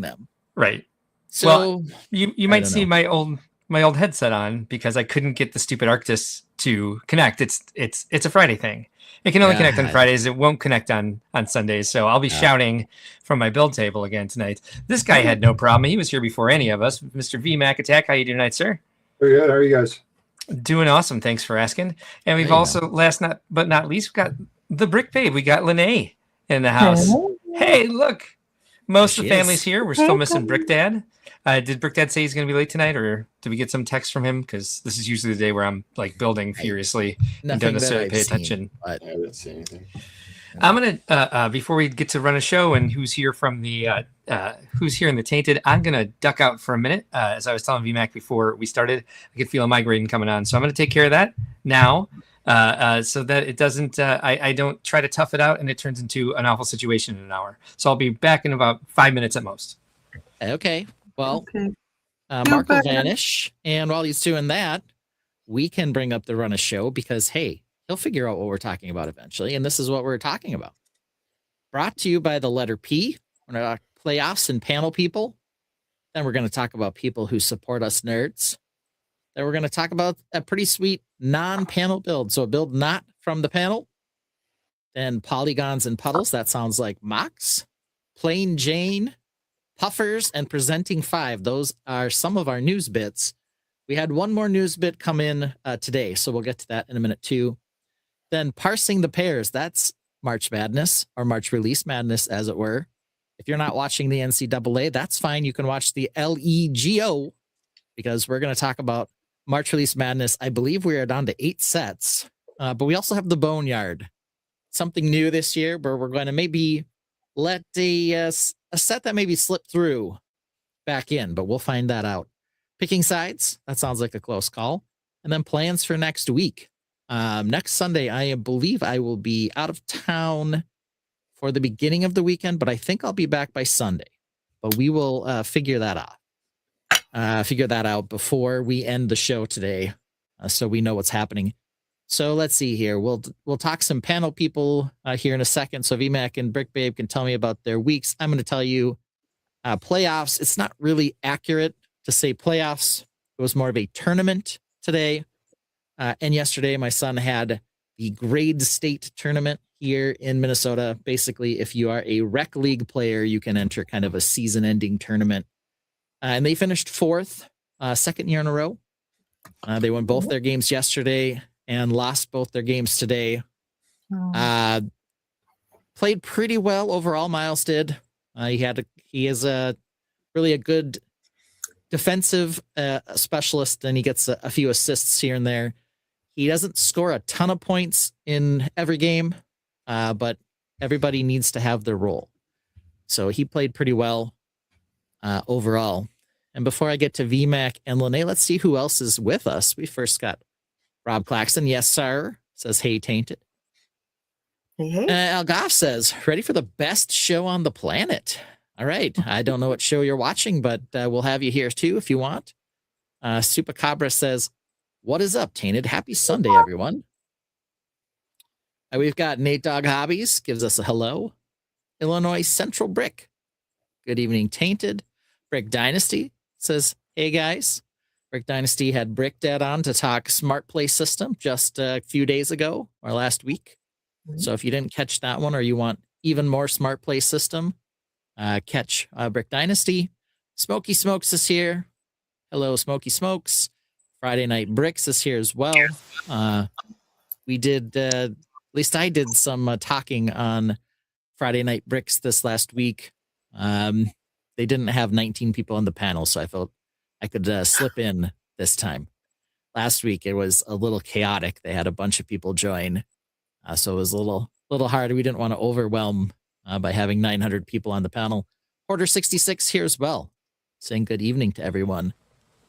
them. Right. So well, you might see know. my old headset on because I couldn't get the stupid Arctis to connect. It's a Friday thing. It can only connect on Fridays. It won't connect on Sundays. So I'll be shouting from my build table again tonight. This guy had no problem. He was here before any of us. Mr. VMAC Attack, how you doing tonight, sir? Very good. How are you guys? Doing awesome. Thanks for asking. And we've also, last but not least, we've got the Brick Babe. We got Lene in the house. Hey, look. Most of the family's here. We're still missing Brick Dad. Did Brick Dad say he's going to be late tonight, or did we get some text from him? Because this is usually the day where I'm like building furiously and don't necessarily pay attention. I didn't see anything. I'm gonna before we get to run a show and who's here from the who's here in the Tainted, I'm gonna duck out for a minute. As I was telling VMAC before we started, I could feel a migraine coming on, so I'm gonna take care of that now. So that it doesn't, I don't try to tough it out and it turns into an awful situation in an hour. So I'll be back in about 5 minutes at most. Okay. Well, Mark will vanish. And while he's doing that, we can bring up the run of show because, hey, he'll figure out what we're talking about eventually. And this is what we're talking about. Brought to you by the letter P. We're going to talk playoffs and panel people. Then we're going to talk about people who support us nerds. Then we're going to talk about a pretty sweet non-panel build. So a build not from the panel. Then polygons and puddles. That sounds like MOCs. Plain Jane, puffers, and presenting 5. Those are some of our news bits. We had one more news bit come in today. So we'll get to that in a minute too. Then parsing the pairs. That's March Madness or March Release Madness, as it were. If you're not watching the NCAA, that's fine. You can watch the LEGO because we're going to talk about March Release Madness. I believe we are down to 8 sets, but we also have the Boneyard, something new this year where we're going to maybe let a set that maybe slipped through back in, but we'll find that out. Picking sides, that sounds like a close call. And then plans for next week. Next Sunday, I believe I will be out of town for the beginning of the weekend, but I think I'll be back by Sunday. But we will figure that out before we end the show today, so we know what's happening. So let's see here. We'll talk some panel people here in a second. So VMAC and Brick Babe can tell me about their weeks. I'm going to tell you playoffs. It's not really accurate to say playoffs. It was more of a tournament today. And yesterday, my son had the grade state tournament here in Minnesota. Basically, if you are a rec league player, you can enter kind of a season-ending tournament. And they finished 4th, second year in a row. They won both their games yesterday and lost both their games today. Played pretty well overall. Miles did. He is really a good defensive specialist, and he gets a few assists here and there. He doesn't score a ton of points in every game, but everybody needs to have their role. So he played pretty well overall. And before I get to VMAC and Lene, let's see who else is with us. We first got Rob Claxton. Yes, sir. Says, hey, Tainted. Hey. Al Goff says, ready for the best show on the planet. All right. I don't know what show you're watching, but we'll have you here too if you want. Supacabra says, what is up, Tainted? Happy Sunday, everyone. We've got Nate Dog Hobbies, gives us a hello. Illinois Central Brick. Good evening, Tainted. Brick Dynasty says, hey, guys. Brick Dynasty had Brick Dad on to talk Smart Play System just a few days ago or last week. Mm-hmm. So if you didn't catch that one or you want even more Smart Play System, catch Brick Dynasty. Smoky Smokes is here. Hello, Smoky Smokes. Friday Night Bricks is here as well. We did, at least I did some talking on Friday Night Bricks this last week. They didn't have 19 people on the panel, so I felt I could slip in this time. Last week, it was a little chaotic. They had a bunch of people join, so it was a little hard. We didn't want to overwhelm by having 900 people on the panel. Order 66 here as well, saying good evening to everyone.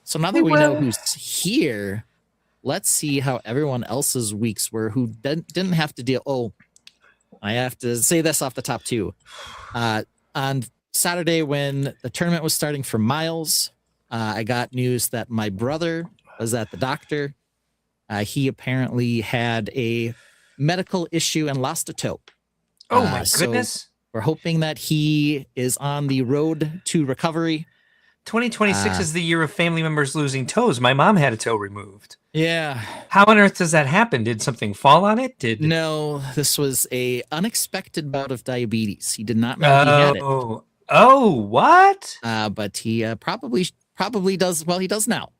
So now that we know who's here, let's see how everyone else's weeks were who didn't have to deal. Oh, I have to say this off the top too. On Saturday, when the tournament was starting for Miles, I got news that my brother was at the doctor. He apparently had a medical issue and lost a toe. Oh my goodness. We're hoping that he is on the road to recovery. 2026 is the year of family members losing toes. My mom had a toe removed. Yeah. How on earth does that happen? Did something fall on it? No, this was a unexpected bout of diabetes. He did not know he had it. Oh, what? But he probably does. Well, he does now.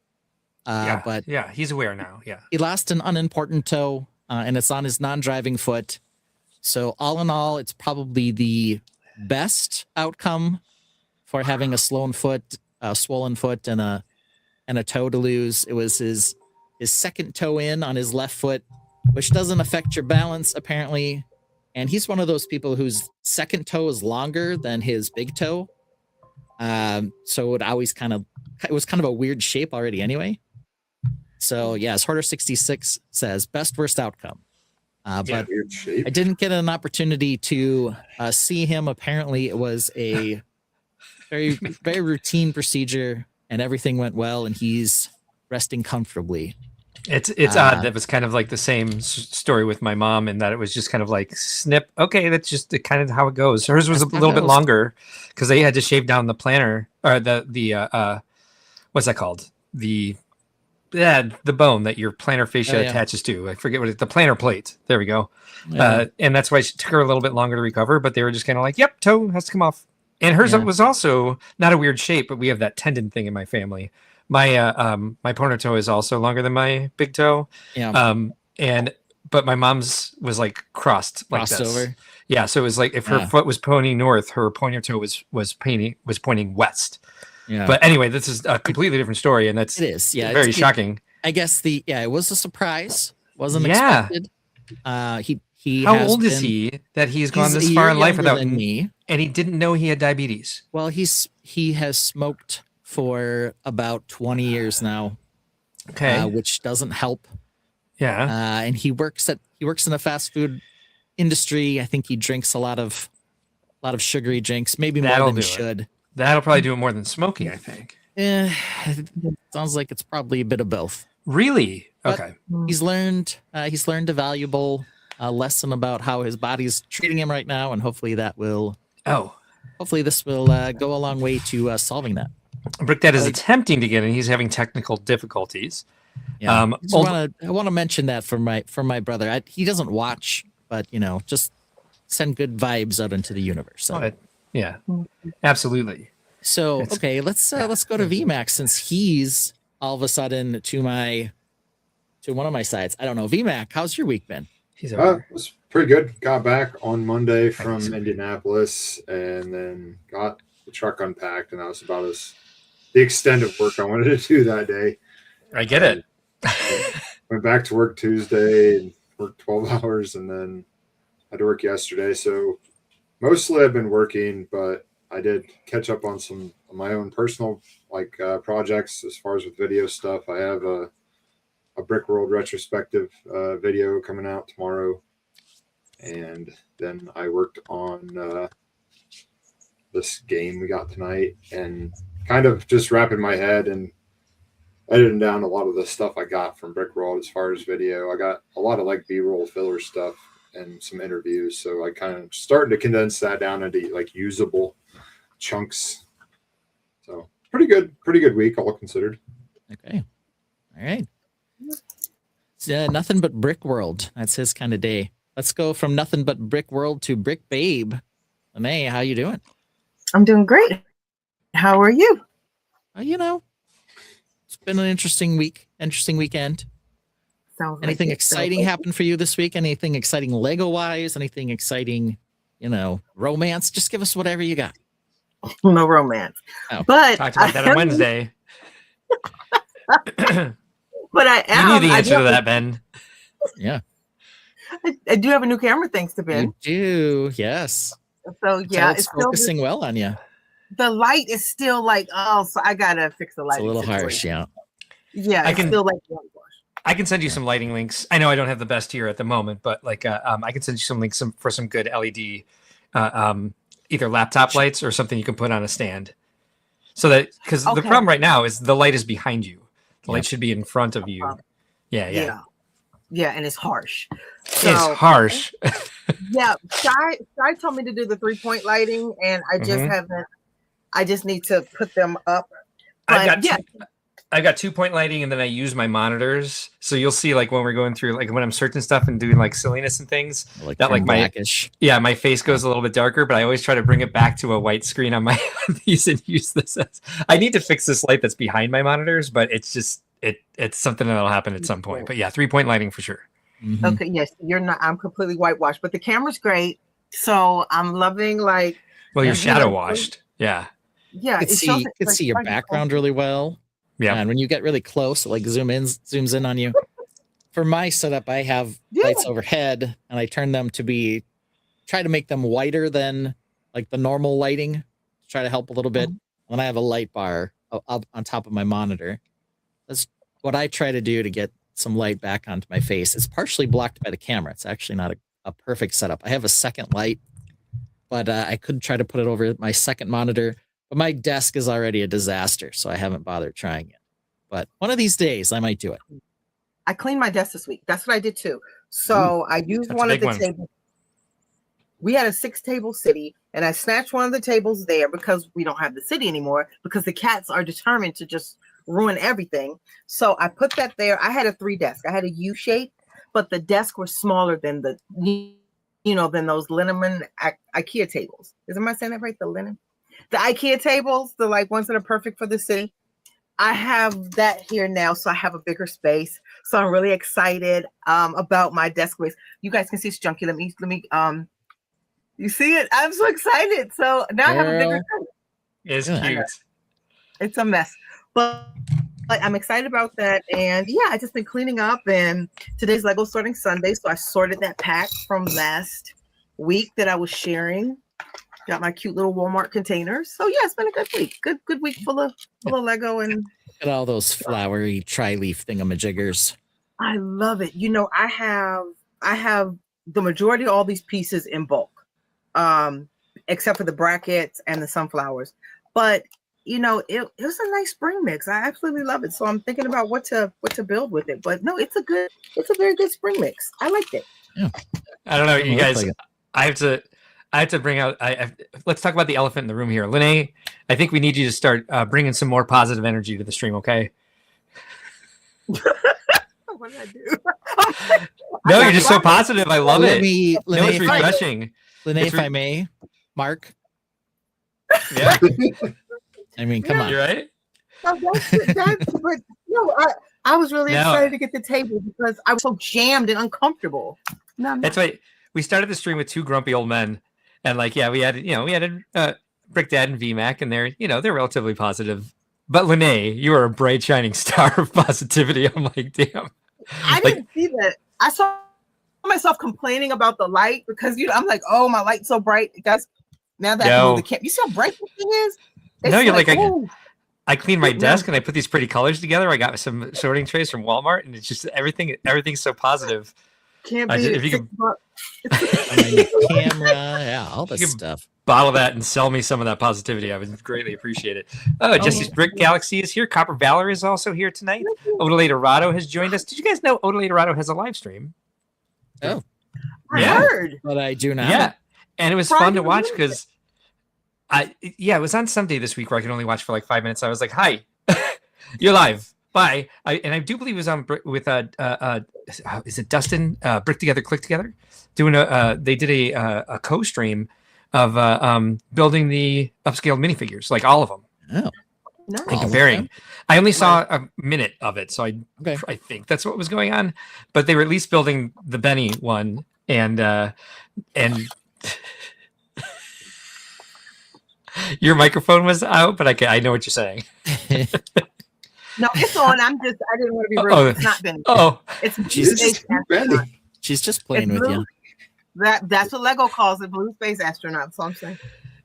But he's aware now. Yeah. he lost an unimportant toe, and it's on his non-driving foot. So all in all, it's probably the best outcome for having a swollen foot, and a toe to lose. It was his second toe in on his left foot, which doesn't affect your balance apparently. And he's one of those people whose second toe is longer than his big toe. So it was kind of a weird shape already anyway. So yeah, as Hoarder 66 says, best worst outcome. But Weird shape. I didn't get an opportunity to see him. Apparently it was a very, very routine procedure and everything went well and he's resting comfortably. It's odd. That was kind of like the same story with my mom in that it was just kind of like snip. Okay, that's just kind of how it goes. Hers was a little bit longer because they had to shave down the plantar or the what's that called? The bone that your plantar fascia attaches to. I forget what the plantar plate. There we go. Yeah. And that's why it took her a little bit longer to recover. But they were just kind of like, "Yep, toe has to come off." And hers was also not a weird shape, but we have that tendon thing in my family. My pointer toe is also longer than my big toe. Yeah. But my mom's was like crossed this. Over. Yeah. So it was like if her foot was pointing north, her pointer toe was pointing west. Yeah. But anyway, this is a completely different story, and it is very shocking. I guess it was a surprise. Wasn't expected. He How old is he that he's gone this far in life without me? And he didn't know he had diabetes. Well, he has smoked for about 20 years now. Okay. Which doesn't help. Yeah. And he works in a fast food industry. I think he drinks a lot of sugary drinks, maybe more than he should. That'll probably do it more than smoking, I think. It sounds like it's probably a bit of both. Really? But okay. He's learned a valuable lesson about how his body's treating him right now, and hopefully that will. Hopefully this will go a long way to solving that. Brick Dad is attempting to get in. He's having technical difficulties. Yeah. I want to mention that for my brother. He doesn't watch, but just send good vibes out into the universe. So. Yeah, absolutely. So okay, let's go to VMAX since he's all of a sudden to one of my sides. I don't know, VMAC. How's your week been? It was pretty good. Got back on Monday from Indianapolis, and then got the truck unpacked, and that was about the extent of work I wanted to do that day. I get it. Went back to work Tuesday and worked 12 hours, and then had to work yesterday. So mostly I've been working, but I did catch up on some of my own personal projects as far as with video stuff. I have a Brickworld retrospective video coming out tomorrow. And then I worked on this game we got tonight and kind of just wrapping my head and editing down a lot of the stuff I got from Brickworld as far as video. I got a lot of B-roll filler stuff and some interviews. So I kind of starting to condense that down into usable chunks. So pretty good week, all considered. Okay. All right. Nothing but Brickworld. That's his kind of day. Let's go from nothing but Brickworld to Brick Babe. May, how you doing? I'm doing great. How are you? It's been an interesting weekend. Anything exciting happened for you this week? Anything exciting Lego-wise? Anything exciting, romance? Just give us whatever you got. No romance. Oh. But talked about that on Wednesday. But I am. You knew the answer to that, Ben. Yeah. I do have a new camera, thanks to Ben. You do, yes. So yeah, it's focusing well on you. The light is still so I gotta fix the light. It's a little harsh, yeah. Yeah, I can still I can send you some lighting links. I know I don't have the best here at the moment, but I can send you some links for some good LED, either laptop lights or something you can put on a stand. So that because the problem right now is the light is behind you. The light should be in front of you. Yeah. Yeah, and it's harsh. So, it's harsh. Yeah, Sky told me to do the 3-point lighting, and I just haven't. I just need to put them up. But, I've got 2-point lighting, and then I use my monitors. So you'll see, like when we're going through, like when I'm searching stuff and doing like silliness and things, that like blackish. my face goes a little bit darker, but I always try to bring it back to a white screen on my these and use this as. I need to fix this light that's behind my monitors, but it's just it's something that'll happen at some point. But yeah, 3-point lighting for sure. Mm-hmm. Okay, yes, you're not. I'm completely whitewashed, but the camera's great, so I'm loving like. Well, you're shadow washed. Yeah. Yeah, you can see your background really well. Yeah, and when you get really close, it like zooms in on you. For my setup, I have lights overhead, and I turn them to try to make them whiter than like the normal lighting, to try to help a little bit. When I have a light bar up on top of my monitor, that's what I try to do to get some light back onto my face. It's partially blocked by the camera. It's actually not a perfect setup. I have a second light, but I could try to put it over my second monitor. But my desk is already a disaster, so I haven't bothered trying it. But one of these days, I might do it. I cleaned my desk this week. That's what I did too. So I used one of the tables. We had a 6-table city, and I snatched one of the tables there because we don't have the city anymore, because the cats are determined to just ruin everything. So I put that there. I had a 3-desk. I had a U shape, but the desk was smaller than than those linen IKEA tables. Am I saying that right? The IKEA tables, the like ones that are perfect for the city. I have that here now, so I have a bigger space. So I'm really excited about my desk space. You guys can see it's junky. Let me. You see it? I'm so excited. So now I have a bigger space. It's cute. It's a mess, but I'm excited about that. And yeah, I just been cleaning up. And today's Lego sorting Sunday, so I sorted that pack from last week that I was sharing. Got my cute little Walmart containers. So yeah, it's been a good week. Good week full of Lego and. Look at all those flowery tri-leaf thingamajiggers. I love it. I have the majority of all these pieces in bulk, except for the brackets and the sunflowers. But it was a nice spring mix. I absolutely love it. So I'm thinking about what to build with it. But no, it's a very good spring mix. I liked it. Yeah. I don't know, you guys. I have to bring out. Let's talk about the elephant in the room here, Lene. I think we need you to start bringing some more positive energy to the stream. Okay. What did I do? No, you're just so positive. I love it. Lene, it's refreshing. Lene, if I may, Mark. Yeah. I mean, come on. You're right. But I was really excited to get the table because I was so jammed and uncomfortable. That's why we started the stream with 2 grumpy old men, and we had Brick Dad and VMAC, and they're relatively positive. But Lene, you are a bright shining star of positivity. I'm like, damn. I didn't see that. I saw myself complaining about the light because I'm like, oh, my light's so bright, guys. Now that I move the camera, you see how bright this thing is? No, you're like I cleaned my desk and I put these pretty colors together. I got some sorting trays from Walmart, and it's just everything's so positive. Can't be. If you could camera, all this stuff. Bottle that and sell me some of that positivity, I would greatly appreciate it. Oh, Jesse's Brick Galaxy is here. Copper Valor is also here tonight. Odelay Dorado has joined us. Did you guys know Odelay Dorado has a live stream? Oh, I heard, but I do not. Yeah, and it was fun to watch because it was on Sunday this week where I could only watch for like 5 minutes. I was like, "Hi, you're live." Bye. And I do believe it was on with is it Dustin Brick Together Click Together doing they did a co-stream of building the upscaled minifigures, like all of them. Oh, no. And comparing. I only saw a minute of it, so I think that's what was going on. But they were at least building the Benny one, and your microphone was out, but I know what you're saying. No, it's on. I didn't want to be rude. It's not Benny. It's Benny. She's just playing with you. That's what Lego calls it, Blue Space Astronaut. So I'm saying.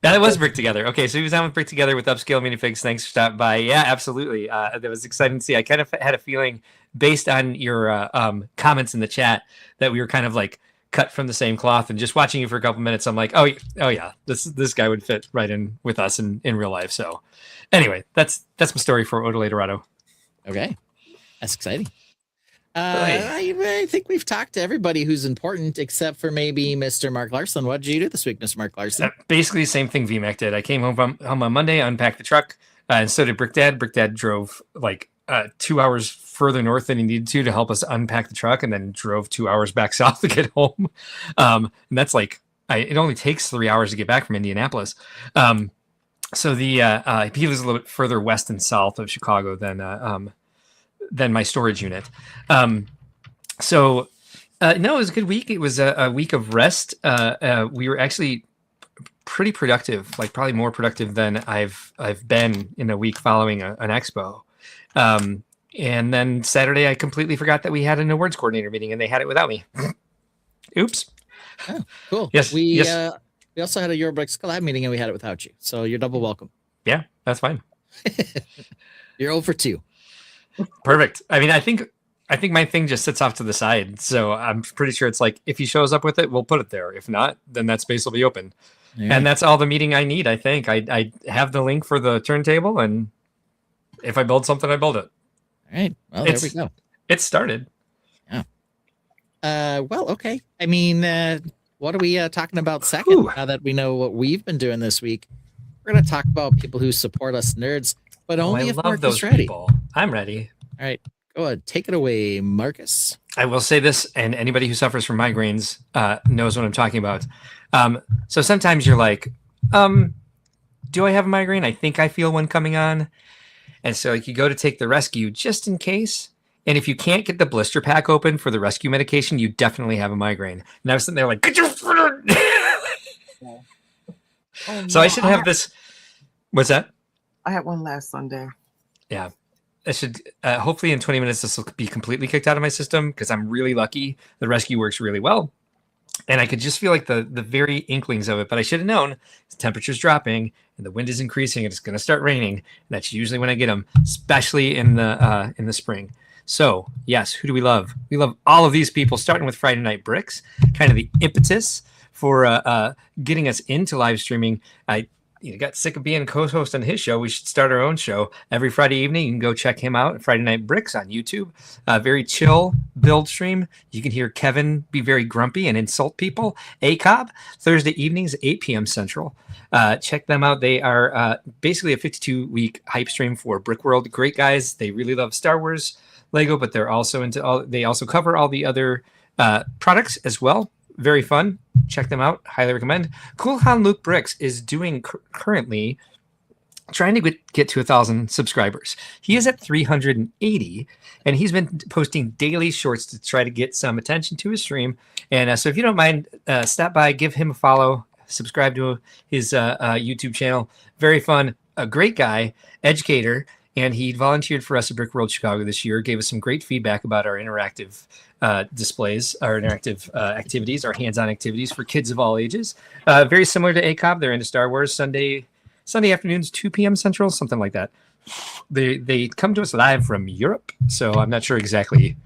That was Brick Together. Okay, so he was on with Brick Together with Upscale Minifigs. Thanks for stopping by. Yeah, absolutely. That was exciting to see. I kind of had a feeling, based on your comments in the chat, that we were kind of like cut from the same cloth. And just watching you for a couple minutes, I'm like, oh yeah, this guy would fit right in with us in real life. So anyway, that's my story for Odelay Dorado. Okay, that's exciting. I think we've talked to everybody who's important except for maybe Mr. Mark Larson. What did you do this week, Mr. Mark Larson? Basically the same thing VMAC did. I came home on Monday, unpacked the truck, and so did Brick Dad. Brick Dad drove like 2 hours further north than he needed to help us unpack the truck, and then drove 2 hours back south to get home. And that's like, it only takes 3 hours to get back from Indianapolis. So he lives a little bit further west and south of Chicago than my storage unit. No, it was a good week. It was a week of rest. We were actually pretty productive, like probably more productive than I've been in a week following an expo. And then Saturday, I completely forgot that we had an awards coordinator meeting, and they had it without me. Oops. Oh, cool. Yes. We also had a Eurobricks collab meeting, and we had it without you. So you're double welcome. Yeah, that's fine. You're over 2. Perfect. I mean, I think my thing just sits off to the side. So I'm pretty sure it's like, if he shows up with it, we'll put it there. If not, then that space will be open. Right. And that's all the meeting I need. I think I have the link for the turntable, and if I build something, I build it. All right. Well, there we go. It started. Yeah. Well, okay. I mean, what are we talking about second? Ooh. Now that we know what we've been doing this week, we're going to talk about people who support us nerds, but only if Marcus is ready. People. I'm ready. All right. Go ahead. Take it away, Marcus. I will say this, and anybody who suffers from migraines knows what I'm talking about. So sometimes you're like, do I have a migraine? I think I feel one coming on. And so you go to take the rescue just in case. And if you can't get the blister pack open for the rescue medication, you definitely have a migraine. And I was sitting there like, could you? So I should have this. What's that? I had one last Sunday. Yeah. I should hopefully in 20 minutes this will be completely kicked out of my system, because I'm really lucky. The rescue works really well. And I could just feel like the very inklings of it, but I should have known the temperature's dropping and the wind is increasing and it's going to start raining. And that's usually when I get them, especially in the spring. So yes, who do we love? We love all of these people, starting with Friday Night Bricks, kind of the impetus for getting us into live streaming. I got sick of being co-host on his show. We should start our own show every Friday evening. You can go check him out at Friday Night Bricks on YouTube. Very chill build stream. You can hear Kevin be very grumpy and insult people. ACOB, Thursday evenings, 8 p.m. Central. Check them out. They are basically a 52-week hype stream for Brickworld. Great guys. They really love Star Wars, Lego, but they're also they also cover all the other products as well. Very fun. Check them out. Highly recommend. Cool Han Luke Bricks is doing currently trying to get to 1,000 subscribers. He is at 380, and he's been posting daily shorts to try to get some attention to his stream. And so if you don't mind, stop by, give him a follow, subscribe to his YouTube channel. Very fun. A great guy, educator. And he volunteered for us at Brickworld Chicago this year, gave us some great feedback about our interactive displays, our interactive activities, our hands-on activities for kids of all ages. Very similar to ACOB. They're into Star Wars. Sunday afternoons, 2 p.m. Central, something like that. They come to us live from Europe, so I'm not sure exactly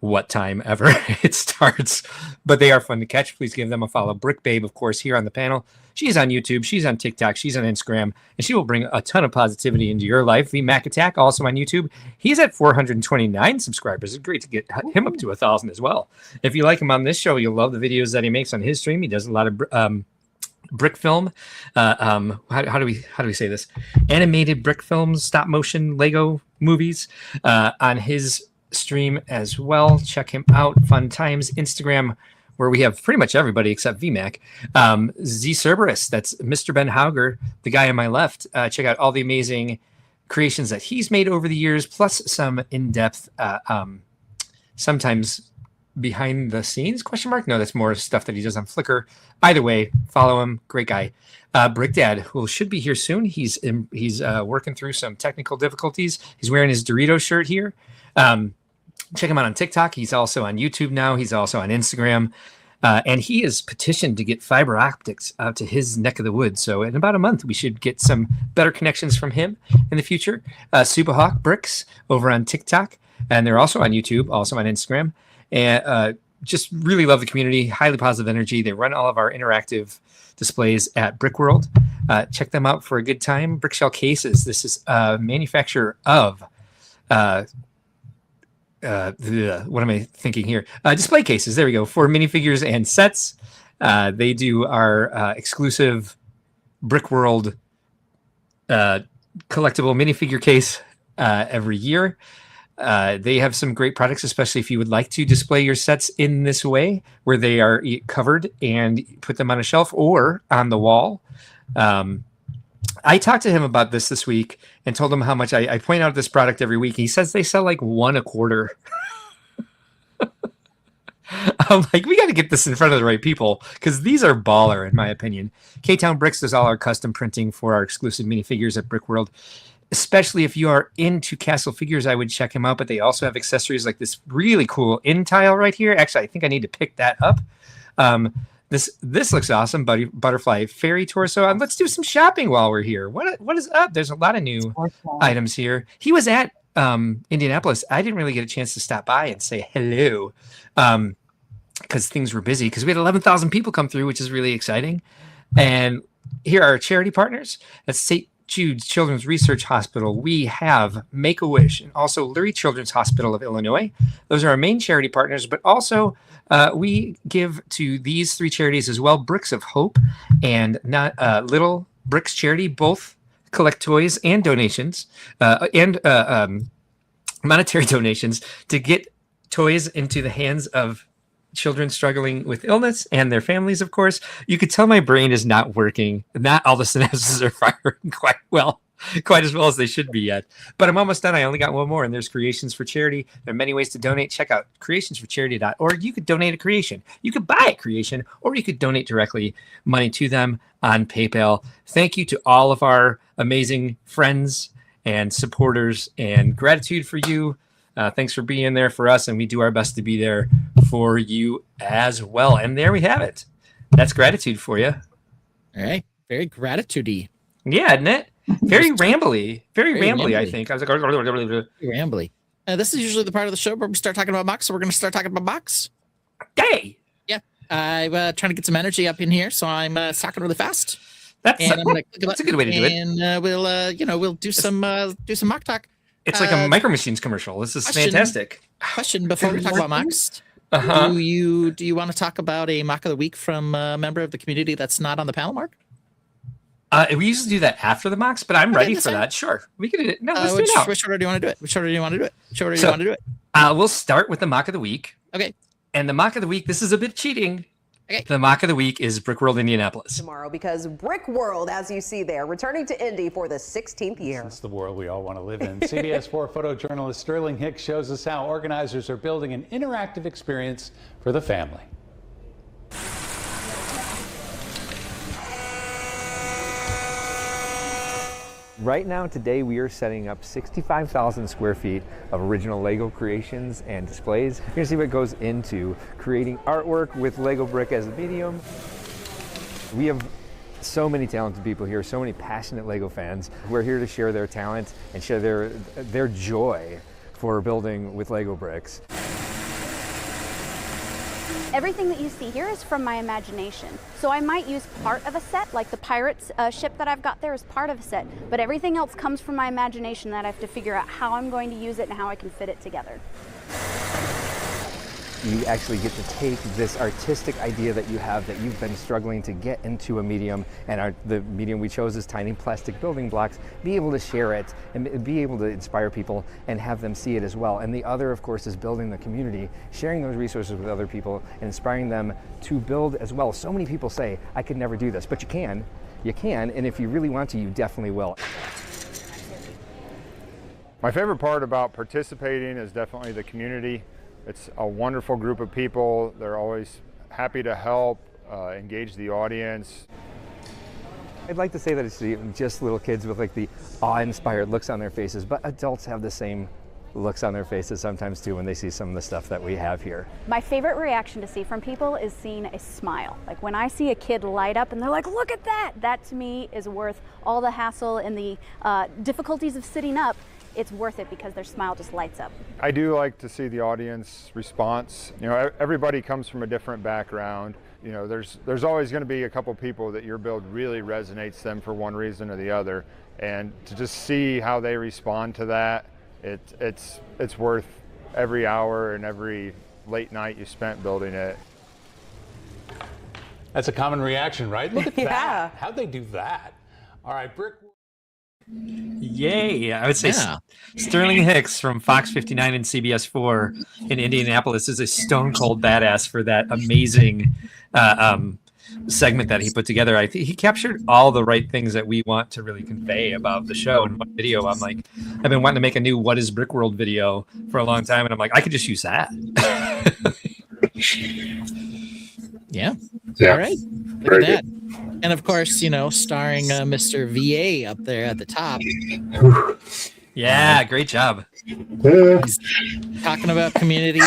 what time ever it starts, but they are fun to catch. Please give them a follow. Brick Babe, of course, here on the panel. She's on YouTube, she's on TikTok, she's on Instagram, and she will bring a ton of positivity into your life. The Mac Attack, also on YouTube. He's at 429 subscribers. It's great to get him up to 1,000 as well. If you like him on this show, you'll love the videos that he makes on his stream. He does a lot of brick film. How do we say this? Animated brick films, stop motion Lego movies on his stream as well. Check him out. Fun times. Instagram, where we have pretty much everybody except VMAC. Z Cerberus, that's Mr. Ben Hauger, the guy on my left. Check out all the amazing creations that he's made over the years, plus some in-depth, sometimes behind the scenes ? No, that's more stuff that he does on Flickr. Either way, follow him. Great guy. Brick Dad, who should be here soon. He's working through some technical difficulties. He's wearing his Dorito shirt here. Check him out on TikTok. He's also on YouTube now. He's also on Instagram. And he is petitioned to get fiber optics out to his neck of the woods. So in about a month, we should get some better connections from him in the future. Superhawk Bricks over on TikTok. And they're also on YouTube, also on Instagram. And just really love the community. Highly positive energy. They run all of our interactive displays at Brickworld. Check them out for a good time. Brickshell Cases. This is a manufacturer of what am I thinking here? Display cases. There we go. For minifigures and sets. They do our exclusive Brickworld collectible minifigure case every year. They have some great products, especially if you would like to display your sets in this way, where they are covered and put them on a shelf or on the wall. I talked to him about this week and told him how much I point out this product every week. He says they sell like one a quarter. I'm like, we got to get this in front of the right people because these are baller, in my opinion. K-Town Bricks does all our custom printing for our exclusive minifigures at Brickworld. Especially if you are into Castle figures, I would check him out. But they also have accessories like this really cool in tile right here. Actually, I think I need to pick that up. This looks awesome, butterfly fairy torso. Let's do some shopping while we're here. What is up? There's a lot of new items here. He was at Indianapolis. I didn't really get a chance to stop by and say hello because things were busy. Because we had 11,000 people come through, which is really exciting. And here are our charity partners. That's St. Jude's Children's Research Hospital. We have Make-A-Wish and also Lurie Children's Hospital of Illinois. Those are our main charity partners, but also we give to these three charities as well. Bricks of Hope and Little Bricks Charity, both collect toys and donations and monetary donations to get toys into the hands of children struggling with illness and their families, of course. You could tell my brain is not working. Not all the synapses are firing quite as well as they should be yet. But I'm almost done. I only got one more, and there's Creations for Charity. There are many ways to donate. Check out creationsforcharity.org. You could donate a creation. You could buy a creation, or you could donate directly money to them on PayPal. Thank you to all of our amazing friends and supporters, and gratitude for you. Thanks for being there for us, and we do our best to be there for you as well. And there we have it. That's gratitude for you. All right. Very gratitude-y. Yeah, isn't it? Very rambly. Very rambly, I think. I was like, rambly. This is usually the part of the show where we start talking about MOCs, so we're going to start talking about MOCs. Hey! Yeah. I'm trying to get some energy up in here, so I'm talking really fast. That's a good way to do it. And we'll do some mock talk. It's like a Micro Machines commercial. This is fantastic. Question before we talk about MOCs. Do you want to talk about a mock of the week from a member of the community that's not on the panel, Mark? We usually do that after the MOCs, but I'm ready for that. Sure. We can do it. No, let's do it now. Which order do you want to do it? We'll start with the mock of the week. Okay. And the mock of the week, this is a bit cheating. Okay. The mock of the week is Brickworld Indianapolis. Tomorrow, because Brickworld, as you see there, returning to Indy for the 16th year. It's the world we all want to live in. CBS 4 photojournalist Sterling Hicks shows us how organizers are building an interactive experience for the family. Right now, today, we are setting up 65,000 square feet of original Lego creations and displays. You're gonna see what goes into creating artwork with Lego brick as a medium. We have so many talented people here, so many passionate Lego fans who are here to share their talent and share their joy for building with Lego bricks. Everything that you see here is from my imagination. So I might use part of a set, like the pirate's ship that I've got there is part of a set, but everything else comes from my imagination that I have to figure out how I'm going to use it and how I can fit it together. You actually get to take this artistic idea that you have that you've been struggling to get into a medium, and the medium we chose is tiny plastic building blocks, be able to share it and be able to inspire people and have them see it as well. And the other, of course, is building the community, sharing those resources with other people and inspiring them to build as well. So many people say, I could never do this, but you can, and if you really want to, you definitely will. My favorite part about participating is definitely the community. It's a wonderful group of people. They're always happy to help, engage the audience. I'd like to say that it's just little kids with like the awe-inspired looks on their faces, but adults have the same looks on their faces sometimes too when they see some of the stuff that we have here. My favorite reaction to see from people is seeing a smile. Like when I see a kid light up and they're like, look at that! That to me is worth all the hassle and the difficulties of sitting up. It's worth it because their smile just lights up. I do like to see the audience response. You know, everybody comes from a different background. You know, there's always going to be a couple people that your build really resonates them for one reason or the other, and to just see how they respond to that, it's worth every hour and every late night you spent building it. That's a common reaction, right? Look at Yeah. that. How'd they do that? All right, Brickworld. Yay! I would say Sterling Hicks from Fox 59 and CBS 4 in Indianapolis is a stone cold badass for that amazing segment that he put together. I think he captured all the right things that we want to really convey about the show. In one video, I've been wanting to make a new "What is Brickworld" video for a long time, and I'm like, I could just use that. Yeah. Yeah. All right. Look Very at that. And of course, starring Mr. VA up there at the top. Yeah, great job. Yeah. He's talking about community,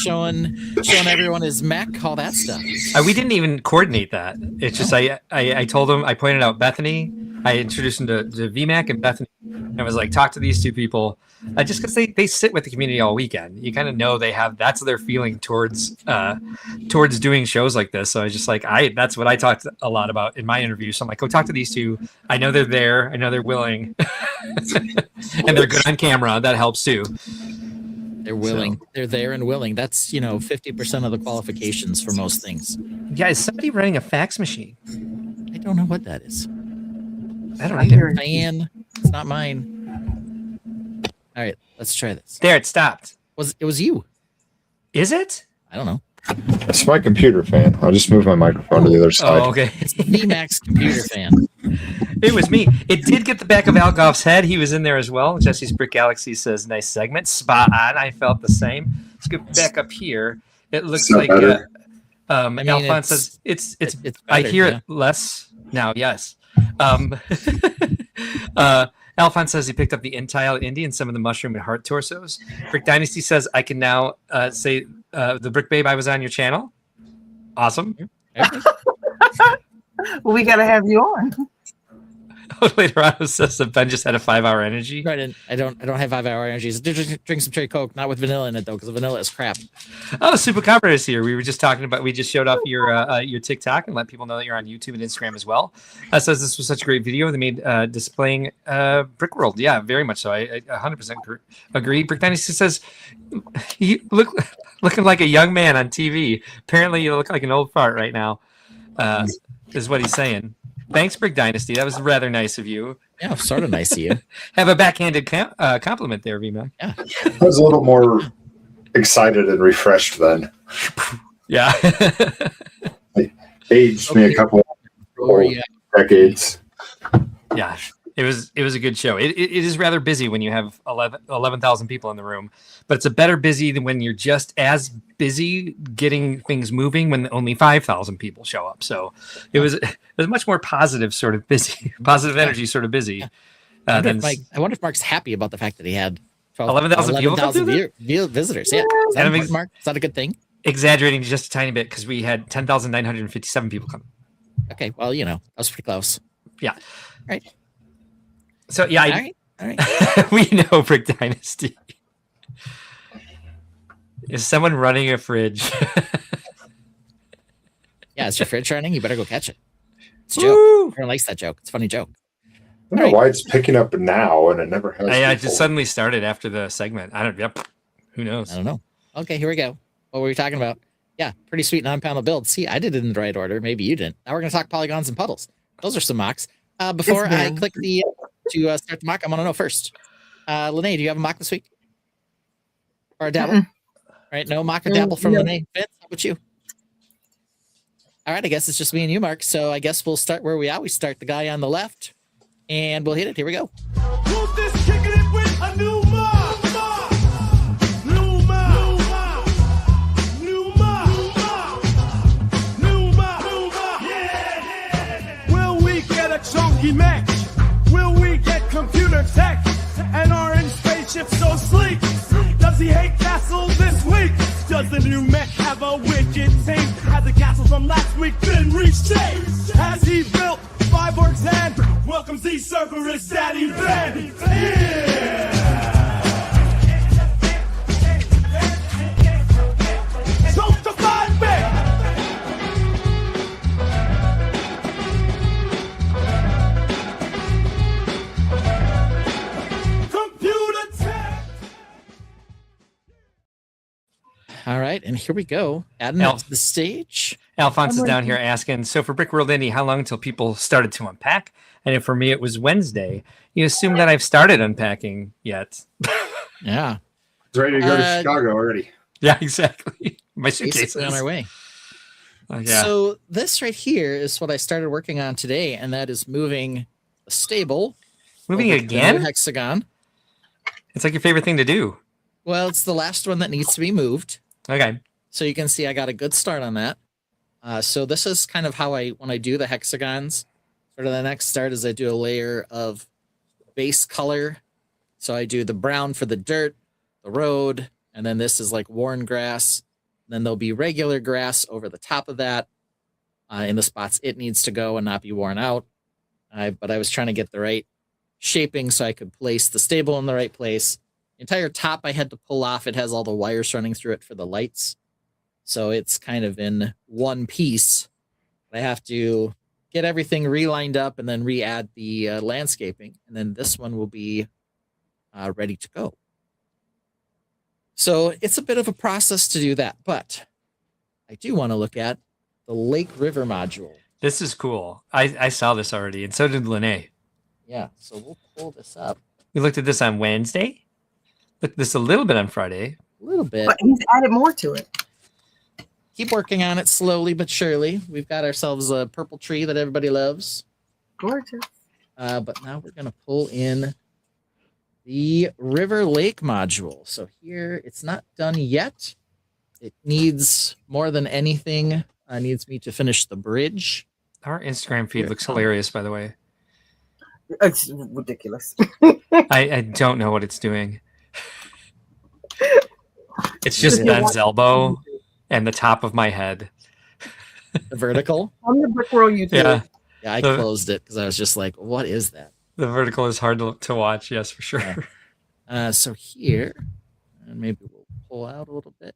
showing everyone his mech, all that stuff. We didn't even coordinate that. It's just I told him, I pointed out Bethany. I introduced him to VMAC and Bethany. And I was like, talk to these two people. Just because they sit with the community all weekend. You kind of know that's their feeling towards doing shows like this. So I was just like, that's what I talked a lot about in my interview. So I'm like, go talk to these two. I know they're there. I know they're willing. And they're good on camera. That helps too. They're willing. They're there and willing. That's 50% of the qualifications for most things. Yeah, is somebody running a fax machine? I don't know what that is. I don't either. Fan. It's not mine. All right, let's try this. There, it stopped. It was you? Is it? I don't know. It's my computer fan. I'll just move my microphone to the other side. Oh, okay. It's the VMAX computer fan. It was me. It did get the back of Al Goff's head. He was in there as well. Jesse's Brick Galaxy says, nice segment. Spot on. I felt the same. Let's go back up here. It looks like Alphonse says it's better, I hear it less now. Yes. Alphonse says he picked up the Entile Indie and some of the mushroom and heart torsos. Brick Dynasty says I can now say the Brick Babe, I was on your channel. Awesome. Well, we got to have you on. Later on, it says that Ben just had a 5-hour energy. Right, I don't have 5-hour energy. So drink some cherry Coke, not with vanilla in it though, because the vanilla is crap. Oh, Super Copper is here. We were just talking about. We just showed off your TikTok and let people know that you're on YouTube and Instagram as well. Says this was such a great video they made displaying Brickworld. Yeah, very much so. I 100% agree. Brick Dynasty says you looking like a young man on TV. Apparently, you look like an old fart right now. Is what he's saying. Thanks, Brick Dynasty. That was rather nice of you. Yeah, sort of nice of you. Have a backhanded compliment there, VMAC. Yeah. I was a little more excited and refreshed then. Yeah. Aged me a couple decades. Yeah. It was a good show. It is rather busy when you have 11,000 people in the room, but it's a better busy than when you're just as busy getting things moving when only 5,000 people show up. So it was much more positive sort of busy, positive energy sort of busy. I wonder if Mark's happy about the fact that he had 11,000 visitors. Yeah. Mark? Is that a good thing? Exaggerating just a tiny bit because we had 10,957 people come. Okay. Well, that was pretty close. Yeah. All right. So yeah, all right. We know Brick Dynasty. Is someone running a fridge? Yeah, is your fridge running? You better go catch it. It's a joke. Everyone likes that joke. It's a funny joke. I don't know why it's picking up now and it never has. I just suddenly started after the segment. Who knows? I don't know. Okay, here we go. What were we talking about? Yeah, pretty sweet non-panel build. See, I did it in the right order. Maybe you didn't. Now we're going to talk polygons and puddles. Those are some mocks. Before I click to start the mock, I want to know first. Lene, do you have a mock this week? Or a dabble? Mm-mm. Right, no mock or dabble from Lene. Vince, how about you? All right, I guess it's just me and you, Mark. So I guess we'll start where we always start, the guy on the left. And we'll hit it. Here we go. Kicking it with a new mock. New mock. New mock. Yeah. Will we get a chunky match? Will we get computer tech? And orange spaceship so sleek? Does he hate castle this week? Does the new mech have a wicked team? Has the castle from last week been reshaped? Has he built Fireworks and welcomes the Cerberus Daddy Ben? Yeah! All right, and here we go. Adding it to the stage. Alphonse is down here asking, so for Brickworld Indie, how long until people started to unpack? And if for me it was Wednesday, you assume that I've started unpacking yet. Yeah. It's ready to go to Chicago already. Yeah, exactly. My suitcases. Basically on our way. Yeah. So this right here is what I started working on today, and that is moving the stable. Moving again? Hexagon. It's like your favorite thing to do. Well, it's the last one that needs to be moved. Okay. So you can see I got a good start on that. So this is kind of how when I do the hexagons, sort of the next start is I do a layer of base color. So I do the brown for the dirt, the road, and then this is like worn grass. Then there'll be regular grass over the top of that in the spots it needs to go and not be worn out. But I was trying to get the right shaping so I could place the stable in the right place. The entire top I had to pull off. It has all the wires running through it for the lights. So it's kind of in one piece. I have to get everything relined up and then re-add the landscaping. And then this one will be ready to go. So it's a bit of a process to do that. But I do want to look at the Lake River module. This is cool. I saw this already, and so did Lene. Yeah, so we'll pull this up. We looked at this on Wednesday. Looked at this a little bit on Friday. A little bit. But he's added more to it. Keep working on it slowly but surely. We've got ourselves a purple tree that everybody loves. Gorgeous. But now we're going to pull in the River Lake module. So here, it's not done yet. It needs, more than anything, needs me to finish the bridge. Our Instagram feed looks hilarious, by the way. It's ridiculous. I don't know what it's doing. It's just Ben's elbow and the top of my head. The vertical? On the Brickworld YouTube. Yeah. Yeah, I closed it because I was just like, what is that? The vertical is hard to watch, yes, for sure. Yeah. So here, and maybe we'll pull out a little bit.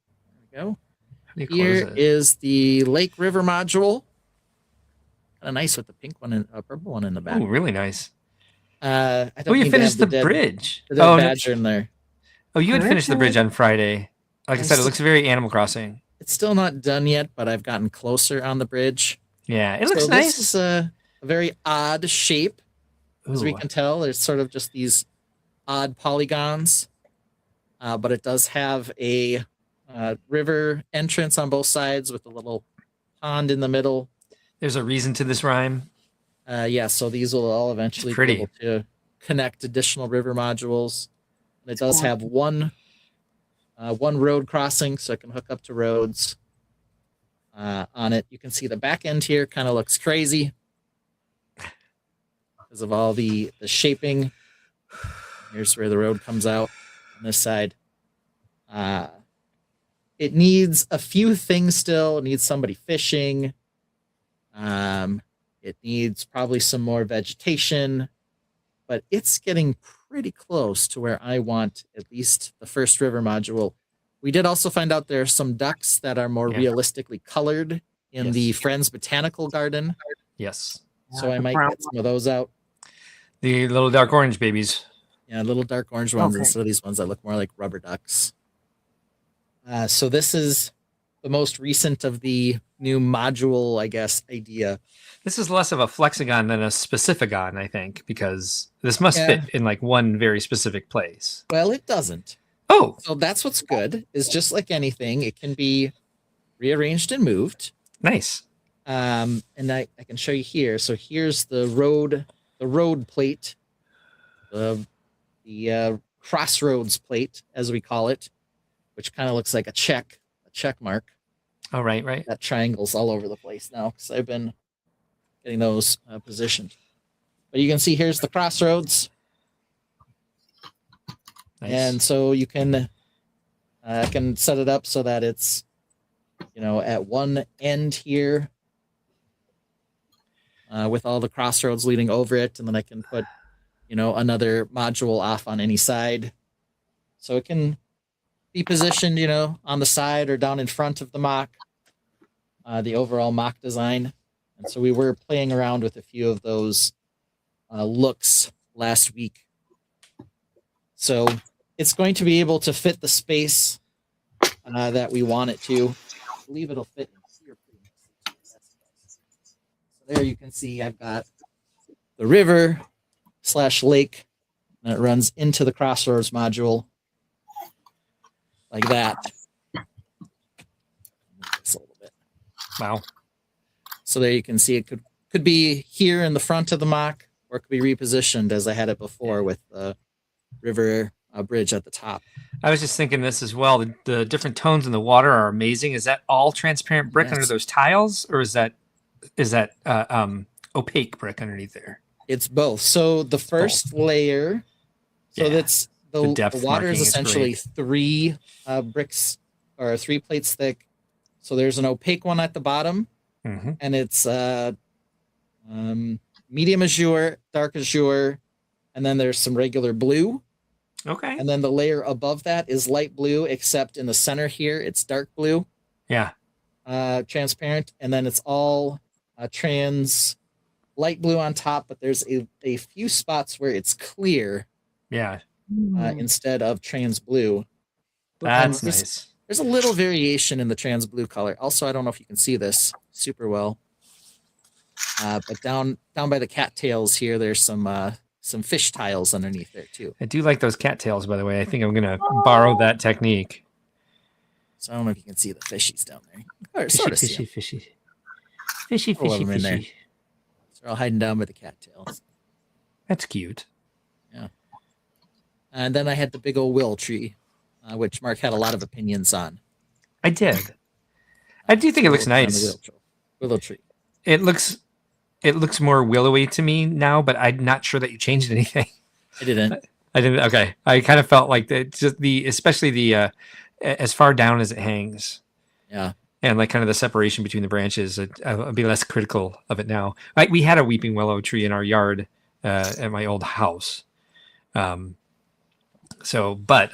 There we go. Here is the Lake River module. Kind of nice with the pink one and purple one in the back. Oh, really nice. I don't you finished the bridge. The dead badger in there. Oh, you had finished the bridge on Friday. Like I said, it looks very Animal Crossing. It's still not done yet, but I've gotten closer on the bridge. Yeah, it looks nice. This is a very odd shape, as we Ooh. can tell. There's sort of just these odd polygons, but it does have a river entrance on both sides with a little pond in the middle. There's a reason to this rhyme. Yeah, so these will all eventually be able to connect additional river modules. It does have one road crossing, so it can hook up to roads on it. You can see the back end here kind of looks crazy because of all the shaping. Here's where the road comes out on this side. It needs a few things still. It needs somebody fishing. It needs probably some more vegetation, but it's getting pretty close to where I want at least the first river module. We did also find out there are some ducks that are more realistically colored in the Friends Botanical Garden. Yes. So I might get some of those out. The little dark orange babies. Yeah, little dark orange ones instead of these ones that look more like rubber ducks. So this is the most recent of the new module, I guess, idea. This is less of a flexagon than a specificagon, I think, because this must fit in like one very specific place. Well, it doesn't. Oh. So that's what's good, is just like anything, it can be rearranged and moved. Nice. And I can show you here. So here's the road plate, the crossroads plate, as we call it, which kind of looks like a check mark. Oh, right. That triangle's all over the place now because I've been getting those positioned. But you can see here's the crossroads. Nice. And so you can set it up so that it's, at one end here with all the crossroads leading over it. And then I can put, another module off on any side. So it can be positioned, on the side or down in front of the MOC, the overall MOC design. And so we were playing around with a few of those looks last week. So it's going to be able to fit the space that we want it to. I believe it'll fit in here pretty nicely. So there you can see I've got the river / lake, and it runs into the crossroads module like that. Just a little bit. Wow. So there you can see it could be here in the front of the mock, or it could be repositioned as I had it before with the river bridge at the top. I was just thinking this as well. The different tones in the water are amazing. Is that all transparent brick under those tiles, or is that opaque brick underneath there? It's both. So the first layer, that's the water is essentially 3 bricks or 3 plates thick. So there's an opaque one at the bottom, and it's medium azure, dark azure, and then there's some regular blue. Okay. And then the layer above that is light blue, except in the center here, it's dark blue. Yeah. Transparent. And then it's all light blue on top, but there's a few spots where it's clear. Yeah. Instead of trans blue. That's nice. There's a little variation in the trans blue color. Also, I don't know if you can see this super well. But down by the cattails here, there's some fish tiles underneath there too. I do like those cattails, by the way. I think I'm gonna borrow that technique. So I don't know if you can see the fishies down there. Or sort of fishy. There. So they're all hiding down by the cattails. That's cute. Yeah. And then I had the big old willow tree, which Mark had a lot of opinions on. I did. I do think it looks nice. Willow tree. It looks more willowy to me now, but I'm not sure that you changed anything. I didn't. Okay. I kind of felt like especially the as far down as it hangs. Yeah. And like kind of the separation between the branches, I'll be less critical of it now. We had a weeping willow tree in our yard at my old house. But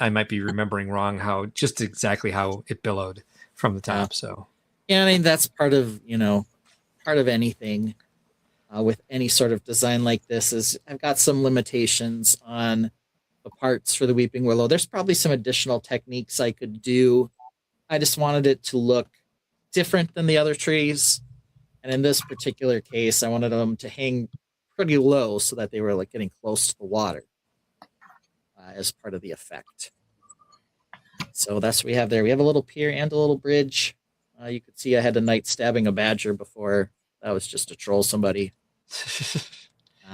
I might be remembering wrong just exactly how it billowed from the top. So yeah, I mean that's part of anything with any sort of design like this is I've got some limitations on the parts for the weeping willow. There's probably some additional techniques I could do. I just wanted it to look different than the other trees, and in this particular case, I wanted them to hang pretty low so that they were like getting close to the water. As part of the effect. So that's what we have there. We have a little pier and a little bridge. You could see I had a knight stabbing a badger before. That was just to troll somebody.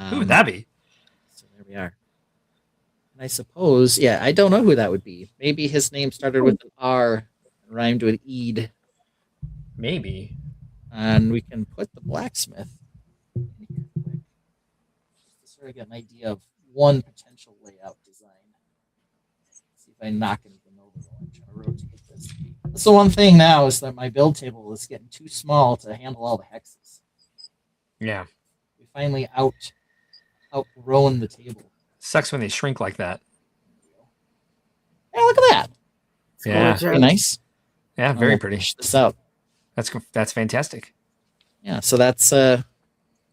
Who would that be? So there we are. And I suppose, I don't know who that would be. Maybe his name started with an R and rhymed with Eid. Maybe. And we can put the blacksmith in here quick. Just to sort of get an idea of one potential layout design. See if I knock anything over while I'm trying to rotate this. That's the one thing now is that my build table is getting too small to handle all the hexes. Yeah. We finally outgrown the table. Sucks when they shrink like that. Yeah, look at that. It's very nice. Yeah, very pretty. Push this out. That's fantastic. Yeah, so that's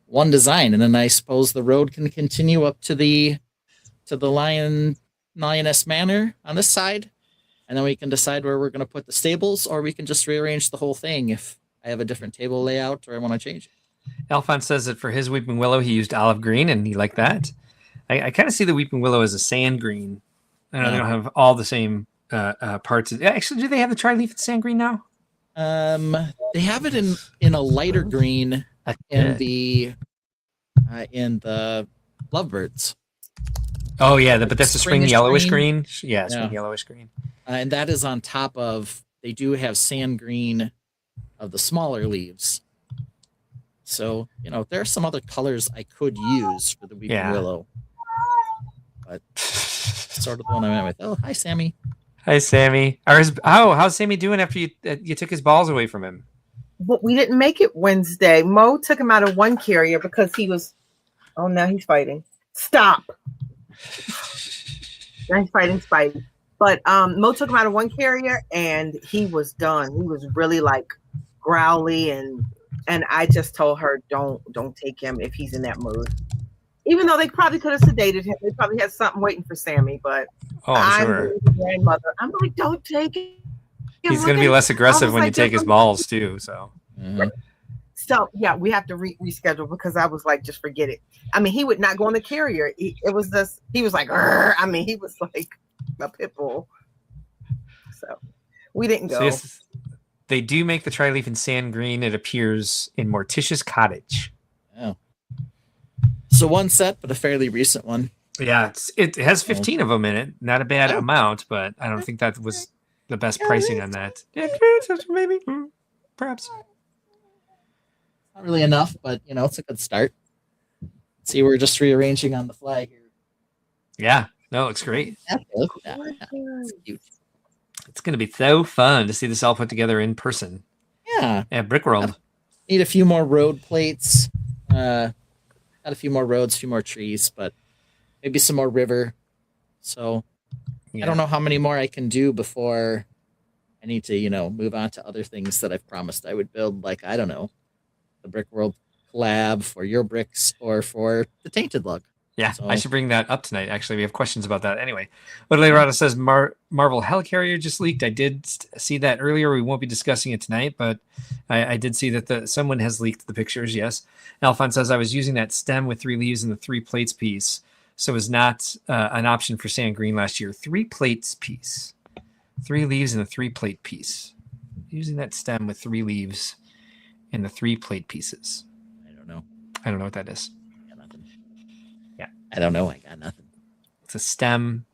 one design, and then I suppose the road can continue up to the Lioness Manor on this side, and then we can decide where we're going to put the stables, or we can just rearrange the whole thing if I have a different table layout or I want to change it. Alphonse says that for his weeping willow, he used olive green, and he liked that. I kind of see the weeping willow as a sand green. I know they don't have all the same parts. Actually, do they have the tri-leaf sand green now? They have it in a lighter green in the lovebirds. Oh yeah, but that's the spring yellowish green. Yeah, Yeah. yellowish green. And that is on top of, they do have sand green of the smaller leaves. So, there are some other colors I could use for the weeping willow. But sort of the one I went with. Oh, hi, Sammy. Hi, Sammy. How's Sammy doing after you took his balls away from him? But we didn't make it Wednesday. Mo took him out of one carrier because he was. Oh, now he's fighting. Stop. Now he's fighting Spidey. But Mo took him out of one carrier and he was done. He was really like growly and I just told her don't take him if he's in that mood. Even though they probably could have sedated him, they probably had something waiting for Sammy. But I'm sure. the grandmother. I'm like, don't take it. He's going to be less aggressive when you take his balls too. So. Mhm. So yeah, we have to reschedule because I was like, just forget it. I mean, he would not go on the carrier. It was just he was like, "Arr!" I mean, he was like a pit bull. So we didn't go. So yes, they do make the tri-leaf in sand green. It appears in Morticia's Cottage. Oh. So one set, but a fairly recent one. Yeah, it has 15 of them in it. Not a bad amount, but I don't think that was the best pricing on that. Yeah, maybe, perhaps. Not really enough, but it's a good start. See, we're just rearranging on the fly here. Yeah, no, it looks great. It's cute. It's going to be so fun to see this all put together in person. Yeah. At Brickworld. Need a few more road plates. Got a few more roads, a few more trees, but maybe some more river. So I don't know how many more I can do before I need to, move on to other things that I've promised I would build. Like, I don't know, the Brickworld collab for your bricks or for the Tainted lug. Yeah, So, I should bring that up tonight. Actually, we have questions about that. Anyway, but Leonardo says Marvel Helicarrier just leaked. I did see that earlier. We won't be discussing it tonight, but I did see that someone has leaked the pictures. Yes. Alphon says I was using that stem with 3 leaves and the 3 plates piece, so it was not an option for sand green last year. 3 plates piece, 3 leaves and a 3 plate piece. Using that stem with 3 leaves and the 3 plate pieces. I don't know. I don't know what that is. I don't know. I got nothing. It's a stem.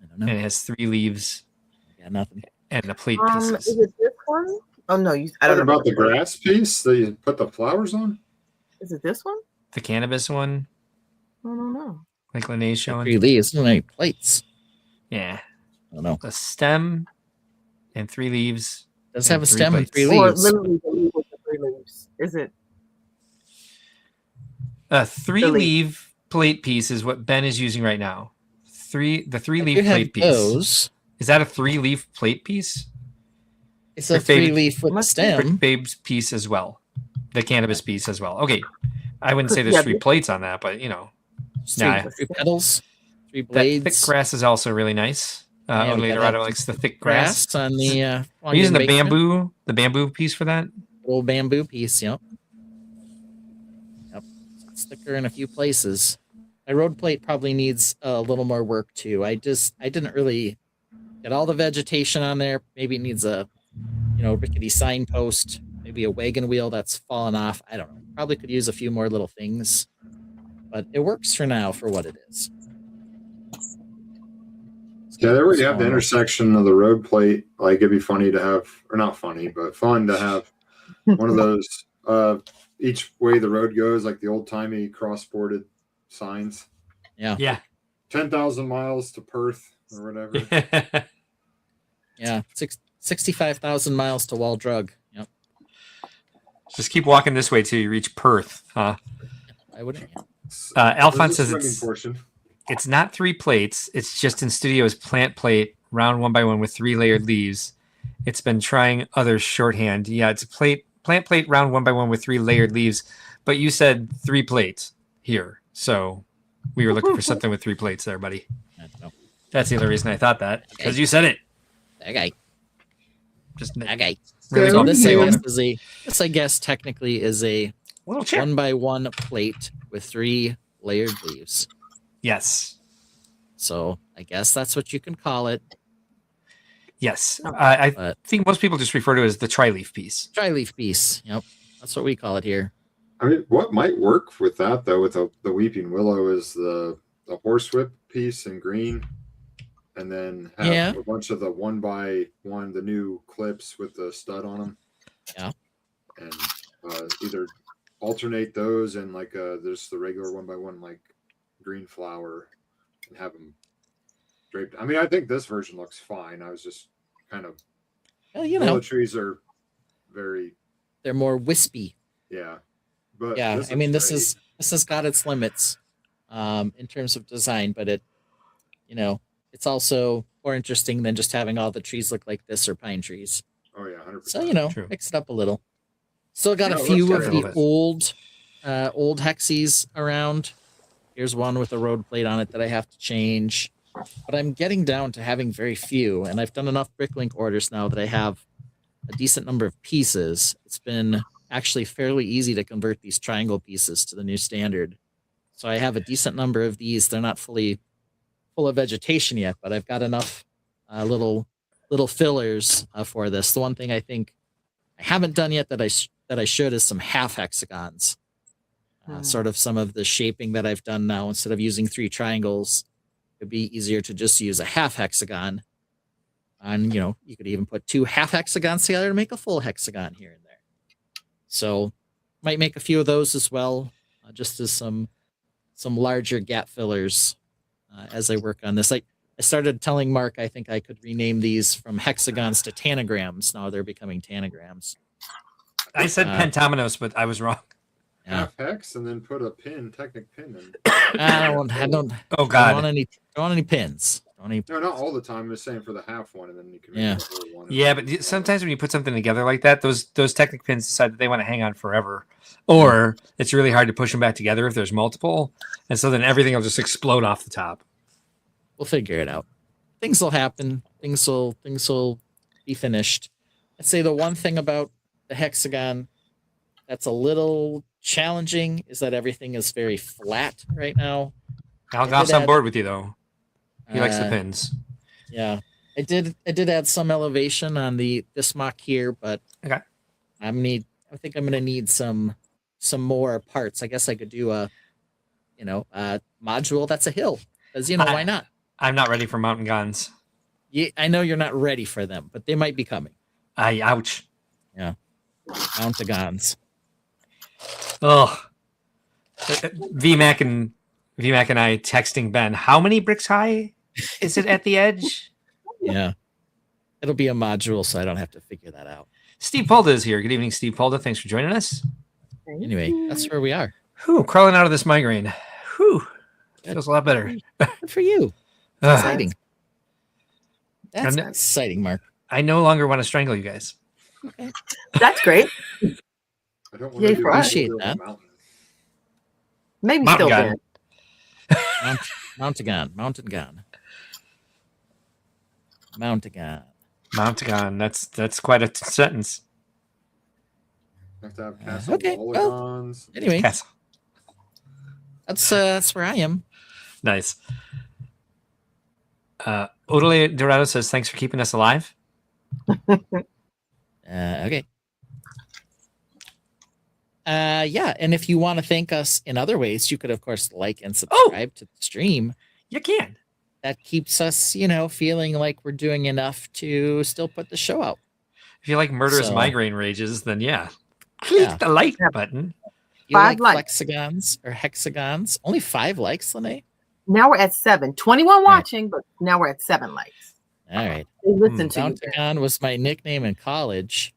I don't know. And it has 3 leaves. I got nothing. And the plate pieces. Is it this one? Oh no, I don't know about the grass piece that you put the flowers on. Is it this one? The cannabis one. I don't know. Like Lene's showing. 3 leaves, no plates. Yeah. I don't know. A stem and 3 leaves. Does have a stem and plates. 3 Or leaves. literally the leaf with the 3 leaves. Is it? A 3 leaf plate piece is what Ben is using right now. The 3 leaf plate piece. Those. Is that a 3 leaf plate piece? It's a 3 leaf with the stem. Babe's piece as well. The cannabis piece as well. Okay. I wouldn't say there's 3 plates on that, but 3 petals, 3 blades. That thick grass is also really nice. Later likes the thick grass. On the We're using the bamboo piece for that. Little bamboo piece, yep. It's thicker in a few places. My road plate probably needs a little more work too. I didn't really get all the vegetation on there. Maybe it needs a rickety signpost, maybe a wagon wheel that's fallen off. I don't know. Probably could use a few more little things, but it works for now for what it is. Yeah, they already have the intersection of the road plate. Like, it'd be funny to have, or not funny, but fun to have one of those each way the road goes, like the old timey cross-boarded signs. Yeah. Yeah. 10,000 miles to Perth or whatever. Yeah. 65,000 miles to Waldrug. Yep. Just keep walking this way till you reach Perth. Huh? I wouldn't. Alphon says it's not 3 plates. It's just in studio's plant plate, round 1x1 with 3 layered leaves. It's been trying other shorthand. Yeah, it's a plant plate, round 1x1 with 3 layered leaves. But you said 3 plates here, so we were looking for something with 3 plates there, buddy. I don't know. That's the other reason I thought that, because you said it. Okay. Just okay. Really So good. this I guess technically is a little chip. 1x1 plate with 3 layered leaves. Yes. So I guess that's what you can call it. Yes. I think most people just refer to it as the tri-leaf piece. Tri-leaf piece. Yep. That's what we call it here. I mean, what might work with that though, with the weeping willow, is the horsewhip piece in green, and then have a bunch of the 1x1, the new clips with the stud on them. Yeah. And either alternate those and like there's the regular 1x1 like green flower, and have them draped. I mean, I think this version looks fine. I was just kind of, willow trees are they're more wispy. Yeah. But yeah, I mean, this has got its limits in terms of design, but it's also more interesting than just having all the trees look like this or pine trees. Oh yeah, 100%. So True. Mix it up a little. Still got a few of the old hexes around. Here's one with a road plate on it that I have to change. but I'm getting down to having very few, and I've done enough Bricklink orders now that I have a decent number of pieces. It's been actually fairly easy to convert these triangle pieces to the new standard. So I have a decent number of these. They're not fully full of vegetation yet, but I've got enough little fillers for this. The one thing I think I haven't done yet that I should is some half hexagons. Sort of some of the shaping that I've done now, instead of using 3 triangles, it'd be easier to just use a half hexagon. And, you could even put 2 half hexagons together to make a full hexagon here and there. So might make a few of those as well, just as some larger gap fillers as I work on this. I started telling Mark I think I could rename these from hexagons to tanagrams. Now they're becoming tanagrams. I said pentominoes, but I was wrong. Half hex and then put a technic pin in. I don't. Oh God! Don't want any pins. No, not all the time. I'm just saying for the half one, and then you can make the whole one. Yeah, but sometimes when you put something together like that, those technic pins decide that they want to hang on forever, or it's really hard to push them back together if there's multiple, and so then everything will just explode off the top. We'll figure it out. Things will happen. Things will be finished. I'd say the one thing about the hexagon that's a little challenging is that everything is very flat right now. Algoff's on board with you though. He likes the pins. Yeah, I did add some elevation on this mock here, but okay. I think I'm gonna need some more parts. I guess I could do a module that's a hill, because why not? I'm not ready for mountain guns. Yeah, I know you're not ready for them, but they might be coming. Ouch. Yeah, mountagons. Oh, VMAC and I texting Ben. How many bricks high is it at the edge? Yeah, it'll be a module, so I don't have to figure that out. Steve Polda is here. Good evening, Steve Polda. Thanks for joining us. Anyway, that's where we are. Whew, crawling out of this migraine. Whew, feels a lot better. Good for you. Exciting. That's exciting, Mark. I no longer want to strangle you guys. Okay. That's great. I don't want to appreciate that. Maybe still gun. Mountagon. That's quite a sentence. Have to have castle polygons. Well, anyway, castle. That's where I am. Nice. Odele Dorado says, "Thanks for keeping us alive." Okay. Yeah, and if you want to thank us in other ways, you could, of course, like and subscribe to the stream. You can. That keeps us, feeling like we're doing enough to still put the show out. If you like murderous migraine rages, then click the like button. You 5 like likes. flexagons or hexagons? Only 5 likes, Lene? Now we're at 7. 21 watching, but now we're at 7 likes. All right. They listen to you. Mountagon was my nickname in college.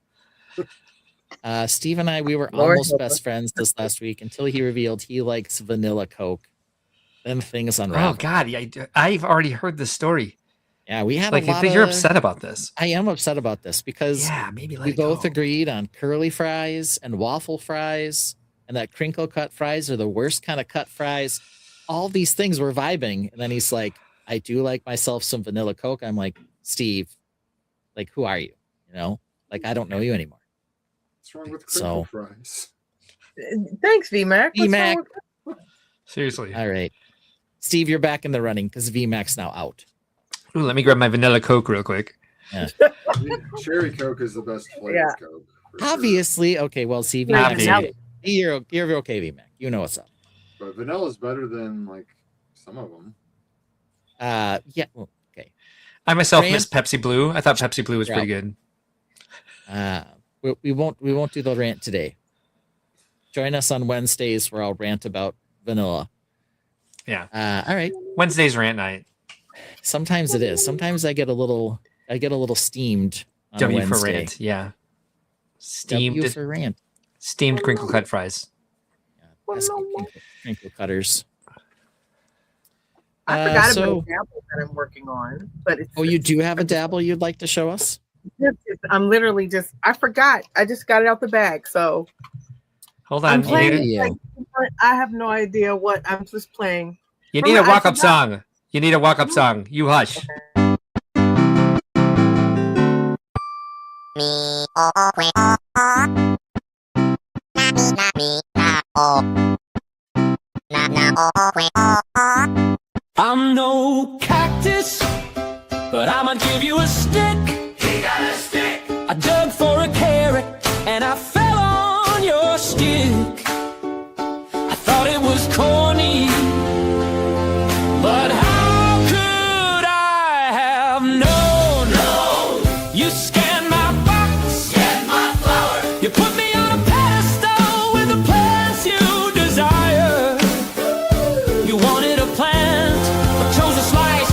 Steve and I, we were almost best friends this last week until he revealed he likes vanilla Coke. Then things unraveled. Oh God, I've already heard this story. Yeah, we had I think you're upset about this. I am upset about this because maybe we both agreed on curly fries and waffle fries, and that crinkle cut fries are the worst kind of cut fries. All these things were vibing, and then he's like, "I do like myself some vanilla Coke." I'm like, Steve, like, who are you? I don't know you anymore. What's wrong with crinkle fries? Thanks, VMAC. VMAC. Seriously. All right. Steve, you're back in the running because VMAC's now out. Ooh, let me grab my vanilla Coke real quick. Yeah. Cherry Coke is the best flavor Coke. Obviously. Sure. Okay, well, see, VMAC, you're okay, VMAC. You know what's up. But vanilla is better than, some of them. Yeah. Well, okay. I myself missed Pepsi Blue. I thought Pepsi Blue was pretty good. We won't do the rant today. Join us on Wednesdays where I'll rant about vanilla. Yeah. All right. Wednesday's rant night. Sometimes it is. Sometimes I get a little steamed on W Wednesday. for rant. Yeah. Steamed W for rant. Steamed crinkle cut fries. Crinkle cutters. I forgot about a dabble that I'm working on, but you do have a dabble you'd like to show us? I'm literally I forgot. I just got it out the bag, so hold on. I have no idea what I'm just playing. You need a walk-up song. You need a walk-up song. You hush. I'm no cactus, but I'ma give you a stick. He got a stick. I dug for a carrot and I fell on your stick. I thought it was corny, but how could I have known? You scanned my box, scanned my flower. You put me on a pedestal with the plants you desire. You wanted a plant, but chose a slice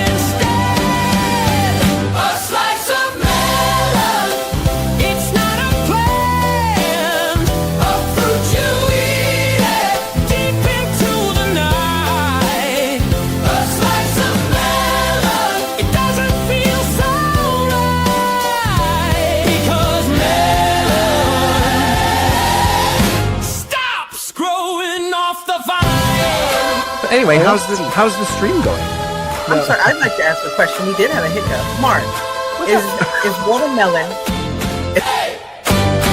instead. A slice of melon. It's not a plant, a fruit you eat it deep into the night. A slice of melon. It doesn't feel so right because melon stops growing off the vine. Anyway, how's the stream going? I'm sorry, I'd like to ask a question. We did have a hiccup. Mark, is watermelon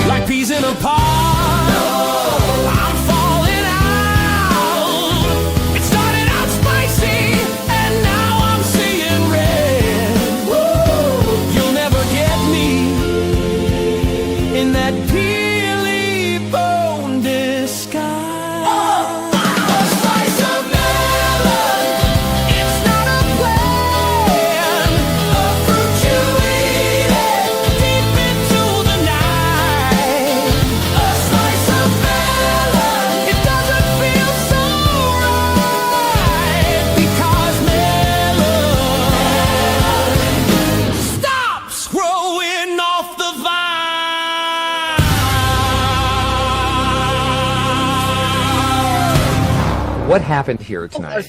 Like peas in a pod. I'm falling out. It started out spicy, and now I'm seeing red. You'll never get me in that peely bone disguise. A slice of melon. It's not a plant, a fruit you eat it deep into the night. A slice of melon. It doesn't feel so right because melon stops growing off the vine. What happened here tonight?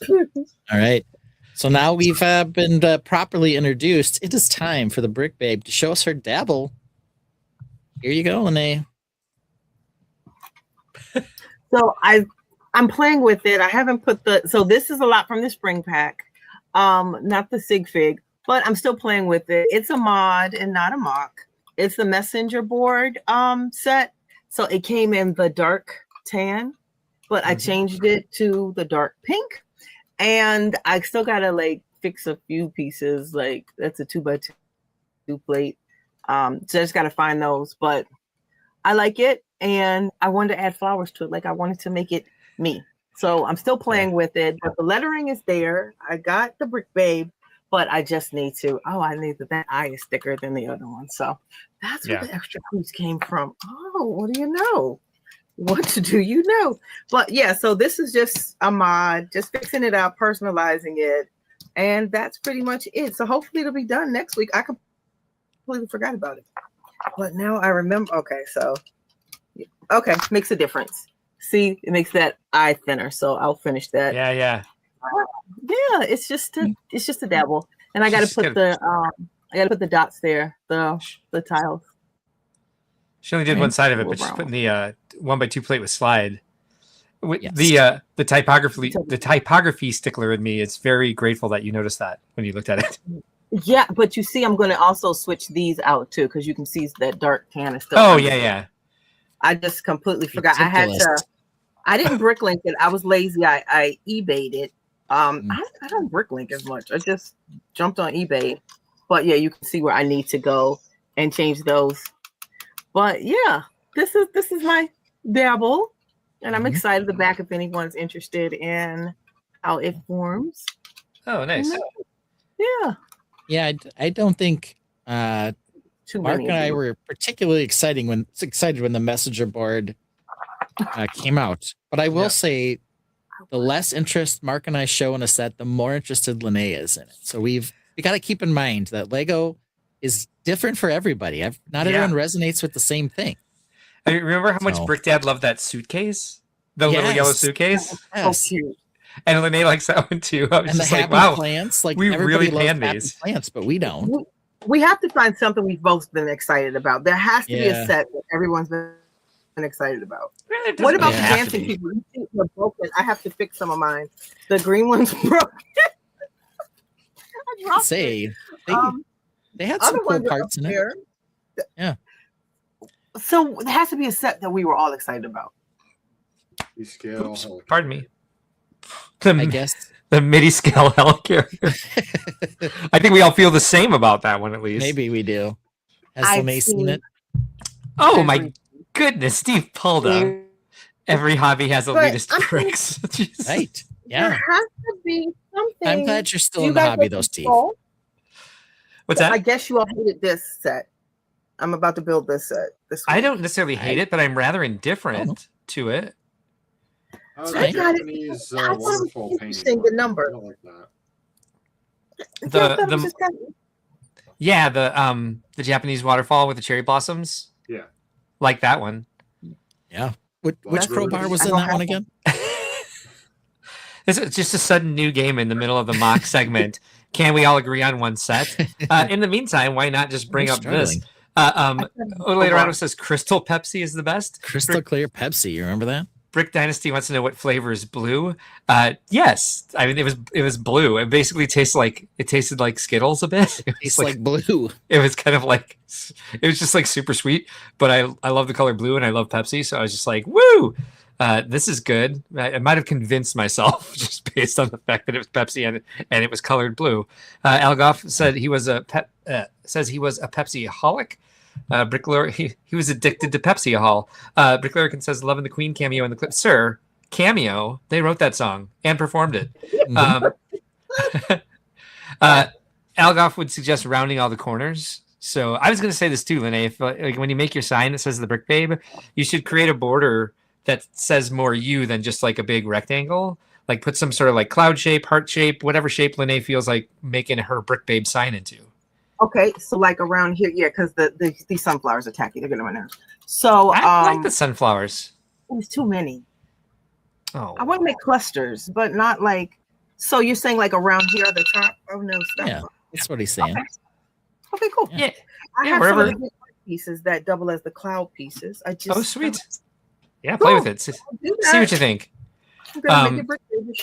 All right. So now we've been properly introduced. It is time for the Brick Babe to show us her dabble. Here you go, Lene. So I'm playing with it. I haven't put so this is a lot from the spring pack, not the sig fig, but I'm still playing with it. It's a mod and not a mock. It's the messenger board set. So it came in the dark tan, but I changed it to the dark pink, and I still gotta like fix a few pieces. Like that's a 2x2 plate. So I just gotta find those, but I like it. And I wanted to add flowers to it. Like I wanted to make it me. So I'm still playing with it, but the lettering is there. I got the Brick Babe, but I just need to, I need that eye is thicker than the other one. So that's where the extra clues came from. Oh, what do you know? What do you know? But yeah, so this is just a mod, just fixing it out, personalizing it. And that's pretty much it. So hopefully it'll be done next week. I completely forgot about it. But now I remember. Okay, so makes a difference. See, it makes that eye thinner. So I'll finish that. Yeah. It's just a dabble. And I gotta put the dots there, the tiles. She only did one side of it, but she's putting the 1x2 plate with slide. Yes. The typography stickler in me is very grateful that you noticed that when you looked at it. Yeah, but you see, I'm going to also switch these out too, because you can see that dark tan is still. Oh yeah. I just completely forgot. I didn't bricklink it. I was lazy. I eBayed it. I don't bricklink as much. I just jumped on eBay. But yeah, you can see where I need to go and change those. But yeah, this is my dabble, and I'm excited to back if anyone's interested in how it forms. Oh, nice. Yeah, I don't think Mark and I were particularly excited when the messenger board came out. But I will say, the less interest Mark and I show in a set, the more interested Lene is in it. So we got to keep in mind that Lego is different for everybody. Not everyone resonates with the same thing. I remember how much Brick Dad loved that suitcase, the little yellow suitcase. Yes. So cute. And Lene likes that one too. I was and just the like, happy wow, plants. Like we really pan happy these plants, but we don't. We have to find something we've both been excited about. There has to be a set that everyone's been excited about. What about the dancing people? You think they're broken? I have to fix some of mine. The green ones broken. I dropped it. They had some cool parts in it. Yeah. So there has to be a set that we were all excited about. Oops, pardon me. I guess the MIDI scale hell character. I think we all feel the same about that one, at least. Maybe we do. Has Lene seen it? Oh my goodness, Steve Pulda. Every hobby has elitist pricks. Right. Yeah. There has to be something. I'm glad you're still in the hobby, though, Steve. What's that? I guess you all hated this set. I'm about to build this set. I don't necessarily hate it, but I'm rather indifferent to it. The Japanese waterfall painting. The number. I don't like that. The Japanese waterfall with the cherry blossoms. Yeah. Like that one. Yeah. Which crowbar was in that one again? This is just a sudden new game in the middle of the mock segment. Can we all agree on one set? In the meantime, why not just bring up this? Laterado says Crystal Pepsi is the best. Crystal clear Pepsi. You remember that? Brick Dynasty wants to know what flavor is blue. Yes, I mean it was blue. It basically tasted like Skittles a bit. It tastes like blue. It was kind of like it was just like super sweet. But I love the color blue and I love Pepsi, so I was just like, woo! This is good. I might have convinced myself just based on the fact that it was Pepsi and it was colored blue. Algoff said he was a Pepsi-holic. Bricklayer, he was addicted to Pepsi Hall. Bricklayer says loving the Queen cameo in the clip. Sir, cameo. They wrote that song and performed it. Algoff would suggest rounding all the corners. So I was going to say this too, Lene. If like when you make your sign that says the Brick Babe, you should create a border that says more you than just like a big rectangle. Like put some sort of like cloud shape, heart shape, whatever shape Lene feels like making her Brick Babe sign into. Okay, so like around here, yeah, because these sunflowers are tacky. They're getting on my nerves. So I like the sunflowers. There's too many. Oh, I want to make clusters, but not like. So you're saying like around here at the top? Oh no, stop. Yeah, that's what he's saying. Okay, cool. Yeah, I have some of the pieces that double as the cloud pieces. I just sweet. Yeah, play with it. See what you think. I'm gonna make it brick baby.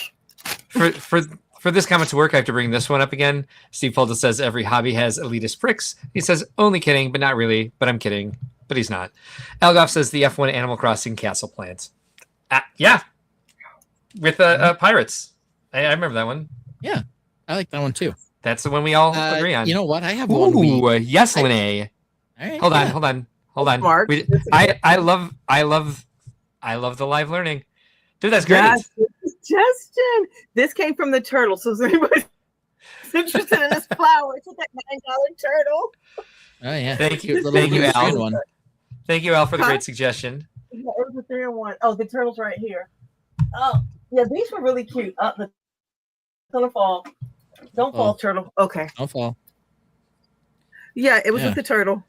For this comment to work, I have to bring this one up again. Steve Polda says every hobby has elitist pricks. He says only kidding, but not really. But I'm kidding, but he's not. Algoff says the F1 Animal Crossing castle plant. Yeah, with pirates. I remember that one. Yeah, I like that one too. That's the one we all agree on. You know what? I have one. Yes, Lene. Right, hold on. I love the live learning. Dude, that's great. Yes, suggestion. This came from the turtle. So is anybody interested in this flower? It's that $9 turtle. Oh yeah. Thank you, Al. Thank you, Al, for the great suggestion. Yeah, it was a 3-in-1. Oh, the turtle's right here. Oh, yeah, these were really cute. It's gonna fall. Don't fall, turtle. Okay. Don't fall. Yeah, it was with the turtle.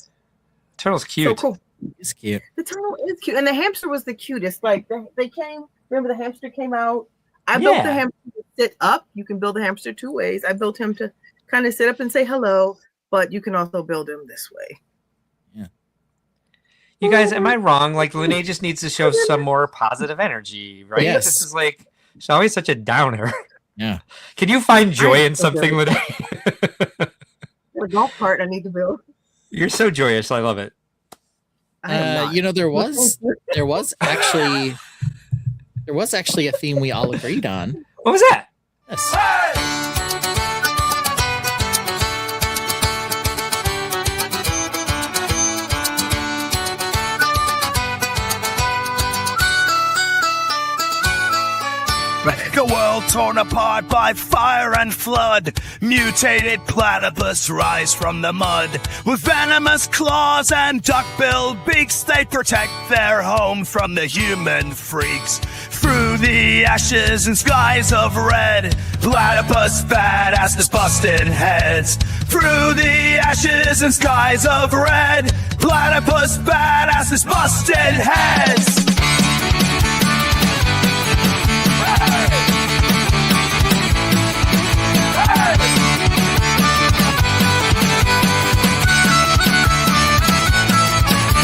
Turtle's cute. So cool. It's cute. The turtle is cute, and the hamster was the cutest. Like they came. Remember the hamster came out. I built the hamster to sit up. You can build a hamster two ways. I built him to kind of sit up and say hello, but you can also build him this way. Yeah. You guys, am I wrong? Like Lene just needs to show some more positive energy, right? Yes. This is like she's always such a downer. Yeah. Can you find joy in something, Lene? The golf cart I need to build. You're so joyous. I love it. You know, there was actually a theme we all agreed on. What was that? Yes. A world torn apart by fire and flood. Mutated platypus rise from the mud. With venomous claws and duck-billed beaks, they protect their home from the human freaks. Through the ashes and skies of red, platypus badasses busting heads. Through the ashes and skies of red, platypus badasses busting heads.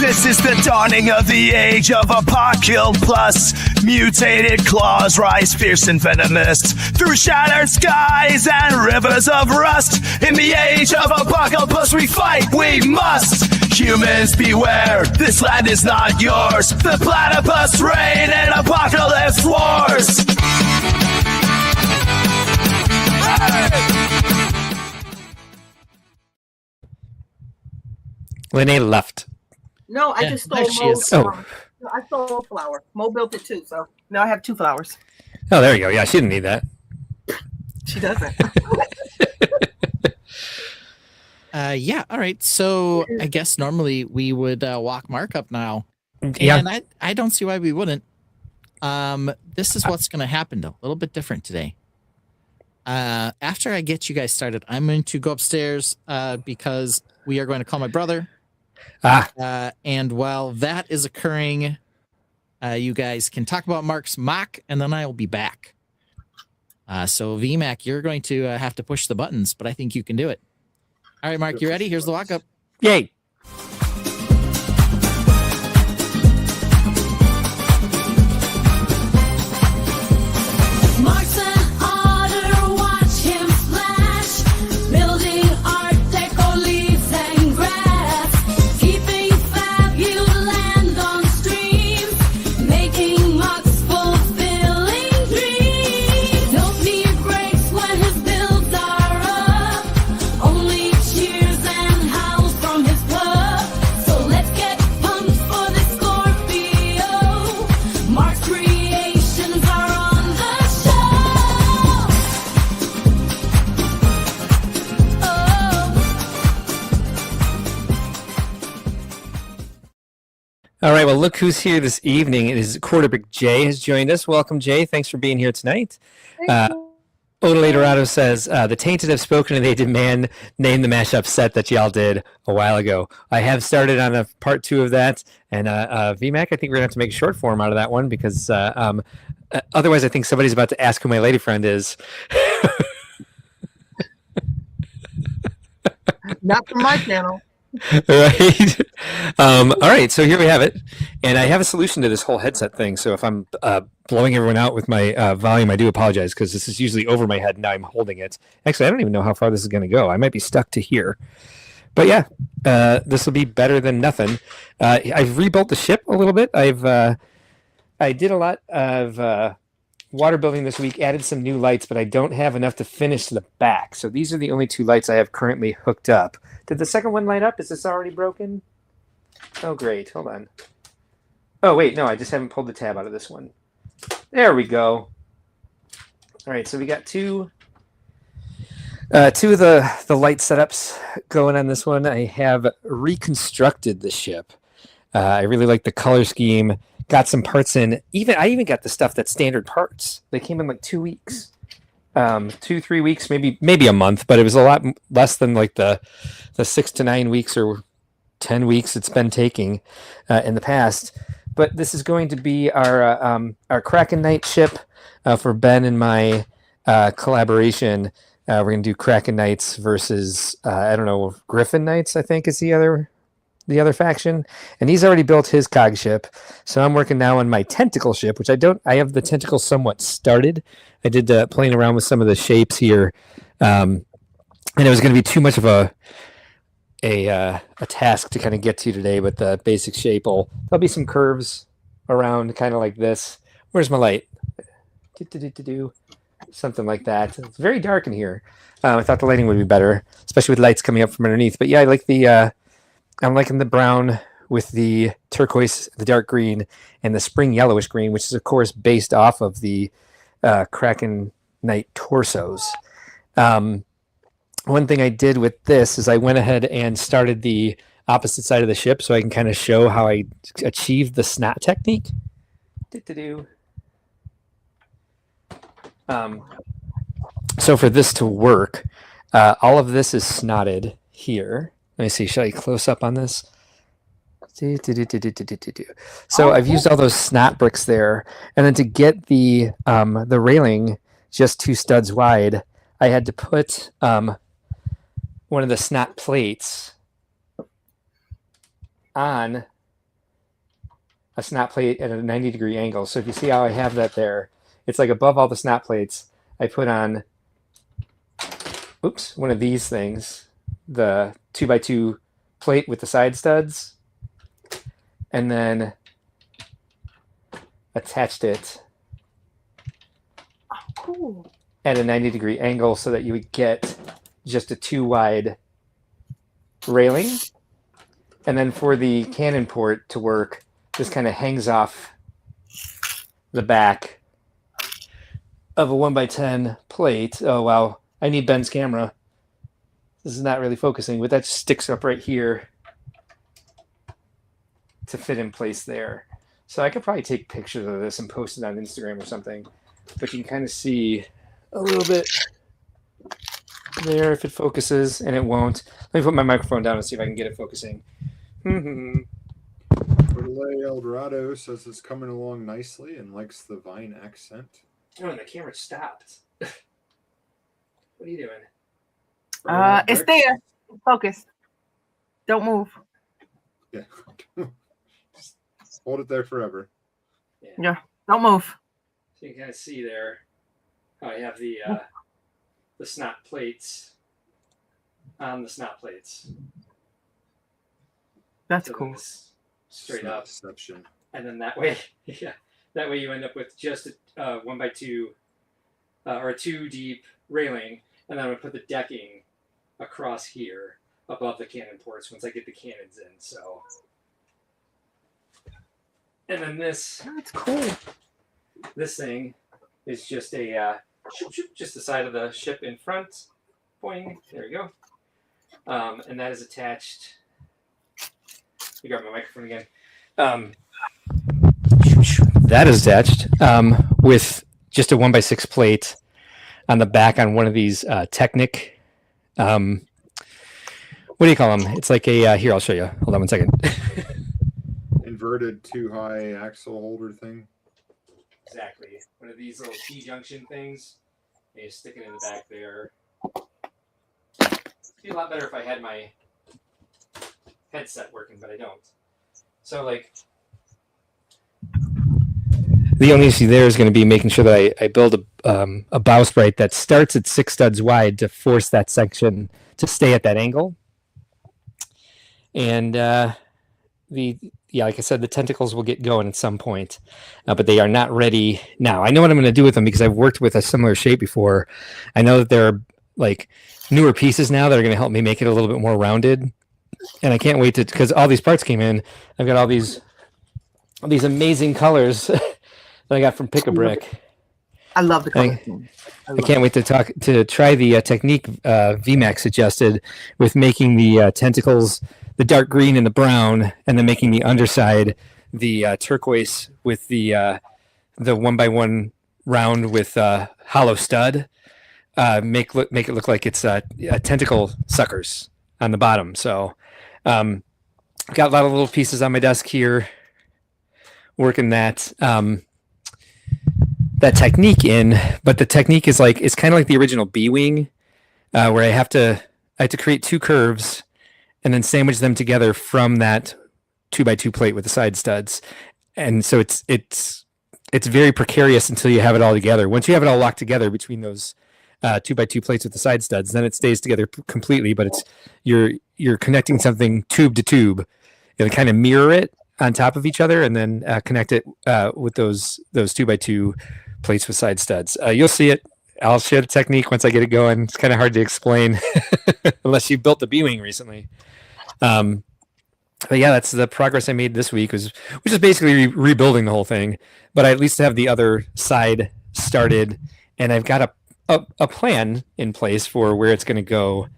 This This is the dawning of the age of apocalypse. Mutated claws rise fierce and venomous through shattered skies and rivers of rust. In the age of apocalypse, we fight, we must. Humans beware, this land is not yours. The platypus reign in apocalypse wars. Lene left. No, I Yeah, just there stole she Mo's is. flower. I stole a flower. Mo built it too, so now I have 2 flowers. Oh, there you go. Yeah, she didn't need that. She doesn't. Yeah. All right. So I guess normally we would walk Mark up now. Yeah. And I don't see why we wouldn't. This is what's going to happen, though. A little bit different today. After I get you guys started, I'm going to go upstairs because we are going to call my brother. And while that is occurring, you guys can talk about Mark's mock, and then I will be back. So VMAC, you're going to have to push the buttons, but I think you can do it. All right, Mark, you ready? Here's the walk up. Yay. Mark's an otter, watch him splash, building art deco, leaves and grass, keeping fab, you land on streams, making mugs, fulfilling dreams. No need breaks when his builds are up, only cheers and howls from his club. So let's get pumped for the Scorpio. Mark's creations are on the show. All right. Well, look who's here this evening. It is Quarterback Jay has joined us. Welcome, Jay. Thanks for being here tonight. Oda Dorado says, the Tainted have spoken and they demand name the mashup set that y'all did a while ago. I have started on a part 2 of that. And VMAC, I think we're going to have to make a short form out of that one because otherwise I think somebody's about to ask who my lady friend is. Not from my channel. Right. All right. So here we have it. And I have a solution to this whole headset thing. So if I'm blowing everyone out with my volume, I do apologize because this is usually over my head and now I'm holding it. Actually, I don't even know how far this is going to go. I might be stuck to here. But yeah, this will be better than nothing. I've rebuilt the ship a little bit. I did a lot of water building this week, added some new lights, but I don't have enough to finish the back. So these are the only 2 lights I have currently hooked up. Did the second one light up? Is this already broken? Oh, great. Hold on. Oh, wait. No, I just haven't pulled the tab out of this one. There we go. All right. So we got two of the light setups going on this one. I have reconstructed the ship. I really like the color scheme. Got some parts in. I even got the stuff that's standard parts. They came in like 2 weeks. 2-3 weeks, maybe a month, but it was a lot less than like the 6 to 9 weeks or 10 weeks it's been taking in the past. But this is going to be our Kraken Knight ship for Ben and my collaboration. We're going to do Kraken Knights versus I don't know, Griffin Knights, I think is the other faction, and he's already built his cog ship. So I'm working now on my tentacle ship, which I have the tentacles somewhat started. I did playing around with some of the shapes here, and it was going to be too much of a task to kind of get to today. But the basic shape there'll be some curves around, kind of like this. Where's my light? Something like that. It's very dark in here. I thought the lighting would be better, especially with lights coming up from underneath. But yeah, I like I'm liking the brown with the turquoise, the dark green, and the spring yellowish green, which is, of course, based off of the Kraken Knight torsos. One thing I did with this is I went ahead and started the opposite side of the ship so I can kind of show how I achieved the snot technique. So for this to work, all of this is snotted here. Let me see. Shall I close up on this? So I've used all those snot bricks there, and then to get the railing just 2 studs wide, I had to put one of the snot plates on a snap plate at a 90-degree angle. So if you see how I have that there, it's like above all the snap plates, I put on, one of these things, the 2x2 plate with the side studs, and then attached it Cool. at a 90-degree angle so that you would get just a 2-wide railing. And then for the cannon port to work, this kind of hangs off the back of a 1x10 plate. Oh, wow. I need Ben's camera. This is not really focusing, but that just sticks up right here to fit in place there. So I could probably take pictures of this and post it on Instagram or something. But you can kind of see a little bit there if it focuses, and it won't. Let me put my microphone down and see if I can get it focusing. Relay Eldorado says it's coming along nicely and likes the Vine accent. Oh, and the camera stopped. What are you doing? It's there. Focus. Don't move. Yeah. Just hold it there forever. Yeah. Don't move. So you can kind of see there how I have the snap plates on the snap plates. That's so cool. Straight up. Deception. And then that way, that way you end up with just a 1x2 or a 2 deep railing, and then I'm gonna put the decking across here above the cannon ports once I get the cannons in. So, and then this. That's cool. This thing is just a just the side of the ship in front. Boing. There you go. And that is attached. You grab my microphone again. That is attached with just a 1x6 plate on the back on one of these Technic. What do you call them? It's like a here. I'll show you. Hold on one second. Inverted 2-high axle holder thing. Exactly. One of these little T-junction things. And you stick it in the back there. It'd be a lot better if I had my headset working, but I don't. So, like, the only issue there is going to be making sure that I build a bowsprit that starts at 6 studs wide to force that section to stay at that angle. And like I said, the tentacles will get going at some point, but they are not ready now. I know what I'm going to do with them because I've worked with a similar shape before. I know that there are like newer pieces now that are going to help me make it a little bit more rounded. And I can't wait to, because all these parts came in. I've got all these amazing colors that I got from Pick-a-Brick. I love the color. I can't wait to try the technique VMAX suggested with making the tentacles the dark green and the brown, and then making the underside the turquoise with the 1x1 round with hollow stud. Make it look like it's tentacle suckers on the bottom. So got a lot of little pieces on my desk here, working that technique in, but the technique is like, it's kind of like the original B-wing, where I have to create 2 curves and then sandwich them together from that 2x2 plate with the side studs. And so it's very precarious until you have it all together. Once you have it all locked together between those 2x2 plates with the side studs, then it stays together completely, but it's you're connecting something tube to tube and kind of mirror it on top of each other, and then connect it with those 2x2 plates with side studs. You'll see it. I'll share the technique once I get it going. It's kind of hard to explain unless you built the B-wing recently. But yeah, that's the progress I made this week, which is basically rebuilding the whole thing. But I at least have the other side started, and I've got a plan in place for where it's going to go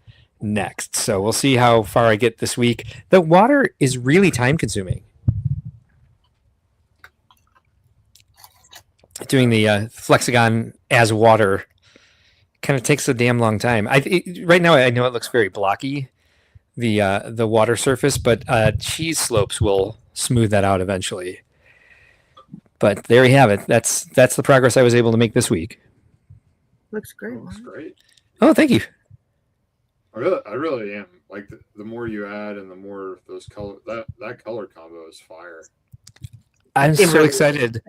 next. So we'll see how far I get this week. The water is really time consuming. Doing the Flexagon as water kind of takes a damn long time. Right now I know it looks very blocky, the water surface, but cheese slopes will smooth that out eventually. But there you have it. That's the progress I was able to make this week. Looks great. Looks great. Oh, thank you. I really am. Like the more you add and the more those color that color combo is fire. I'm so really excited.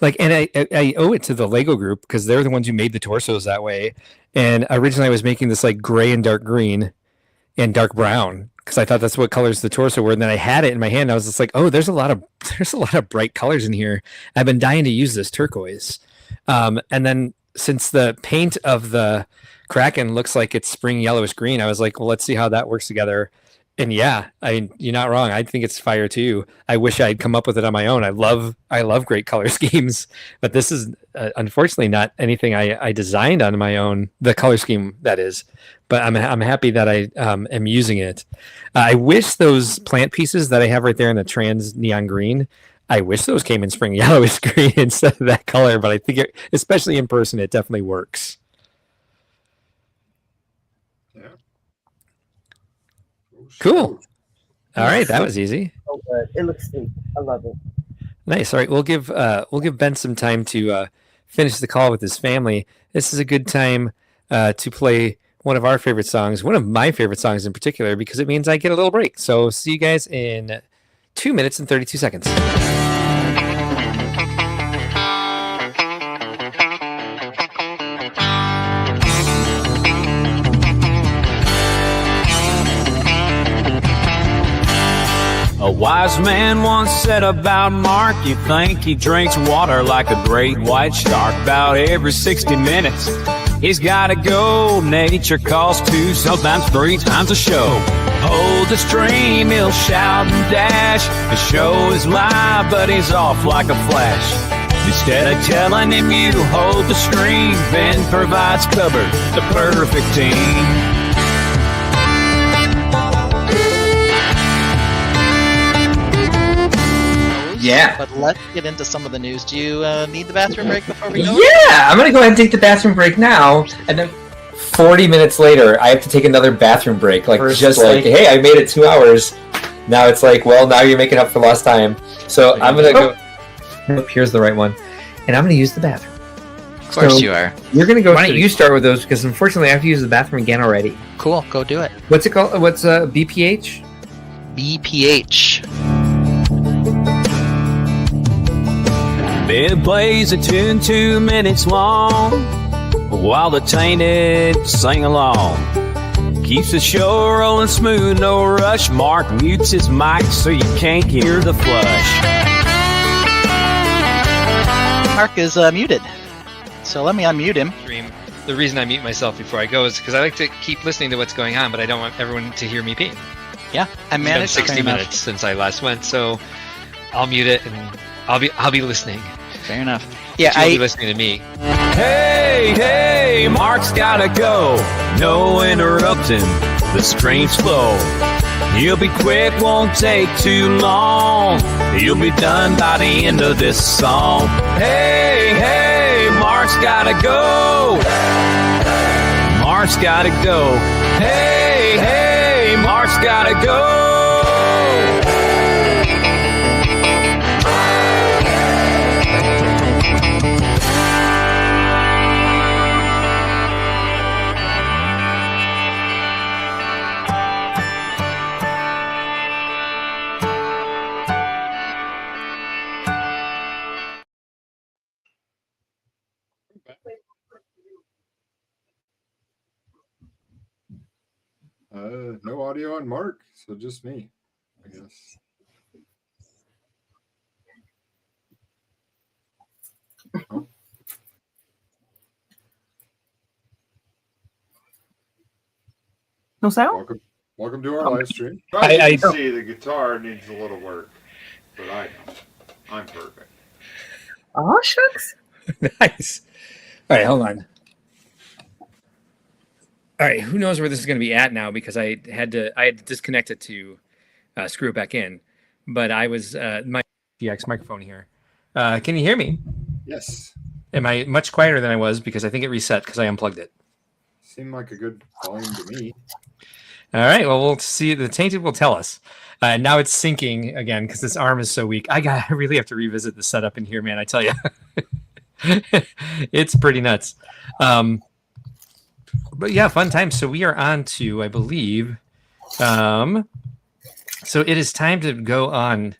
Like, and I owe it to the Lego group because they're the ones who made the torsos that way. And originally I was making this like gray and dark green and dark brown because I thought that's what colors the torso were. And then I had it in my hand. And I was just like, oh, there's a lot of bright colors in here. I've been dying to use this turquoise. And then since the paint of the Kraken looks like it's spring yellowish green, I was like, well, let's see how that works together. And yeah, you're not wrong. I think it's fire too. I wish I'd come up with it on my own. I love great color schemes, but this is unfortunately not anything I designed on my own. The color scheme, that is, but I'm happy that I am using it. I wish those plant pieces that I have right there in the trans neon green, I wish those came in spring yellowish green instead of that color. But I think, especially in person, it definitely works. Cool. All right, that was easy. So good. It looks sweet. I love it. Nice. All right, we'll give Ben some time to finish the call with his family. This is a good time to play one of our favorite songs, one of my favorite songs in particular, because it means I get a little break. So see you guys in 2 minutes and 32 seconds. A wise man once said about Mark, you think he drinks water like a great white shark. About every 60 minutes, he's gotta go. Nature calls 2, sometimes 3 times a show. Hold the stream, he'll shout and dash. The show is live, but he's off like a flash. Instead of telling him you hold the stream, Ben provides cover, the perfect team. Yeah. But let's get into some of the news. Do you need the bathroom break before we go? Yeah, I'm gonna go ahead and take the bathroom break now, and then 40 minutes later, I have to take another bathroom break. Like, hey, I made it 2 hours. Now it's like, well, now you're making up for lost time. So I'm gonna go. Oh, here's the right one, and I'm gonna use the bathroom. Of course you are. You're gonna go. Why don't you start with those? Because unfortunately, I have to use the bathroom again already. Cool, go do it. What's it called? What's BPH? BPH. Ben plays a tune 2 minutes long while the Tainted sing along. Keeps the show rolling smooth, no rush. Mark mutes his mic so you can't hear the flush. Mark is muted, so let me unmute him. The reason I mute myself before I go is because I like to keep listening to what's going on, but I don't want everyone to hear me pee. Yeah, I managed. It's been 60 minutes since I last went, so I'll mute it and I'll be listening. Fair enough. Yeah, You'll be listening to me. Hey, Mark's gotta go. No interrupting, the stream's flow. He'll be quick, won't take too long. He'll be done by the end of this song. Hey, Mark's gotta go. Mark's gotta go. Hey, Mark's gotta go. No audio on Mark, so just me, I guess. Oh. No sound? Welcome to our live stream. I see the guitar needs a little work, but I'm perfect. Oh, shucks. Nice. All right, hold on. All right, who knows where this is going to be at now because I had to disconnect it to screw it back in. But I was my DX microphone here. Can you hear me? Yes. Am I much quieter than I was because I think it reset because I unplugged it? Seemed like a good volume to me. All right, well, we'll see. The Tainted will tell us. Now it's syncing again because this arm is so weak. I really have to revisit the setup in here, man. I tell you, it's pretty nuts. But yeah, fun times. So we are on to, I believe. So it is time to go on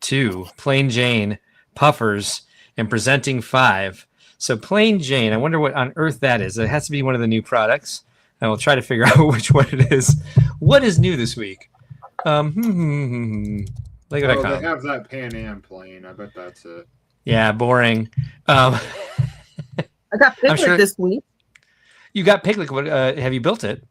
2, Plain Jane, Puffers, and Presenting 5. So Plain Jane, I wonder what on earth that is. It has to be one of the new products. I will try to figure out which one it is. What is new this week? Lego.com. They have that Pan Am plane. I bet that's it. Yeah, boring. I got Piglet this week. You got Piglet. What, have you built it?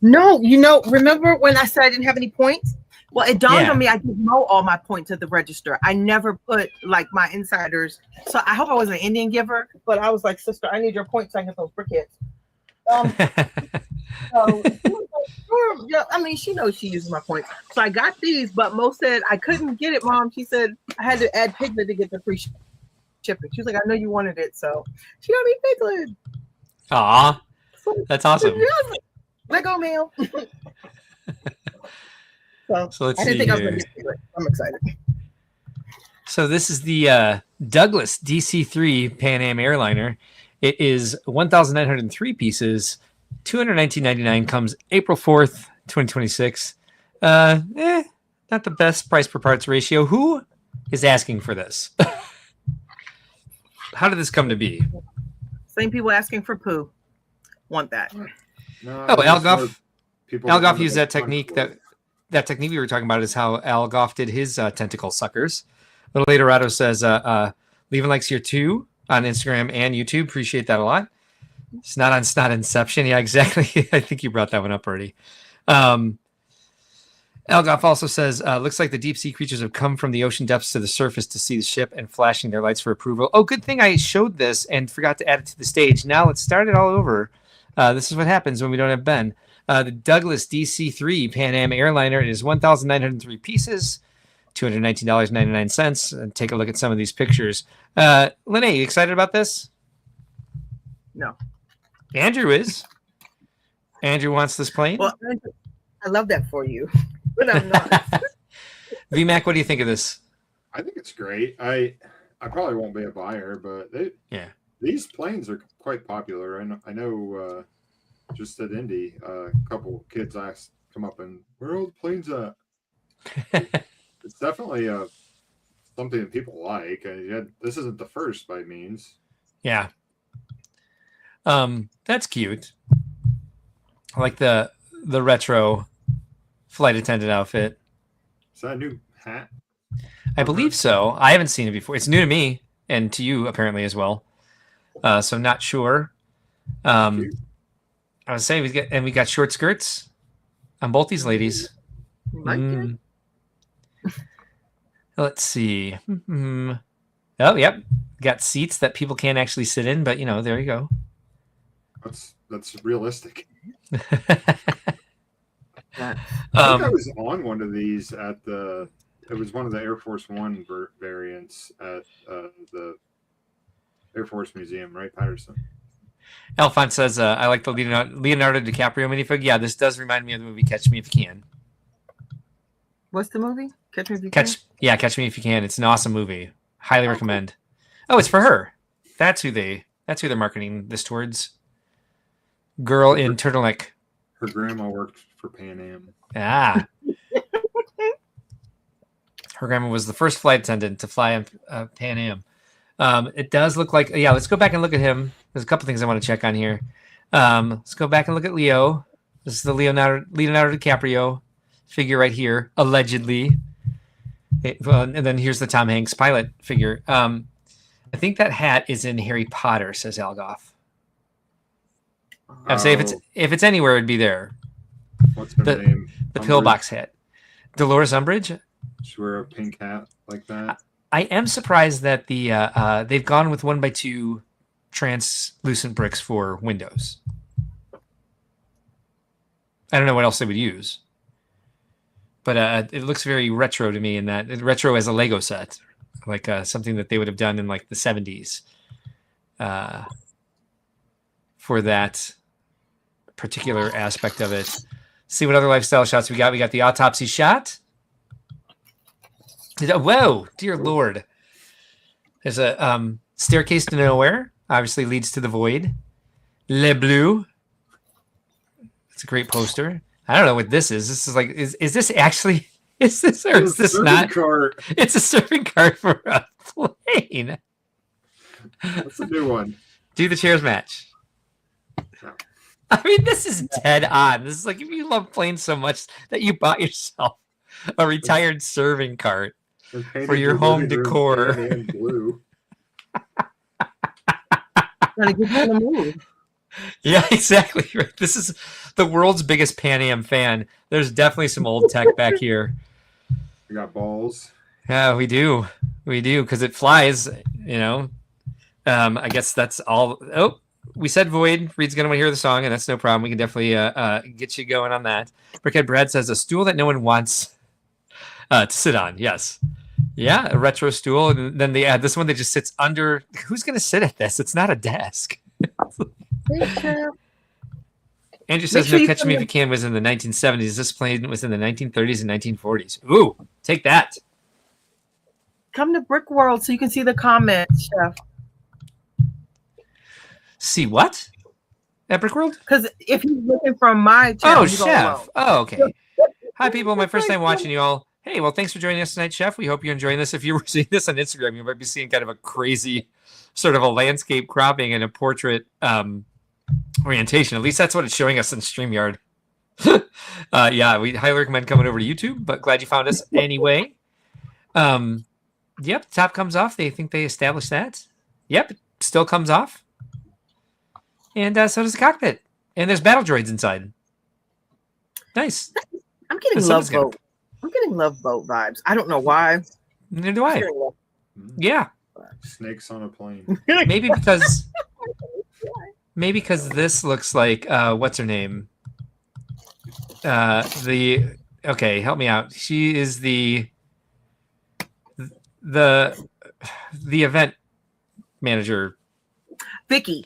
No, remember when I said I didn't have any points? Well, it dawned on me I didn't know all my points at the register. I never put like my insiders. So I hope I wasn't an Indian giver, but I was like, sister, I need your points so I can get those briquettes. So yeah, I mean, she knows she uses my points. So I got these, but Mo said I couldn't get it, Mom. She said I had to add Piglet to get the free shipping. She was like, I know you wanted it, so she got me Piglet. Aw, that's awesome. Lego mail. So let's I see didn't think I was here. going to get it. I'm excited. So this is the Douglas DC-3 Pan Am airliner. It is 1,903 pieces, $219.99. Comes April 4th, 2026. Not the best price per parts ratio. Who is asking for this? How did this come to be? Same people asking for poo. Want that? No, Algoff used that technique. That technique we were talking about is how Algoff did his tentacle suckers. Little Laterado says, leaving likes here too on Instagram and YouTube. Appreciate that a lot. It's not on Snot Inception. Yeah, exactly. I think you brought that one up already. Algoff also says, looks like the deep sea creatures have come from the ocean depths to the surface to see the ship and flashing their lights for approval. Oh, good thing I showed this and forgot to add it to the stage. Now let's start it all over. This is what happens when we don't have Ben. The Douglas DC-3 Pan Am airliner is 1,903 pieces, $219.99. And take a look at some of these pictures. Lene, you excited about this? No. Andrew is. Andrew wants this plane. Well, I love that for you, but I'm not. VMAC, what do you think of this? I think it's great. I probably won't be a buyer, but these planes are quite popular. I know just at Indy, a couple kids come up and where are all the planes at? It's definitely something that people like. This isn't the first by means. Yeah. That's cute. I like the retro flight attendant outfit. Is that a new hat? I believe so. I haven't seen it before. It's new to me and to you apparently as well. So I'm not sure. I was saying we got short skirts on both these ladies. Let's see. Oh, yep. Got seats that people can't actually sit in, but there you go. That's realistic. I think I was on one of these it was one of the Air Force One variants at the Air Force Museum, right, Patterson? Alphonse says, I like the Leonardo DiCaprio minifig. Yeah, this does remind me of the movie Catch Me If You Can. What's the movie? Catch Me If You Can? Catch Me If You Can. It's an awesome movie. Highly recommend. Oh, it's for her. That's who they're marketing this towards. Girl in turtleneck. Her grandma worked for Pan Am. Ah. Her grandma was the first flight attendant to fly on Pan Am. It does look like, let's go back and look at him. There's a couple things I want to check on here. Let's go back and look at Leo. This is the Leonardo DiCaprio figure right here, allegedly. And then here's the Tom Hanks pilot figure. I think that hat is in Harry Potter, says Algoff. I'd say if it's anywhere, it'd be there. What's her name? The pillbox hat. Dolores Umbridge. She wear a pink hat like that. I am surprised that they've gone with 1x2 translucent bricks for windows. I don't know what else they would use, but it looks very retro to me in that retro as a Lego set, like something that they would have done in like the 70s for that particular aspect of it. See what other lifestyle shots we got. We got the autopsy shot. Whoa, dear Lord. There's a staircase to nowhere. Obviously leads to the void. Le Bleu. It's a great poster. I don't know what this is. This is like, is this actually Is this or is this not? Cart. It's a serving cart for a plane. That's a new one. Do the chairs match? I mean, this is dead on. This is like if you love planes so much that you bought yourself a retired serving cart for your home decor. And blue. Gotta get you in the mood. Yeah, exactly. Right. This is the world's biggest Pan Am fan. There's definitely some old tech back here. We got balls. Yeah, we do. We do because it flies. I guess that's all. Oh. We said Void. Reed's going to want to hear the song, and that's no problem. We can definitely get you going on that. Brickhead Brad says, a stool that no one wants to sit on. Yes. Yeah, a retro stool. And then they add this one that just sits under. Who's going to sit at this? It's not a desk. Andrew says, No Catch Me If You Can was in the 1970s. This plane was in the 1930s and 1940s. Ooh, take that. Come to Brickworld so you can see the comments, Chef. See what? At Brickworld? Because if you're looking from my channel, Chef. Oh, okay. Hi, people. My first time watching you all. Hey, well, thanks for joining us tonight, Chef. We hope you're enjoying this. If you were seeing this on Instagram, you might be seeing kind of a crazy sort of a landscape cropping and a portrait orientation. At least that's what it's showing us in StreamYard. Yeah, we highly recommend coming over to YouTube, but glad you found us anyway. Yep, top comes off. They think they established that. Yep, still comes off. And so does the cockpit. And there's battle droids inside. Nice. I'm getting Love Boat. I'm getting Love Boat vibes. I don't know why. Neither do I. Yeah. Snakes on a plane. Maybe because this looks like what's her name? Okay, help me out. She is the event manager. Vicky.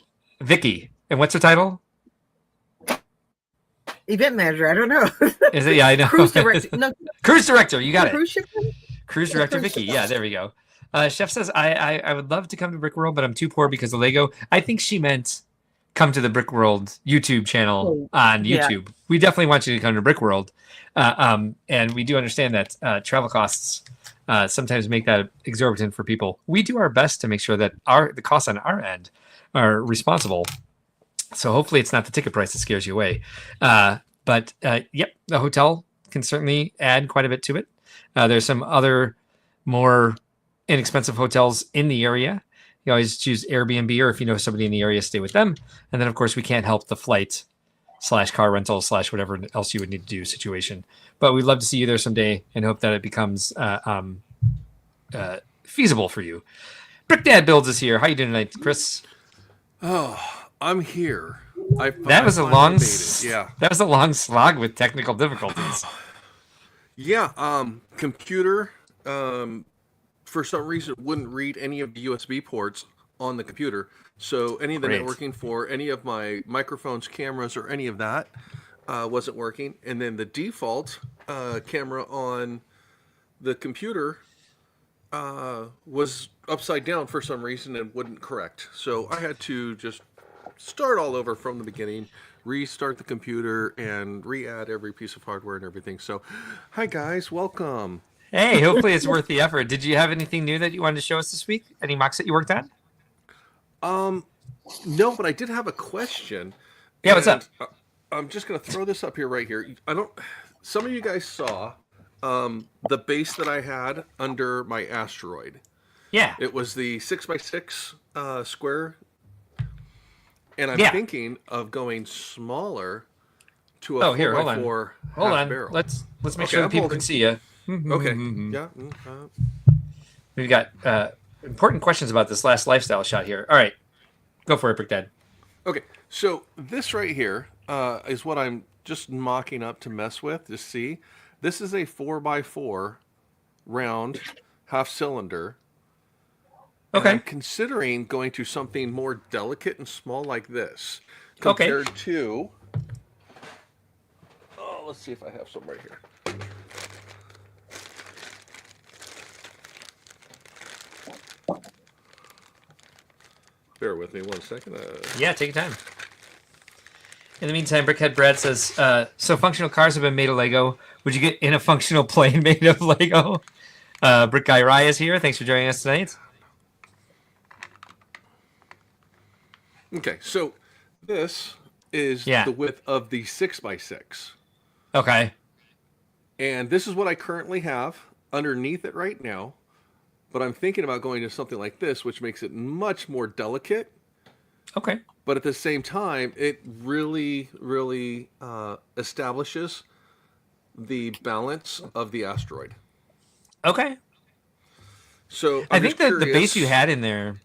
And what's her title? Event manager. I don't know. Is it? Yeah, I know. Cruise director. No. Cruise director. You got Cruise it. Cruise director Vicky. Yeah, there we go. Chef says, I would love to come to Brickworld, but I'm too poor because of Lego. I think she meant come to the Brickworld YouTube channel on YouTube. Yeah. We definitely want you to come to Brickworld. And we do understand that travel costs sometimes make that exorbitant for people. We do our best to make sure that the costs on our end are responsible. So hopefully it's not the ticket price that scares you away. But yep, the hotel can certainly add quite a bit to it. There's some other more inexpensive hotels in the area. You always choose Airbnb, or if you know somebody in the area, stay with them. And then, of course, we can't help the flight / car rental / whatever else you would need to do situation. But we'd love to see you there someday and hope that it becomes feasible for you. Brick Dad Builds is here. How you doing tonight, Chris? Oh, I'm here. That was a long slog with technical difficulties. Yeah, computer for some reason wouldn't read any of the USB ports on the computer. So any of the networking for any of my microphones, cameras, or any of that wasn't working. And then the default camera on the computer was upside down for some reason and wouldn't correct. So I had to just start all over from the beginning, restart the computer, and re-add every piece of hardware and everything. So, hi guys, welcome. Hey, hopefully it's worth the effort. Did you have anything new that you wanted to show us this week? Any MOCs that you worked on? No, but I did have a question. Yeah, what's up? I'm just going to throw this up here right here. Some of you guys saw the base that I had under my asteroid. Yeah. It was the 6x6 square. And I'm thinking of going smaller to a 4x4 Hold on. barrel. Let's make sure that people can see you. Okay. Yeah. We've got important questions about this last lifestyle shot here. All right. Go for it, Brick Dad. Okay. So this right here is what I'm just mocking up to mess with to see. This is a 4x4 round half cylinder. Okay. I'm considering going to something more delicate and small like this compared to. Oh, let's see if I have some right here. Bear with me 1 second. Yeah, take your time. In the meantime, Brickhead Brad says, so functional cars have been made of Lego. Would you get in a functional plane made of Lego? Brick Guy Rye is here. Thanks for joining us tonight. Okay, so this is the width of the 6x6. Okay. And this is what I currently have underneath it right now. But I'm thinking about going to something like this, which makes it much more delicate. Okay. But at the same time, it really, really establishes the balance of the asteroid. Okay. So I think that the base you had in there,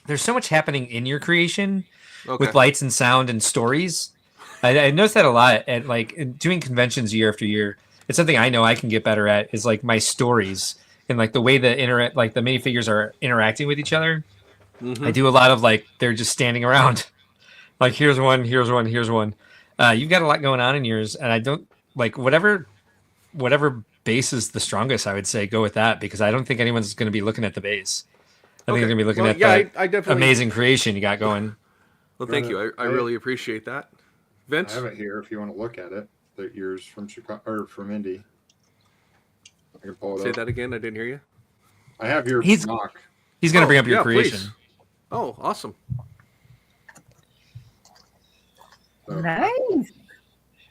there's so much happening in your creation with lights and sound and stories. I noticed that a lot at like doing conventions year after year. It's something I know I can get better at is like my stories and like the way the the minifigures are interacting with each other. Mm-hmm. I do a lot of like they're just standing around. Like here's one, here's one, here's one. You've got a lot going on in yours, and I don't like whatever base is the strongest. I would say go with that because I don't think anyone's going to be looking at the base. I think they're going to be looking at I definitely... amazing creation you got going. Well, thank you. I really appreciate that. Vince, I have it here if you want to look at it. The ears from Chicago or from Indy. I can pull it Say up. that again. I didn't hear you. I have your mock. He's going to bring up your creation. Please. Oh, awesome. Nice.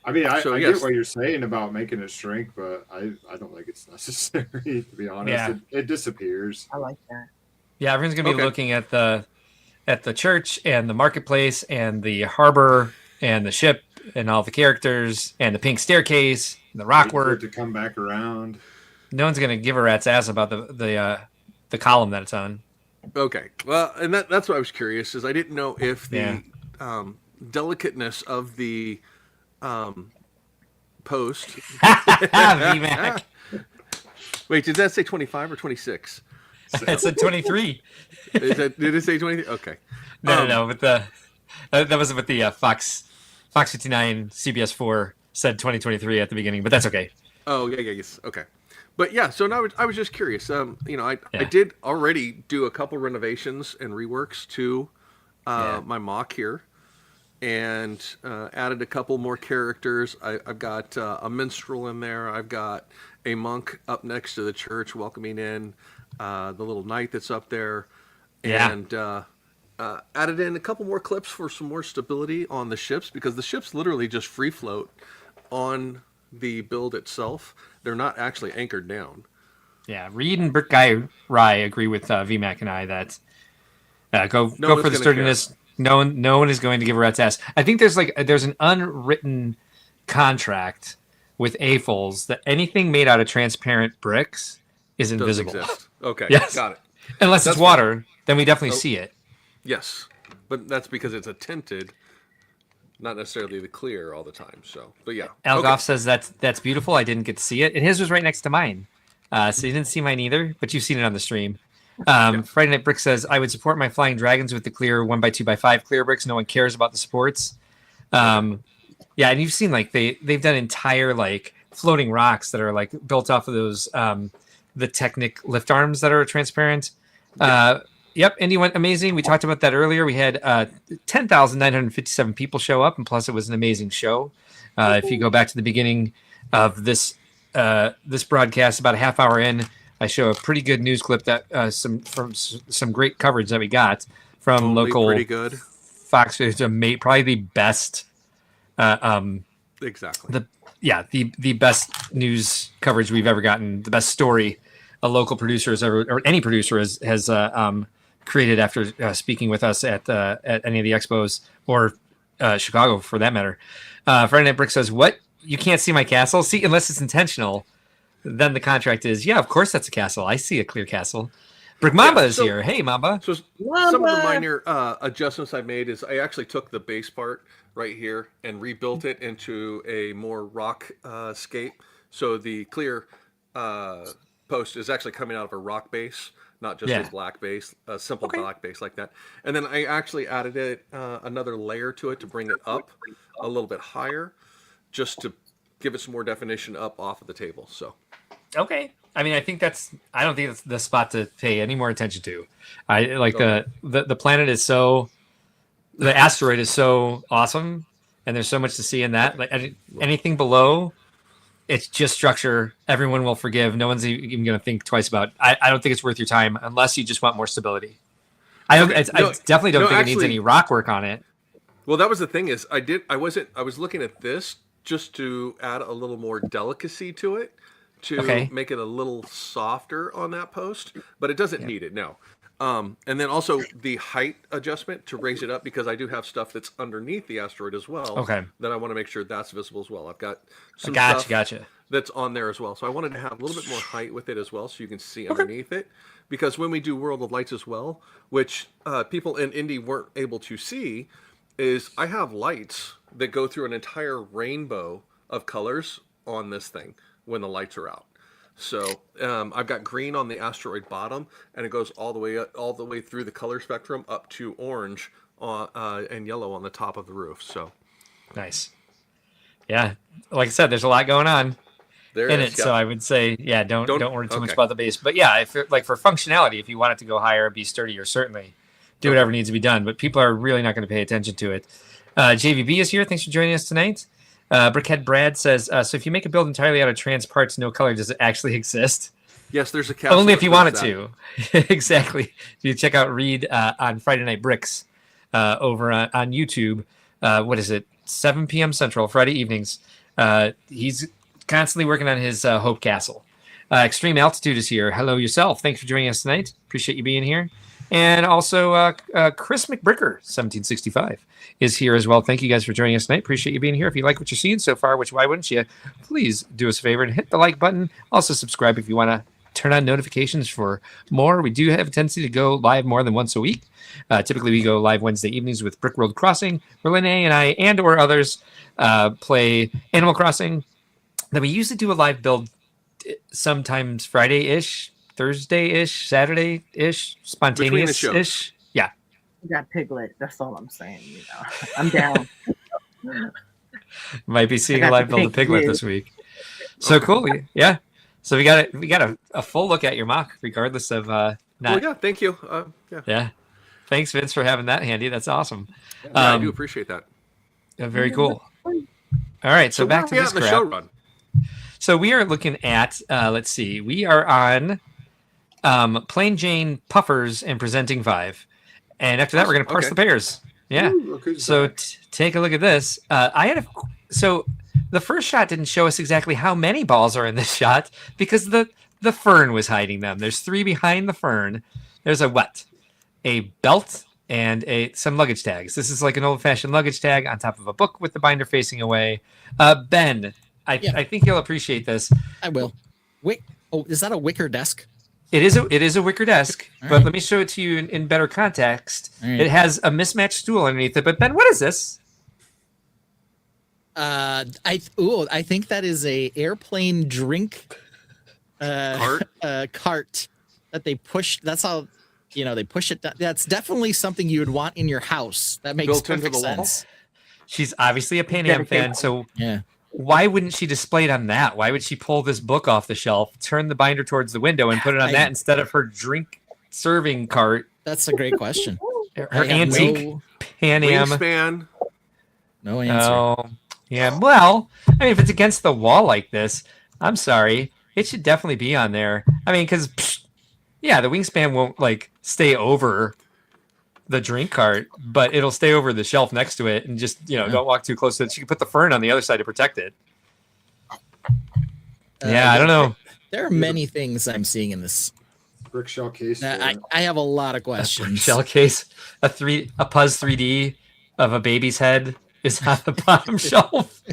I mean, I get what you're saying about making it shrink, but I don't think it's necessary, to be honest. Yeah. It disappears. I like that. Yeah, everyone's going to be looking at the church and the marketplace and the harbor and the ship and all the characters and the pink staircase and the rock work to come back around. No one's going to give a rat's ass about the column that it's on. Okay. Well, and that's what I was curious is I didn't know if the delicateness of the post. VMAC. Wait, did that say 25 or 26? It said 23. Did it say 23? Okay. No, but that was with the Fox 59 CBS 4 said 2023 at the beginning, but that's okay. Oh yeah, yes, okay. But yeah, so now I was just curious. I did already do a couple renovations and reworks to my mock here, and added a couple more characters. I've got a minstrel in there. I've got a monk up next to the church welcoming in the little knight that's up there, and added in a couple more clips for some more stability on the ships because the ships literally just free float on the build itself. They're not actually anchored down. Yeah, Reed and Brick Guy Rye agree with VMAC and I that go for the sturdiness. No one is going to give a rat's ass. I think there's an unwritten contract with AFOLs that anything made out of transparent bricks is invisible. Doesn't exist. Okay, yes. Got it. Unless it's water, then we definitely see it. Yes, but that's because it's a tinted, not necessarily the clear all the time. So, but yeah. Algoff says that's beautiful. I didn't get to see it, and his was right next to mine, so you didn't see mine either. But you've seen it on the stream. Friday Night Brick says I would support my flying dragons with the clear 1x2x5 clear bricks. No one cares about the supports. Yeah, and you've seen like they've done entire like floating rocks that are like built off of those the Technic lift arms that are transparent. Yep, Indy went amazing. We talked about that earlier. We had 10,957 people show up, and plus it was an amazing show. If you go back to the beginning of this broadcast, about a half hour in, I show a pretty good news clip that some great coverage that we got from local pretty good Fox. It's probably the best. Exactly. The best news coverage we've ever gotten. The best story a local producer has ever, or any producer has created after speaking with us at any of the expos or Chicago for that matter. Friday Night Brick says, "What? You can't see my castle? See, unless it's intentional." Then the contract is, yeah, of course that's a castle. I see a clear castle. Brick Mamba is here. Hey, Mamba. So some of the minor adjustments I made is I actually took the base part right here and rebuilt it into a more rock scape. So the clear post is actually coming out of a rock base, not just a black base, a simple black base like that. And then I actually added it another layer to it to bring it up a little bit higher, just to give it some more definition up off of the table. So, okay. I mean, I don't think that's the spot to pay any more attention to. I like the planet is so, the asteroid is so awesome, and there's so much to see in that. Like anything below It's just structure. Everyone will forgive. No one's even going to think twice about it. I don't think it's worth your time unless you just want more stability. I definitely don't think it needs any rock work on it. Well, that was the thing is I was looking at this just to add a little more delicacy to it, to make it a little softer on that post, but it doesn't need it, no. And then also the height adjustment to raise it up, because I do have stuff that's underneath the asteroid as well. Okay. That I want to make sure that's visible as well. I've got some Gotcha. that's on there as well. So I wanted to have a little bit more height with it as well, so you can see underneath it. Because when we do World of Lights as well, which people in Indy weren't able to see, is I have lights that go through an entire rainbow of colors on this thing when the lights are out. So I've got green on the asteroid bottom, and it goes all the way through the color spectrum up to orange and yellow on the top of the roof. So nice. Yeah, like I said, there's a lot going on in it. So I would say, don't worry too much about the base. But yeah, if for functionality, if you want it to go higher, be sturdier, certainly do whatever needs to be done. But people are really not going to pay attention to it. JVB is here. Thanks for joining us tonight. Brickhead Brad says, so if you make a build entirely out of trans parts, no color, does it actually exist? Yes, there's a capsule. Only if you wanted to. Exactly. You check out Reed on Friday Night Bricks over on YouTube. What is it? 7 p.m. Central, Friday evenings. He's constantly working on his Hope Castle. Extreme Altitude is here. Hello yourself. Thanks for joining us tonight. Appreciate you being here. And also Chris McBricker, 1765, is here as well. Thank you guys for joining us tonight. Appreciate you being here. If you like what you're seeing so far, which why wouldn't you, please do us a favor and hit the like button. Also subscribe if you want to turn on notifications for more. We do have a tendency to go live more than once a week. Typically, we go live Wednesday evenings with Brickworld Crossing, where Lene and I and or others play Animal Crossing. Then we usually do a live build sometimes Friday-ish, Thursday-ish, Saturday-ish, spontaneous-ish. Yeah. You got Piglet. That's all I'm saying. I'm down. Might be seeing a live build of Piglet this week. So cool. Yeah. So we got a full look at your mock, regardless of not. Well, yeah. Thank you. Yeah. Thanks, Vince, for having that handy. That's awesome. Yeah, I do appreciate that. Very cool. All right. So back to this crap. Show run? So we are looking at, let's see, we are on Plain Jane Puffers and Presenting 5. And after that, we're going to parse the pairs. Yeah. Ooh, so take a look at this. So the first shot didn't show us exactly how many balls are in this shot because the fern was hiding them. There's 3 behind the fern. There's a belt and some luggage tags. This is like an old-fashioned luggage tag on top of a book with the binder facing away. Ben, I think you'll appreciate this. I will. Is that a wicker desk? It is a wicker desk, All but right. let me show it to you in better context. All right. It has a mismatched stool underneath it. But Ben, what is this? I think that is a airplane drink cart that they push. That's how they push it down. That's definitely something you would want in your house. That makes Built into perfect the wall? sense. She's obviously a Pan Am fan, so Yeah. why wouldn't she display it on that? Why would she pull this book off the shelf, turn the binder towards the window, and put it on that instead of her drink serving cart? That's a great question. Her I have antique Pan Am. Wingspan. No answer. Oh, yeah. Well, I mean, if it's against the wall like this, I'm sorry. It should definitely be on there. I mean, because, the wingspan won't, stay over the drink cart, but it'll stay over the shelf next to it and just, don't walk too close to it. She can put the fern on the other side to protect it. I don't know. There are many things I'm seeing in this. Brick shell case. I have a lot of questions. Shell case, a Puzz 3D of a baby's head is on the bottom shelf.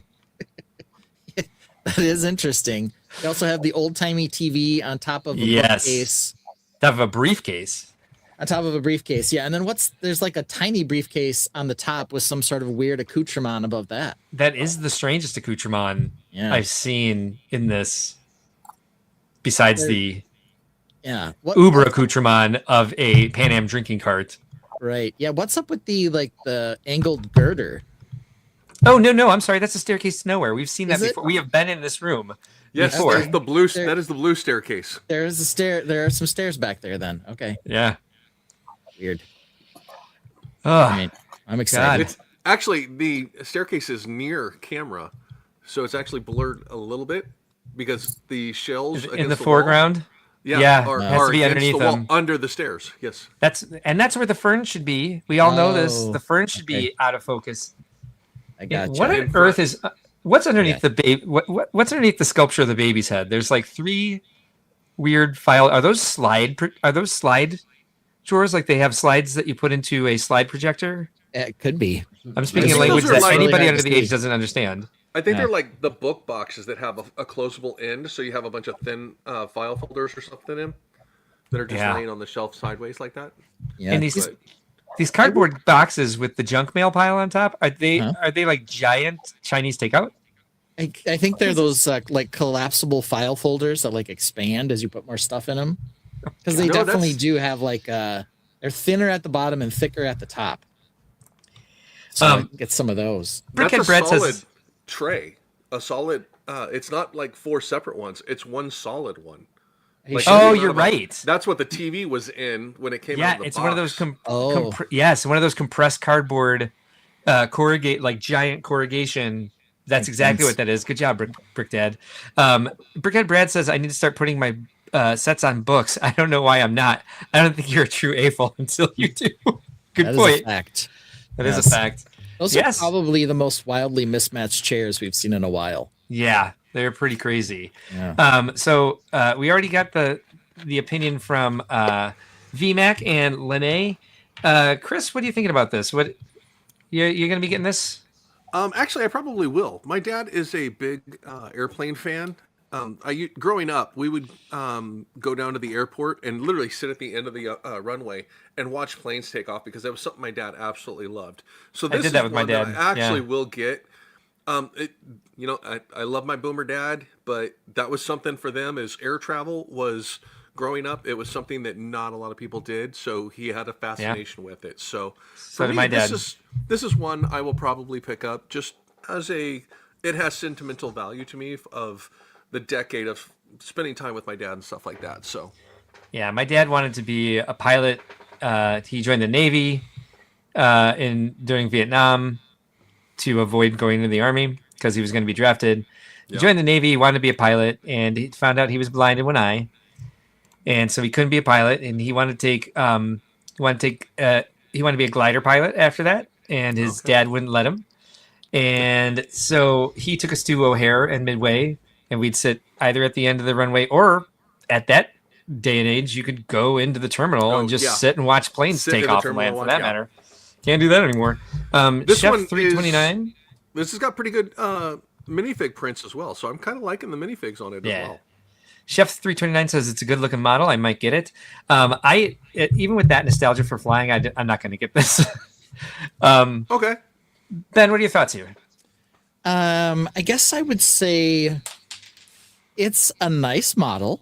That is interesting. You also have the old-timey TV on top of a bookcase. Top of a briefcase. On top of a briefcase, yeah. And then there's like a tiny briefcase on the top with some sort of weird accoutrement above that. That is the strangest accoutrement I've seen in this, besides the Uber accoutrement of a Pan Am drinking cart. Right. Yeah. What's up with the angled girder? Oh, no. I'm sorry. That's a staircase to nowhere. We've seen that Is it? before. We have been in this room. Yes, before. that is the blue staircase. There are some stairs back there then. Okay. Yeah. Weird. Oh, I'm excited. It's actually the staircase is near camera, so it's actually blurred a little bit. because the shells in the wall, foreground. yeah, it has to be underneath the wall, them, under the stairs. Yes, that's where the fern should be. We all know this. The fern should be out of focus. I got What on earth is what's underneath the baby? What's underneath the sculpture of the baby's head? There's like 3 weird file. Are those slide drawers? Like they have slides that you put into a slide projector? It could be. I'm speaking a language that anybody under the age doesn't understand. I think they're like the book boxes that have a closable end, so you have a bunch of thin file folders or something in that are just laying on the shelf sideways like that. Yeah. And these cardboard boxes with the junk mail pile on top, are they like giant Chinese takeout? I think they're those like collapsible file folders that like expand as you put more stuff in them. Because they definitely do have like they're thinner at the bottom and thicker at the top. So get some of those. That's a solid tray. A solid. It's not like 4 separate ones. It's one solid one. Like, you're right. That's what the TV was in when it came out of the it's box. one of those one of those compressed cardboard corrugate, like giant corrugation. That's exactly what that is. Good job, Brick Dad. Brickhead Brad says I need to start putting my sets on books. I don't know why I'm not. I don't think you're a true AFOL until you do. Good point. Is a fact. That is a fact. Those are probably the most wildly mismatched chairs we've seen in a while. Yeah, they're pretty crazy. Yeah. So we already got the opinion from VMAC and Lene. Chris, what are you thinking about this? What you're going to be getting this? Actually, I probably will. My dad is a big airplane fan. Growing up, we would go down to the airport and literally sit at the end of the runway and watch planes take off because that was something my dad absolutely loved. So this I did that with my dad. I actually will get. I love my boomer dad, but that was something for them as air travel was growing up. It was something that not a lot of people did, so he had a fascination with it. So for me, my dad. This is one I will probably pick up just as it has sentimental value to me of the decade of spending time with my dad and stuff like that. So yeah, my dad wanted to be a pilot. He joined the Navy during Vietnam to avoid going into the Army because he was going to be drafted. He joined the Navy, he wanted to be a pilot, and he found out he was blind in one eye. And so he couldn't be a pilot, and he wanted to be a glider pilot after that, and his dad wouldn't let him. And so he took us to O'Hare and Midway, and we'd sit either at the end of the runway or at that day and age, you could go into the terminal and just sit and watch planes take off and land for that matter. Can't do that anymore. This Chef one 329. This has got pretty good minifig prints as well, so I'm kind of liking the minifigs on it as well. Chef 329 says it's a good looking model. I might get it. Even with that nostalgia for flying, I'm not going to get this. Okay. Ben, what are your thoughts here? I guess I would say it's a nice model.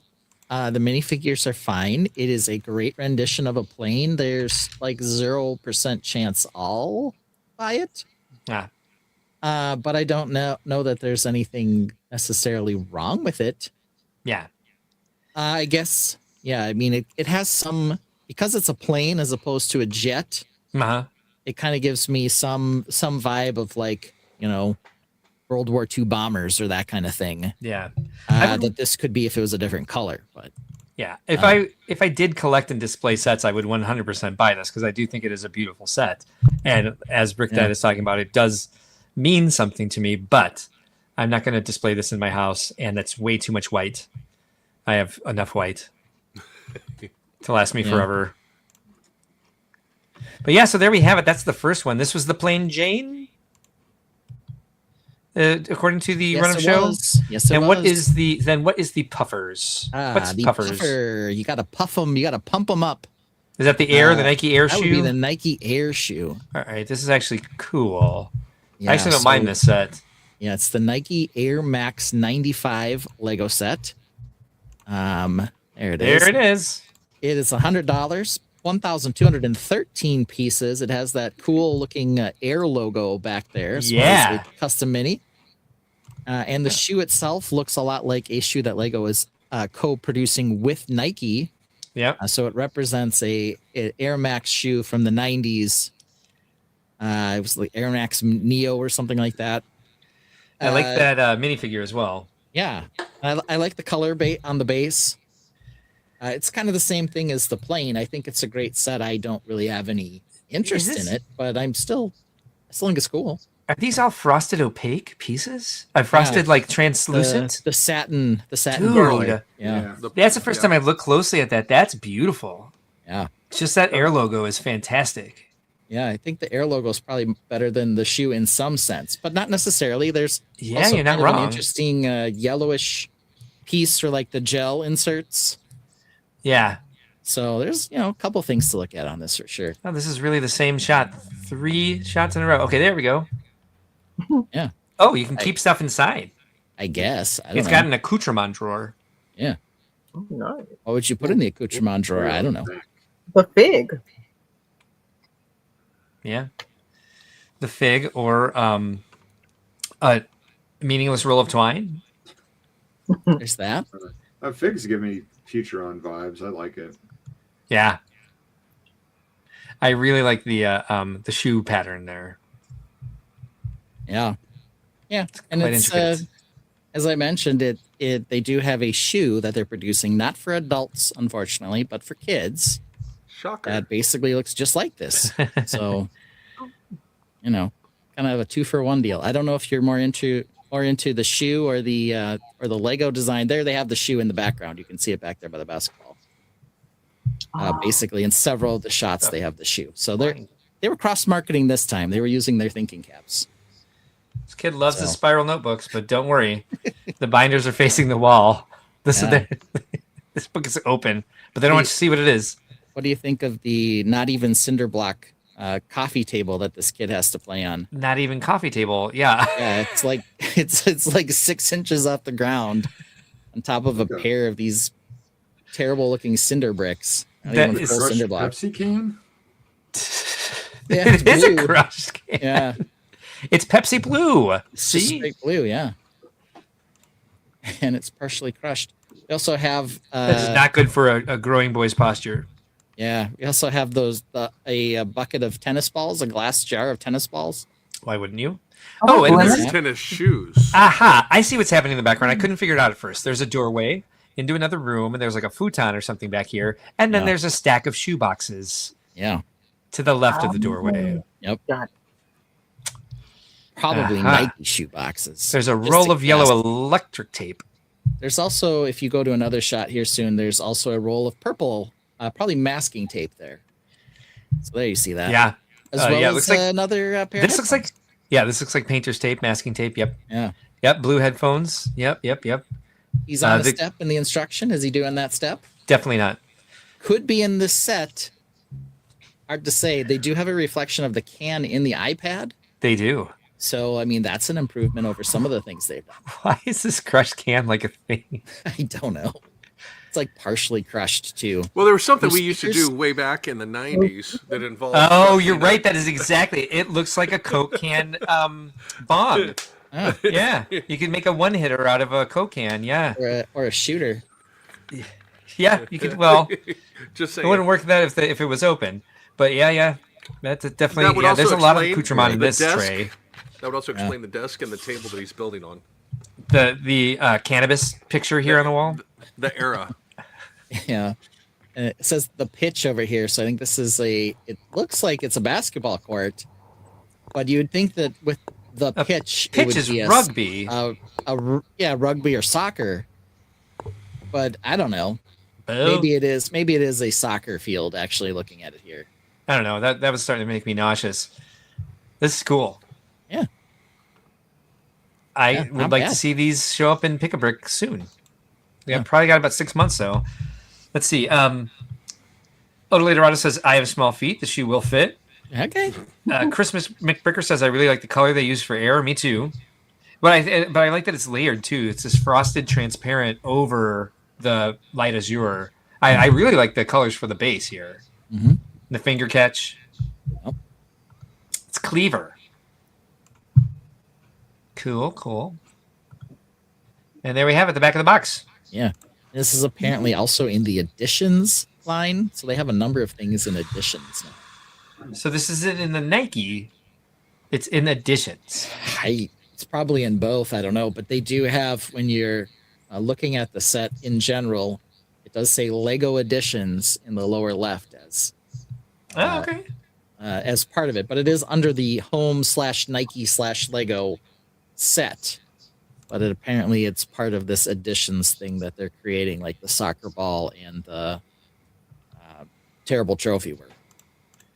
The minifigures are fine. It is a great rendition of a plane. There's like 0% chance I'll buy it. But I don't know that there's anything necessarily wrong with it. Yeah. I guess, I mean, it has some, because it's a plane as opposed to a jet, it kind of gives me some vibe of like, World War II bombers or that kind of thing. Yeah. That this could be if it was a different color, but yeah. If I did collect and display sets, I would 100% buy this because I do think it is a beautiful set. And as Brick Dad is talking about, it does mean something to me, but I'm not going to display this in my house, and that's way too much white. I have enough white to last me forever. But yeah, so there we have it. That's the first one. This was the Plain Jane, according to the run of show. Yes, it and was. what is the puffers? What's the puffers? Puffer, you got to puff them. You got to pump them up. Is that the Air, the Nike Air that shoe? That would be the Nike Air shoe. All right, this is actually cool. I actually don't mind this set. Yeah, it's the Nike Air Max 95 Lego set. There it is. There it is. It is $100, 1,213 pieces. It has that cool looking Air logo back there. So it's a custom mini. And the shoe itself looks a lot like a shoe that Lego is co-producing with Nike. Yeah. So it represents a Air Max shoe from the 90s. It was like Air Max Neo or something like that. I like that minifigure as well. Yeah. I like the color on the base. It's kind of the same thing as the plane. I think it's a great set. I don't really have any interest in it, but I'm still think it's cool. Are these all frosted opaque pieces? Frosted like translucent? The satin Dude. alloy. Yeah. That's the first time I've looked closely at that. That's beautiful. Yeah. Just that air logo is fantastic. Yeah, I think the air logo is probably better than the shoe in some sense, but not necessarily. There's also you're not kind of wrong. an interesting yellowish piece for like the gel inserts. Yeah. So there's a couple things to look at on this for sure. Oh, this is really the same shot. 3 shots in a row. Okay, there we go. Yeah. Oh, you can keep stuff inside. I guess. It's got an accoutrement drawer. Yeah. Oh, nice. What would you put in the accoutrement drawer? I don't know. The fig. Yeah. The fig or a meaningless roll of twine. There's that. Figs give me Futuron vibes. I like it. Yeah. I really like the shoe pattern there. Yeah. Yeah. And quite it's intricate. as I mentioned, they do have a shoe that they're producing, not for adults, unfortunately, but for kids. Shocker. That basically looks just like this. So, kind of a 2-for-1 deal. I don't know if you're more into the shoe or the Lego design. There they have the shoe in the background. You can see it back there by the basketball. Basically, in several of the shots, they have the shoe. So they were cross-marketing this time. They were using their thinking caps. This kid loves his spiral notebooks, but don't worry. The binders are facing the wall. This book is open, but they don't want you to see what it is. What do you think of the not even cinder block coffee table that this kid has to play on? Not even coffee table. Yeah. Yeah, it's like it's like 6 inches off the ground on top of a pair of these terrible looking cinder bricks. That is full cinder block. Pepsi can? Yeah, it is blue. a crushed can. Yeah. It's Pepsi Blue. It's just straight blue, yeah. And it's partially crushed. We also have This is not good for a growing boy's posture. Yeah, we also have a bucket of tennis balls, a glass jar of tennis balls. Why wouldn't you? Oh, and there's tennis shoes. Aha! I see what's happening in the background. I couldn't figure it out at first. There's a doorway into another room, and there's like a futon or something back here, and then there's a stack of shoe boxes. Yeah. To the left of the doorway. Yep. Probably Nike shoe boxes. There's a roll of yellow electric tape. There's also, if you go to another shot here soon, there's also a roll of purple, probably masking tape there. So there you see that. Yeah. As well it as looks like another pair. This looks like this looks like painter's tape, masking tape. Yep. Yeah. Yep. Blue headphones. Yep. He's on a step in the instruction. Is he doing that step? Definitely not. Could be in this set. Hard to say. They do have a reflection of the can in the iPad. They do. So, I mean, that's an improvement over some of the things they've done. Why is this crushed can like a thing? I don't know. It's like partially crushed too. Well, there was something we used to do way back in the 90s that involved. Oh, you're right. That is exactly. It looks like a Coke can bomb. Oh. Yeah, you could make a one-hitter out of a Coke can. Yeah, or a shooter. Yeah, you could. Well, just saying. It wouldn't work that if it was open. But yeah, that's definitely. That there's a lot of accoutrement in this desk. tray. That would also explain the desk and the table that he's building on. The cannabis picture here on the wall. The era. Yeah. And it says the pitch over here. So I think this is it looks like it's a basketball court. But you'd think that with the pitch, it would is be rugby. Rugby or soccer. But I don't know. Oh. Maybe it is a soccer field, actually, looking at it here. I don't know. That was starting to make me nauseous. This is cool. Yeah. I would like to see these show up in Pick-a-Brick soon. Yeah, probably got about 6 months, though. Let's see. Odolatorado says, I have small feet. The shoe will fit. Okay. Christmas McBricker says, I really like the color they use for air. Me too. But I like that it's layered, too. It's this frosted transparent over the light azure. I really like the colors for the base here. Mm-hmm. The finger catch. Oh. It's Cleaver. Cool. And there we have it, the back of the box. Yeah. This is apparently also in the editions line. So they have a number of things in editions now. So this isn't in the Nike. It's in editions. It's probably in both. I don't know. But they do have, when you're looking at the set in general, it does say Lego Editions in the lower left as part of it, but it is under the home/Nike/Lego set. But apparently it's part of this editions thing that they're creating, like the soccer ball and the terrible trophy were.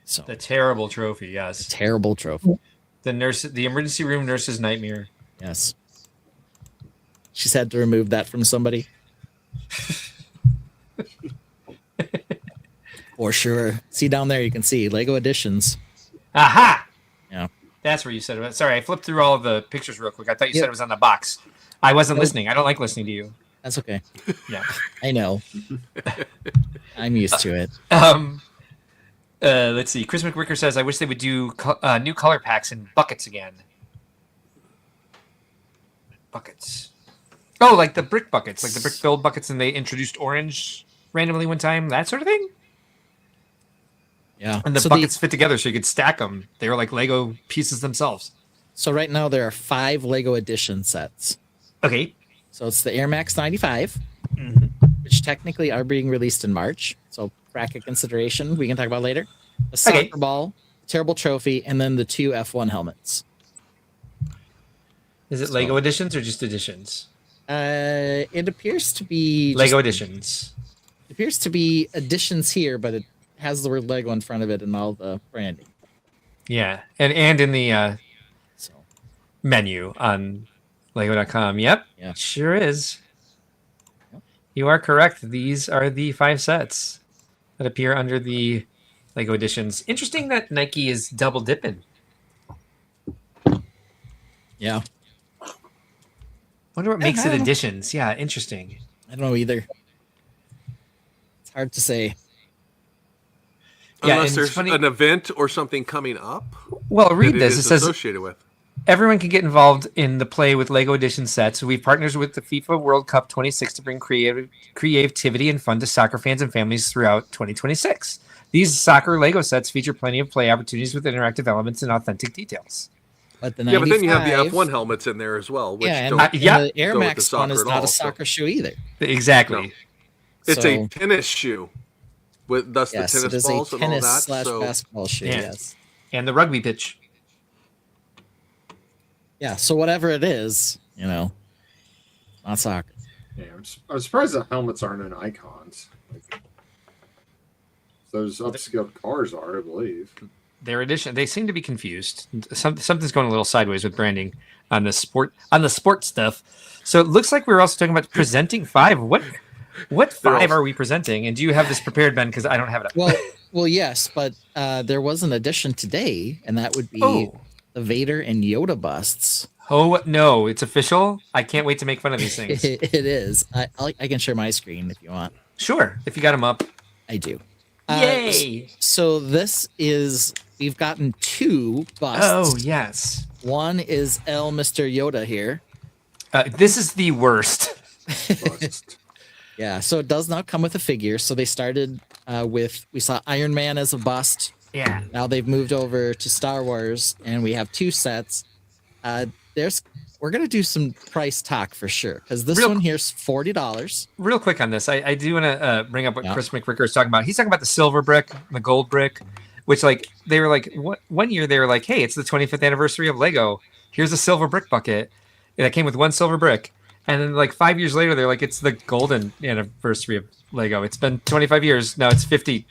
So the terrible trophy, yes. Terrible trophy. The emergency room nurse's nightmare. Yes. She's had to remove that from somebody. For sure. See down there, you can see Lego Editions. Aha! Yeah. That's where you said it. Sorry, I flipped through all of the pictures real quick. I thought you said it was on the box. I wasn't listening. I don't like listening to you. That's okay. Yeah. I know. I'm used to it. Let's see. Chris McWicker says, I wish they would do new color packs in buckets again. Buckets. Oh, like the brick buckets, like the brick filled buckets, and they introduced orange randomly one time, that sort of thing? Yeah. And the buckets fit together so you could stack them. They were like Lego pieces themselves. So right now there are 5 Lego Edition sets. Okay. So it's the Air Max 95, which technically are being released in March. So bracket consideration, we can talk about later. The soccer ball, terrible trophy, and then the 2 F1 helmets. Is it Lego Editions or just Editions? It appears to be Lego Editions. It appears to be Editions here, but it has the word Lego in front of it and all the branding. Yeah, and in the menu on Lego.com. Yep, yeah, sure is. You are correct. These are the 5 sets that appear under the Lego Editions. Interesting that Nike is double dipping. Yeah. Wonder what makes it Editions. Yeah, interesting. I don't know either. It's hard to say. Unless there's an event or something coming up. Well, read this. It says associated with. Everyone can get involved in the play with Lego Edition sets. We've partnered with the FIFA World Cup 26 to bring creativity and fun to soccer fans and families throughout 2026. These soccer Lego sets feature plenty of play opportunities with interactive elements and authentic details. But the but then you have the F1 helmets in there as well, which and don't the Air Max one is not a soccer shoe either. Exactly. No. It's a tennis shoe. With thus the tennis balls and all that. /basketball shoe, yes. And the rugby pitch. Yeah, so whatever it is, not soccer. Yeah, I'm surprised the helmets aren't in icons. Like, those upscaled cars are, I believe. Their edition. They seem to be confused. Something's going a little sideways with branding on the sport stuff. So it looks like we're also talking about presenting 5. What 5 are we presenting? And do you have this prepared, Ben? Because I don't have it up. Well, yes, but there was an addition today, and that would be the Vader and Yoda busts. Oh no, it's official! I can't wait to make fun of these things. It is. I can share my screen if you want. Sure, if you got them up. I do. Yay! So this is, we've gotten 2 busts. Oh, yes. One is Mr. Yoda here. This is the worst. Yeah, so it does not come with a figure. So they started we saw Iron Man as a bust. Yeah. Now they've moved over to Star Wars, and we have 2 sets. We're going to do some price talk for sure, because this one here's $40. Real quick on this, I do want to bring up what Chris McWicker is talking about. He's talking about the silver brick, the gold brick, which they were like, one year they were like, hey, it's the 25th anniversary of Lego. Here's a silver brick bucket. That came with 1 silver brick. And then 5 years later, they're like, it's the golden anniversary of Lego. It's been 25 years. Now it's 50th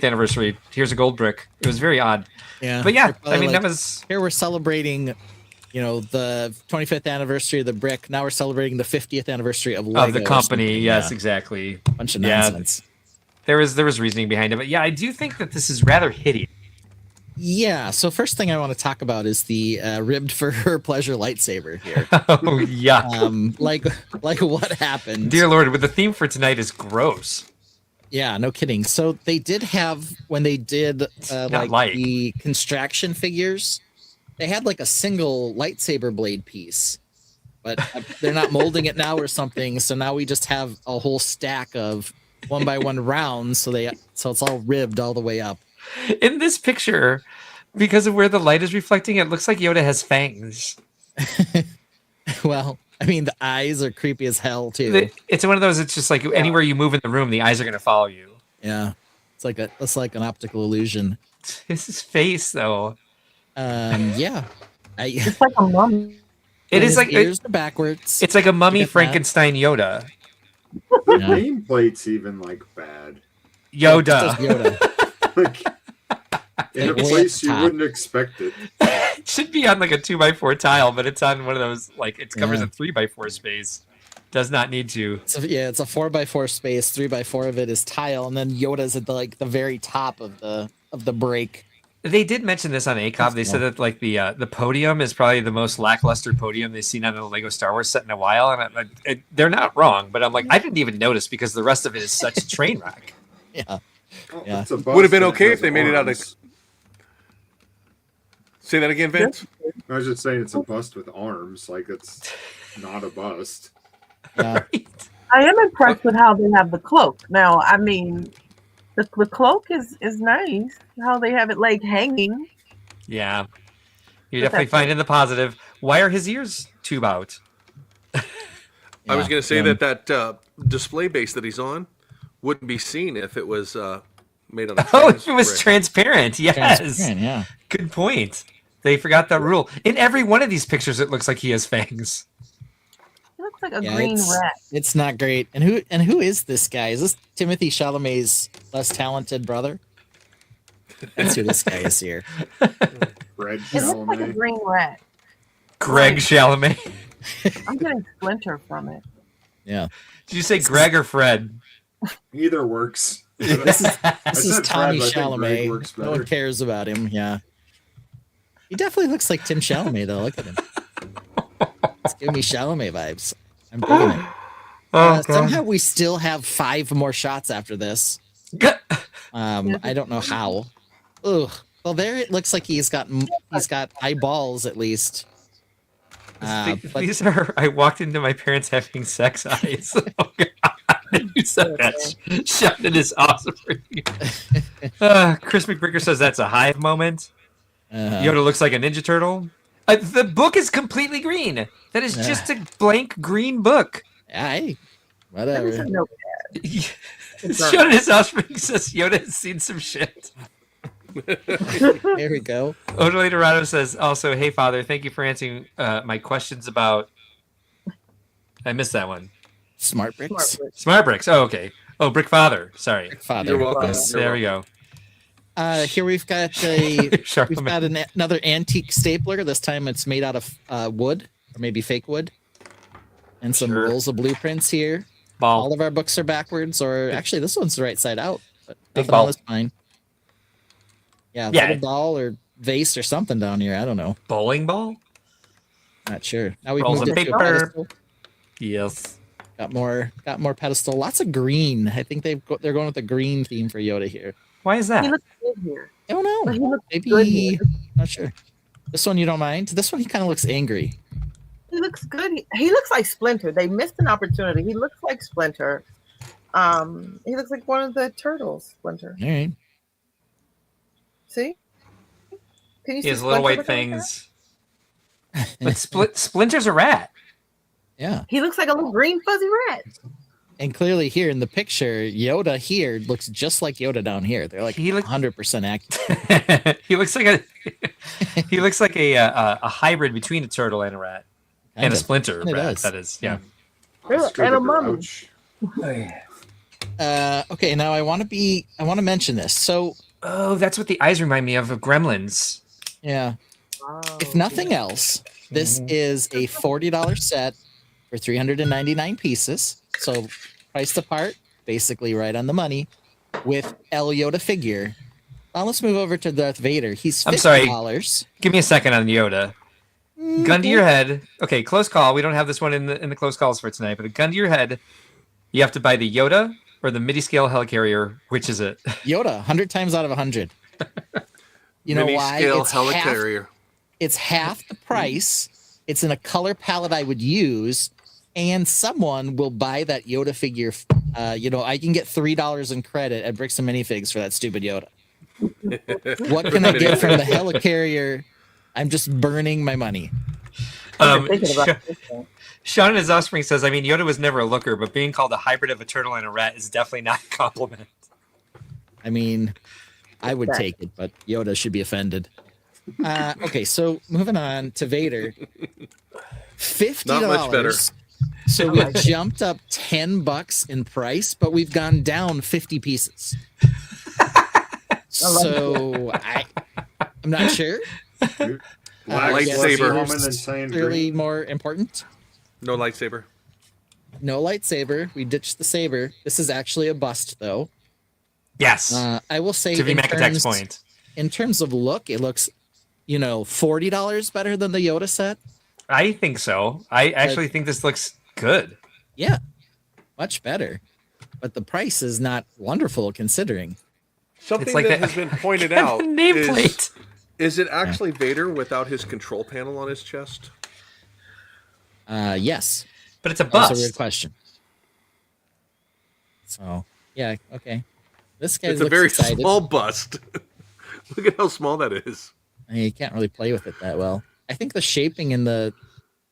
anniversary. Here's a gold brick. It was very odd. Yeah. But yeah, I mean, that was... Here we're celebrating, the 25th anniversary of the brick. Now we're celebrating the 50th anniversary of Lego. Of the company. Yes, exactly. Bunch of nonsense. There was reasoning behind it. But yeah, I do think that this is rather hideous. Yeah, so first thing I want to talk about is the ribbed for her pleasure lightsaber here. Oh, yeah. Like what happened? Dear Lord, the theme for tonight is gross. Yeah, no kidding. So they did have, when they did the construction figures, they had a single lightsaber blade piece, but they're not molding it now or something. So now we just have a whole stack of 1x1 rounds. So it's all ribbed all the way up. In this picture, because of where the light is reflecting, it looks like Yoda has fangs. Well, I mean, the eyes are creepy as hell too. It's one of those. It's just like anywhere you move in the room, the eyes are going to follow you. Yeah, it's like an optical illusion. His face, though. Yeah, it's like a mummy. It is like ears are backwards. It's like a mummy Frankenstein Yoda. The nameplate's even like bad. Yoda. In a place you wouldn't expect it. It should be on like a 2x4 tile, but it's on one of those like it covers a 3x4 space. Does not need to. So, yeah, it's a 4x4 space. 3x4 of it is tile, and then Yoda's at the very top of the break. They did mention this on ACOB. They said that like the podium is probably the most lackluster podium they've seen on a Lego Star Wars set in a while, and they're not wrong. But I'm like, I didn't even notice because the rest of it is such a train wreck. Yeah, yeah. Would have been okay if they made it out of. Say that again, Vince. I was just saying it's a bust with arms. Like it's not a bust. Yeah. I am impressed with how they have the cloak. Now, I mean, the cloak is nice. How they have it like hanging. Yeah, you're definitely finding the positive. Why are his ears tube out? I was going to say that display base that he's on wouldn't be seen if it was made on. If it was transparent, yes. Transparent, yeah. Good point. They forgot that rule. In every one of these pictures, it looks like he has fangs. It looks like a green rat. It's not great. And who is this guy? Is this Timothy Chalamet's less talented brother? That's who this guy is here. Greg It looks like a green rat. Greg Chalamet. I'm getting Splinter from it. Yeah. Did you say Greg or Fred? Either works. This is Tommy Fred, Chalamet. No one cares about him. Yeah. He definitely looks like Tim Chalamet, though. Look at him. It's giving me Chalamet vibes. I'm digging it. Somehow we still have 5 more shots after this. I don't know how. Ugh. Well, there it looks like he's got eyeballs at least. These are. I walked into my parents having sex eyes. Oh God! You said that. Shot it is awesome for you. Chris McBricker says that's a hive moment. Yoda looks like a Ninja Turtle. The book is completely green. That is just a blank green book. Hey, whatever. Yoda his offspring says Yoda has seen some shit. There we go. Odele Dorado says also, hey father, thank you for answering my questions about. I missed that one. Smart bricks. Smart bricks. Oh, okay. Oh, Brick Father. Sorry. Brick Father. You're welcome. Yes. There we go. Here we've got another antique stapler. This time it's made out of wood, or maybe fake wood, and some rolls of blueprints here. All of our books are backwards, or actually this one's the right side out. But Big nothing ball. else is fine. Yeah, little ball or vase or something down here. I don't know. Bowling ball? Not sure. Now we've Rolls moved of it to a paper. pedestal. Yes. Got more pedestal. Lots of green. I think they're going with the green theme for Yoda here. Why is that? He looks good here. I don't know. He looks good here. Maybe not sure. This one you don't mind. This one he kind of looks angry. He looks good. He looks like Splinter. They missed an opportunity. He looks like Splinter. He looks like one of the turtles. Splinter. All right. See? Can you He see has little Splinter white behind things. But Splinter's a rat. Yeah. that? He looks like a little green fuzzy rat. And clearly here in the picture, Yoda here looks just like Yoda down here. They're like 100% accurate. He looks like a hybrid between a turtle and a rat. And a Splinter It rat. is. That is, yeah. And a mummy. Okay, now I want to mention this. So that's what the eyes remind me of Gremlins. Yeah. If nothing else, this is a $40 set for 399 pieces. So priced apart, basically right on the money, with El Yoda figure. Now let's move over to Darth Vader. He's $50. I'm sorry. Give me a second on Yoda. Gun to your head. Okay, close call. We don't have this one in the close calls for tonight, but a gun to your head. You have to buy the Yoda or the midi-scale helicarrier. Which is it? Yoda, 100 times out of 100. You know why? Mini-scale helicarrier. It's half the price. It's in a color palette I would use, and someone will buy that Yoda figure. I can get $3 in credit at Bricks and Minifigs for that stupid Yoda. What can I get from the helicarrier? I'm just burning my money. Sean in his offspring says, I mean, Yoda was never a looker, but being called a hybrid of a turtle and a rat is definitely not a compliment. I mean, I would take it, but Yoda should be offended. Okay, so moving on to Vader. $50. Not much better. So we jumped up $10 in price, but we've gone down 50 pieces. So I'm not sure. Lightsaber. Clearly more important. No lightsaber. No lightsaber. We ditched the saber. This is actually a bust, though. Yes. I will say, to VMAC Attack's point, in terms of look, it looks, $40 better than the Yoda set. I think so. I actually think this looks good. Yeah, much better. But the price is not wonderful considering. Something like that that- has been pointed out Nameplate. is it actually Vader without his control panel on his chest? Yes. But it's a That's a bust. weird question. So, yeah, okay. This guy It's looks a very excited. small bust. Look at how small that is. You can't really play with it that well. I think the shaping in the,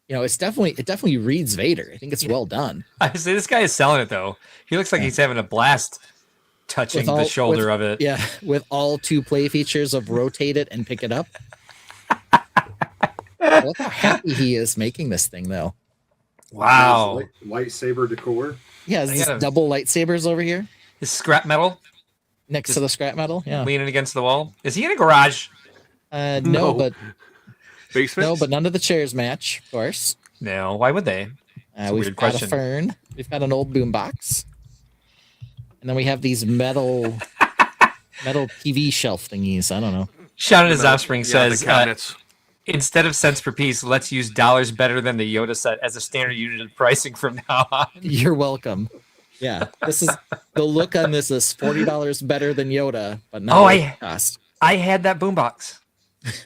it definitely reads Vader. I think it's well done. I say this guy is selling it though. He looks like he's having a blast touching the shoulder of it. Yeah, with all 2 play features of rotate it and pick it up. Look how happy he is making this thing, though. Wow. Lightsaber decor. Yeah, is this double lightsabers over here? His scrap metal? Next to the scrap metal? Yeah. Leaning against the wall? Is he in a garage? No, but basement. No, but none of the chairs match, of course. No, why would they? We've weird got question. a fern. We've got an old boombox, and then we have these metal TV shelf thingies. I don't know. Sean in his offspring the says, cabinets. instead of cents per piece, let's use dollars better than the Yoda set as a standard unit of pricing from now on. You're welcome. Yeah, this is the look on this is $40 better than Yoda, but not cost. I had that boombox.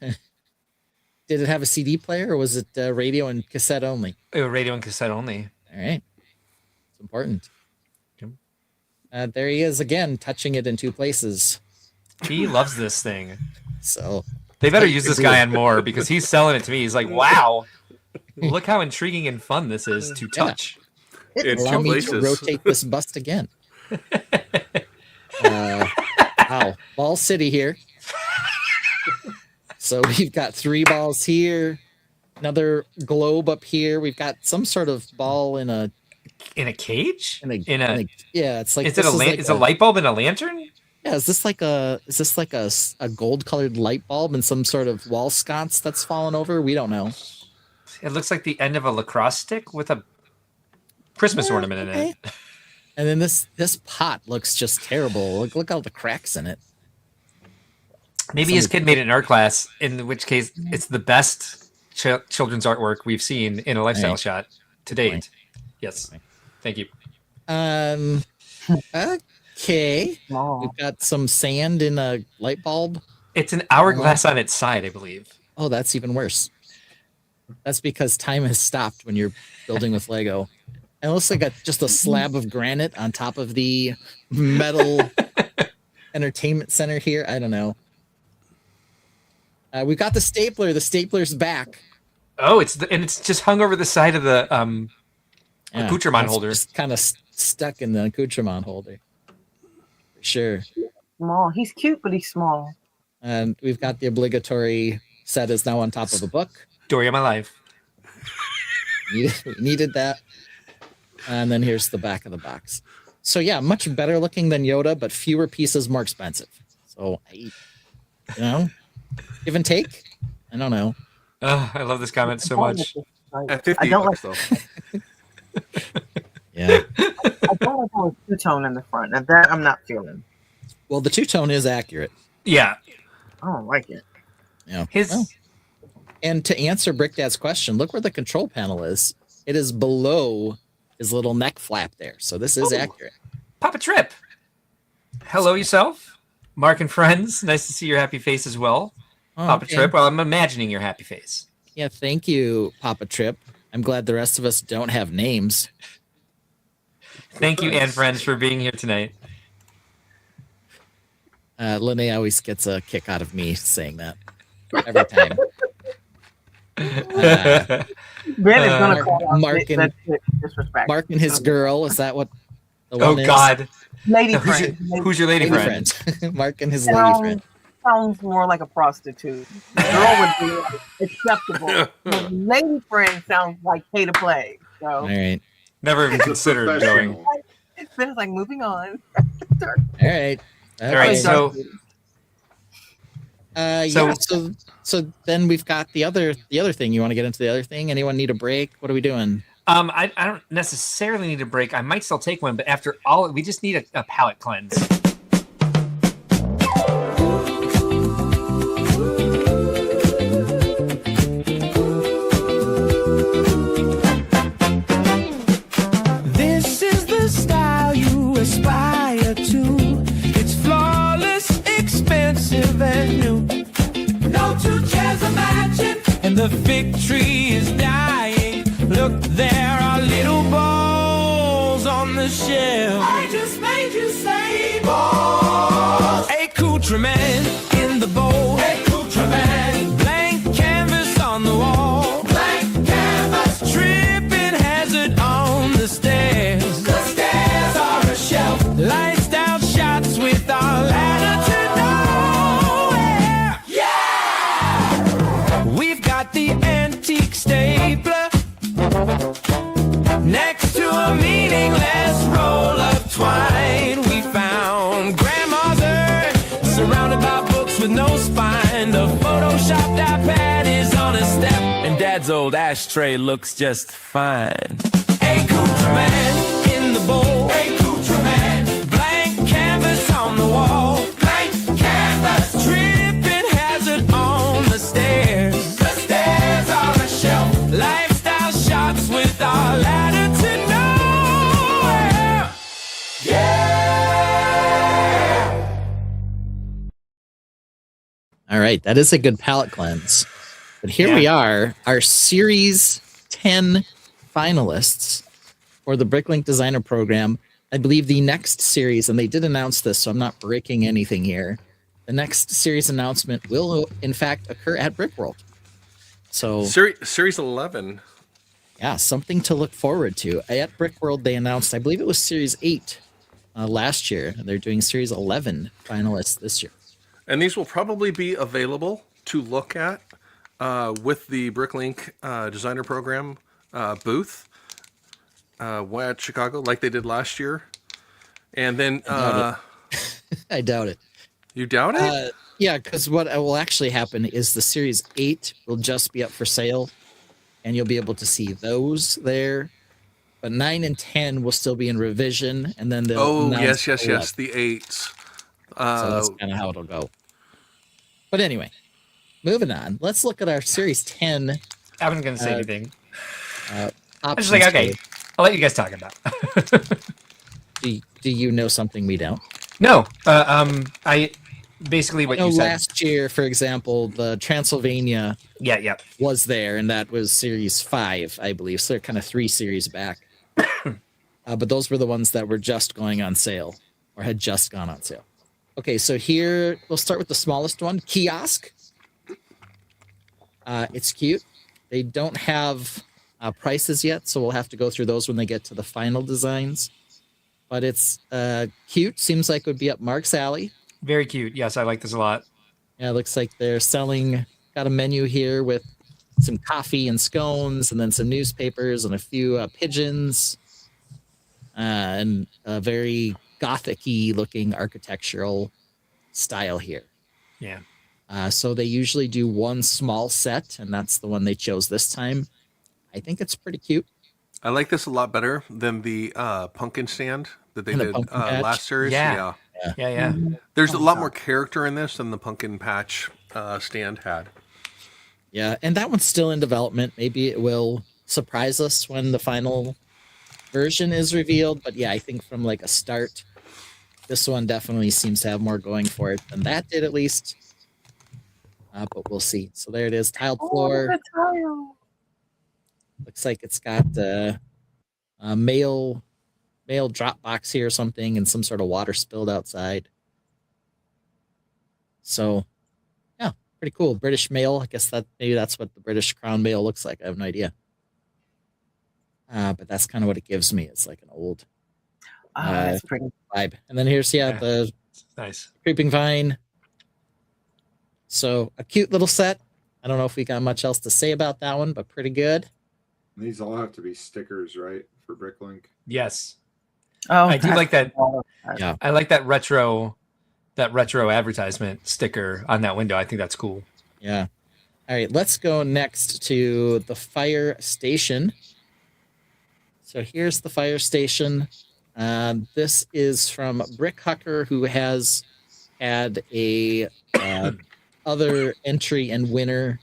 Did it have a CD player or was it radio and cassette only? Radio and cassette only. All right. It's important. There he is again, touching it in 2 places. He loves this thing. So they better use this guy on more because he's selling it to me. He's like, wow, look how intriguing and fun this is to touch. Allow me to rotate this bust again. Wow. Ball City here. So we've got 3 balls here, another globe up here. We've got some sort of ball in a cage. Yeah, it's like is it a light bulb in a lantern? Yeah, is this like a gold colored light bulb and some sort of wall sconce that's fallen over? We don't know. It looks like the end of a lacrosse stick with a Christmas ornament in it. And then this pot looks just terrible. Look all the cracks in it. Maybe his kid made it in art class, in which case it's the best children's artwork we've seen in a lifestyle shot to date. Yes. Thank you. Okay. We've got some sand in a light bulb. It's an hourglass on its side, I believe. Oh, that's even worse. That's because time has stopped when you're building with Lego. It looks like just a slab of granite on top of the metal entertainment center here. I don't know. We've got the stapler. The stapler's back. Oh, it's just hung over the side of the accoutrement holder. Just kind of stuck in the accoutrement holder. For sure. Small. He's cute, but he's small. And we've got the obligatory set is now on top of a book. Story of my life. We needed that. And then here's the back of the box. So yeah, much better looking than Yoda, but fewer pieces, more expensive. So, give and take. I don't know. Oh, I love this comment so much. At $50 though. Yeah. I don't have a 2-tone in the front, and that I'm not feeling. Well, the 2-tone is accurate. Yeah. I don't like it. Yeah. And to answer Brick Dad's question, look where the control panel is. It is below his little neck flap there. So this is accurate. Papa Trip. Hello yourself. Mark and friends. Nice to see your happy face as well. Papa Trip. Well, I'm imagining your happy face. Yeah, thank you, Papa Trip. I'm glad the rest of us don't have names. Thank you, and friends, for being here tonight. Lene always gets a kick out of me saying that every time. Ben is gonna call out Mark and disrespect. Mark and his girl. Is that what the Oh one is? God. Lady No, friend. who's your lady friend? Mark and his lady friend. Sounds more like a prostitute. The girl would be like, acceptable. But lady friend sounds like pay to play. So All right. Never even considered going. Ben's like moving on. All right. All right. So So then we've got the other thing. You want to get into the other thing? Anyone need a break? What are we doing? I don't necessarily need a break. I might still take one, but after all, we just need a palate cleanse. This is the style you aspire to. It's flawless, expensive, and new. No two chairs are matching, and the fig tree is dying. Look, there are little balls on the shelf. I just made you say balls. Accoutrement in the bowl. Accoutrement. Blank canvas on the wall. Blank canvas. Tripping hazard on the stairs. The stairs are a shelf. Lifestyle shots with our ladder to nowhere. Yeah! We've got the antique stapler next to a meaningless roll of twine. We found grandma's urn, surrounded by books with no spine. The photoshopped iPad is on a step, and dad's old ashtray looks just fine. Accoutrement in the bowl. Accoutrement. Blank canvas on the wall. Blank canvas. Tripping hazard on the stairs. The stairs are a shelf. Lifestyle shots with our ladder to nowhere. Yeah. All right, that is a good palate cleanse. But here we are, our Series 10 finalists for the Bricklink Designer Program. I believe the next series, and they did announce this, so I'm not breaking anything here. The next series announcement will, in fact, occur at Brickworld. So Series 11. Yeah, something to look forward to. At Brickworld, they announced, I believe it was Series 8 last year. They're doing Series 11 finalists this year. And these will probably be available to look at with the Bricklink Designer Program booth at Chicago, like they did last year. And then I doubt it. You doubt it? Yeah, because what will actually happen is the Series 8 will just be up for sale, and you'll be able to see those there. But 9 and 10 will still be in revision, and then they'll yes, the 8s. So that's kind of how it'll go. But anyway, moving on. Let's look at our Series 10. I wasn't going to say anything. I was just like, okay, I'll let you guys talk about it. Do you know something we don't? No. I basically what you said. Last year, for example, the Transylvania was there, and that was Series 5, I believe. So they're kind of 3 series back. But those were the ones that were just going on sale or had just gone on sale. Okay, so here we'll start with the smallest one, Kiosk. It's cute. They don't have prices yet, so we'll have to go through those when they get to the final designs. But it's cute. Seems like it would be up Mark's alley. Very cute. Yes, I like this a lot. Yeah, it looks like they're selling, got a menu here with some coffee and scones, and then some newspapers and a few pigeons, and a very Gothic-y looking architectural style here. Yeah. So they usually do one small set, and that's the one they chose this time. I think it's pretty cute. I like this a lot better than the pumpkin stand that they did last series. Yeah. There's a lot more character in this than the pumpkin patch stand had. Yeah, and that one's still in development. Maybe it will surprise us when the final version is revealed. But yeah, I think from like a start, this one definitely seems to have more going for it than that did, at least. But we'll see. So there it is, tiled floor. Looks like it's got a mail drop box here or something, and some sort of water spilled outside. So, yeah, pretty cool. British mail. I guess maybe that's what the British Crown mail looks like. I have no idea. But that's kind of what it gives me. It's like an old that's pretty vibe. And then here's the nice creeping vine. So a cute little set. I don't know if we got much else to say about that one, but pretty good. These all have to be stickers, right, for Bricklink? Yes. Oh, I do like that. Yeah, I like that retro advertisement sticker on that window. I think that's cool. Yeah. All right, let's go next to the fire station. So here's the fire station. This is from Brick Hucker, who has had a other entry and winner.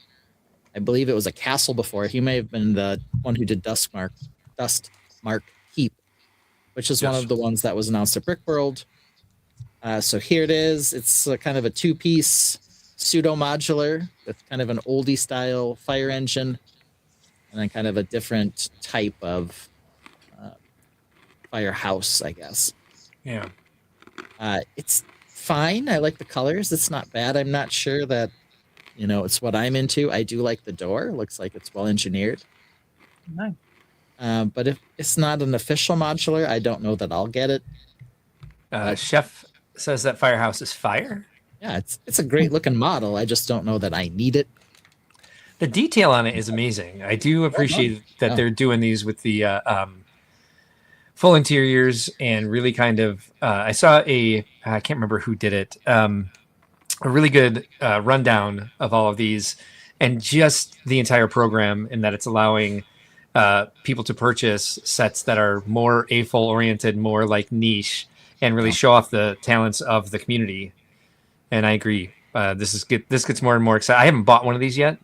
I believe it was a castle before. He may have been the one who did Dust Mark Keep, which is one of the ones that was announced at Brickworld. So here it is. It's kind of a two-piece pseudo-modular with kind of an oldie style fire engine and then kind of a different type of firehouse, I guess. Yeah. It's fine. I like the colors. It's not bad. I'm not sure that, it's what I'm into. I do like the door. It looks like it's well engineered. Nice. But if it's not an official modular, I don't know that I'll get it. Chef says that firehouse is fire. Yeah, it's a great looking model. I just don't know that I need it. The detail on it is amazing. I do appreciate that they're doing these with the full interiors and really kind of. I saw I can't remember who did it. A really good rundown of all of these and just the entire program, in that it's allowing people to purchase sets that are more AFOL oriented, more like niche, and really show off the talents of the community. And I agree. This gets more and more exciting. I haven't bought one of these yet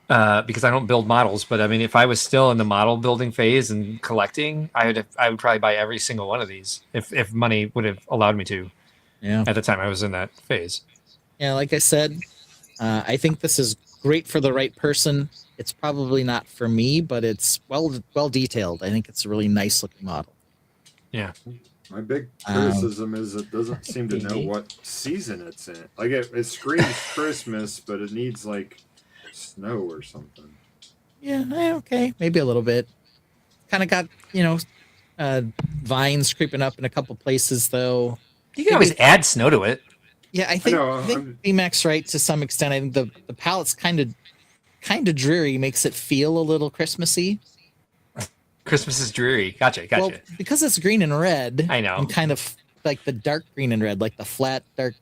because I don't build models. But I mean, if I was still in the model building phase and collecting, I would probably buy every single one of these if money would have allowed me to. Yeah. At the time I was in that phase. Yeah, like I said, I think this is great for the right person. It's probably not for me, but it's well detailed. I think it's a really nice looking model. Yeah. My big criticism is it doesn't seem to know what season it's in. Like it screams Christmas, but it needs like snow or something. Yeah, okay, maybe a little bit. Kind of got vines creeping up in a couple places though. You can always add snow to it. Yeah, I think BMAC's right to some extent. I think the palette's kind of dreary, makes it feel a little Christmassy. Christmas is dreary. Gotcha. Well, because it's green and red. I know. And kind of like the dark green and red, like the flat dark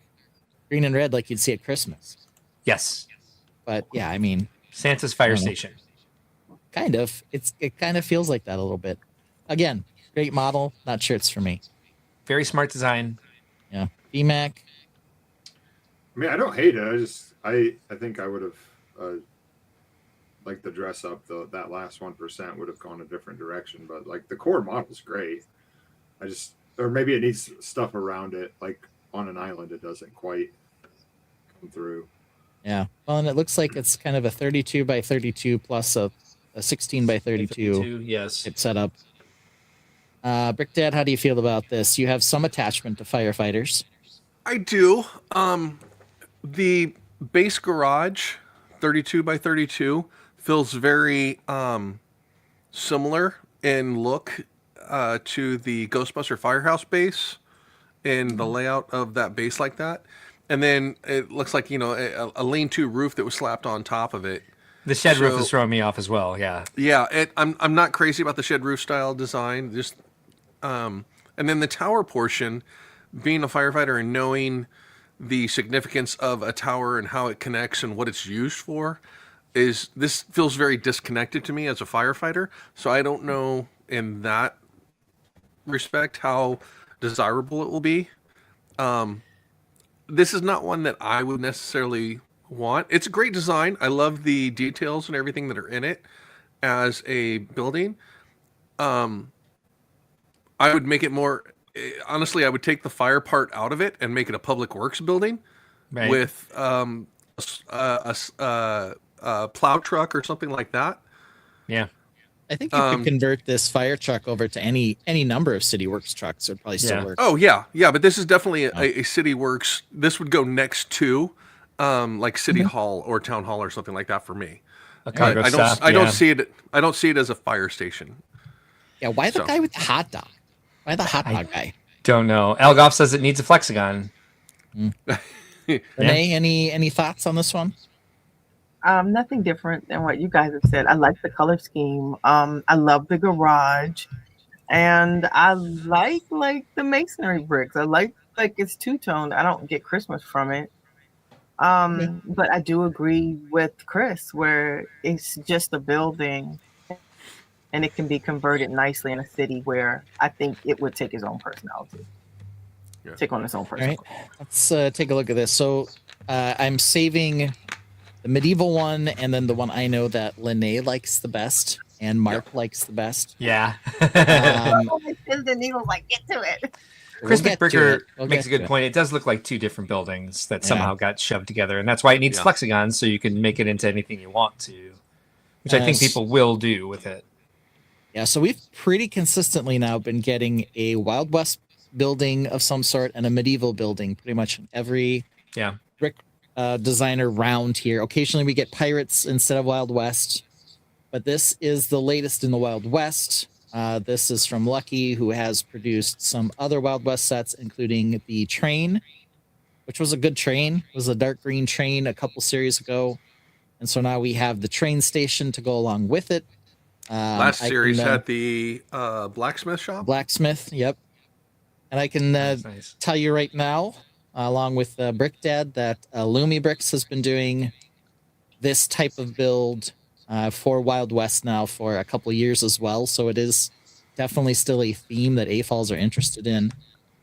green and red, like you'd see at Christmas. Yes. But yeah, I mean, Santa's fire station. Kind of. It kind of feels like that a little bit. Again, great model. Not sure it's for me. Very smart design. Yeah. BMAC. I mean, I don't hate it. I think I would have liked the dress up. That last 1% would have gone a different direction. But like the core model's great. Or maybe it needs stuff around it. Like on an island, it doesn't quite come through. Yeah. Well, and it looks like it's kind of a 32 by 32 plus a 16 by 32. Yes. It's set up. Brick Dad, how do you feel about this? You have some attachment to firefighters. I do. The base garage, 32 by 32, feels very similar in look to the Ghostbuster Firehouse base and the layout of that base like that. And then it looks like, a lean-to roof that was slapped on top of it. The shed roof is throwing me off as well. Yeah. Yeah. I'm not crazy about the shed roof style design. Just, and then the tower portion, being a firefighter and knowing the significance of a tower and how it connects and what it's used for, this feels very disconnected to me as a firefighter. So I don't know in that respect how desirable it will be. This is not one that I would necessarily want. It's a great design. I love the details and everything that are in it as a building. I would make it more, honestly, I would take the fire part out of it and make it a public works building with a plow truck or something like that. Yeah. I think you could convert this fire truck over to any number of City Works trucks. It would probably still work. Oh, yeah. Yeah, but this is definitely a City Works. This would go next to like City Hall or Town Hall or something like that for me. A cargo I stop, don't see it. I don't see it as a fire station. Yeah, why the guy with the hot dog? Why the hot dog guy? Don't know. Elgoff says it needs a flexagon. Renee, any thoughts on this one? Nothing different than what you guys have said. I like the color scheme. I love the garage, and I like the masonry bricks. I like it's two-toned. I don't get Christmas from it. But I do agree with Chris where it's just a building and it can be converted nicely in a city where I think it would take its own personality. Take on its own personality. All right, let's take a look at this. So I'm saving the medieval one and then the one I know that Lene likes the best and Mark likes the best. Yeah. The needle's like, get to it. Chris McBricker makes a good point. It does look like two different buildings that somehow got shoved together, and that's why it needs flexagons, so you can make it into anything you want to, which I think people will do with it. Yeah, so we've pretty consistently now been getting a Wild West building of some sort and a medieval building pretty much in every brick designer round here. Occasionally we get pirates instead of Wild West, but this is the latest in the Wild West. This is from Lucky, who has produced some other Wild West sets, including the train, which was a good train. It was a dark green train a couple series ago. And so now we have the train station to go along with it. Last series had the blacksmith shop. Blacksmith, yep. And I can tell you right now, along with Brick Dad, that Lumi Bricks has been doing this type of build for Wild West now for a couple of years as well. So it is definitely still a theme that AFOLs are interested in.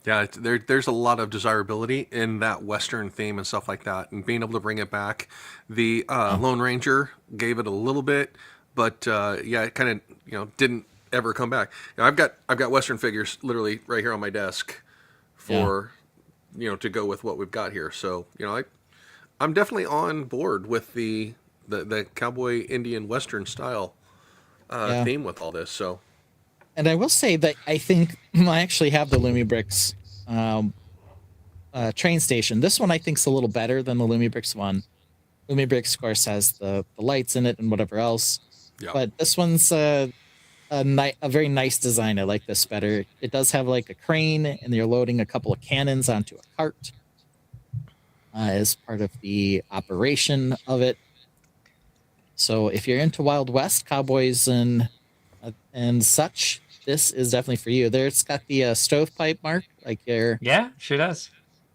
Yeah, there's a lot of desirability in that Western theme and stuff like that, and being able to bring it back. The Lone Ranger gave it a little bit, but it kind of didn't ever come back. I've got Western figures literally right here on my desk for to go with what we've got here. So I'm definitely on board with the cowboy Indian Western style theme with all this. So, and I will say that I think I actually have the Lumi Bricks train station. This one I think is a little better than the Lumi Bricks one. Lumi Bricks, of course, has the lights in it and whatever else. Yeah. But this one's a very nice design. I like this better. It does have like a crane, and you're loading a couple of cannons onto a cart as part of the operation of it. So if you're into Wild West cowboys and such, this is definitely for you. There, it's got the stovepipe mark, like your sure does,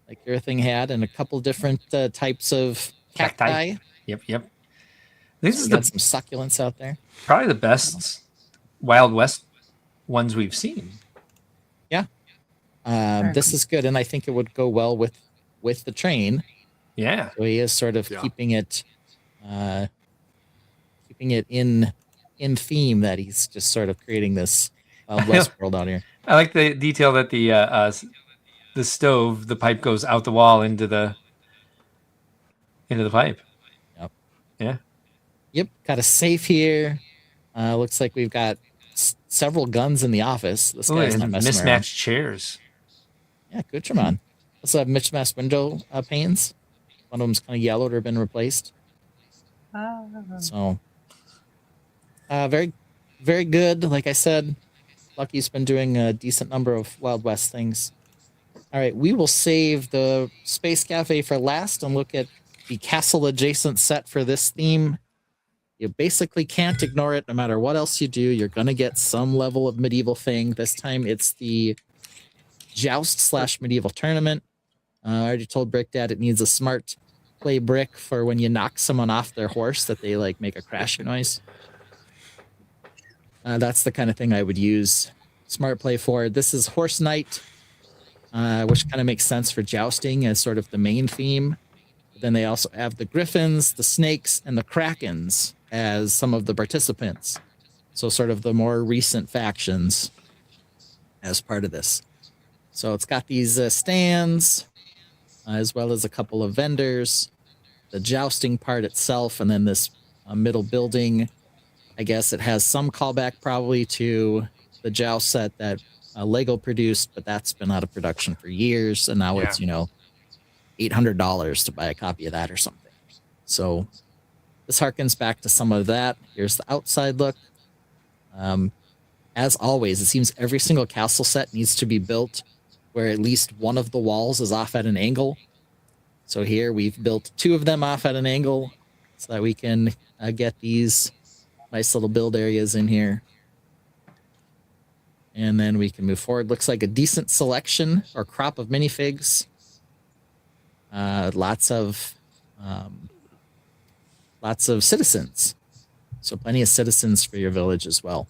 like your thing had, and a couple different types of cacti. Yep. This is got some succulents out there. Probably the best Wild West ones we've seen. Yeah, this is good, and I think it would go well with the train. Yeah, so he is sort of keeping it in theme, that he's just sort of creating this West world out here. I like the detail that the stove, the pipe goes out the wall into the pipe. Yep. Yeah. Yep. Got a safe here. Looks like we've got several guns in the office. This guy's not messing around. Mismatched chairs. Yeah, good Tremon. Let's have mismatched window panes. One of them's kind of yellowed or been replaced. So, very, very good. Like I said, Lucky's been doing a decent number of Wild West things. All right, we will save the Space Cafe for last and look at the castle adjacent set for this theme. You basically can't ignore it. No matter what else you do, you're going to get some level of medieval thing. This time it's the Joust / medieval tournament. I already told Brick Dad it needs a smart play brick for when you knock someone off their horse, that they like make a crashing noise. That's the kind of thing I would use smart play for. This is Horse Knight, which kind of makes sense for jousting as sort of the main theme. But then they also have the Griffins, the Snakes, and the Krakens as some of the participants. So sort of the more recent factions as part of this. So it's got these stands, as well as a couple of vendors, the jousting part itself, and then this middle building. I guess it has some callback probably to the joust set that Lego produced, but that's been out of production for years, and now it's, $800 to buy a copy of that or something. So this harkens back to some of that. Here's the outside look. As always, it seems every single castle set needs to be built where at least one of the walls is off at an angle. So here we've built 2 of them off at an angle so that we can get these nice little build areas in here. And then we can move forward. Looks like a decent selection or crop of minifigs. Lots of citizens. So plenty of citizens for your village as well.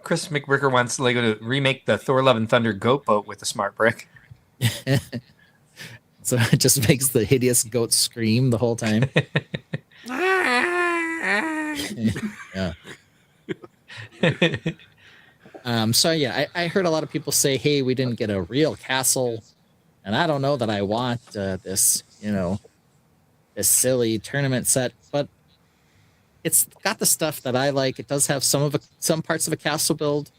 Chris McBricker wants Lego to remake the Thor Love and Thunder goat boat with a smart brick. So it just makes the hideous goat scream the whole time. Yeah. So yeah, I heard a lot of people say, hey, we didn't get a real castle. And I don't know that I want this, this silly tournament set, but it's got the stuff that I like. It does have some parts of a castle build.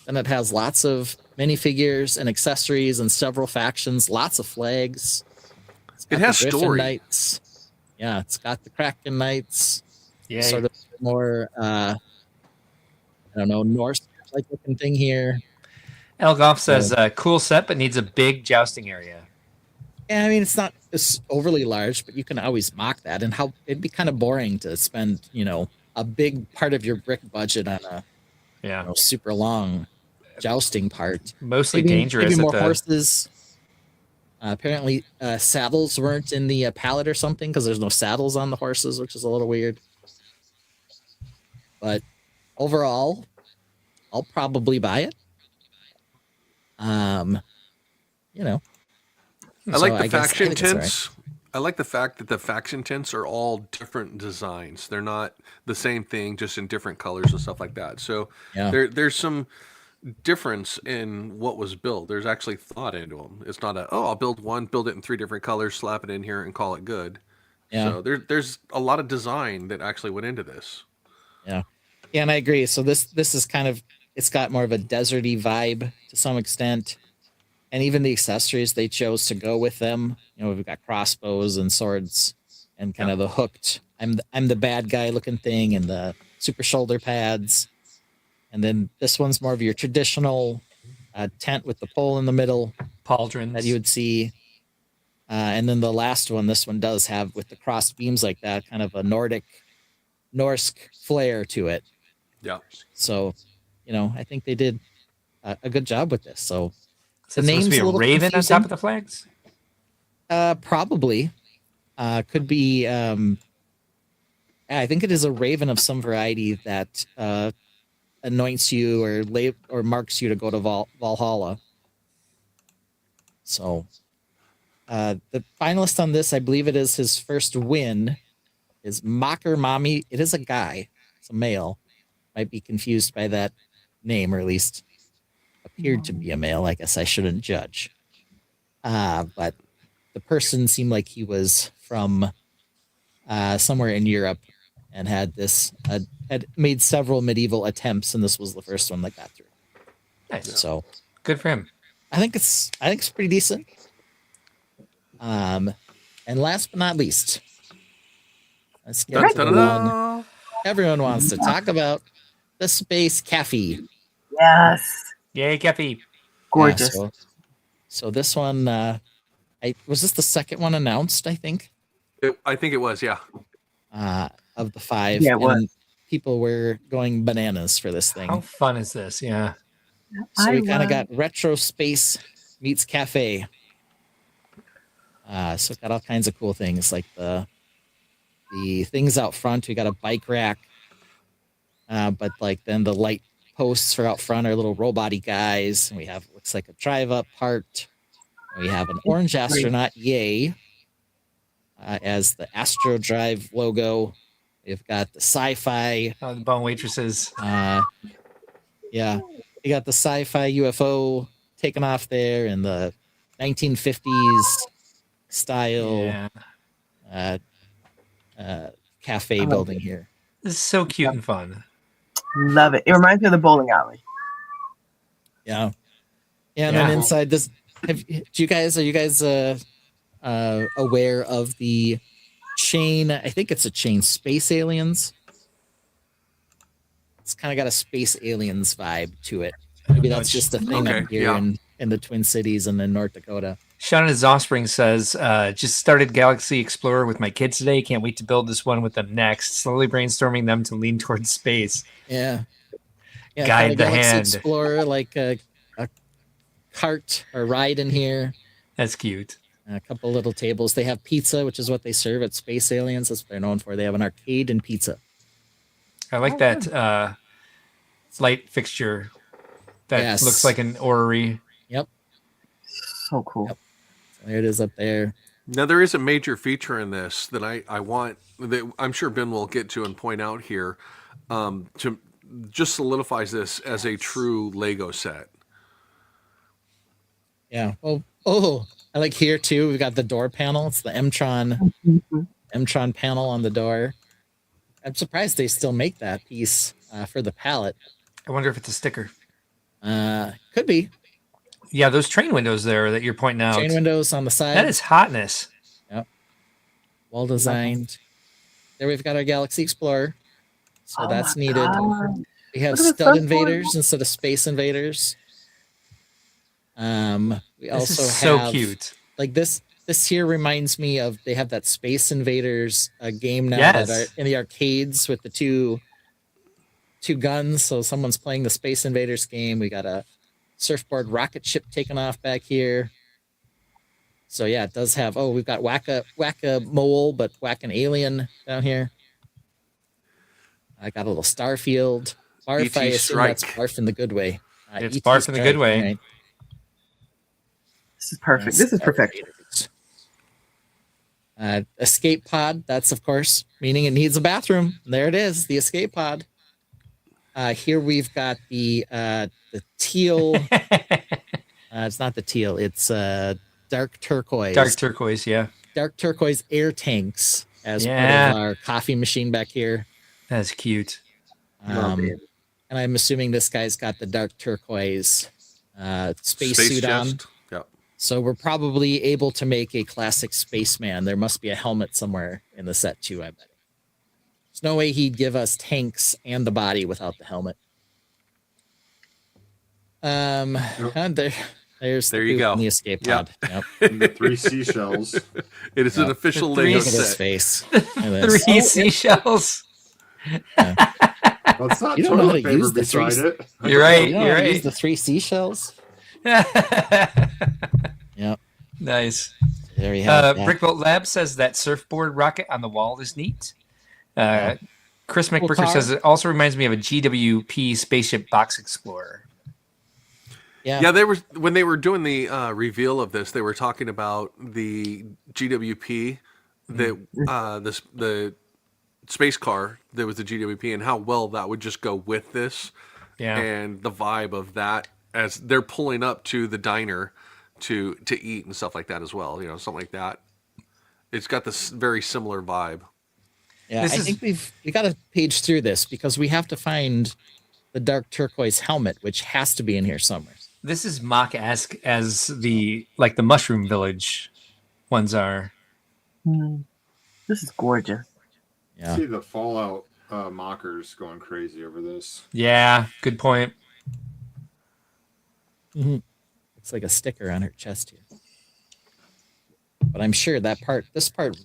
Then it has lots of minifigures and accessories and several factions, lots of flags. It has the Griffin story. Knights. Yeah, it's got the Kraken Knights. Yeah. Sort of more, I don't know, Norse-like looking thing here. Elgoff says, cool set, but needs a big jousting area. Yeah, I mean, it's not overly large, but you can always mock that. And it'd be kind of boring to spend, a big part of your brick budget on a super long jousting part. Mostly dangerous. Maybe more horses. Apparently, saddles weren't in the palette or something because there's no saddles on the horses, which is a little weird. But overall, I'll probably buy it. I like the guess faction it's all right. tints. I like the fact that the faction tints are all different designs. They're not the same thing, just in different colors and stuff like that. So there's some difference in what was built. There's actually thought into them. It's not I'll build it in 3 different colors, slap it in here, and call it good. Yeah. So there's a lot of design that actually went into this. Yeah, and I agree. So this is kind of, it's got more of a deserty vibe to some extent. And even the accessories they chose to go with them, we've got crossbows and swords and kind of the hooked, I'm the bad guy looking thing, and the super shoulder pads. And then this one's more of your traditional tent with the pole in the middle. Pauldrons. That you would see. And then the last one, this one does have, with the crossed beams like that, kind of a Norse flair to it. Yeah. So, I think they did a good job with this. So the name's be a raven confusing. On top of the flags? Probably. Could be. I think it is a raven of some variety that anoints you or marks you to go to Valhalla. So the finalist on this, I believe it is his first win, is Mocker Mommy. It is a guy. It's a male. Might be confused by that name, or at least appeared to be a male. I guess I shouldn't judge. But the person seemed like he was from somewhere in Europe and had made several medieval attempts, and this was the first one that got through. Nice. So good for him. I think it's pretty decent. And last but not least, let's get to the one everyone wants to talk about, the Space Cafe. Yes. Yay, Cafe. Gorgeous. Yeah, so this one, was this the second one announced, I think? I think it was, yeah. Of the 5. Yeah, it was. People were going bananas for this thing. How fun is this? Yeah. So we kind of got retro space meets cafe. So it got all kinds of cool things, like the things out front. We got a bike rack, but then the light posts for out front are little robot-y guys. And we have, looks like a drive-up part. We have an orange astronaut, yay, as the Astro Drive logo. We've got the sci-fi. The bone waitresses. Yeah. You got the sci-fi UFO taken off there in the 1950s style cafe building here. This is so cute and fun. Love it. It reminds me of the bowling alley. Yeah. And then inside this, are you guys aware of the chain. I think it's a chain Space Aliens. It's kind of got a Space Aliens vibe to it. Maybe that's just a thing up here in the Twin Cities and in North Dakota. Sean and his offspring says, just started Galaxy Explorer with my kids today. Can't wait to build this one with them next. Slowly brainstorming them to lean towards space. Yeah. Guide the Galaxy hand. Explorer, like a cart or ride in here. That's cute. A couple little tables. They have pizza, which is what they serve at Space Aliens. That's what they're known for. They have an arcade and pizza. I like that light fixture that looks like an orrery. Yep. So cool. Yep. So there it is up there. Now, there is a major feature in this that I want, that I'm sure Ben will get to and point out here, to just solidifies this as a true Lego set. Yeah. Oh, I like here too. We've got the door panel. It's the M-Tron panel on the door. I'm surprised they still make that piece for the palette. I wonder if it's a sticker. Could be. Yeah, those train windows there that you're pointing out. Train windows on the side. That is hotness. Yep. Well designed. There we've got our Galaxy Explorer. So that's needed. God. We have Look at the stud surfboard. invaders instead of space invaders. We also is so have cute. Like this here reminds me of, they have that Space Invaders game now Yes. that are in the arcades with the two guns. So someone's playing the Space Invaders game. We got a surfboard rocket ship taking off back here. So yeah, it does have, we've got whack a mole, but whack an alien down here. I got a little Starfield. Barf, I assume that's barf in the good way. It's ET barf in the good way. Right. This is perfect. This is perfect. Escape pod. That's, of course, meaning it needs a bathroom. There it is, the escape pod. Here we've got the teal. It's not the teal. It's dark turquoise. Dark turquoise, yeah. Dark turquoise air tanks as part of our coffee machine back here. That's cute. And I'm assuming this guy's got the dark turquoise space suit on. Yep. So we're probably able to make a classic spaceman. There must be a helmet somewhere in the set too, I bet. There's no way he'd give us tanks and the body without the helmet. And there's there you go. in the escape pod. Yep. And the 3 seashells. It is an official Lego Look at his set. face. 3 seashells. Well, it's not You don't know how toilet to paper use the beside three. it. You're right. You know You're how to right. use the 3 seashells. Yep. Nice. There you have it. Brickworld Lab says that surfboard rocket on the wall is neat. Chris McBricker car. says it also reminds me of a GWP spaceship box explorer. Yeah, they were, when they were doing the reveal of this, they were talking about the GWP, the space car that was the GWP, and how well that would just go with this. Yeah. And the vibe of that as they're pulling up to the diner to eat and stuff like that as well. You know, something like that. It's got this very similar vibe. Yeah, I think we got to page through this because we have to find the dark turquoise helmet, which has to be in here somewhere. This is mock-esque as the Mushroom Village ones are. This is gorgeous. Yeah. See the Fallout mockers going crazy over this. Yeah, good point. Mm-hmm. Looks like a sticker on her chest here. But I'm sure this part,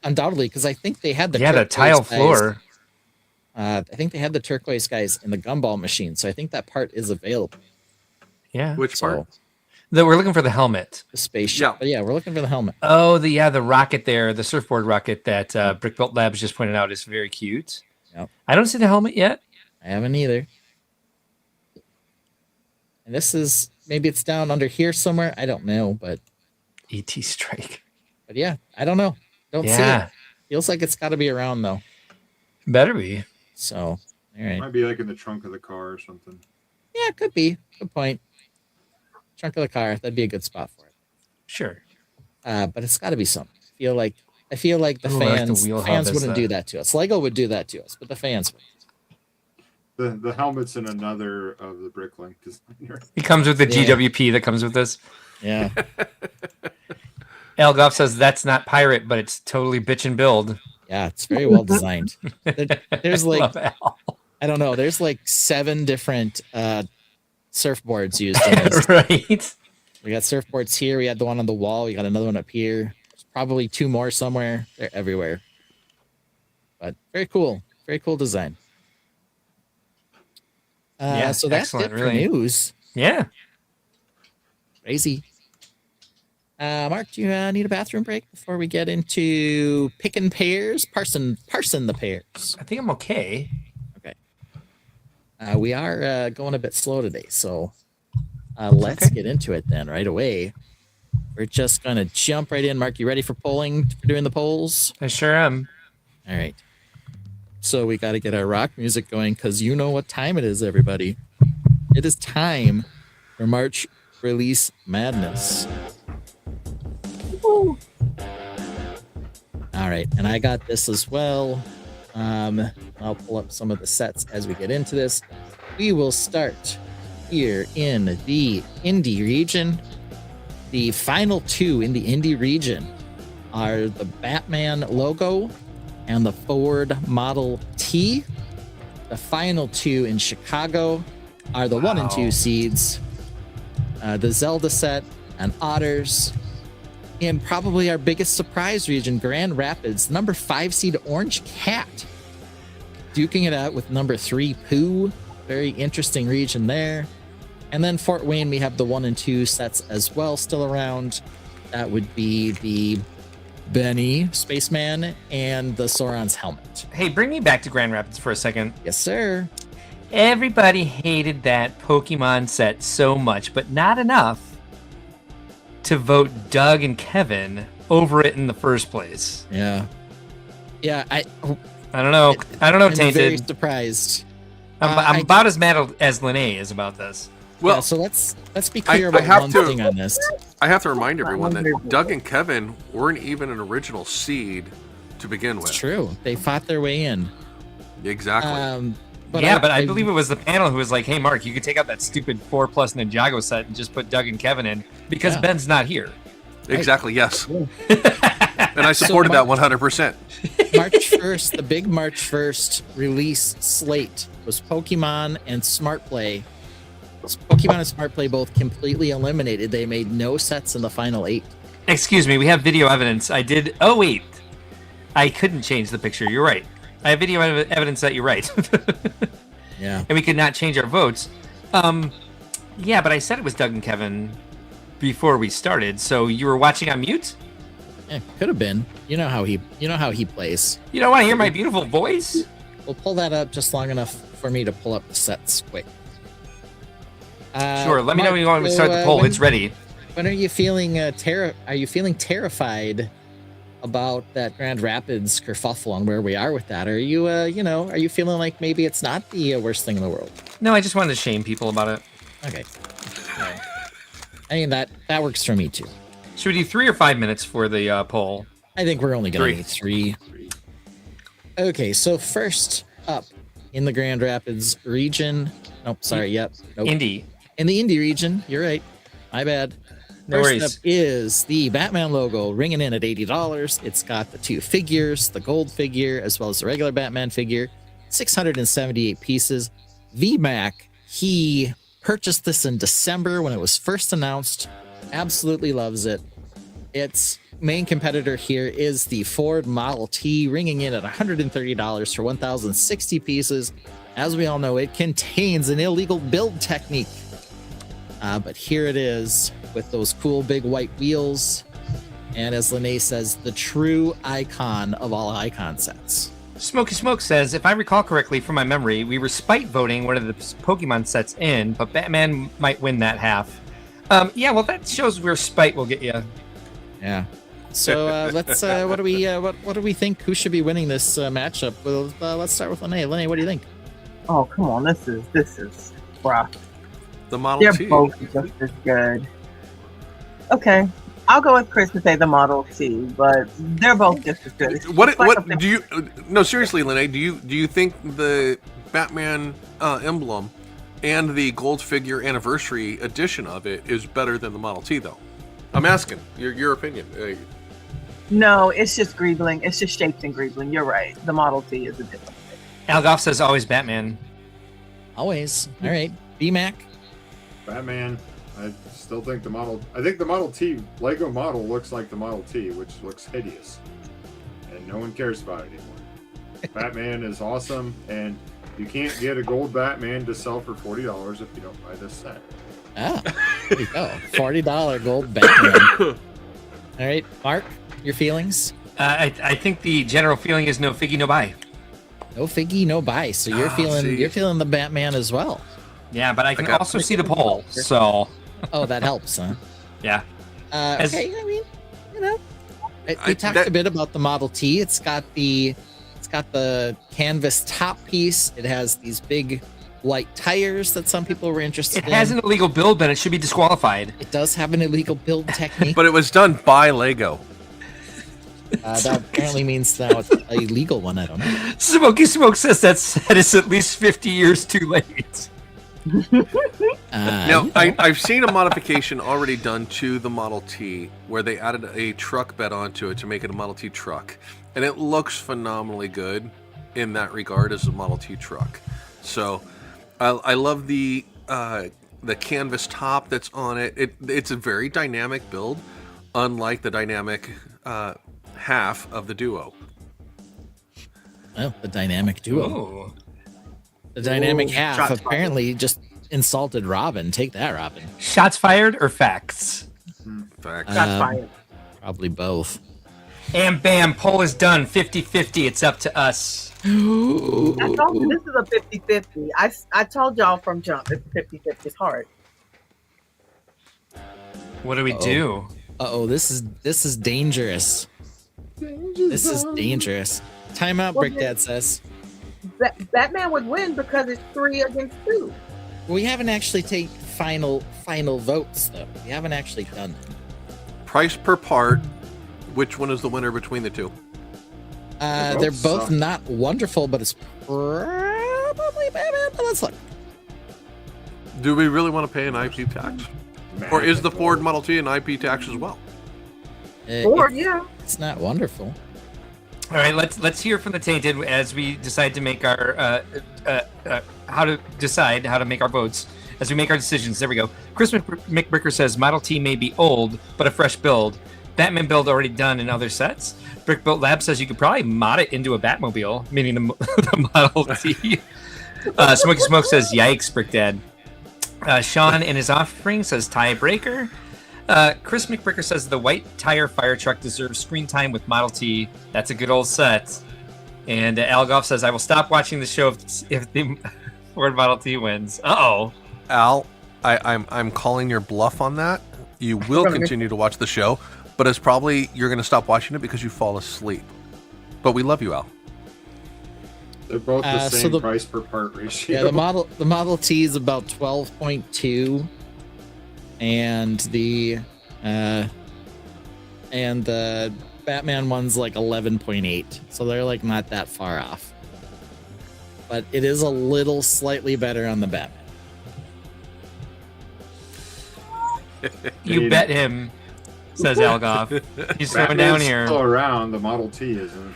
undoubtedly, because I think they had the the tile guys, floor. I think they had the turquoise guys in the gumball machine, so I think that part is available. Yeah. Which part? That we're looking for the helmet. The spaceship. But yeah, we're looking for the helmet. Oh, the rocket there, the surfboard rocket that Brickworld Labs just pointed out is very cute. Yep. I don't see the helmet yet. I haven't either. And this is, maybe it's down under here somewhere. I don't know, but ET Strike. But yeah, I don't know. Don't see it. Feels like it's got to be around though. Better be. So, all right. Might be like in the trunk of the car or something. Yeah, it could be. Good point. Trunk of the car. That'd be a good spot for it. Sure. But it's got to be something. I feel like the Ooh, I like the fans wheelhouse wouldn't do that to us. Lego would do that to us, but the fans would. The helmet's in another of the Bricklink designer. It comes with the GWP that comes with this. Yeah. Elgoff says that's not pirate, but it's totally bitch and build. Yeah, it's very well designed. There's like, Love Al. I don't know, there's like 7 different surfboards used in this. Right. We got surfboards here. We had the one on the wall. We got another one up here. There's probably 2 more somewhere. They're everywhere. But very cool. Very cool design. So that's it for news. Yeah. Crazy. Mark, do you need a bathroom break before we get into picking pairs? Parsing the pairs. I think I'm okay. Okay. We are going a bit slow today, so let's get into it then right away. We're just going to jump right in. Mark, you ready for polling, for doing the polls? I sure am. All right. So we got to get our rock music going because you know what time it is, everybody. It is time for March Release Madness. Woo. All right, and I got this as well. I'll pull up some of the sets as we get into this. We will start here in the indie region. The final 2 in the indie region are the Batman logo and the Ford Model T. The final 2 in Chicago are the 1 and 2 seeds, the Zelda set and Otters. And probably our biggest surprise region, Grand Rapids, number 5 seed Orange Cat, duking it out with number 3 Pooh. Very interesting region there. And then Fort Wayne, we have the 1 and 2 sets as well still around. That would be the Benny Spaceman and the Sauron's helmet. Hey, bring me back to Grand Rapids for a second. Yes, sir. Everybody hated that Pokemon set so much, but not enough to vote Doug and Kevin over it in the first place. Yeah. Yeah, I don't know. I'm Tainted. Very surprised. I'm about as mad as Lene is about this. Well, yeah, so let's be clear about one thing on this. I have to remind everyone that Doug and Kevin weren't even an original seed to begin with. It's true. They fought their way in. Exactly. But I believe it was the panel who was like, hey, Mark, you could take out that stupid 4+ Ninjago set and just put Doug and Kevin in because Ben's not here. Exactly, yes. And I supported that 100%. March 1st, the big March 1st release slate was Pokemon and Smart Play. Pokemon and Smart Play both completely eliminated. They made no sets in the final 8. Excuse me, we have video evidence. I did. Oh, wait. I couldn't change the picture. You're right. I have video evidence that you're right. Yeah. And we could not change our votes. Yeah, but I said it was Doug and Kevin before we started. So you were watching on mute? Yeah, could have been. You know how he plays. You don't want to hear my beautiful voice? We'll pull that up just long enough for me to pull up the sets quick. Sure. Let me know when you want to start the poll. It's ready. When are you feeling Are you feeling terrified about that Grand Rapids kerfuffle and where we are with that? Are you are you feeling like maybe it's not the worst thing in the world? No, I just wanted to shame people about it. Okay. Right. I mean that works for me too. Should we do 3 or 5 minutes for the poll? I think we're only going to need 3. Okay, so first up in the Grand Rapids region. Nope, sorry. Yep. Nope. Indie. In the indie region, you're right. My bad. No First worries. up is the Batman logo, ringing in at $80. It's got the 2 figures, the gold figure, as well as the regular Batman figure. 678 pieces. VMAC, he purchased this in December when it was first announced. Absolutely loves it. Its main competitor here is the Ford Model T, ringing in at $130 for 1,060 pieces. As we all know, it contains an illegal build technique. But here it is with those cool big white wheels. And as Lene says, the true icon of all icon sets. Smokey Smoke says, if I recall correctly from my memory, we were spite voting one of the Pokemon sets in, but Batman might win that half. Yeah, well, that shows where spite will get you. Yeah. So let's. What do we think? Who should be winning this matchup? Well, let's start with Lene. Lene, what do you think? Oh, come on! This is rough. The Model They're T. both just as good. Okay, I'll go with Chris and say the Model T, but they're both just as good. What do you? No, seriously, Lene. Do you think the Batman emblem and the gold figure anniversary edition of it is better than the Model T, though? I'm asking your opinion. No, it's just greebling. It's just shaped in greebling. You're right. The Model T is a different thing. Algoff says always Batman. Always. All right. BMAC. Batman. I still think the Model T Lego model looks like the Model T, which looks hideous, and no one cares about it anymore. Batman is awesome, and you can't get a gold Batman to sell for $40 if you don't buy this set. Ah, there you go. $40 gold Batman. All right, Mark, your feelings? I think the general feeling is no figgy, no buy. No figgy, no buy. So you're feeling the Batman as well. Yeah, but I can also see the poll. So. Oh, that helps, huh? Yeah. Okay, I mean, you know, we talked a bit about the Model T. It's got the canvas top piece. It has these big white tires that some people were interested in. It has an illegal build, but it should be disqualified. It does have an illegal build technique. But it was done by Lego. That apparently means now it's a legal one. I don't know. Smokey Smoke says that set is at least 50 years too late. Now, I've seen a modification already done to the Model T where they added a truck bed onto it to make it a Model T truck. And it looks phenomenally good in that regard as a Model T truck. So I love the canvas top that's on it. It's a very dynamic build, unlike the dynamic half of the Duo. Oh, the dynamic Duo. Ooh. The dynamic half apparently just insulted Robin. Take that, Robin. Shots fired or facts? Facts. Shots fired. Probably both. And bam, poll is done. 50-50. It's up to us. I told you this is a 50-50. I told y'all from jump it's 50-50. It's hard. What do we do? Uh-oh, this is dangerous. This is dangerous. Timeout, Well, Brick Dad says. Batman would win because it's 3 against 2. We haven't actually taken final votes, though. We haven't actually done them. Price per part. Which one is the winner between the two? They're both not wonderful, but it's probably Batman. But let's look. Do we really want to pay an IP tax? Or is the Ford Model T an IP tax as well? Ford, yeah. It's not wonderful. All right, let's hear from the Tainted as we decide to make our how to make our votes as we make our decisions. There we go. Chris McBricker says Model T may be old, but a fresh build. Batman build already done in other sets. Brick Built Lab says you could probably mod it into a Batmobile, meaning the Model T. Smokey Smoke says yikes, Brick Dad. Sean and his offspring says tiebreaker. Chris McBricker says the white tire fire truck deserves screen time with Model T. That's a good old set. And Algoff says I will stop watching the show if the Ford Model T wins. Uh-oh. Al, I'm calling your bluff on that. You will continue to watch the show, but it's probably you're going to stop watching it because you fall asleep. But we love you, Al. They're both the same price per part ratio. Yeah, the Model T is about 12.2, and the Batman one's like 11.8. So they're like not that far off. But it is a little slightly better on the Batman. You bet him, says Algoff. He's throwing down here. Still around, the Model T isn't.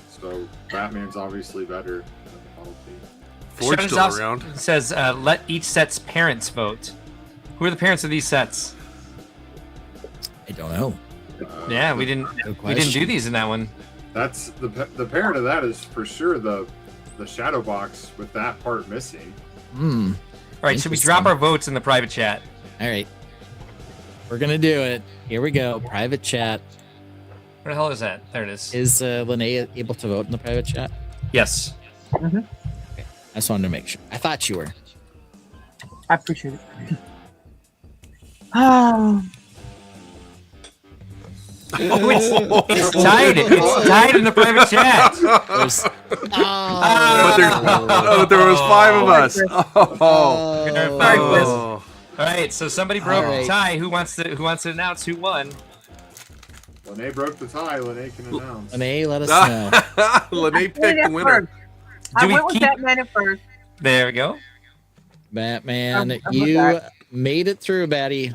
So Batman's obviously better than the Model T. Ford's still around. Says let each set's parents vote. Who are the parents of these sets? I don't know. Yeah, we didn't do these in that one. That's the parent of that is for sure the shadow box with that part missing. All right, should we drop our votes in the private chat? All right. We're going to do it. Here we go. Private chat. Where the hell is that? There it is. Is Lene able to vote in the private chat? Yes. Okay. I just wanted to make sure. I thought you were. I appreciate it. Oh. It's tied. It's tied in the private chat. But there was 5 of us. All right, so somebody broke the tie. Who wants to announce who won? Lene broke the tie. Lene can announce. Lene, let us know. Lene picked the winner. I went with Batman at first. There we go. Batman, you made it through, Batty.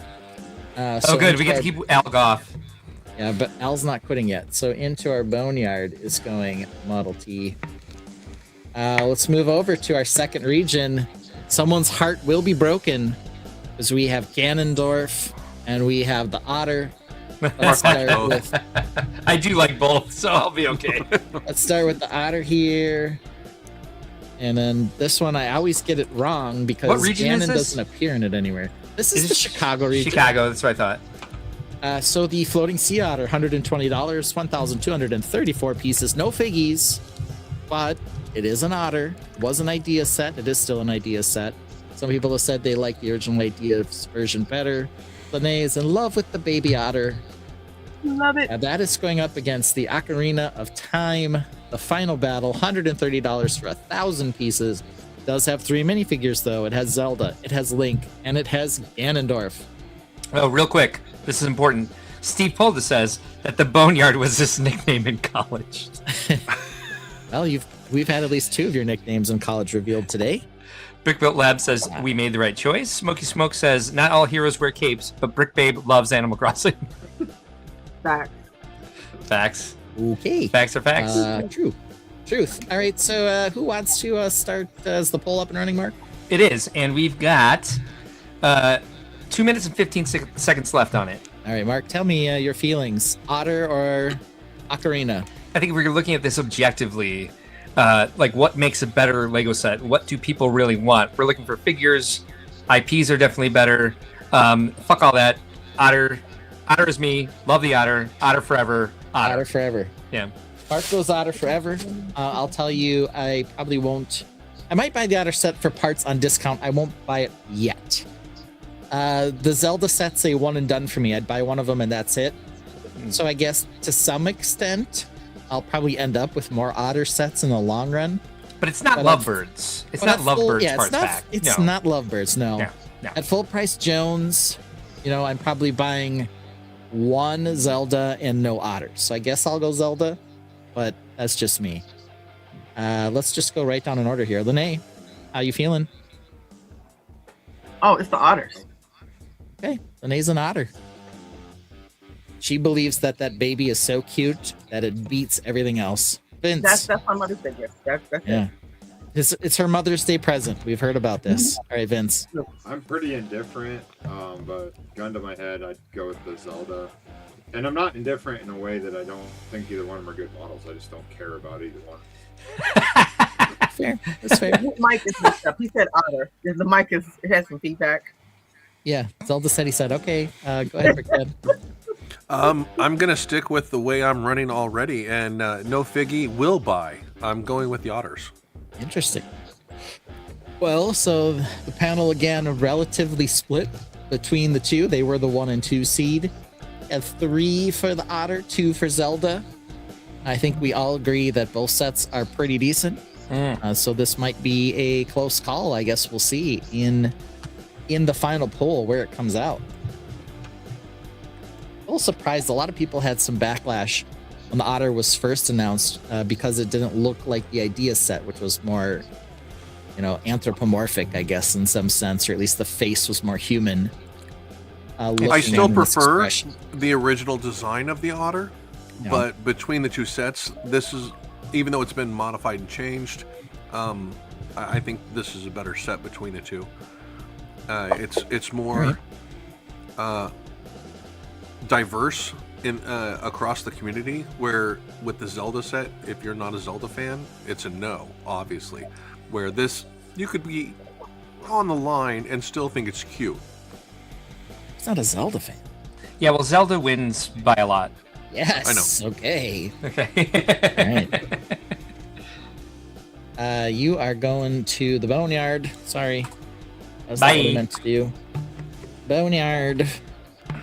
So good. We get to keep Alg off. Yeah, but Al's not quitting yet. So into our boneyard is going Model T. Let's move over to our second region. Someone's heart will be broken because we have Ganondorf and we have the otter. Let's start with... I do like both, so I'll be okay. Let's start with the otter here. And then this one, I always get it wrong because Ganon doesn't appear in it anywhere. This is the Chicago region. Chicago, that's what I thought. So the floating sea otter, $120, 1,234 pieces, no figgies, but it is an otter. Was an idea set. It is still an idea set. Some people have said they like the original idea version better. Lene is in love with the baby otter. Love it. That is going up against the Ocarina of Time, the final battle, $130 for 1,000 pieces. Does have 3 minifigures though. It has Zelda, it has Link, and it has Ganondorf. Oh, real quick. This is important. Steve Polda says that the Boneyard was his nickname in college. Well, we've had at least 2 of your nicknames in college revealed today. Brickbuilt Lab says we made the right choice. Smoky Smoke says not all heroes wear capes, but Brick Babe loves Animal Crossing. Facts. Facts. Okay. Facts are facts. Truth. All right, so who wants to start as the poll up and running, Mark? It is, and we've got 2 minutes and 15 seconds left on it. All right, Mark, tell me your feelings. Otter or Ocarina? I think if we're looking at this objectively, like what makes a better Lego set? What do people really want? We're looking for figures. IPs are definitely better. Fuck all that. Otter is me. Love the otter. Otter forever. Otter forever. Yeah. Mark goes otter forever. I'll tell you, I probably won't. I might buy the otter set for parts on discount. I won't buy it yet. The Zelda set's a one and done for me. I'd buy one of them and that's it. So I guess to some extent, I'll probably end up with more otter sets in the long run. But it's not Lovebirds. It's not Lovebirds parts pack. It's not Lovebirds, no. No. At full price Jones, I'm probably buying one Zelda and no otters. So I guess I'll go Zelda, but that's just me. Let's just go right down in order here. Lene, how you feeling? Oh, it's the otters. Okay, Lene's an otter. She believes that baby is so cute that it beats everything else. Vince. That's my mother's figure. That's yeah. It's her Mother's Day present. We've heard about this. All right, Vince. I'm pretty indifferent, but gun to my head, I'd go with the Zelda. And I'm not indifferent in a way that I don't think either one of them are good models. I just don't care about either one. Fair. That's fair. His mic is messed up. He said otter. The mic it has some feedback. Yeah, Zelda said he said, okay, go ahead, Rickhead. I'm going to stick with the way I'm running already, and no figgy will buy. I'm going with the otters. Interesting. Well, so the panel again relatively split between the two. They were the 1 and 2 seed. At 3 for the otter, 2 for Zelda. I think we all agree that both sets are pretty decent. So this might be a close call. I guess we'll see in the final poll where it comes out. A little surprised. A lot of people had some backlash when the otter was first announced because it didn't look like the idea set, which was more, anthropomorphic, I guess, in some sense, or at least the face was more human. I still prefer the original design of the otter, but between the two sets, this is, even though it's been modified and changed, I think this is a better set between the two. It's more diverse in across the community, where with the Zelda set, if you're not a Zelda fan, it's a no, obviously. Where this, you could be on the line and still think it's cute. It's not a Zelda fan. Yeah, well, Zelda wins by a lot. Yes. I know. Okay. Okay. All right. You are going to the boneyard. Sorry. That's Bye. not what I meant to do. Boneyard.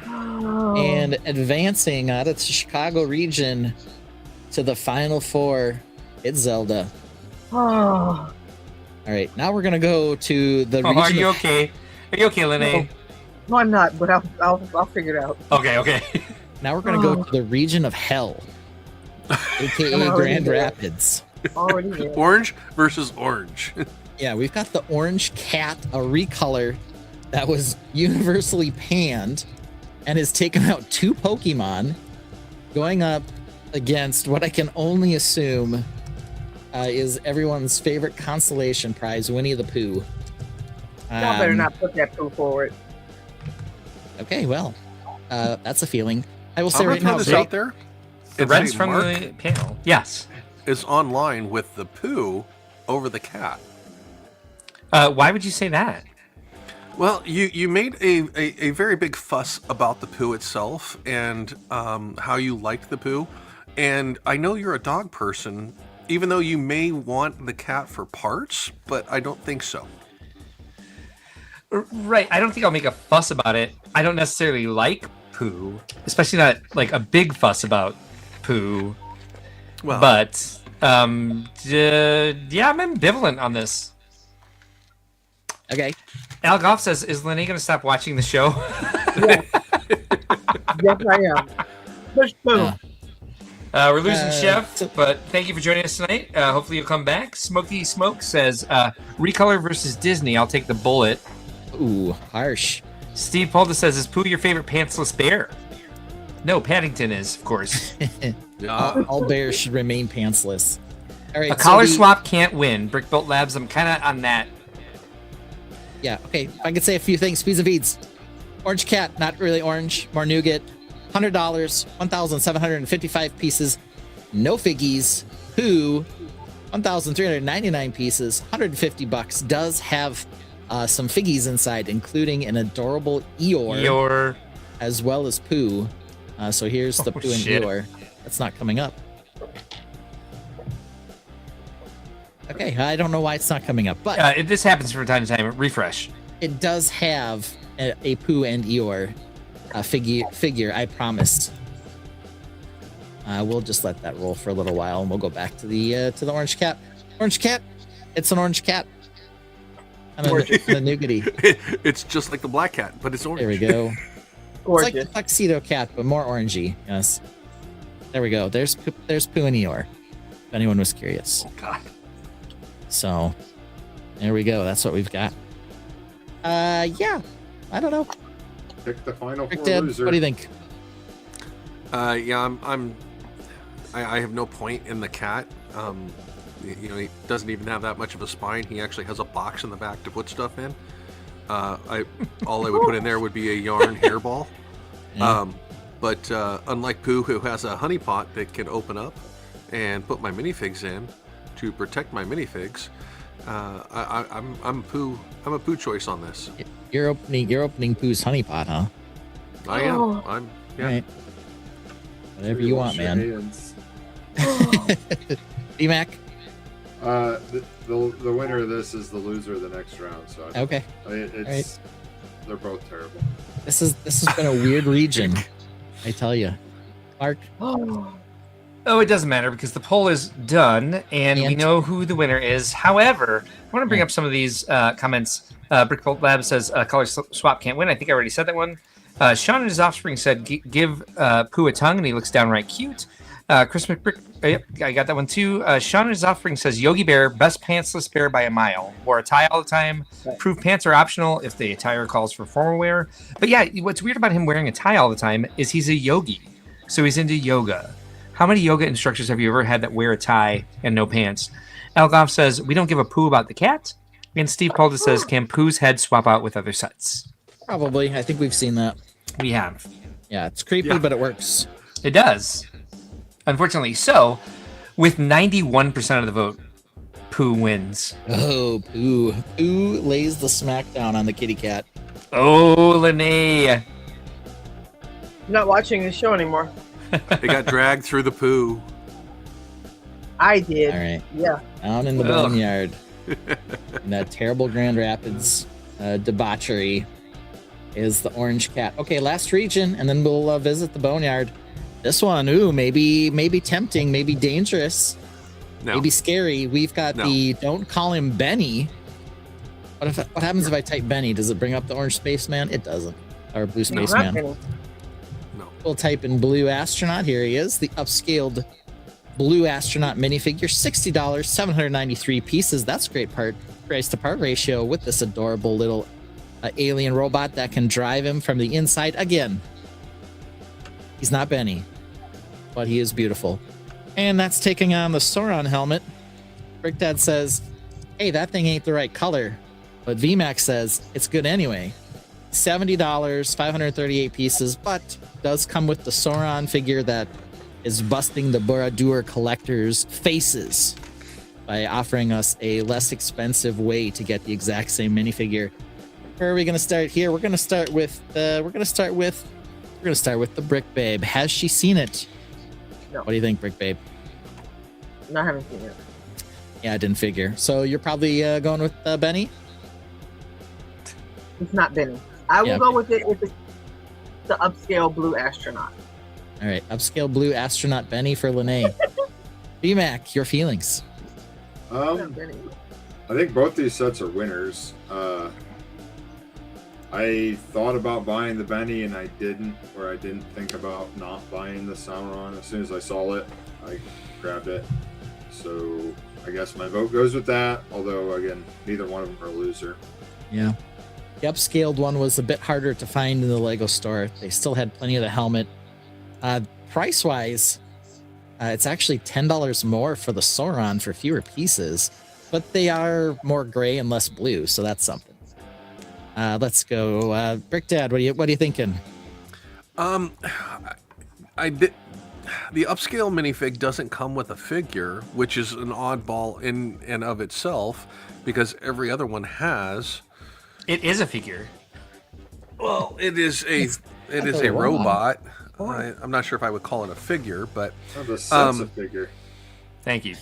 Oh. And advancing out of the Chicago region to the final 4, it's Zelda. Oh. All right. Now we're going to go to the region. Are you okay? Are you okay, Lene? No, I'm not, but I'll figure it out. Okay. Now we're going to go to the region of hell, aka Grand Rapids. Orange versus orange. Yeah, we've got the orange cat, a recolor that was universally panned. and has taken out 2 Pokemon, going up against what I can only assume is everyone's favorite consolation prize, Winnie the Pooh. Y'all better not put that Pooh forward. Okay, well, that's a feeling. I will say I'm right gonna now, throw this out there. The Reds from the panel. Yes. Is online with the Pooh over the cat. Why would you say that? Well, you made a very big fuss about the Pooh itself and how you liked the Pooh. And I know you're a dog person, even though you may want the cat for parts, but I don't think so. Right. I don't think I'll make a fuss about it. I don't necessarily like Pooh, especially not like a big fuss about Pooh. Well, but yeah, I'm ambivalent on this. Okay. Al Goff says, "Is Lene going to stop watching the show?" Yes, I am. Push Pooh. We're losing Chef, but thank you for joining us tonight. Hopefully you'll come back. Smokey Smoke says, "Recolor versus Disney. I'll take the bullet." Ooh, harsh. Steve Polda says, "Is Pooh your favorite pantsless bear?" No, Paddington is, of course. All bears should remain pantsless. All right, A collar swap can't win. Brickbuilt Labs, I'm kind of on that. Yeah, okay. If I could say a few things, speeds and feeds. Orange cat, not really orange, more nougat. $100, 1,755 pieces, no figgies. Pooh, 1,399 pieces, $150. Does have some figgies inside, including an adorable Eeyore, as well as Pooh. So here's the Pooh and shit. Eeyore. That's not coming up. Okay, I don't know why it's not coming up, but if this happens from time to time, refresh. It does have a Pooh and Eeyore figure, I promise. We'll just let that roll for a little while, and we'll go back to the orange cat. Orange cat, it's an orange cat. And a nougaty. It's just like the black cat, but it's orange. There we go. Gorgeous. It's like the tuxedo cat, but more orangey. Yes. There we go. There's Pooh and Eeyore. If anyone was curious. Oh God. So, there we go. That's what we've got. Yeah. I don't know. Pick the final four Dad, loser. what do you think? Yeah, I have no point in the cat. He doesn't even have that much of a spine. He actually has a box in the back to put stuff in. All I would put in there would be a yarn hairball. Yeah. But unlike Pooh, who has a honey pot that can open up and put my minifigs in to protect my minifigs, I'm Pooh. I'm a Pooh choice on this. You're opening Pooh's honey pot, huh? I am. Oh. Yeah. All right. Whatever you want, man. D-Mac? The winner of this is the loser of the next round. So Okay. They're both terrible. This has been a weird region, I tell you. Mark? Oh, it doesn't matter because the poll is done and we know who the winner is. However, I want to bring up some of these comments. Brickbolt Lab says color swap can't win. I think I already said that one. Sean and his offspring said give Pooh a tongue and he looks downright cute. Chris McBrick, yep, I got that one too. Sean and his offspring says Yogi Bear, best pantsless bear by a mile. Wore a tie all the time. Proof pants are optional if the attire calls for formal wear. But yeah, what's weird about him wearing a tie all the time is he's a yogi. So he's into yoga. How many yoga instructors have you ever had that wear a tie and no pants? Elgoff says, we don't give a poo about the cat. And Steve Polda says, can Pooh's head swap out with other sets? Probably. I think we've seen that. We have. Yeah, it's creepy, but it works. It does. Unfortunately. So, with 91% of the vote, Pooh wins. Oh, Pooh. Pooh lays the smackdown on the kitty cat. Oh, Lene. I'm not watching the show anymore. They got dragged through the Pooh. I did. All right. Yeah. Down in the boneyard. In that terrible Grand Rapids debauchery is the orange cat. Okay, last region, and then we'll visit the boneyard. This one, maybe tempting, maybe dangerous, maybe scary. We've got the don't call him Benny. What happens if I type Benny? Does it bring up the orange spaceman? It doesn't. Or blue spaceman. No. We'll type in blue astronaut. Here he is, the upscaled blue astronaut minifigure. $60, 793 pieces. That's great price to part ratio with this adorable little alien robot that can drive him from the inside. Again, He's not Benny, but he is beautiful. And that's taking on the Sauron helmet. Brick Dad says, hey, that thing ain't the right color. But VMAX says, it's good anyway. $70, 538 pieces, but does come with the Sauron figure that is busting the Borodur collectors' faces by offering us a less expensive way to get the exact same minifigure. Where are we going to start here? We're going to start with the Brick Babe. Has she seen it? No. What do you think, Brick Babe? No, I haven't seen it. Yeah, I didn't figure. So you're probably going with Benny? It's not Benny. I will go with it if it's the upscale blue astronaut. All right, upscale blue astronaut Benny for Lene. BMAC, your feelings? I think both these sets are winners. I thought about buying the Benny and I didn't, or I didn't think about not buying the Sauron. As soon as I saw it, I grabbed it. So I guess my vote goes with that, although again, neither one of them are a loser. Yeah. The upscaled one was a bit harder to find in the Lego store. They still had plenty of the helmet. Price-wise, it's actually $10 more for the Sauron for fewer pieces, but they are more gray and less blue, so that's something. Let's go. Brick Dad, what are you thinking? The upscale minifig doesn't come with a figure, which is an oddball in and of itself, because every other one has. It is a figure. Well, it is a robot. I'm not sure if I would call it a figure, but the set's a figure. Thank you.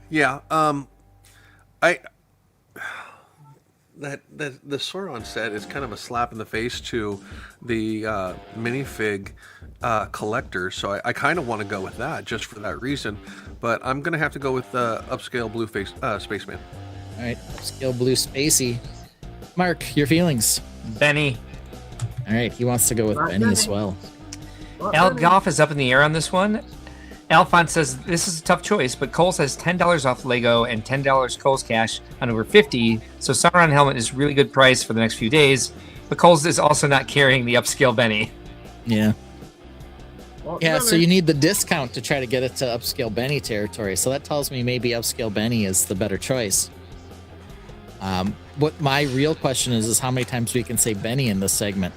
Yeah. The Sauron set is kind of a slap in the face to the minifig collector, so I kind of want to go with that just for that reason. But I'm gonna have to go with upscale blue spaceman. All right, upscale blue spacey. Mark, your feelings? Benny. All right, he wants to go with Benny as well. Al Goff is up in the air on this one. Alphonse says this is a tough choice, but Cole says $10 off Lego and $10 Cole's cash on over 50. So Sauron helmet is really good price for the next few days. But Cole's is also not carrying the upscale Benny. Yeah. Yeah, so you need the discount to try to get it to upscale Benny territory. So that tells me maybe upscale Benny is the better choice. What my real question is how many times we can say Benny in this segment.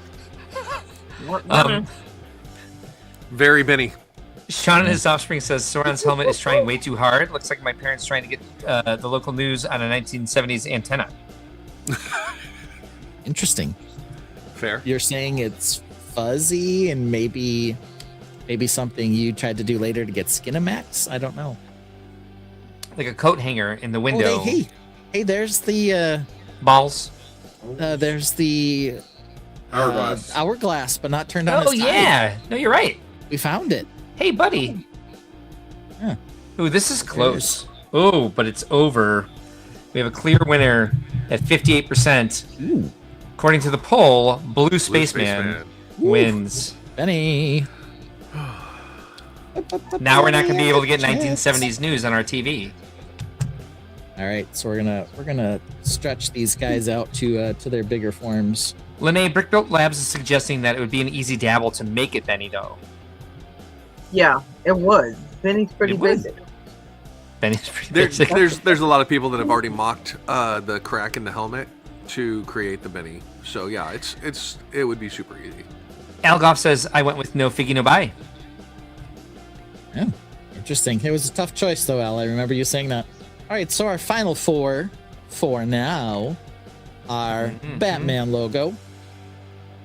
Very Benny. Sean and his offspring says Sauron's helmet is trying way too hard. Looks like my parents trying to get the local news on a 1970s antenna. Interesting. Fair. You're saying it's fuzzy and maybe something you tried to do later to get Skinamax? I don't know. Like a coat hanger in the window. Oh, hey, there's the balls. There's the hourglass, but not turned on. Oh yeah, no, you're right. We found it. Hey, buddy. Yeah. Ooh, this is close. Oh, but it's over. We have a clear winner at 58%. Ooh. According to the poll, Blue Spaceman wins. Benny. Now we're not going to be able to get 1970s news on our TV. All right, so we're gonna stretch these guys out to their bigger forms. Lene, Brickworld Labs is suggesting that it would be an easy dabble to make it Benny, though. Yeah, it was. Benny's pretty basic. Benny's pretty basic. There's a lot of people that have already mocked the crack in the helmet to create the Benny. So yeah, it would be super easy. Algoff says I went with no figgy no buy. Yeah, interesting. It was a tough choice though, Al. I remember you saying that. All right, so our final four for now are Batman logo,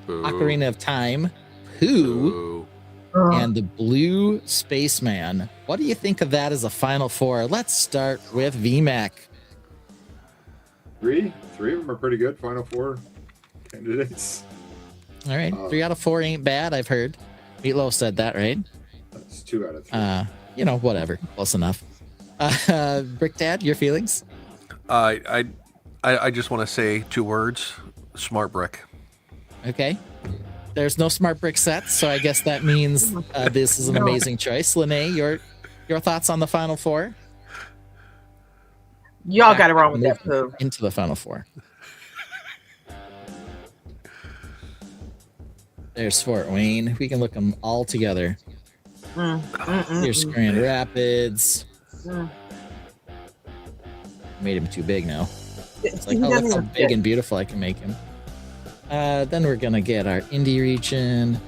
Ocarina of Time, Pooh, and the Blue Spaceman. What do you think of that as a final four? Let's start with VMAC. Three of them are pretty good. Final four candidates. All right, 3 out of 4 ain't bad. I've heard. Meatloaf said that, right? That's 2 out of 3. Whatever, close enough. Brick Dad, your feelings? I just want to say 2 words: smart brick. Okay. There's no smart brick sets, so I guess that means this is an amazing choice. Lene, your thoughts on the final four? Y'all got it wrong with that, Pooh. Into the final four. There's Fort Wayne. We can look them all together. Here's Grand Rapids. Made him too big now. It's like, oh, look how big and beautiful I can make him. Then we're gonna get our Indy region.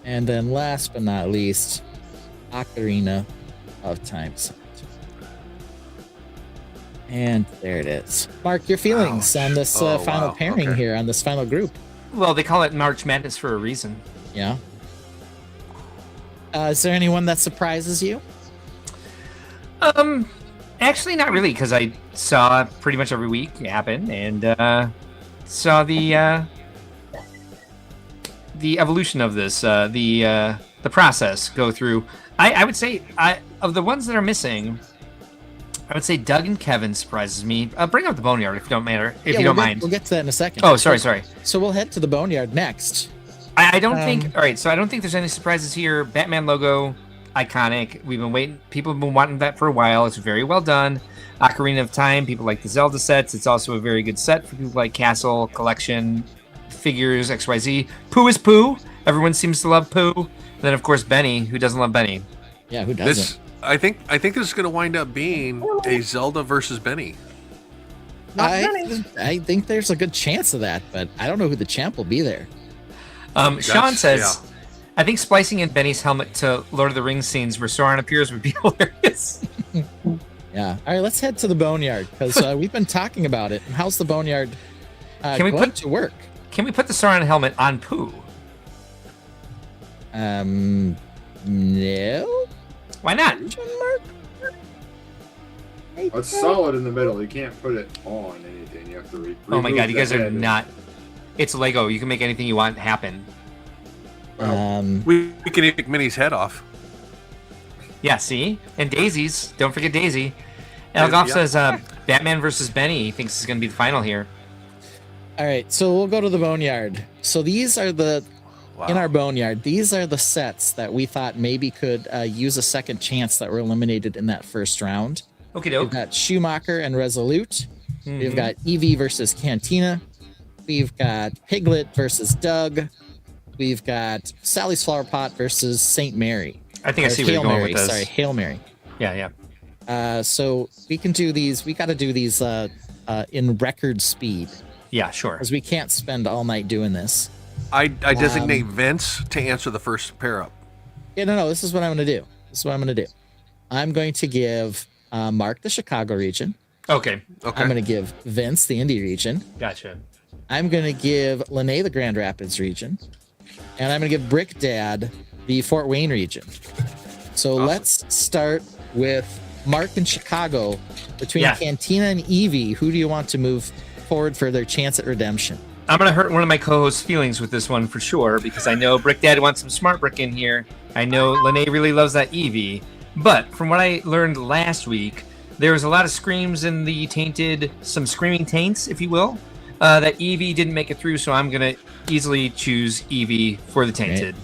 And then last but not least, Ocarina of Time. And there it is. Mark, your feelings on this final pairing here, on this final group. Well, they call it March Madness for a reason. Yeah. Is there anyone that surprises you? Actually, not really, because I saw pretty much every week happen and saw the evolution of this, the process go through. I would say of the ones that are missing, I would say Doug and Kevin surprises me. Bring up the Boneyard if you don't matter, if you don't mind. We'll get to that in a second. Oh, sorry. So we'll head to the Boneyard next. I don't think. All right, so I don't think there's any surprises here. Batman logo, iconic. We've been waiting. People have been wanting that for a while. It's very well done. Ocarina of Time. People like the Zelda sets. It's also a very good set for people like Castle Collection, figures, XYZ. Pooh is Pooh. Everyone seems to love Pooh. And then of course Benny. Who doesn't love Benny? Yeah, who doesn't? I think this is going to wind up being a Zelda versus Benny. I think there's a good chance of that, but I don't know who the champ will be there. Sean says, I think splicing in Benny's helmet to Lord of the Rings scenes where Sauron appears would be hilarious. Yeah. All right, let's head to the Boneyard because we've been talking about it. How's the Boneyard Can we going put to work? Can we put the Sauron helmet on Pooh? No. Why not? It's solid in the middle. You can't put it on anything. You have to Oh my god, you guys are and- not. It's Lego. You can make anything you want happen. We can even take Minnie's head off. Yeah, see? And Daisy's. Don't forget Daisy. Elgoff says Batman versus Benny. He thinks it's going to be the final here. All right, so we'll go to the Boneyard. So these are in our Boneyard, these are the sets that we thought maybe could use a second chance that were eliminated in that first round. Okay, doke. We've got Schumacher and Resolute. We've got Eevee versus Cantina. We've got Piglet versus Doug. We've got Sally's Flower Pot versus St. Mary. I think I see where you're going with this. Sorry, Hail Mary. Yeah. So we can do these. We got to do these in record speed. Yeah, sure. Because we can't spend all night doing this. I designate Vince to answer the first pair up. Yeah, no. This is what I'm going to do. I'm going to give Mark the Chicago region. Okay. I'm going to give Vince the Indy region. Gotcha. I'm going to give Lene the Grand Rapids region. And I'm going to give Brick Dad the Fort Wayne region. So let's start with Mark in Chicago. Between Cantina and Eevee, who do you want to move forward for their chance at redemption? I'm going to hurt one of my co-hosts' feelings with this one for sure, because I know Brick Dad wants some Smart Brick in here. I know Lene really loves that Eevee. But from what I learned last week, there was a lot of screams in the Tainted, some screaming taints, if you will, that Eevee didn't make it through, so I'm going to easily choose Eevee for the Tainted.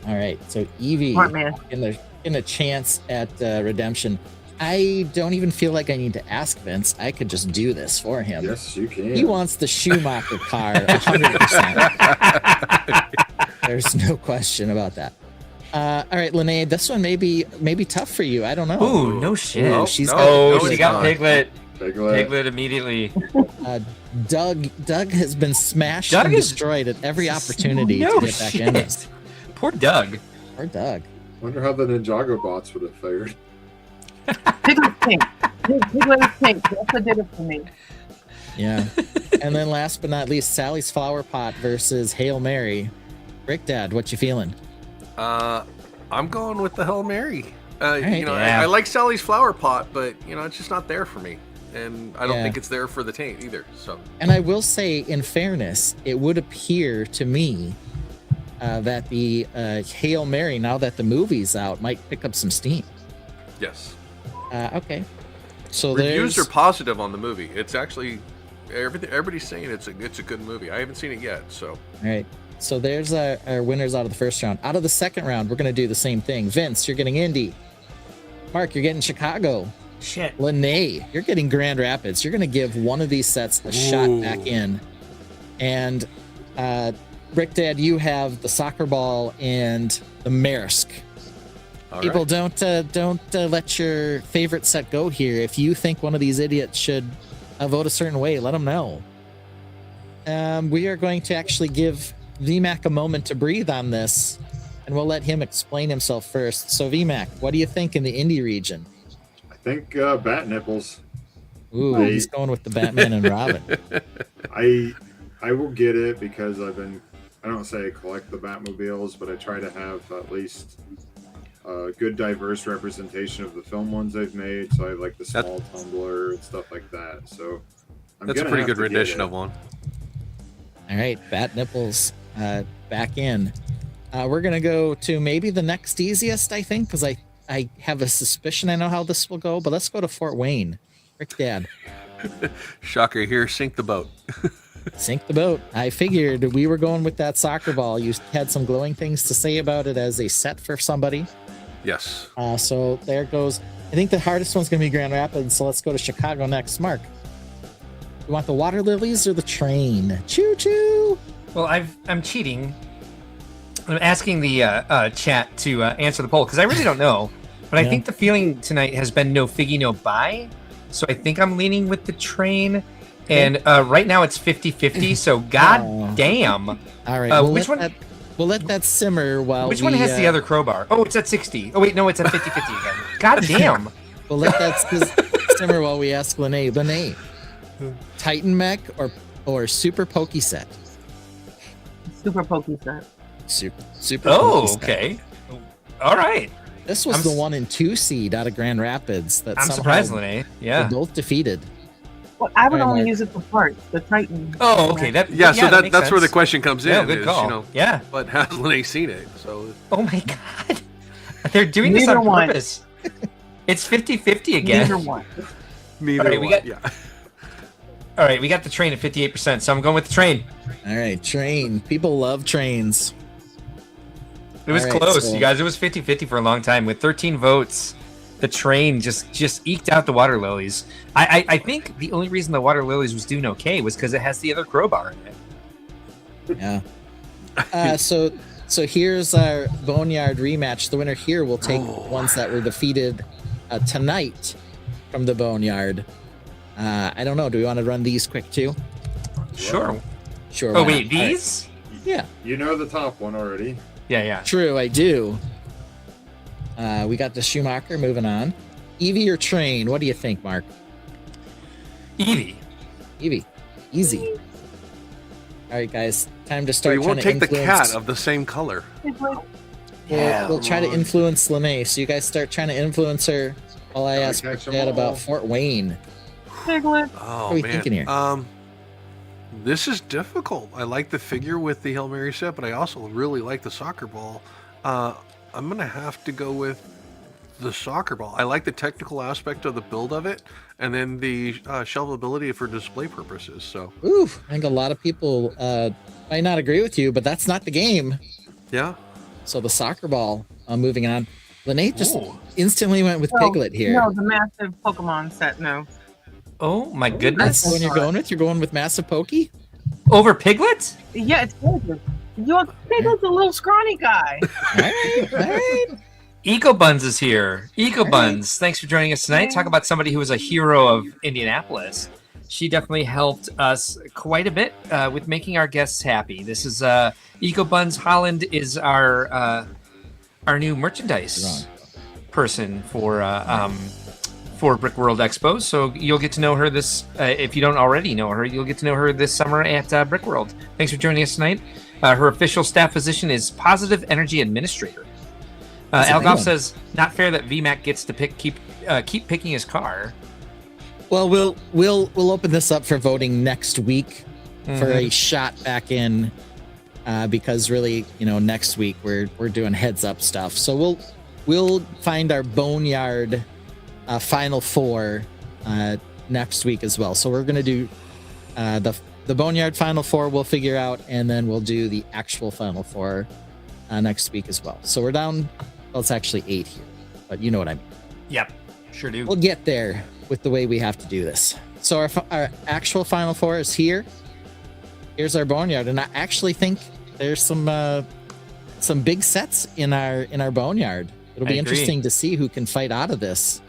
All right, so Eevee in a chance at redemption. I don't even feel like I need to ask Vince. I could just do this for him. Yes, you can. He wants the Schumacher car 100%. There's no question about that. All right, Lene, this one may be tough for you. I don't know. Ooh, no shit. She got Piglet. Piglet immediately. Doug has been smashed and destroyed at every opportunity to get back in this. Poor Doug. Wonder how the Ninjago bots would have fared. Piglet's pink. Piglet's pink. That's what did it for me. Yeah. And then last but not least, Sally's Flower Pot versus Hail Mary. Brick Dad, what you feeling? I'm going with the Hail Mary. Right. I like Sally's Flower Pot, but it's just not there for me, and I don't think it's there for the Taint either. So. And I will say, in fairness, it would appear to me that the Hail Mary, now that the movie's out, might pick up some steam. Yes. Okay. So reviews are positive on the movie. It's actually everybody's saying it's a good movie. I haven't seen it yet, so. All right. So there's our winners out of the first round. Out of the second round, we're going to do the same thing. Vince, you're getting Indy. Mark, you're getting Chicago. Shit. Lene, you're getting Grand Rapids. You're going to give one of these sets a shot back in. And Brick Dad, you have the soccer ball and the Maersk. People, don't let your favorite set go here. If you think one of these idiots should vote a certain way, let them know. We are going to actually give VMAC a moment to breathe on this, and we'll let him explain himself first. So VMAC, what do you think in the Indy region? I think bat nipples. Ooh, he's going with the Batman and Robin. I will get it because I don't say I collect the Batmobiles, but I try to have at least a good diverse representation of the film ones they've made. So I have like the small tumbler and stuff like that. So that's a pretty good rendition of one. All right, bat nipples back in. We're going to go to maybe the next easiest, I think, because I have a suspicion I know how this will go, but let's go to Fort Wayne. Rick Dad. Shocker here, sink the boat. Sink the boat. I figured we were going with that soccer ball. You had some glowing things to say about it as a set for somebody. Yes. So there goes. I think the hardest one's going to be Grand Rapids, so let's go to Chicago next. Mark, you want the water lilies or the train? Choo-choo! Well, I'm cheating. I'm asking the chat to answer the poll because I really don't know. But I think the feeling tonight has been no figgy, no buy. So I think I'm leaning with the train. And right now it's 50-50. So god damn. All right. Which one? We'll let that simmer while Which one has the other crowbar? Oh, it's at 60. Oh wait, no, it's at 50-50 again. God damn. We'll let that simmer while we ask Lene. Lene, Titan Mech or Super Pokey Set? Super Pokey Set. Super. Oh, okay. All right. This was the 1 and 2 seed out of Grand Rapids. That I'm surprised, Lene. Yeah. They're both defeated. Well, I would only use it for parts. The Titan. Oh, okay. So that's where the question comes in. Yeah, good call. Yeah. But has Lene seen it? So. Oh my god. They're doing this on purpose. It's 50-50 again. Neither one. Neither one. All right, we got the train at 58%, so I'm going with the train. All right, train. People love trains. It was close, you guys. It was 50-50 for a long time. With 13 votes, the train just eked out the water lilies. I think the only reason the water lilies was doing okay was because it has the other crowbar in it. Yeah. So here's our Boneyard rematch. The winner here will take ones that were defeated tonight from the Boneyard. I don't know. Do we want to run these quick too? Sure. Sure. Oh wait, these? Right. Yeah. You know the top one already. Yeah. True, I do. We got the Schumacher moving on. Evie or train? What do you think, Mark? Evie. Easy. All right, guys. Time to start. So you won't take the cat of the same color. We'll try to influence Lene. So you guys start trying to influence her while I ask Dad about Fort Wayne. Piglet. Oh, what are we thinking here? This is difficult. I like the figure with the Hail Mary set, but I also really like the soccer ball. I'm going to have to go with the soccer ball. I like the technical aspect of the build of it, and then the shelvability for display purposes. So, I think a lot of people might not agree with you, but that's not the game. Yeah. So the soccer ball, moving on. Lene just instantly went with Piglet here. No, the massive Pokemon set, no. Oh my goodness. That's the one you're going with? You're going with Massive Pokey? Over Piglet? Yeah, it's gorgeous. Piglet's a little scrawny guy. All right. Eco Buns is here. Eco Buns, thanks for joining us tonight. Talk about somebody who was a hero of Indianapolis. She definitely helped us quite a bit with making our guests happy. This is Eco Buns Holland is our new merchandise person for Brickworld Expo. So you'll get to know her this, if you don't already know her, you'll get to know her this summer at Brickworld. Thanks for joining us tonight. Her official staff position is Positive Energy Administrator. Algoff says, not fair that VMAC gets to keep picking his car. Well, we'll open this up for voting next week for a shot back in, because really, next week we're doing heads up stuff. So we'll find our Boneyard Final Four next week as well. So we're gonna do the Boneyard Final Four. We'll figure out, and then we'll do the actual Final Four next week as well. So we're down. Well, it's actually 8 here, but you know what I mean. Yep, sure do. We'll get there with the way we have to do this. So our actual Final Four is here. here's our boneyard, and I actually think there's some big sets in our boneyard. It'll be interesting to see who can fight out of this.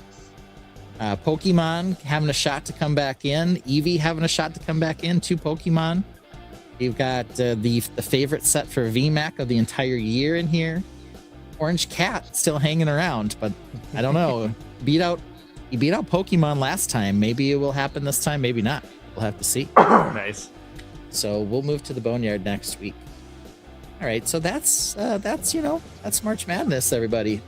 Pokemon having a shot to come back in. Eevee having a shot to come back in. 2 Pokemon. You've got the favorite set for VMAC of the entire year in here. Orange Cat still hanging around, but I don't know. He beat out Pokemon last time. Maybe it will happen this time. Maybe not. We'll have to see. Nice. So we'll move to the boneyard next week. All right. So that's March Madness, everybody.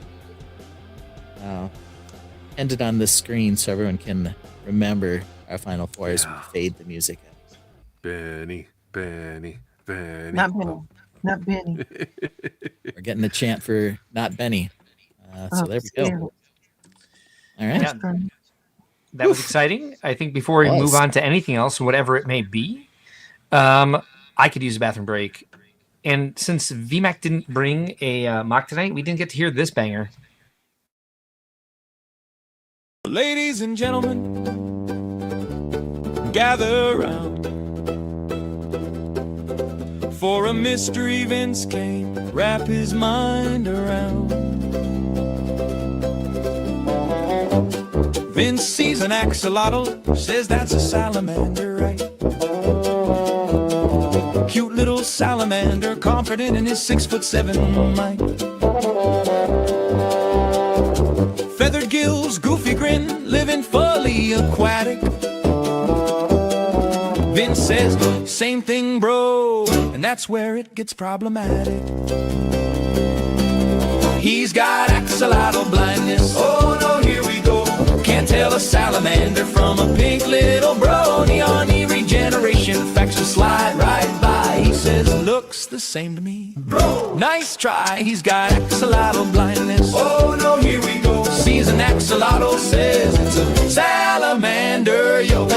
Ended on this screen so everyone can remember our Final Four as we fade the music out. Benny. Not Benny. Not Benny. We're getting the chant for not Benny. So there we go. All right. Yeah, that was exciting. I think before we move on to anything else, whatever it may be, I could use a bathroom break. And since VMAC didn't bring a mock tonight, we didn't get to hear this banger. Ladies and gentlemen, gather around for a mystery Vince can't wrap his mind around. Vince sees an axolotl, says that's a salamander, right? Cute little salamander, confident in his 6'7" might. Feathered gills, goofy grin, living fully aquatic. Vince says, same thing, bro, and that's where it gets problematic. He's got axolotl blindness. Oh no, here we go. Can't tell a salamander from a pink little brony. On regeneration facts will slide right by. He says, looks the same to me. Bro, nice try. He's got axolotl blindness. Oh no, here we go. Sees an axolotl, says it's a salamander, yo.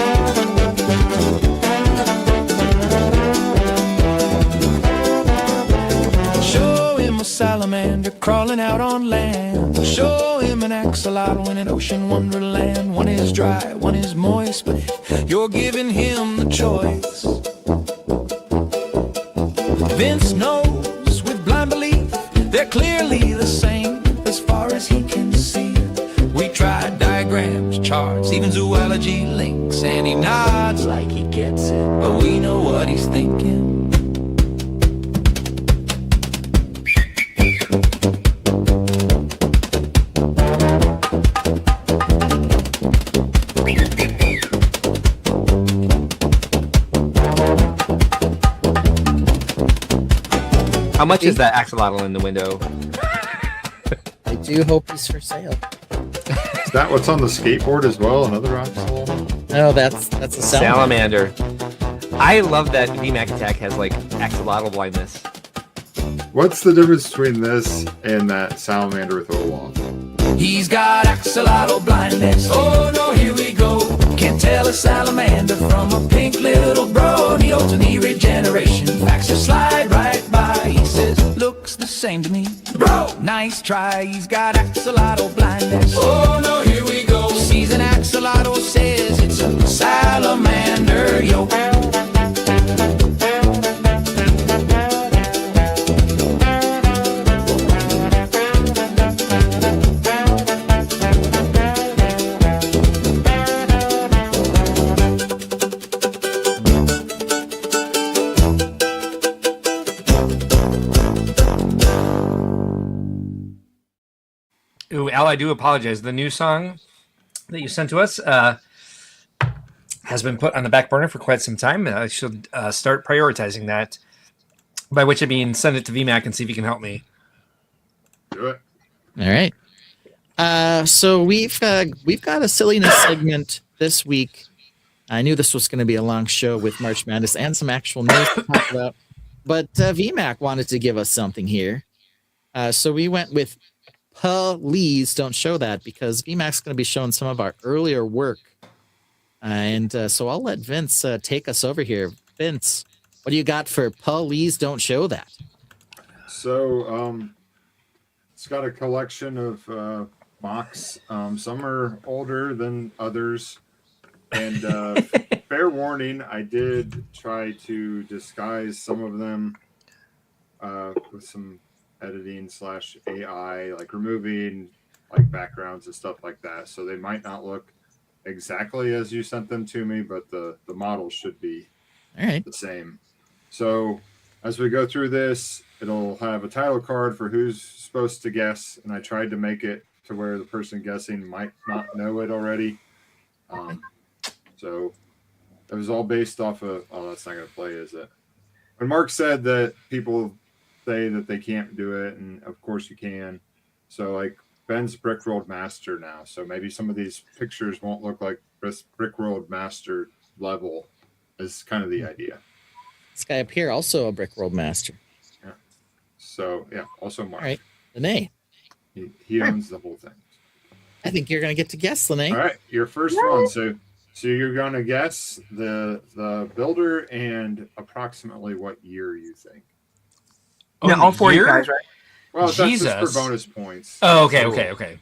Show him a salamander crawling out on land. Show him an axolotl in an ocean wonderland. One is dry, one is moist, but you're giving him the choice. Vince knows with blind belief they're clearly the same as far as he can see. We tried diagrams, charts, even zoology links, and he nods like he gets it, but we know what he's thinking. How much is that axolotl in the window? I do hope he's for sale. Is that what's on the skateboard as well? Another axolotl? No, that's a salamander. I love that VMAC Attack has like axolotl blindness. What's the difference between this and that salamander with Olaf? He's got axolotl blindness. Oh no, here we go. Can't tell a salamander from a pink little brony. Alternate regeneration facts just slide right by. He says, looks the same to me. Bro, nice try. He's got axolotl blindness. Oh no, here we go. Sees an axolotl, says it's a salamander, yo. Ooh, Al, I do apologize. The new song that you sent to us has been put on the back burner for quite some time. I should start prioritizing that, by which I mean send it to VMAC and see if he can help me. Do it. All right. So we've got a silliness segment this week. I knew this was going to be a long show with March Madness and some actual news to talk about, but VMAC wanted to give us something here. So we went with Please Don't Show That, because VMAC's going to be showing some of our earlier work. And so I'll let Vince take us over here. Vince, what do you got for Please Don't Show That? So it's got a collection of MOCs. Some are older than others. And fair warning, I did try to disguise some of them with some editing / AI, like removing like backgrounds and stuff like that. So they might not look exactly as you sent them to me, but the model should be the same. So as we go through this, it'll have a title card for who's supposed to guess, and I tried to make it to where the person guessing might not know it already. So it was all based off of, oh, that's not going to play, is it? When Mark said that people say that they can't do it, and of course you can. So like Ben's Brickworld Master now. So maybe some of these pictures won't look like Brickworld Master level is kind of the idea. This guy up here also a Brickworld Master. Yeah. So yeah, also Mark. All right, Lene. He owns the whole thing. I think you're going to get to guess, Lene. All right, your first one. So you're going to guess the builder and approximately what year you think. Yeah, all 4 guys, right? Well, that's just for bonus points. Oh, okay, okay.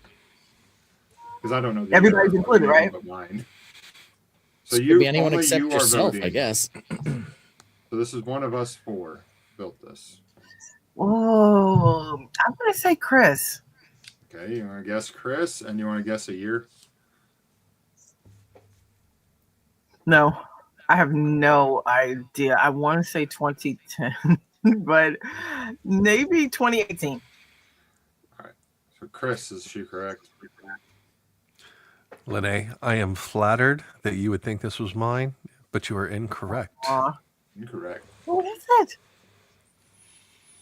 Because I don't know. Everybody's included, right? But mine. So you could be anyone except yourself, I guess. So this is one of us 4 built this. Oh, I'm going to say Chris. Okay, you want to guess Chris, and you want to guess a year? No, I have no idea. I want to say 2010, but maybe 2018. All right. So Chris, is she correct? Lene, I am flattered that you would think this was mine, but you are incorrect. Incorrect. What is it?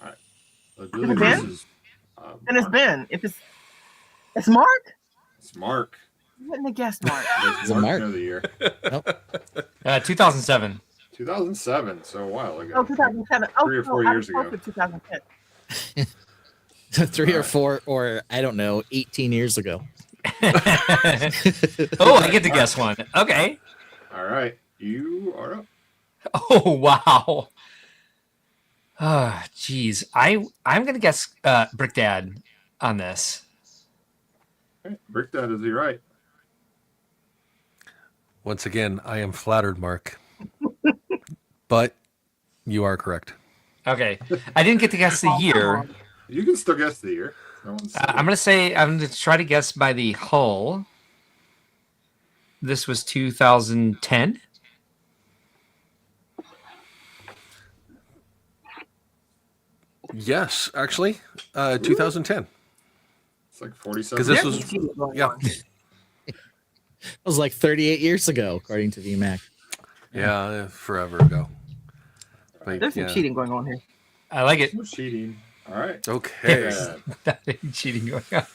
All right. Is it Ben? Then it's Ben. If it's Mark. It's Mark. I wouldn't have guessed Mark. It's Mark of the year. Nope. 2007. 2007, so a while ago. Oh, 2007. 3 or 4 years ago. 2010. 3 or 4, or I don't know, 18 years ago. Oh, I get to guess one. Okay. All right, you are up. Oh, wow. Oh, geez. I'm gonna guess Brick Dad on this. Okay. Brick Dad, is he right? Once again, I am flattered, Mark. But you are correct. Okay. I didn't get to guess the year. You can still guess the year. I'm gonna try to guess by the hull. This was 2010. Yes, actually, 2010. It's like 47. Because this was, yeah. It was like 38 years ago, according to VMAC. Yeah, forever ago. But, There's some cheating going on here. I like it. No cheating. All right. Okay. Nothing cheating going on.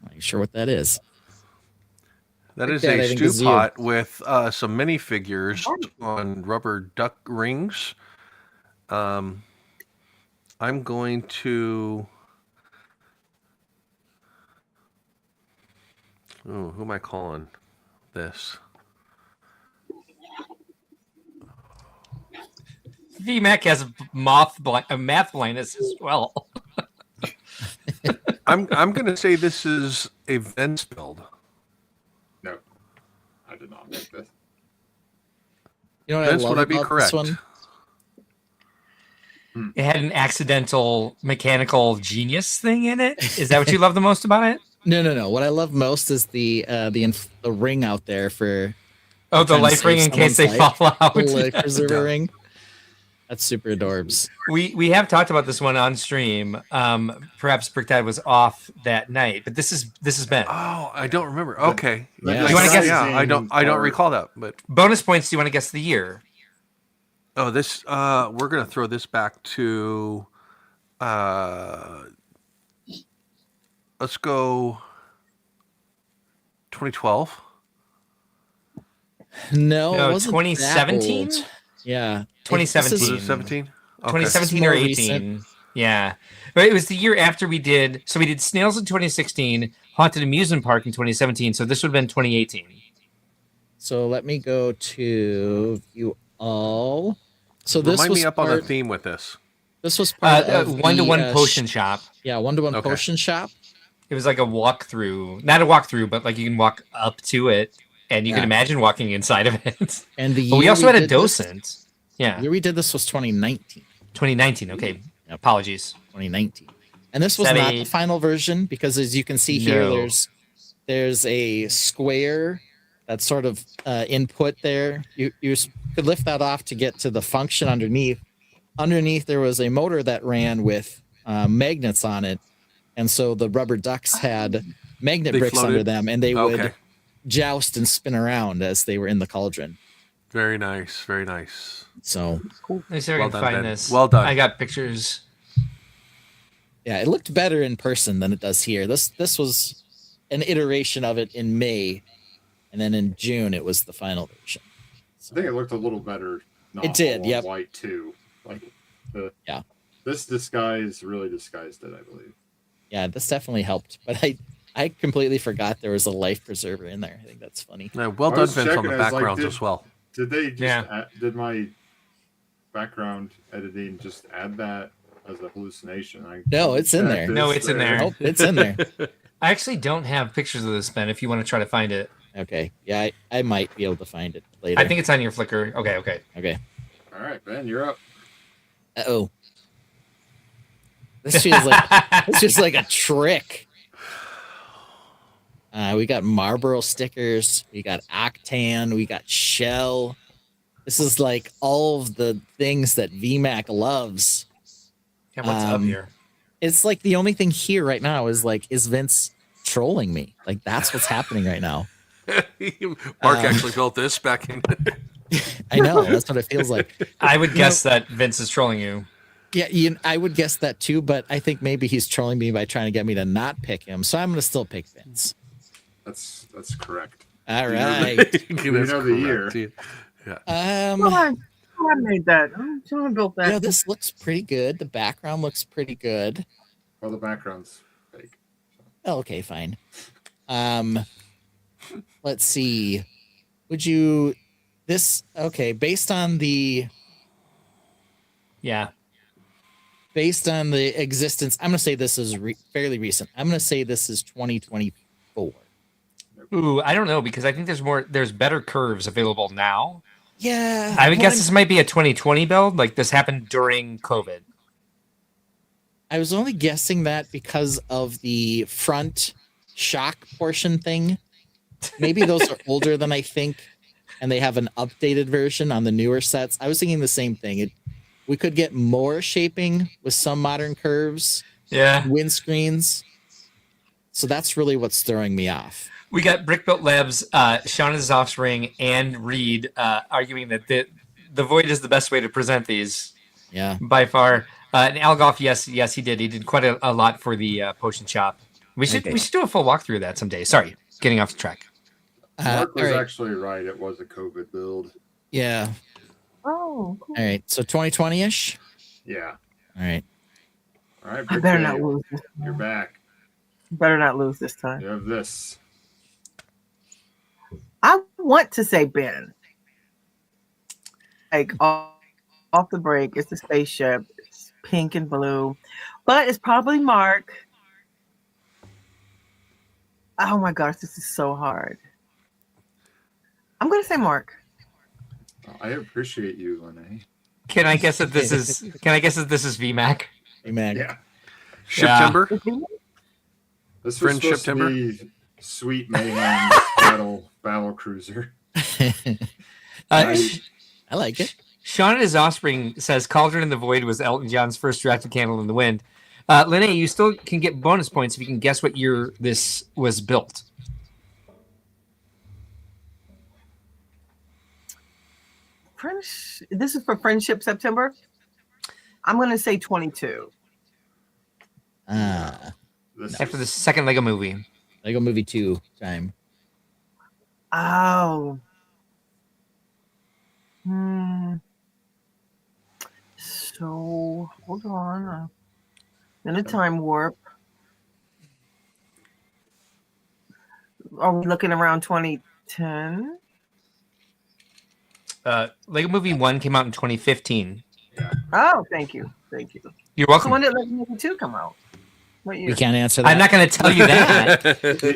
Not sure what that is. That is a stew pot with some minifigures on rubber duck rings. I'm going to... Oh, who am I calling this? VMAC has math blindness as well. I'm going to say this is a Vince build. No, I did not make this. You know what Vince, I love would I be about correct? This one? It had an accidental mechanical genius thing in it. Is that what you love the most about it? No. What I love most is the ring out there for. Oh, the life ring in case they fall out. The life preserver ring. That's super adorbs. We have talked about this one on stream. Perhaps Brick Dad was off that night, but this is Ben. Oh, I don't remember. Okay, yeah. You want to guess? Yeah, I don't recall that. But bonus points. Do you want to guess the year? Oh, this. We're gonna throw this back to. Let's go. 2012. No, 2017. Yeah, 2017. Was it 17? Okay. 2017 or 18. Recent. Yeah. But it was the year after we did. So we did Snails in 2016, Haunted Amusement Park in 2017. So this would have been 2018. So let me go to you all. So this Remind was me up on the theme with this. This was part of one-to-one potion shop. Yeah, one-to-one potion shop. It was like a walkthrough, not a walkthrough, but like you can walk up to it, and you can imagine walking inside of it. And but we also had a docent. The year we did this was 2019. 2019. Okay, Yep. Apologies. 2019. And this was not the final version because, as you can see here, there's a square that's sort of input there. You could lift that off to get to the function underneath. Underneath, there was a motor that ran with magnets on it. And so the rubber ducks had magnet bricks under them, and they would joust and spin around as they were in the cauldron. Very nice. Very nice. So cool. Let me see if I can find this. Well done. I got pictures. Yeah, it looked better in person than it does here. This was an iteration of it in May, and then in June it was the final version. I think it looked a little better. It did, all yep. White too. Like this disguise really disguised it, I believe. Yeah, this definitely helped. But I completely forgot there was a life preserver in there. I think that's funny. Yeah, well done, Vince, on the backgrounds as well. Did they just did my background editing just add that as a hallucination? No, it's in there. No, it's in there. Nope, it's in there. I actually don't have pictures of this, Ben, if you want to try to find it. Okay. Yeah, I might be able to find it later. I think it's on your Flickr. Okay. All right, Ben, you're up. Uh-oh. This feels like a trick. We got Marlboro stickers. We got Octan. We got Shell. This is like all of the things that VMAC loves. Yeah, what's up here? It's like the only thing here right now is Vince trolling me? Like that's what's happening right now. Mark actually built this back in. I know. That's what it feels like. I would guess that Vince is trolling you. Yeah, I would guess that too, but I think maybe he's trolling me by trying to get me to not pick him. So I'm going to still pick Vince. That's correct. All right. You know the year. Yeah. I made that. Someone built that. Yeah, this looks pretty good. The background looks pretty good. Well, the background's fake. Oh, okay, fine. Let's see. Based on the based on the existence, I'm going to say this is fairly recent. I'm going to say this is 2024. Ooh, I don't know, because I think there's better curves available now. Yeah. I would guess this might be a 2020 build. Like this happened during COVID. I was only guessing that because of the front shock portion thing. Maybe those are older than I think, and they have an updated version on the newer sets. I was thinking the same thing. We could get more shaping with some modern curves. Yeah. Windscreens. So that's really what's throwing me off. We got Brickbuilt Labs, Sean and his offspring, and Reed arguing that the Void is the best way to present these. Yeah. By far. And Algoff, yes, he did. He did quite a lot for the potion shop. We should do a full walkthrough of that someday. Sorry, getting off the track. Mark was actually right. It was a COVID build. Yeah. Oh, cool. All right. So 2020-ish? Yeah. All right. All right. I better not lose this time. You're back. Better not lose this time. You have this. I want to say Ben. Like off the break, it's a spaceship. It's pink and blue. But it's probably Mark. Oh my gosh, this is so hard. I'm gonna say Mark. I appreciate you, Lene. Can I guess that this is VMAC? VMAC. Yeah. Ship timber. This was Friend supposed Ship to timber. be Sweet Mayhem's battle cruiser. I like it. Sean and his offspring says Cauldron in the Void was Elton John's first drafted Candle in the Wind. Lene, you still can get bonus points if you can guess what year this was built. This is for Friendship September. I'm gonna say 22. After the second Lego movie. Lego Movie 2 time. Oh. So hold on. In a time warp. Are we looking around 2010? Lego Movie 1 came out in 2015. Oh, thank you. Thank you. You're So welcome. when did Legend of 2 come out? What year? We can't answer that. I'm not going to tell you that.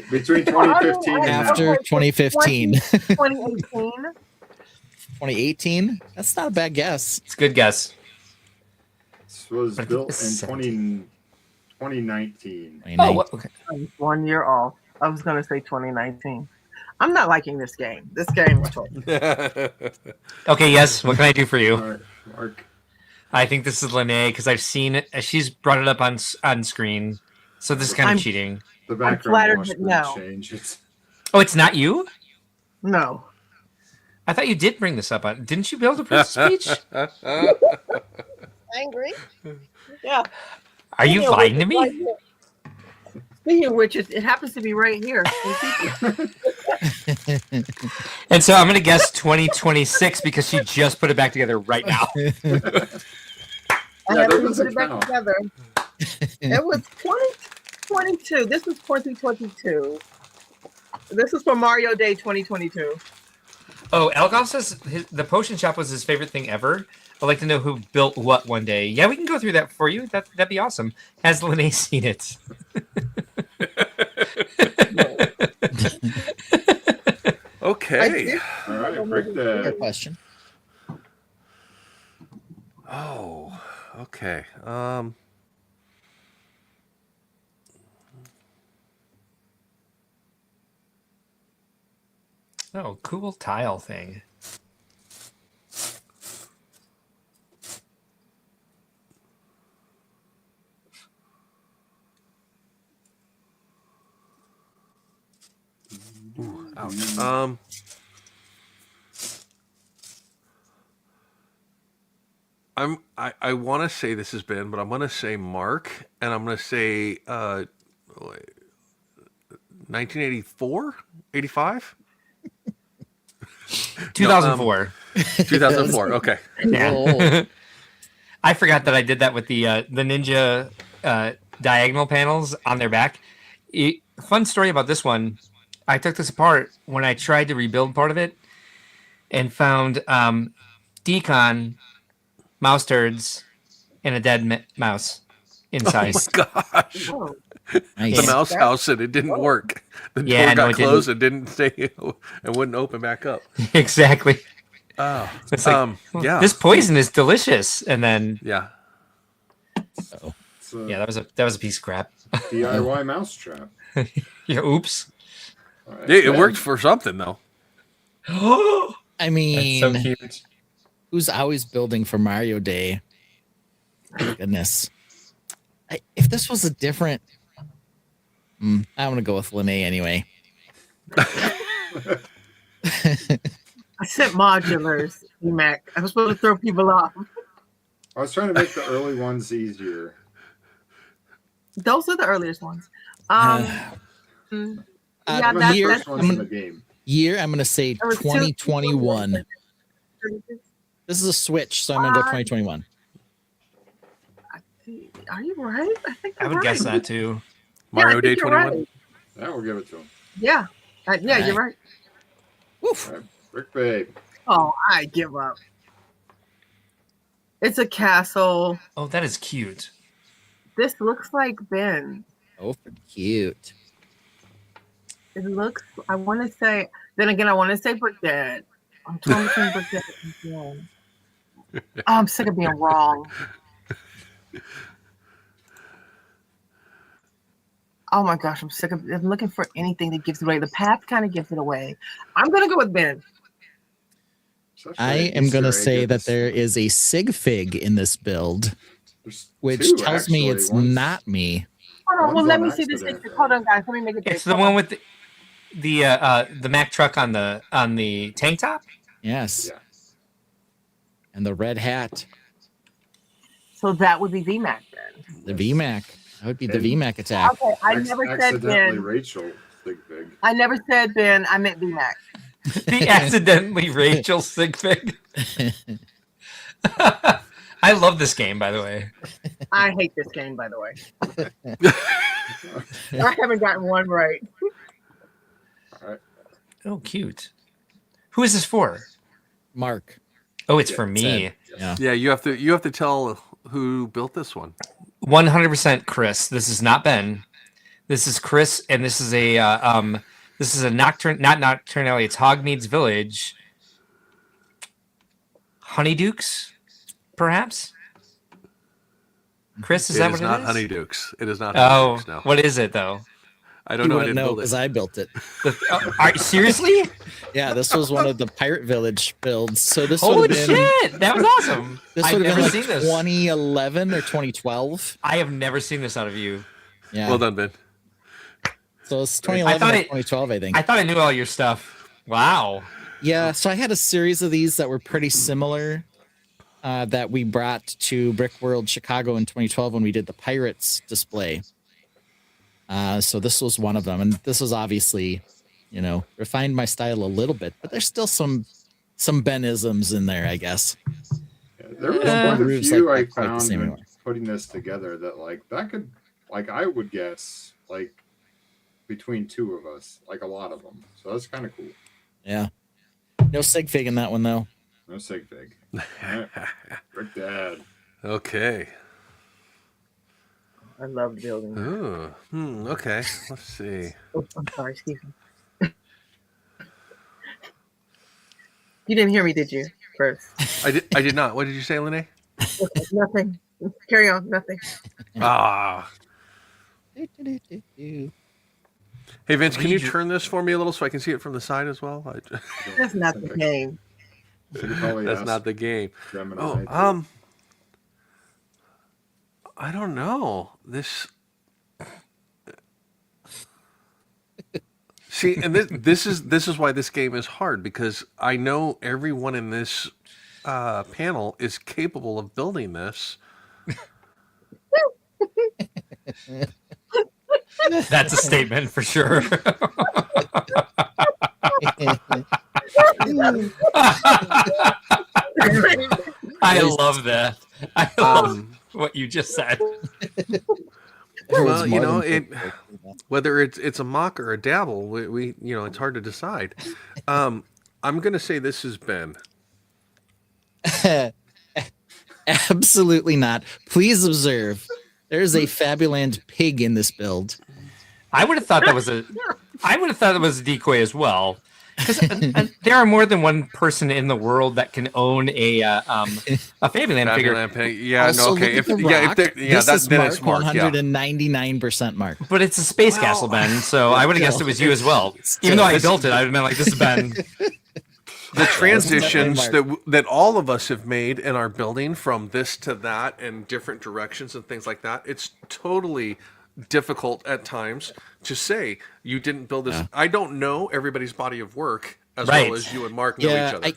Between 2015 and After now. 2015. 2018. 2018? That's not a bad guess. It's a good guess. This was But I think built in it's 2019. Oh, okay. I'm 1 year off. I was going to say 2019. I'm not liking this game. This game was told. Okay, yes. What can I do for you? Mark. I think this is Lene because I've seen it. She's brought it up on screen. So this is kind of cheating. The flattered, background wash but didn't no. change. It's Oh, it's not you? No. I thought you did bring this up. Didn't you build a Princess Peach? Angry? Yeah. Are you lying to me? Speaking of which, it happens to be right here. And so I'm going to guess 2026 because she just put it back together right now. I haven't put it back together. It was 2022. This was 2022. This is for Mario Day 2022. Oh, Elgoff says the potion shop was his favorite thing ever. I'd like to know who built what one day. Yeah, we can go through that for you. That'd be awesome. Has Lene seen it? Okay. all right. Break that. Good question. Oh, okay. Oh, cool tile thing. Ooh, ouch. I want to say this has been, but I'm going to say Mark, and I'm going to say 1984, 85, 2004. 2004. Okay. Yeah. I forgot that I did that with the Ninja diagonal panels on their back. Fun story about this one. I took this apart when I tried to rebuild part of it and found decon mouse turds and a dead mouse inside. Oh my gosh. Nice. The mouse house, and it didn't work. The door Yeah, no, got it didn't. closed and didn't stay and wouldn't open back up. Exactly. Oh, It's like, yeah. this poison is delicious, and then Yeah. yeah, that was a piece of crap. DIY mousetrap. Yeah, oops. All right, Yeah, it Ben. worked for something though. I mean, That's so cute. who's always building for Mario Day? My goodness. If this was a different... I'm going to go with Lene anyway. I sent modulars, Mac. I was supposed to throw people off. I was trying to make the early ones easier. Those are the earliest ones. Uh, Yeah, What's that's the year, first ones in the game? I'm going to say There was two- 2021. This is a switch, so I'm going to go 2021. Are you right? I think I you're would guess right. that too. Mario I Day think you're 21. right. Yeah, we'll give it to him. Yeah. Yeah, you're right. Woof. All right, Brick Babe. Oh, I give up. It's a castle. Oh, that is cute. This looks like Ben. Oh, cute. It looks, I want to say, then again, I want to say Brick Dad. I'm torn between Brick Dad and Ben. Oh, I'm sick of being wrong. Oh my gosh, I'm sick of I'm looking for anything that gives it away. The path kind of gives it away. I'm going to go with Ben. I am going to say that there is a sig fig in this build, which two, tells me actually. it's One's- not me. Hold on, well, One's let on me see this accident. picture. Hold on, guys. Let me make it big. It's the Hold one on. with the Mack truck on the tank top. Yes. Yeah. And the red hat, So that would be VMAC then. the VMAC. That would be the And- VMAC attack. Okay, I never said Accidentally Ben. Rachel. Big. I never said Ben. I meant VMAC. The accidentally Rachel Sigfig. I love this game, by the way. I hate this game, by the way. I haven't gotten one right. All right. Oh, cute. Who is this for? Mark. Oh, it's for me. Yeah. Yeah, you have to tell who built this one? 100% Chris. This is not Ben. This is Chris, and this is a not Nocturnally. It's Hogmead's Village. Honeydukes, perhaps. Chris, is that what it is? It is not Honeydukes. It is not. Oh, Honeydukes, no. What is it though? I don't know. I didn't build it because I built it. Seriously? Yeah, this was one of the Pirate Village builds. So this Holy would have been, shit! That was awesome. This I've would have never been like seen this. 2011 or 2012. I have never seen this out of you. Yeah. Well done, Ben. So it's 2011 or 2012, I think. I thought I knew all your stuff. Wow. Yeah, so I had a series of these that were pretty similar that we brought to Brickworld Chicago in 2012 when we did the Pirates display. So this was one of them, and this was obviously, refined my style a little bit, but there's still some Ben-isms in there, I guess. Yeah, there was quite a few I found when putting this together that could, I would guess, between two of us, a lot of them. So that's kind of cool. Yeah. No sig fig in that one, though. No sig fig. Brick Dad. Okay. I love building. Oh, okay. Let's see. Oh, I'm sorry, excuse me. You didn't hear me, did you? First. I did not. What did you say, Lene? Nothing. Carry on. Nothing. Ah. Hey Vince, can you turn this for me a little so I can see it from the side as well? That's not the game. That's not the game. Oh, I don't know. See, and this is why this game is hard, because I know everyone in this panel is capable of building this. That's a statement for sure. I love that. I love what you just said. Well, whether it's a mock or a dabble, we it's hard to decide. I'm going to say this is Ben. Absolutely not. Please observe. There's a Fabuland pig in this build. I would have thought that was a decoy as well, because there are more than one person in the world that can own a Fabuland figure. Pig. Yeah, Also, okay. look at the rock. Then it's Mark. 199% Mark. But it's a space castle, Ben. So I would have guessed it was you as well. Even though I built it, I'd have been like, "This is Ben." The transitions that all of us have made in our building from this to that and different directions and things like that, it's totally difficult at times to say you didn't build this. I don't know everybody's body of work as well as you and Mark know each other.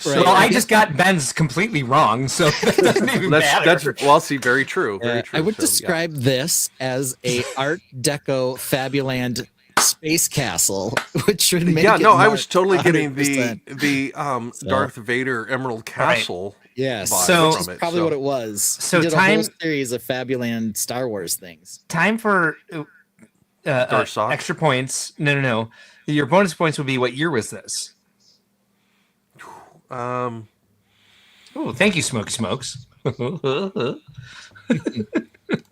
Well, I just got Ben's completely wrong, so that doesn't even matter. See, very true. Very true. I would describe this as a Art Deco Fabuland space castle, which would make I was totally getting the Darth Vader Emerald Castle. Yes, vibe so from it, probably what it was. So he did a whole series of Fabuland Star Wars things. Time for extra points. No. Your bonus points would be, what year was this? Oh, thank you, Smokey Smokes. I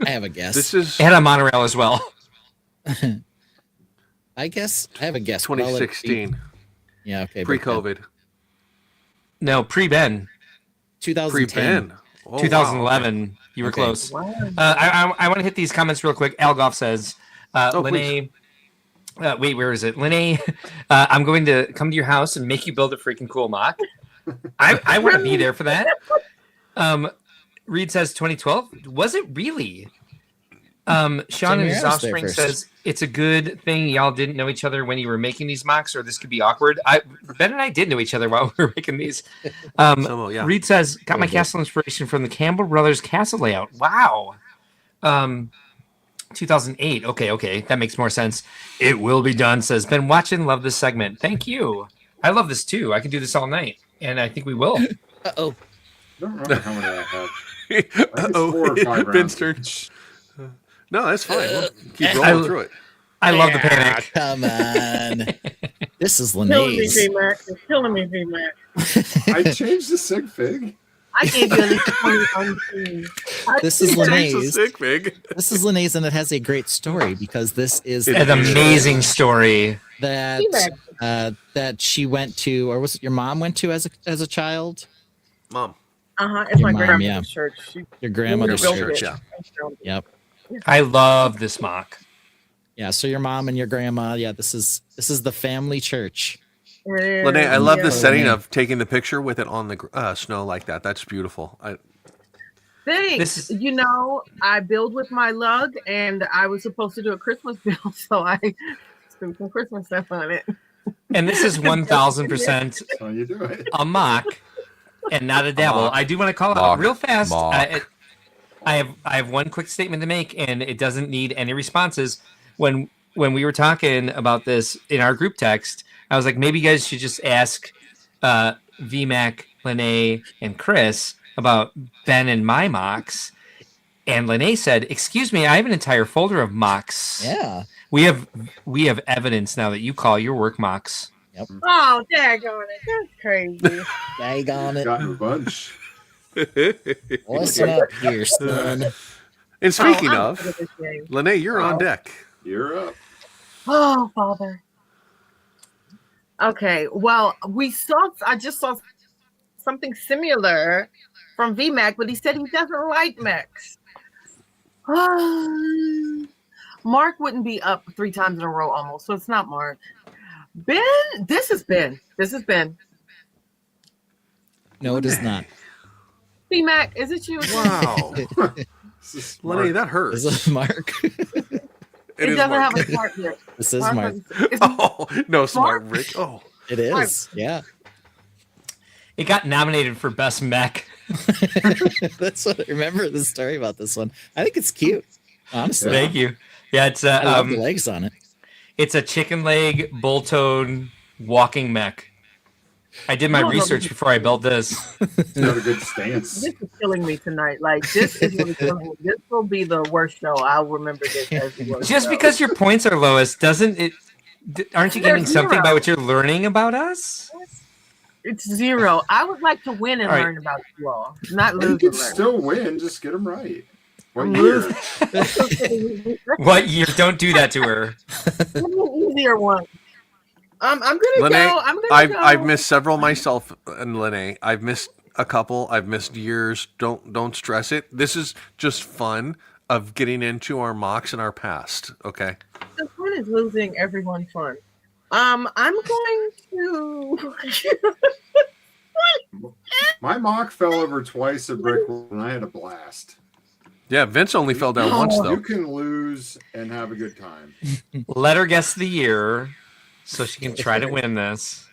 have a guess. This is and a monorail as well. I guess I have a guess. 2016. Yeah, okay. Pre-COVID. No, pre-Ben. 2010. Pre-Ben. 2011. Wow. You were close. Wow. I want to hit these comments real quick. Algoff says, Lene, wait, where is it? Lene, I'm going to come to your house and make you build a freaking cool mock. I want to be there for that. Reed says 2012. Was it really? Sean and his offspring says it's a good thing y'all didn't know each other when you were making these mocks, or this could be awkward. Ben and I did know each other while we were making these. Reed says, got my castle inspiration from the Campbell Brothers castle layout. Wow. 2008. Okay. That makes more sense. It will be done, says Ben. Watching, love this segment. Thank you. I love this too. I can do this all night, and I think we will. Uh-oh. I don't remember how many I have. I think it's 4 or 5 Ben's rounds. turn. No, that's fine. We'll keep rolling through it. I love the panic. Come on. This is Killing me, Lene's. V-Mac. It's killing me, V-Mac. I changed the sig fig. I gave you at least 20 unseen. This is Lene's. Sick pig. This is Lene's, and it has a great story because this is An amazing story that that she went to, or was it your mom went to as a child? Mom. It's Your my mom, grandmother's yeah. church. Your grandmother's built church. it. Yep. I love this mock. Yeah. So your mom and your grandma. Yeah. This is the family church. Lene, I love the setting of taking the picture with it on the snow like that. That's beautiful. Thanks. You know, I build with my lug, and I was supposed to do a Christmas build, so I threw some Christmas stuff on it. And this is 1,000% you do it. a mock and not a dabble. I do want to call out real fast. I have one quick statement to make, and it doesn't need any responses. When we were talking about this in our group text, I was like, maybe you guys should just ask VMAC, Lene, and Chris about Ben and my mocks. And Lene said, "Excuse me, I have an entire folder of mocks." Yeah. We have evidence now that you call your work mocks. Yep. Oh, daggone it. That's crazy. Daggone it. Got a bunch. Listen up here, son. And speaking I'm of, good at this game. Lene, you're on deck. You're up. Oh, Father. Okay, well, I just saw something similar from VMAC, but he said he doesn't like mechs. Mark wouldn't be up 3 times in a row almost, so it's not Mark. Ben, this is Ben. No, it is not. VMAC, is it you? Wow. Lene, that hurts. Is it Mark? It is doesn't Mark. have a smart here. This is Mark. Oh, no, smart Rick. Oh, it is. Yeah. It got nominated for best mech. That's what I remember the story about this one. I think it's cute. Honestly. Thank you. Yeah, it's I love the legs on it. It's a chicken leg bull toad walking mech. I did my research before I built this. It's got a good stance. This is killing me tonight. Like, this is really killing me. This will be the worst show. I'll remember this as the worst Just show. because your points are lowest doesn't it? Aren't you getting something by what you're learning about us? It's 0. I would like to win and All right. learn about you all, not You lose. can and learn. still win. Just get them right. What I'm year? losing. What year? Don't do that to her. Give me an easier one. I'm gonna Lene, go. I'm gonna go. I've missed several myself, and Lene, I've missed a couple. I've missed years. Don't stress it. This is just fun of getting into our mocks and our past. Okay. The fun is losing everyone fun. I'm going to. My mock fell over twice at Brickworld, and I had a blast. Yeah, Vince only fell down once though. You can lose and have a good time. Let her guess the year, so she can try to win this.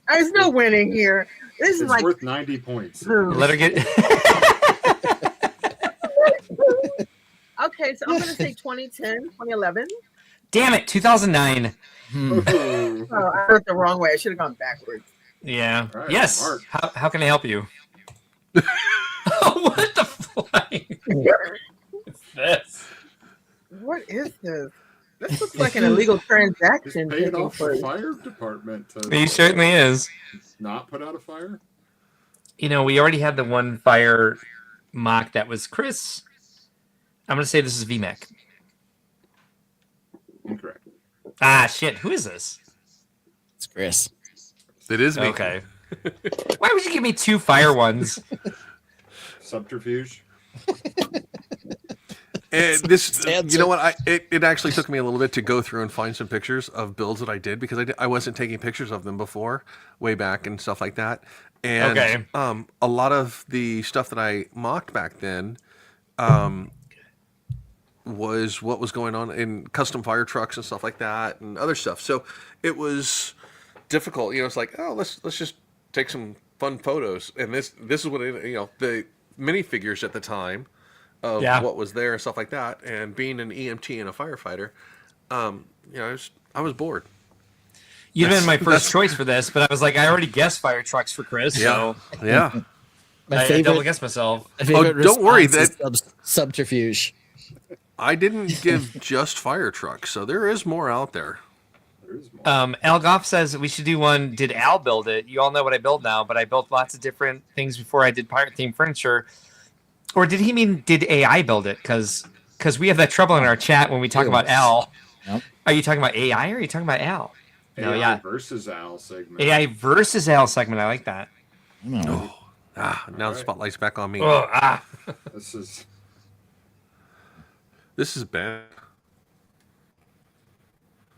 There's no winning here. This is It's like worth 90 points. Let her get. Okay, so I'm gonna say 2010, 2011. Damn it, 2009. Oh, I went the wrong way. I should have gone backwards. Yeah. Right, yes. Mark. How can I help you? What the flying? What's this? What is this? This looks like an illegal transaction. Just pay it taking off the place. fire department. He certainly is. Not put out a fire? You know, we already had the one fire mock that was Chris. I'm going to say this is VMAC. Incorrect. Ah, shit. Who is this? It's Chris. It is me. Okay. Why would you give me 2 fire ones? Subterfuge. And this, you know what? It actually took me a little bit to go through and find some pictures of builds that I did because I wasn't taking pictures of them before, way back and stuff like that. And Okay. A lot of the stuff that I mocked back then was what was going on in custom fire trucks and stuff like that and other stuff. So it was difficult. You know, it's like, oh, let's just take some fun photos. And this is what the minifigures at the time of what was there and stuff like that. And being an EMT and a firefighter, I was bored. You'd have been my first choice for this, but I was like, I already guessed fire trucks for Chris. Yeah. So Yeah. I double guessed myself. Don't worry. That subterfuge. I didn't give just fire trucks, so there is more out there. Al Goff says we should do one. Did Al build it? You all know what I build now, but I built lots of different things before I did pirate themed furniture. Or did he mean did AI build it? Because we have that trouble in our chat when we talk about Al. Nope. Are you talking about AI or are you talking about Al? No, AI versus Al segment. AI versus Al segment. I like that. Oh, now the spotlight's back on me. This is bad.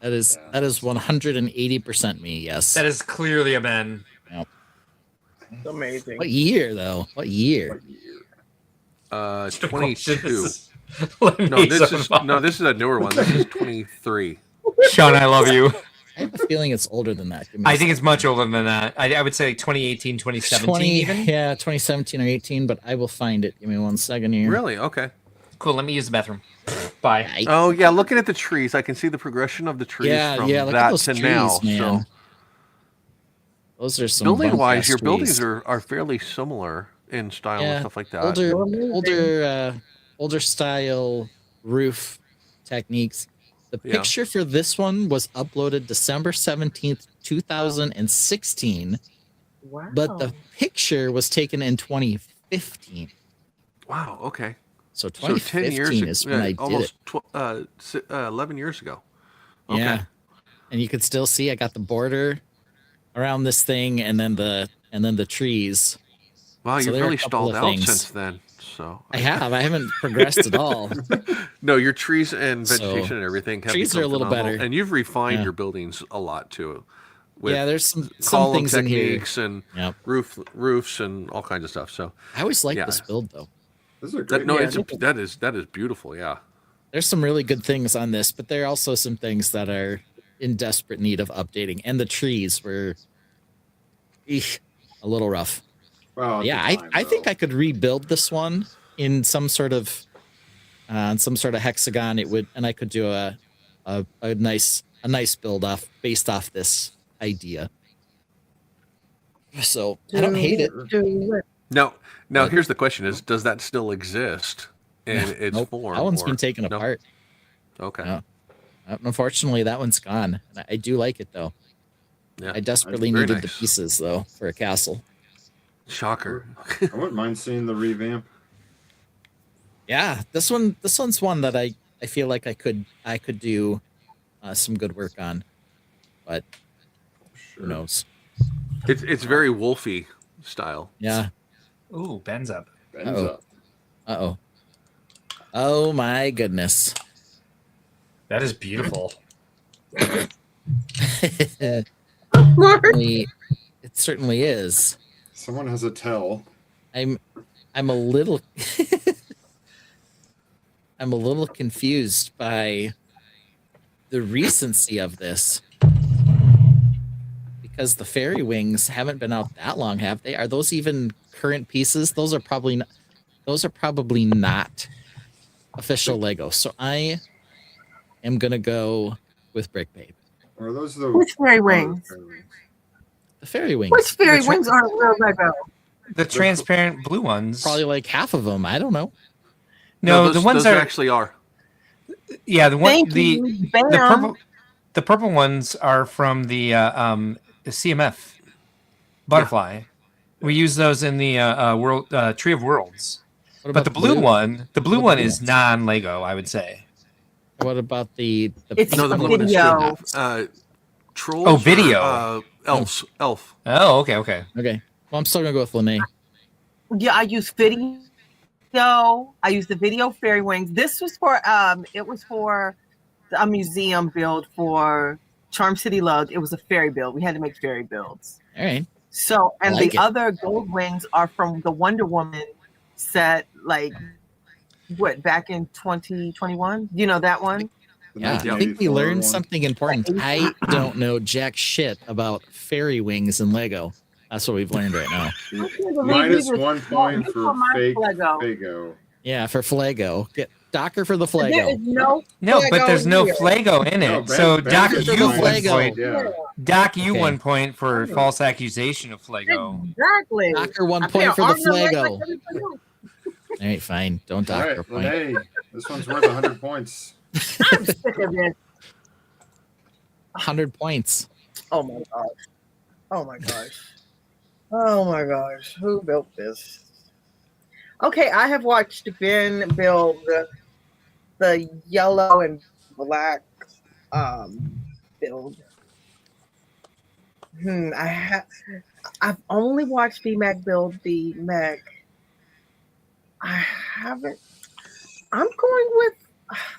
That is 180% me. Yes. That is clearly a Ben. Yep. It's amazing. What year though? What year? 22. This is a newer one. This is 23. Sean, I love you. I have a feeling it's older than that. I think it's much older than that. I would say like 2018, 2017 even. Yeah, 2017 or 18, but I will find it. Give me 1 second here. Really? Okay. Cool. Let me use the bathroom. Bye. Oh yeah, looking at the trees, I can see the progression of the trees from look at that those to trees, now. man. So those are some building wise, bunk-ass your trees. buildings are fairly similar in style and stuff like that. Older style roof techniques. The picture for this one was uploaded December 17th, 2016. Wow. But the picture was taken in 2015. Wow. Okay. So 2015 is when I did it. Almost 11 years ago. Okay. Yeah. And you could still see I got the border around this thing and then the trees. Wow, So you've there are a really couple stalled of out things. since then. So I haven't progressed at all. No, your trees and So, vegetation and everything have trees become are a little phenomenal. better. And you've refined Yeah. your buildings a lot too. With Yeah, there's some column things in here. techniques and roofs and all kinds of stuff. So I always like this build though. This is a that, great. no, yeah, that is beautiful. Yeah. There's some really good things on this, but there are also some things that are in desperate need of updating. And the trees were a little rough. Well, Yeah, I think I could rebuild this one in some sort of hexagon. It would, and I could do a nice build based off this idea. So I don't hate it. Now here's the question: is does that still exist in its form? That one's or- been taken no? apart. Okay. No. Unfortunately, that one's gone. I do like it though. Yeah, I desperately very needed the nice. pieces though for a castle. Shocker. I wouldn't mind seeing the revamp. Yeah, this one's one that I feel like I could do some good work on, but who knows? It's very Wolfy style. Yeah. Ooh, Ben's up. Ben's up. Uh-oh. Oh my goodness. That is beautiful. It certainly is. Someone has a tell. I'm a little I'm a little confused by the recency of this. Because the fairy wings haven't been out that long, have they? Are those even current pieces? Those are probably not official Lego. So I am gonna go with Brick Babe. Or are those the Which fairy wings? The fairy wings. Which fairy wings aren't real Lego? The transparent blue ones. Probably like half of them. I don't know. No, those, the ones those are actually are. Yeah, the one Thank the you. the purple ones are from the CMF butterfly. We use those in the world Tree of Worlds. What But about the blue one is ones? non-Lego, I would say. What about the It's No, the blue one is video. trolls. Oh, video. Elf. Oh, okay. Okay. Well, I'm still gonna go with Lene. Yeah, I use video. I use the video fairy wings. This was for it was for a museum build for Charm City Loved. It was a fairy build. We had to make fairy builds. All right. So, and like the it. other gold wings are from the Wonder Woman set, like what, back in 2021? You know that one? Yeah, I think we learned something important. I don't know jack shit about fairy wings and Lego. That's what we've learned right now. Minus 1 point for fake Lego. Fago. Yeah, for Flago. Get Docker for the There Flago. is no But there's no here. Flago in it. No, So Ben Doc, gets you one one Flago. point. Yeah. Doc, you Okay. 1 point for false accusation of Flago. Exactly. Docker 1 I point can't for the argue like Flago. everybody else. All right, fine. Don't All Docker right, point. Lene, this one's worth 100 points. I'm sick of this. 100 points. Oh my gosh. Oh my gosh. Oh my gosh. Who built this? Okay, I have watched Ben build the yellow and black build. I've only watched BMAC build BMAC. I haven't. I'm going with.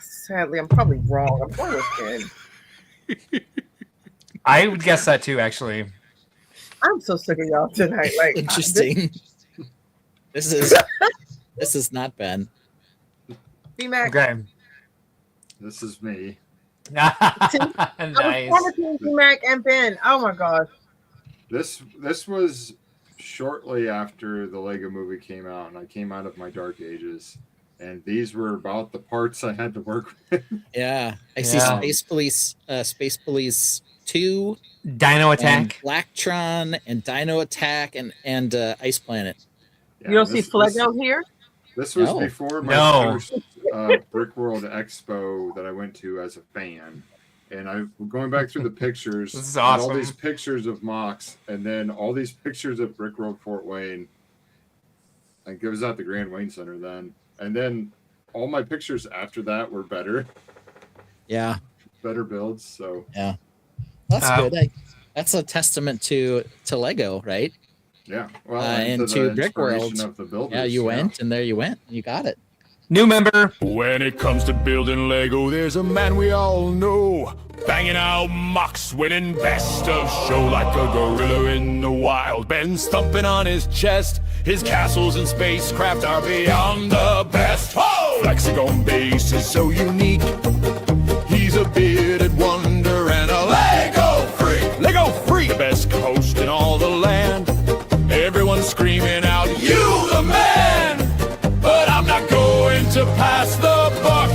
Sadly, I'm probably wrong. I'm going with Ben. I would guess that too, actually. I'm so sick of y'all tonight. Like Interesting. This is not Ben. BMAC. Okay. This is me. Nice. I was between BMAC and Ben. Oh my gosh. This was shortly after the Lego movie came out, and I came out of my dark ages. And these were about the parts I had to work with. Yeah. I see Space Police 2, Dino Attack, Blacktron, and Dino Attack, and Ice Planet. Yeah, you don't see Flego here? This was before my first Brickworld Expo that I went to as a fan. And I going back through the pictures, this is awesome. All these pictures of MOCs, and then all these pictures of Brickworld Fort Wayne. I think it was at the Grand Wayne Center then. And then all my pictures after that were better. Yeah. Better builds. So yeah. That's good. That's a testament to Lego, right? Yeah. Well, and to Brickworld. Yeah, you went and there you went. You got it. New member. When it comes to building Lego, there's a man we all know. Banging out MOCs, winning best of show like a gorilla in the wild. Ben thumping on his chest. His castles and spacecraft are beyond the best. Oh! Flexagon base is so unique. He's a bearded wonder and a Lego freak. Lego freak. The best host in all the land. Everyone's screaming out, "You the man!" But I'm not going to pass the buck.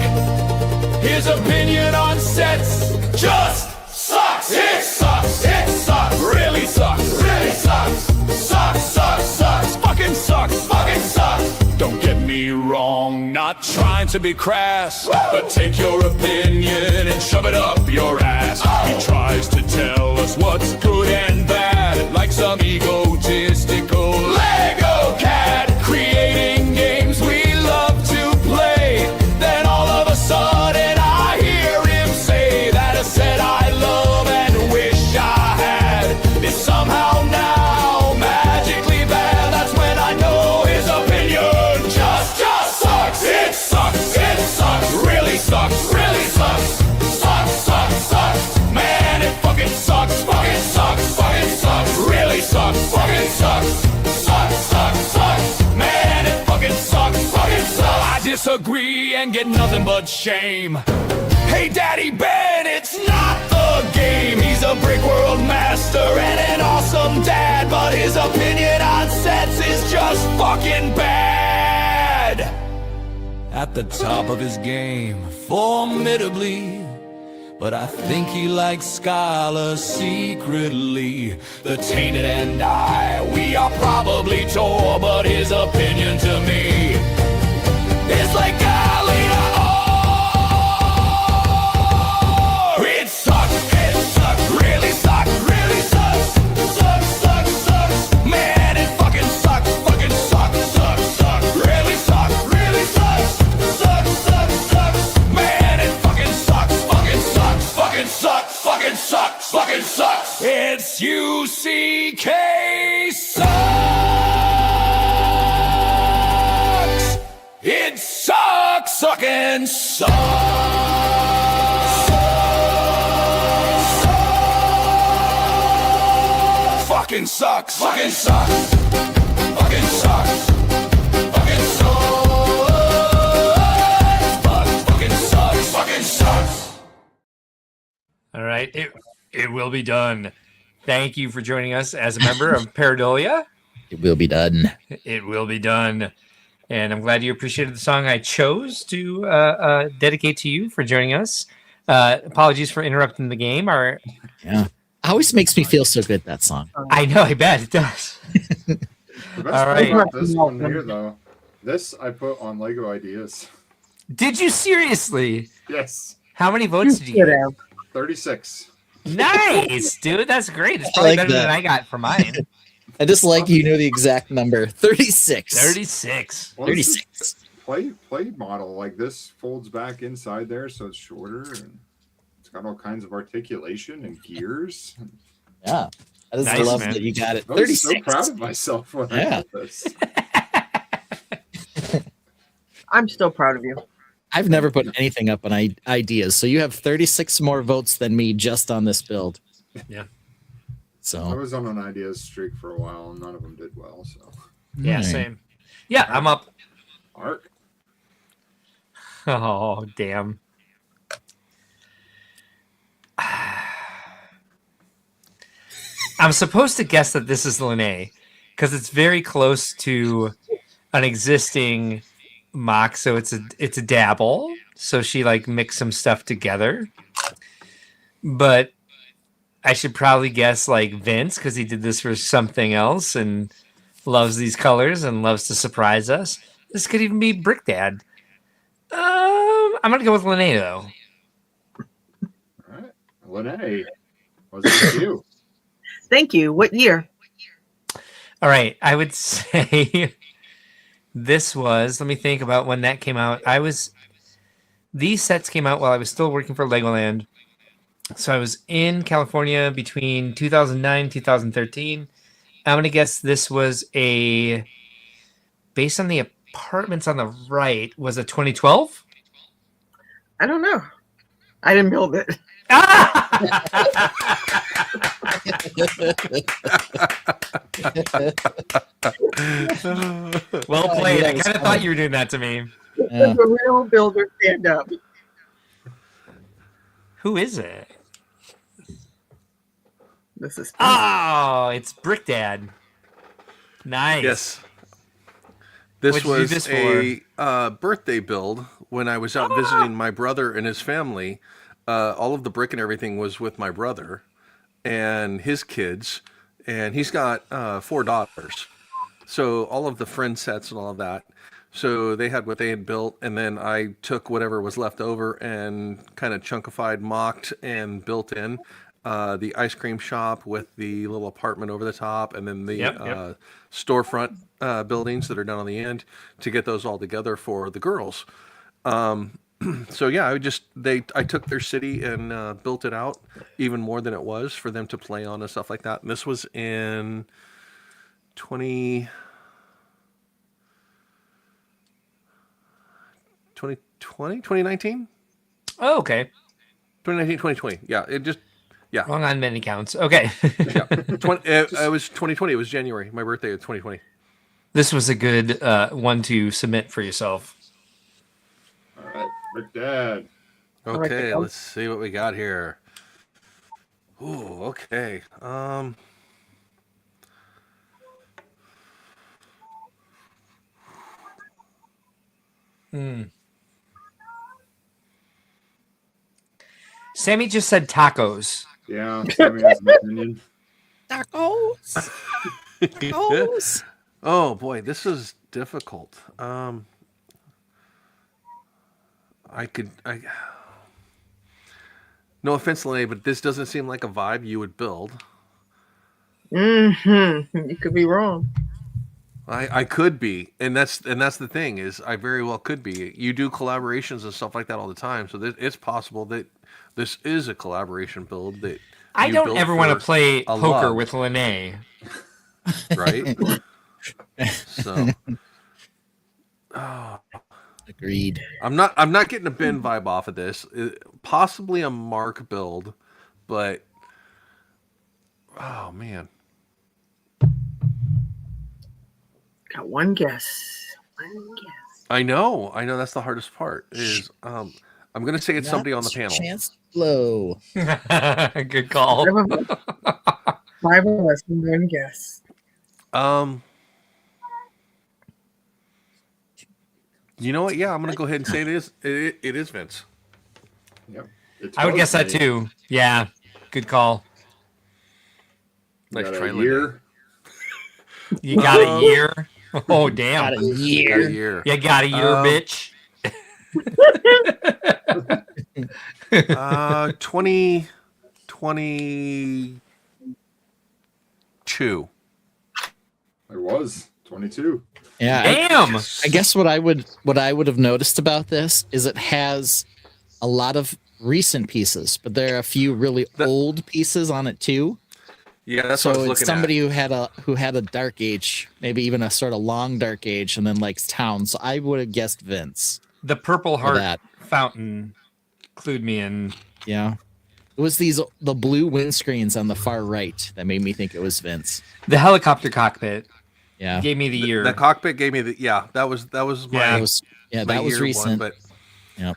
His opinion on sets just sucks. It sucks. It sucks. Really sucks. Really sucks. Sucks. Sucks. Sucks. Fucking sucks. Fucking sucks. Don't get me wrong, not trying to be crass, but take your opinion and shove it up your ass. He tries to tell us what's good and bad, like some egotistical Lego cat, creating games we love to play. Then all of a sudden I hear him say that a set I love and wish I had is somehow now magically bad. That's when I know his opinion just sucks. It sucks. It sucks. Really sucks. Really sucks. Sucks. Sucks. Sucks. Man, it fucking sucks. Fucking sucks. Fucking sucks. Really sucks. Fucking sucks. Sucks. Sucks. Sucks. Man, it fucking sucks. Fucking sucks. I disagree and get nothing but shame. Hey, Daddy Ben, it's not the game. He's a Brickworld master and an awesome dad, but his opinion on sets is just fucking bad. At the top of his game, formidably, but I think he likes Skylar secretly. The Tainted and I, we are probably tore, but his opinion to me is like Galena. Oh, it sucks. It sucks. Really sucks. Really sucks. Sucks. Sucks. Sucks. Man, it fucking sucks. Fucking sucks. Sucks. Sucks. Really sucks. Really sucks. Sucks. Sucks. Sucks. Man, it fucking sucks. Fucking sucks. Fucking sucks. Fucking sucks. Fucking sucks. It's UCK sucks. It sucks. Sucking sucks. Fucking sucks. Fucking sucks. Fucking sucks. Fucking sucks. Fucking sucks. Fucking sucks. All right, it will be done. Thank you for joining us as a member of Paradolia. It will be done. It will be done. And I'm glad you appreciated the song I chose to dedicate to you for joining us. Apologies for interrupting the game. Yeah. Always makes me feel so good, that song. I know, I bet it does. The best All right. part about this one here, though, this I put on Lego Ideas. Did you seriously? Yes. How many votes did you get? 36. Nice, dude. That's great. It's probably like better that. than I got for mine. I just like you know the exact number. 36. 36. Well, this is 36. play model. Like this folds back inside there, so it's shorter, and it's got all kinds of articulation and gears. Yeah. I just Nice, love man. that you got it. I was 36. so proud of myself when I did this. I'm still proud of you. I've never put anything up on ideas, so you have 36 more votes than me just on this build. Yeah. I So was on an ideas streak for a while, and none of them did well. So Yeah, Alright. same. Yeah, I'm up. Art. Oh, damn. I'm supposed to guess that this is Lene because it's very close to an existing mock, so it's a dabble. So she like mixed some stuff together. But I should probably guess like Vince because he did this for something else and loves these colors and loves to surprise us. This could even be Brick Dad. I'm gonna go with Lene though. All right, Lene, was it you? Thank you. What year? All right, I would say this was. Let me think about when that came out. These sets came out while I was still working for Legoland. So I was in California between 2009 and 2013. I'm going to guess this was based on the apartments on the right, was a 2012? I don't know. I didn't build it. Well played. I kind of thought you were doing that to me. Yeah. The real builder stand up. Who is it? This is Oh, it's Brick Dad. Nice. Yes. This What'd you do was this a birthday build when I was out visiting my brother and his family. All of the brick and everything was with my brother and his kids, and he's got 4 daughters. So all of the friend sets and all of that. So they had what they had built, and then I took whatever was left over and kind of chunkified, mocked, and built in the ice cream shop with the little apartment over the top, and then the storefront buildings that are down on the end to get those all together for the girls. So yeah, I took their city and built it out even more than it was for them to play on and stuff like that. And this was in 2019. Oh, okay. 2019, 2020. Yeah. Wrong on many counts. Okay. Yeah. It was 2020. It was January. My birthday was 2020. This was a good one to submit for yourself. All right, Brick Dad. Okay, let's see what we got here. Ooh, okay. Sammy just said tacos. Yeah, Sammy has an opinion. Tacos. Tacos. Oh boy, this is difficult. I no offense, Lene, but this doesn't seem like a vibe you would build. You could be wrong. I could be, and that's the thing is I very well could be. You do collaborations and stuff like that all the time, so it's possible that this is a collaboration build that I don't ever want to play poker love. with Lene. Right? So, agreed. I'm not getting a Ben vibe off of this. Possibly a Mark build, but oh man. Got one guess. One guess. I know. That's the hardest part. Is I'm gonna say it's somebody on the panel. Chance blow. Good call. 5 of us and one guess. You know what? Yeah, I'm gonna go ahead and say it is. It is Vince. Yep. I would guess that too. Yeah. Good call. Nice Got try, a year. You got a year. Oh damn. Got a year. Got a year. You got a year, bitch. 2020. 22. It was 22. Yeah. Damn. I guess what I would have noticed about this is it has a lot of recent pieces, but there are a few really old pieces on it too. Yeah, that's so what I was it's looking somebody who had a dark age, maybe even a sort of long dark age, and then likes town. So I would have guessed Vince. The Purple Heart that. fountain clued me in. Yeah. It was the blue windscreens on the far right that made me think it was Vince. The helicopter cockpit. Yeah. Gave me the year. The cockpit gave me the that was my that was year recent. one, but yep.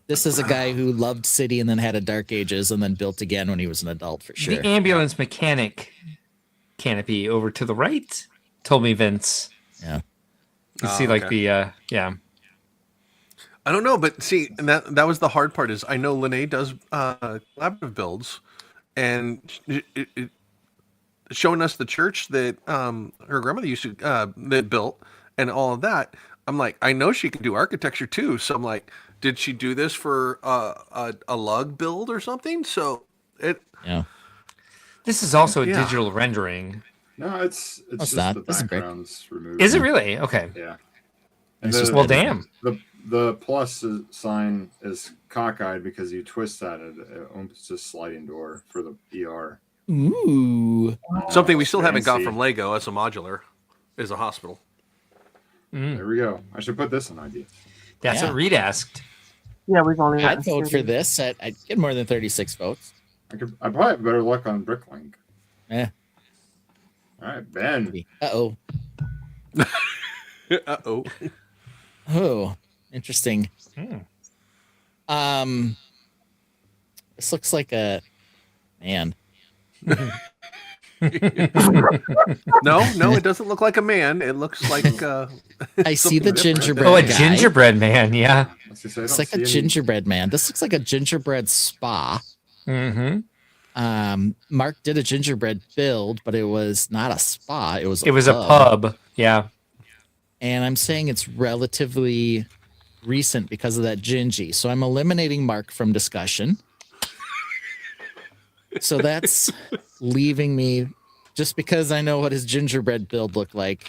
This is a guy who loved City and then had a Dark Ages and then built again when he was an adult for sure. The ambulance mechanic canopy over to the right told me Vince. Yeah. You see like the yeah. I don't know, but see, and that was the hard part is I know Lene does collaborative builds, and it showing us the church that her grandmother used to that built and all of that. I'm like, I know she can do architecture too. So I'm like, did she do this for a lug build or something? So yeah. This is also a digital rendering. No, it's just not. the This is backgrounds removed. Is it really? Okay. Yeah. It's And just well, damn. The plus sign is cockeyed because you twist that it opens a sliding door for the ER. Ooh. Something we still haven't got fancy. from Lego as a modular is a hospital. There we go. I should put this in ideas. That's Yeah. what Reed asked. Yeah, we've only. I'd vote for this. I'd get more than 36 votes. I probably have better luck on Bricklink. Yeah. All right, Ben. Uh-oh. Uh-oh. Oh, interesting. This looks like a man. No, it doesn't look like a man. It looks like I see the gingerbread Oh, a guy. gingerbread man, yeah. It's like a gingerbread man. This looks like a gingerbread spa. Mm-hmm. Mark did a gingerbread build, but it was not a spa. It was a pub. Yeah. And I'm saying it's relatively recent because of that gingy. So I'm eliminating Mark from discussion. So that's leaving me just because I know what his gingerbread build looked like.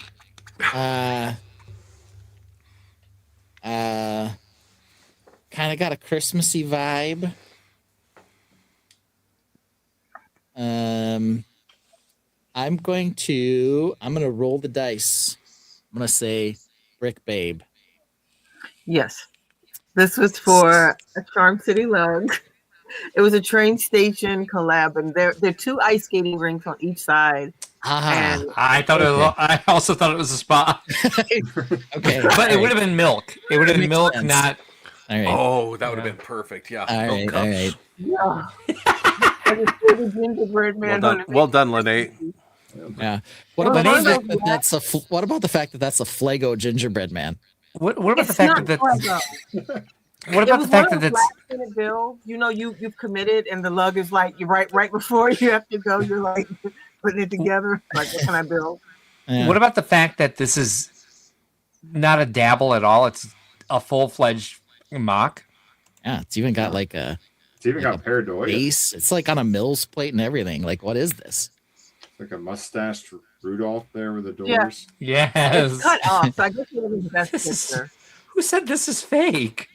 Kind of got a Christmassy vibe. I'm going to roll the dice. I'm going to say Brick Babe. Yes. This was for a Charm City Lug. It was a train station collab, and there are two ice skating rinks on each side. And I thought I also thought it was a spa. Okay. But it would have been milk. It would have been milk, sense. not. All right. Oh, that would have been perfect. Yeah. All right. All right. yeah. I just put the gingerbread man on it. Well done, Lene. Yeah. What about the fact that that's a what about the fact that that's a Flago gingerbread man? What about the fact that what about the fact that that's bill? You know, you've committed, and the lug is like you're right before you have to go. You're like putting it together. Like, what can I build? Yeah. What about the fact that this is not a dabble at all? It's a full-fledged mock. Yeah, it's even got like a. It's even got pareidolia. Base. It's like on a Mills plate and everything. Like, what is this? Like a mustached Rudolph there with the Yeah. doors. Yes. It's cut off, so I guess it was the best picture. Who said this is fake?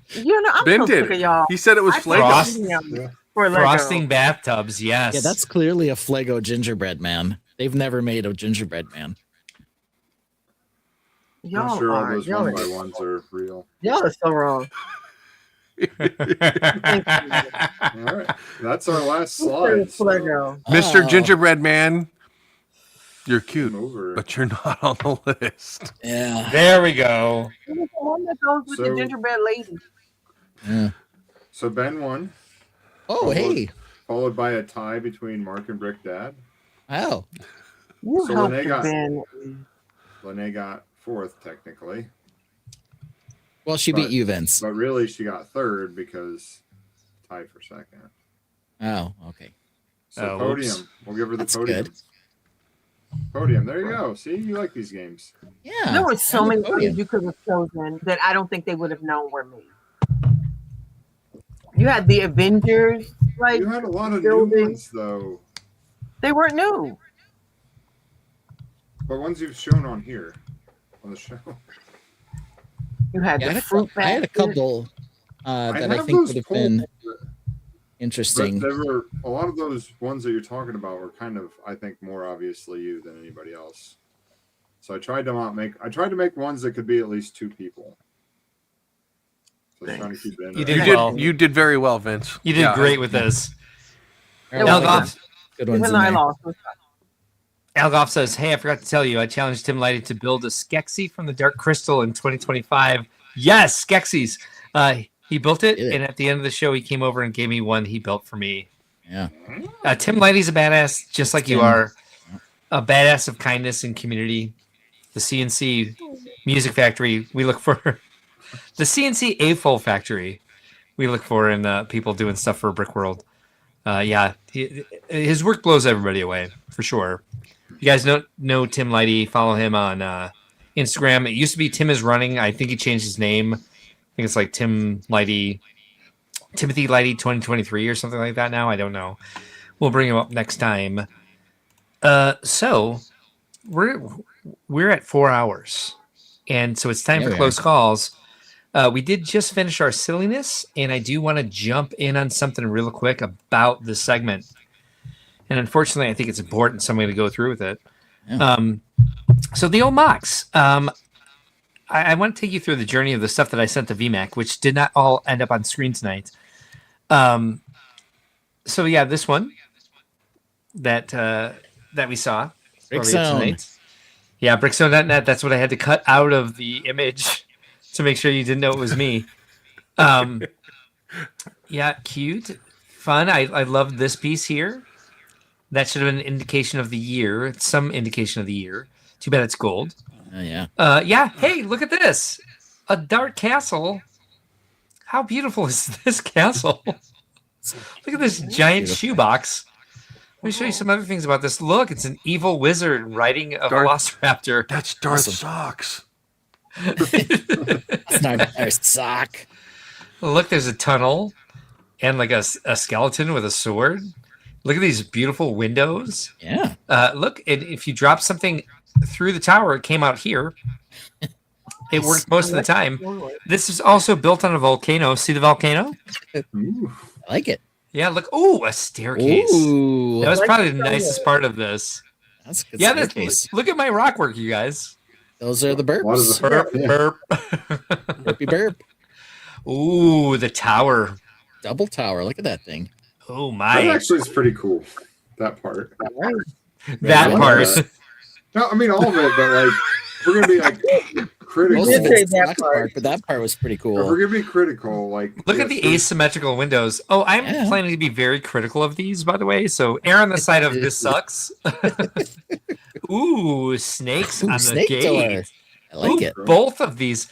You know, I'm Ben so did. sick of y'all. He said it was Frost- Flago. For Lego. Frosting bathtubs, yes. Yeah, that's clearly a Flago gingerbread man. They've never made a gingerbread man. I'm Y'all not sure all are those y'all one by are- ones are real. Y'all are so wrong. All right, that's our last slide. So Lego. Mr. Oh. Gingerbread Man, you're cute, over. but you're not on the list. Yeah. There we go. Who's the one that goes with the So- gingerbread lady? Yeah. So Ben won, Oh, hey. followed by a tie between Mark and Brick Dad. Oh. You So helped Lene got- Ben. Lene got fourth technically, Well, she beat you, Vince. but really she got third because tied for second. Oh, okay. So Oh, podium, whoops. we'll give her the That's podium. good. Podium, there you go. See, you like these games. Yeah. There were so on the many podium. things you could have chosen that I don't think they would have known were me. You had the Avengers, like You had a lot of buildings. new ones though. They weren't new. But ones you've shown on here on the show. You had Yeah, the fruit I had a basket. couple that I have think those would have pulled, been but interesting. there were a lot of those ones that you're talking about were kind of, I think, more obviously you than anybody else. So I tried to make ones that could be at least 2 people. So I was trying to keep it in You did very well, Vince. You did great with this. Good ones in there. Algoff says, "Hey, I forgot to tell you, I challenged Tim Lighty to build a Skeksis from the Dark Crystal in 2025. Yes, Skeksis. He built it, and at the end of the show, he came over and gave me one he built for me. Yeah. Tim Lighty's a badass, just like you are. A badass of kindness and community. The CNC Music Factory, we look for the CNC AFOL Factory. We look for in people doing stuff for Brickworld. His work blows everybody away for sure. You guys know Tim Lighty. Follow him on Instagram. It used to be Tim is Running. I think he changed his name. I think it's like Tim Lighty, Timothy Lighty 2023 or something like that now. I don't know. We'll bring him up next time. So we're at 4 hours, and so it's time for close calls. We did just finish our silliness, and I do want to jump in on something real quick about this segment. And unfortunately, I think it's important, so I'm going to go through with it. Yeah. So the old MOCs. I want to take you through the journey of the stuff that I sent to VMAC, which did not all end up on screen tonight. So yeah, this one that we saw earlier tonight. Yeah, Brickzone.net. That's what I had to cut out of the image to make sure you didn't know it was me. Yeah, cute, fun. I love this piece here. That should have been an indication of the year. It's some indication of the year. Too bad it's gold. Yeah. Yeah. Hey, look at this. A dark castle. How beautiful is this castle? Look at this giant shoebox. Let me show you some other things about this. Look, it's an evil wizard riding a velociraptor. That's Darth Socks. It's not Darth Sock. Look, there's a tunnel and like a skeleton with a sword. Look at these beautiful windows. Yeah. Look, if you drop something through the tower, it came out here. It worked most of the time. This is also built on a volcano. See the volcano? Ooh, I like it. Yeah, look. Oh, a staircase. Ooh. That was probably the nicest part of this. That's a good staircase. Look at my rock work, you guys. Those are the burps. Burp. Burpy burp. Ooh, the tower. Double tower. Look at that thing. Oh, my. That actually is pretty cool. That part. That part. No, I mean all of it, but like we're gonna be like critical. Most of it's that part, but that part was pretty cool. If we're gonna be critical, like look at the asymmetrical windows. Oh, I'm planning to be very critical of these, by the way. So err on the side of this sucks. Ooh, snakes on the gate. Door. I like it. Both of these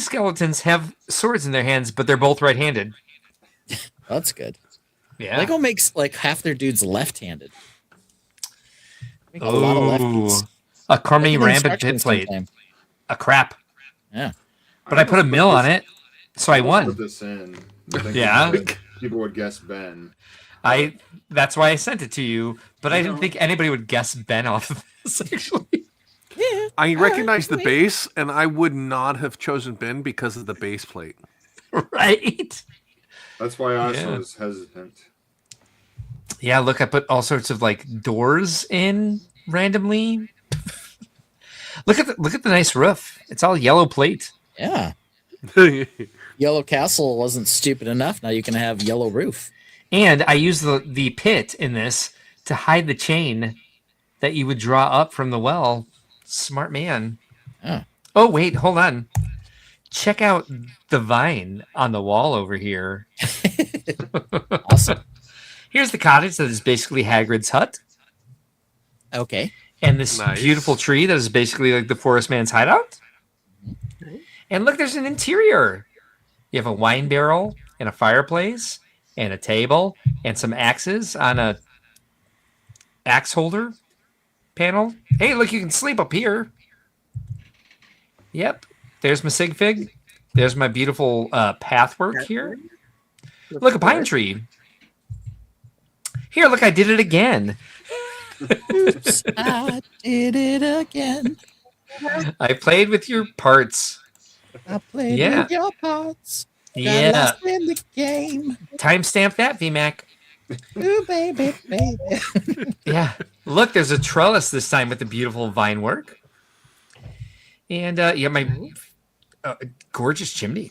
skeletons have swords in their hands, but they're both right-handed. That's good. Yeah. Lego makes like half their dudes left-handed. A lot of lefties. A crummy rampant pit plate. A crap. Yeah. But I put a mill on it, so I won. Put this in. Yeah. People would guess Ben. That's why I sent it to you, but I didn't think anybody would guess Ben off of this, actually. Yeah. I recognize the base, and I would not have chosen Ben because of the base plate. Right? That's why I was hesitant. Yeah, look, I put all sorts of like doors in randomly. Look at the nice roof. It's all yellow plate. Yeah. Yellow Castle wasn't stupid enough. Now you can have yellow roof. And I use the pit in this to hide the chain that you would draw up from the well. Smart man. Yeah. Oh, wait, hold on. Check out the vine on the wall over here. Awesome. Here's the cottage that is basically Hagrid's hut. Okay. And this beautiful tree that is basically like the forest man's hideout. And look, there's an interior. You have a wine barrel and a fireplace and a table and some axes on a axe holder panel. Hey, look, you can sleep up here. Yep. There's my sig fig. There's my beautiful path work here. Look, a pine tree. Here, look, I did it again. Oops, I did it again. I played with your parts. I played Yeah. with your parts. Got Yeah. lost in the game. Timestamp that, VMAC. Ooh, baby, baby. Yeah. Look, there's a trellis this time with the beautiful vine work. And yeah, my gorgeous chimney.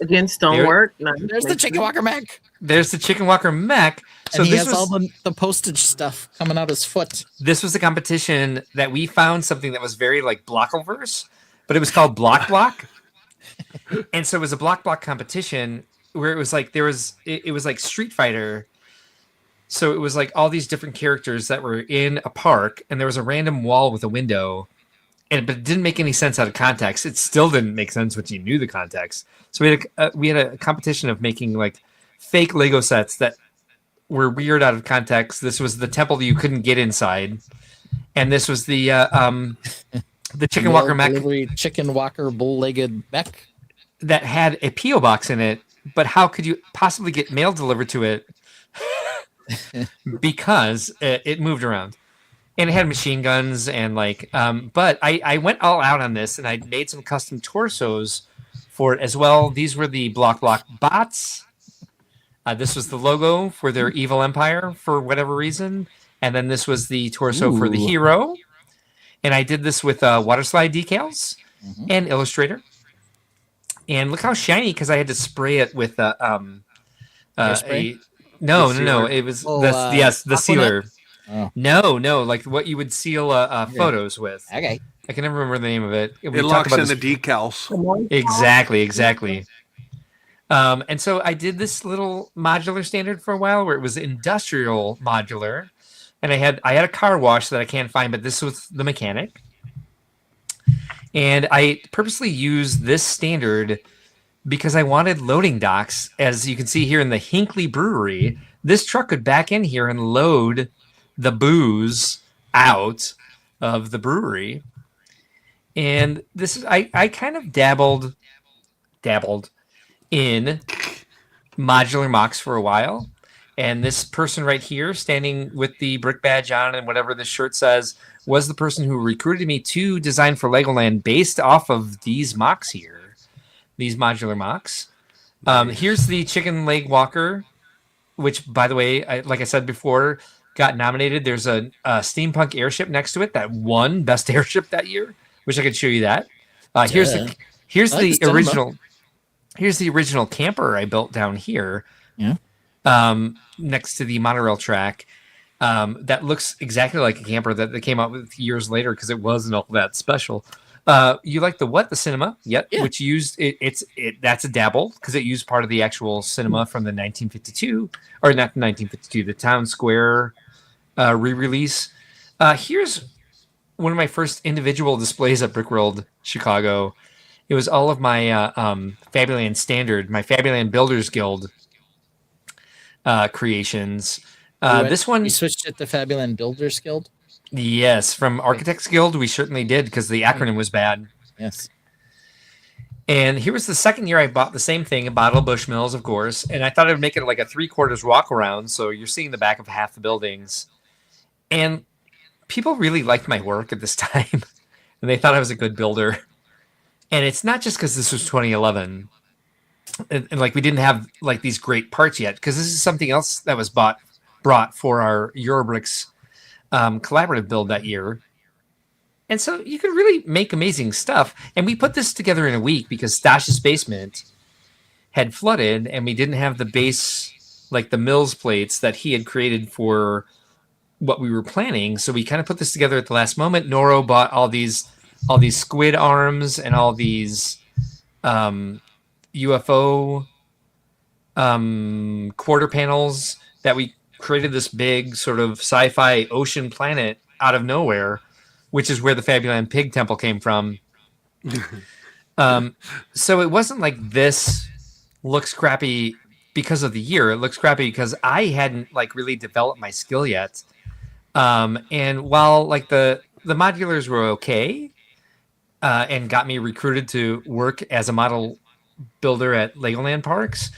Again, stonework. There's the Chicken Walker mech. There's the Chicken Walker mech. So and he has all the postage stuff coming out his foot. This was a competition that we found something that was very like Blockoverse, but it was called Block Block. And so it was a block competition where it was like it was like Street Fighter. So it was like all these different characters that were in a park, and there was a random wall with a window, but it didn't make any sense out of context. It still didn't make sense once you knew the context. So we had a competition of making like fake Lego sets that were weird out of context. This was the temple that you couldn't get inside, and this was the Chicken Walker mech, Chicken Walker bull-legged mech that had a PO box in it. But how could you possibly get mail delivered to it? Because it moved around, and it had machine guns and like. But I went all out on this, and I made some custom torsos for it as well. These were the Block bots. This was the logo for their evil empire for whatever reason. And then this was the torso for the hero. And I did this with water slide decals and Illustrator. And look how shiny, because I had to spray it with no. It was the sealer. Oh. No, like what you would seal photos with. Okay. I can never remember the name of it. It locks in the decals. Exactly. And so I did this little modular standard for a while where it was industrial modular, and I had a car wash that I can't find, but this was the mechanic. And I purposely used this standard because I wanted loading docks. As you can see here in the Hinkley Brewery, this truck could back in here and load the booze out of the brewery. And this is I kind of dabbled in modular MOCs for a while. And this person right here standing with the brick badge on and whatever this shirt says was the person who recruited me to design for Legoland based off of these MOCs here, these modular MOCs. Here's the Chicken Leg Walker, which, by the way, like I said before, got nominated. There's a steampunk airship next to it that won Best Airship that year. Wish I could show you that. Here's the original. Here's the original camper I built down here. Yeah. Next to the monorail track. That looks exactly like a camper that they came out with years later because it wasn't all that special. You like the cinema? Yep. Yeah. Which used that's a dabble because it used part of the actual cinema from the 1952 or not 1952, the Town Square re-release. Here's one of my first individual displays at Brickworld Chicago. It was all of my Fabuland Standard, my Fabuland Builders Guild creations. This one, you switched it to Fabuland Builders Guild. Yes, from Architects Guild, we certainly did because the acronym was bad. Yes. And here was the second year I bought the same thing, a bottle of Bushmills, of course, and I thought I'd make it like a 3/4 walk around, so you're seeing the back of half the buildings. And people really liked my work at this time, and they thought I was a good builder. And it's not just because this was 2011, and like we didn't have like these great parts yet, because this is something else that was brought for our Eurobricks collaborative build that year. And so you could really make amazing stuff. And we put this together in a week because Stash's basement had flooded and we didn't have the base, like the Mills plates that he had created for what we were planning. So we kind of put this together at the last moment. Noro bought all these squid arms and all these UFO quarter panels that we created this big sort of sci-fi ocean planet out of nowhere, which is where the Fabuland Pig Temple came from. So it wasn't like this looks crappy because of the year. It looks crappy because I hadn't like really developed my skill yet. And while like the modulars were okay and got me recruited to work as a model builder at Legoland Parks,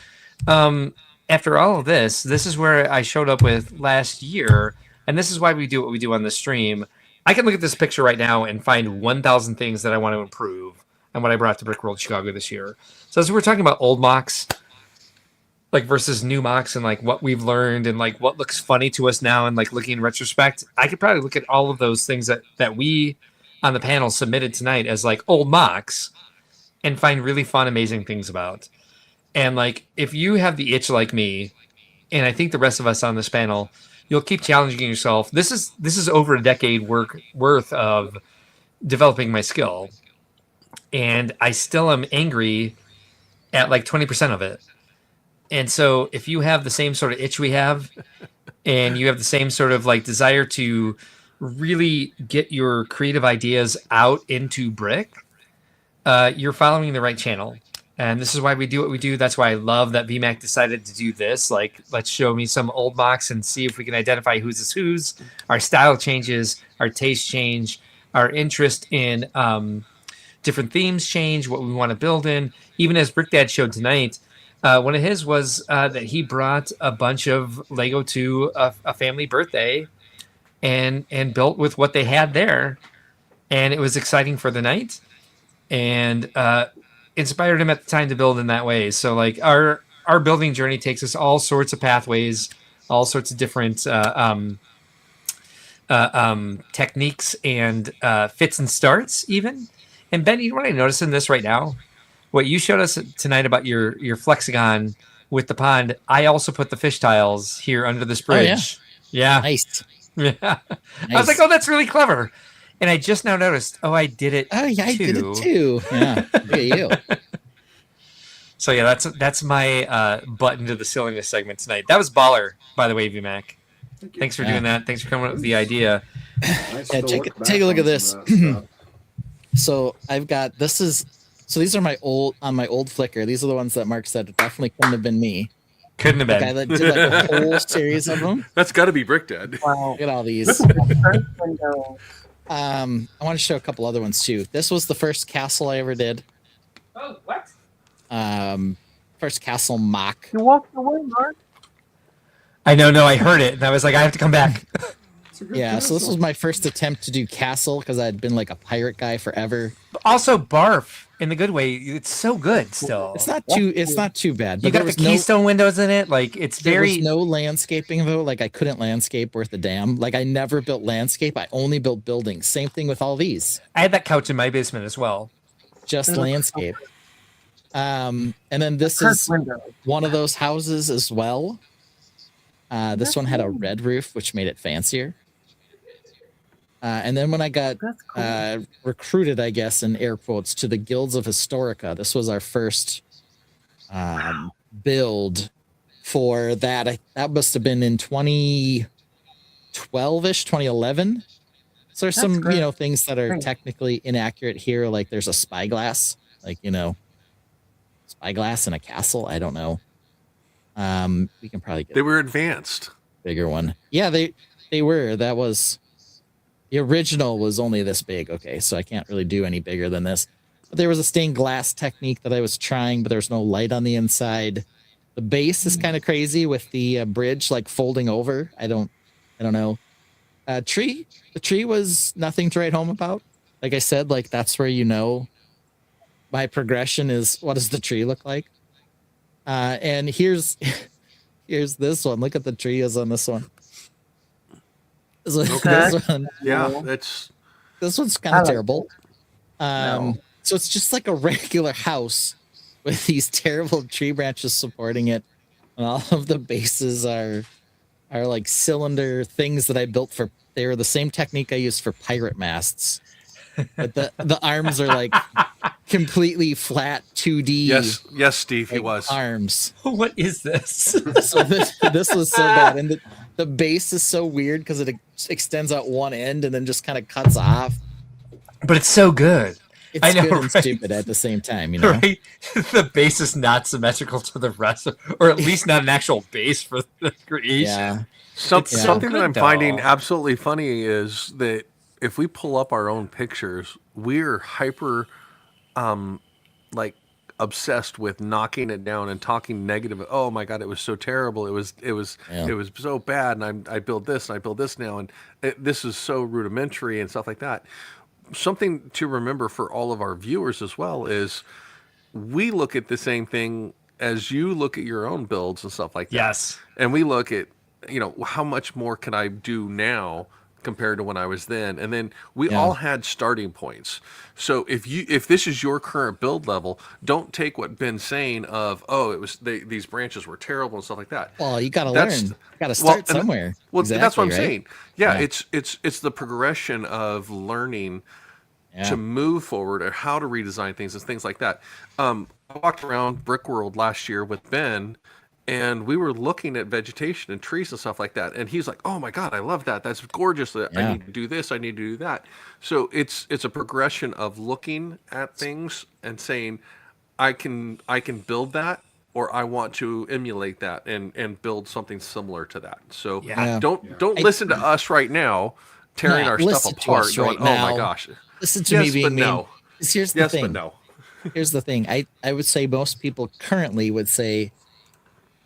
After all of this is where I showed up with last year, and this is why we do what we do on the stream. I can look at this picture right now and find 1,000 things that I want to improve and what I brought to Brickworld Chicago this year. So as we're talking about old MOCs, like versus new MOCs, and like what we've learned and like what looks funny to us now, and like looking in retrospect, I could probably look at all of those things that we on the panel submitted tonight as like old MOCs and find really fun, amazing things about. And like, if you have the itch like me, and I think the rest of us on this panel, you'll keep challenging yourself. This is over a decade worth of developing my skill, and I still am angry at like 20% of it. And so if you have the same sort of itch we have, and you have the same sort of like desire to really get your creative ideas out into Brick, you're following the right channel. And this is why we do what we do. That's why I love that VMAC decided to do this. Like, let's show me some old MOCs and see if we can identify whose is whose. Our style changes, our taste change, our interest in different themes change, what we want to build in. Even as Brick Dad showed tonight, one of his was that he brought a bunch of Lego to a family birthday and built with what they had there. And it was exciting for the night. And inspired him at the time to build in that way. So like our building journey takes us all sorts of pathways, all sorts of different techniques and fits and starts even. And Ben, you know what I noticed in this right now? What you showed us tonight about your Flexagon with the pond, I also put the fish tiles here under this bridge. Oh, yeah. Nice. Yeah. Nice. I was like, oh, that's really clever. And I just now noticed, I did it too. Oh, yeah, I did it too. Yeah, look at you. So, yeah, that's my button to the silliness segment tonight. That was baller, by the way, VMAC. Thanks for doing that. Thanks for coming up with the idea. Yeah, take a look at this. So I've got, these are my old Flickr. These are the ones that Mark said it definitely couldn't have been me. Couldn't have been. I did like a whole series of them. That's got to be Brick Dad. Wow. Look at all these. I want to show a couple other ones too. This was the first castle I ever did. Oh, what? First castle mock. You walked away, Mark. I know. No, I heard it, and I was like, I have to come back. Yeah, so this was my first attempt to do castle because I'd been like a pirate guy forever. Also, barf in the good way. It's so good still. It's not too bad. You got the keystone windows in it. Like it's there very was no landscaping though. Like I couldn't landscape worth a damn. Like I never built landscape. I only built buildings. Same thing with all these. I had that couch in my basement as well. Just landscape. And then this is one of those houses as well. This one had a red roof, which made it fancier. And then when I got recruited, I guess, in air quotes, to the Guilds of Historica, this was our first build for that. That must have been in 2012-ish, 2011. So there's some, things that are technically inaccurate here. Like there's a spyglass, spyglass in a castle. I don't know. We can probably get. They were advanced. Bigger one. Yeah, they were. That was. The original was only this big. Okay, so I can't really do any bigger than this. But there was a stained glass technique that I was trying, but there's no light on the inside. The base is kind of crazy with the bridge like folding over. I don't know. The tree was nothing to write home about. Like I said, like that's where my progression is. What does the tree look like? And here's this one. Look at the tree is on this one. This one. Yeah, this one's kind of terrible. So it's just like a regular house with these terrible tree branches supporting it, and all of the bases are like cylinder things that I built for. They were the same technique I used for pirate masts, but the arms are like completely flat 2D. Yes, Steve, he was arms. What is this? So this was so bad, and the base is so weird because it extends out one end and then just kind of cuts off. But it's so good. It's good and stupid at the same time, Right? The base is not symmetrical to the rest, or at least not an actual base for the creation. Yeah. Something that I'm finding absolutely funny is that if we pull up our own pictures, we're hyper, obsessed with knocking it down and talking negative. Oh my God, it was so terrible. It was so bad. And I build this and I build this now. And this is so rudimentary and stuff like that. Something to remember for all of our viewers as well is we look at the same thing as you look at your own builds and stuff like that. Yes. And we look at, how much more can I do now compared to when I was then? And then we all had starting points. So if this is your current build level, don't take what Ben's saying of, these branches were terrible and stuff like that. Well, you got to learn. You got to start somewhere. Well, exactly, that's what I'm right? saying. Yeah, it's the progression of learning to move forward or how to redesign things and things like that. I walked around Brickworld last year with Ben, and we were looking at vegetation and trees and stuff like that. And he's like, "Oh my God, I love that. That's gorgeous. I need to do this. I need to do that." So it's a progression of looking at things and saying, "I can build that, or I want to emulate that and build something similar to that." So don't listen to us right now tearing our stuff apart. Going, right "Oh my gosh." Listen to me being mean. No. Here's the thing. But no. Here's the thing. I would say most people currently would say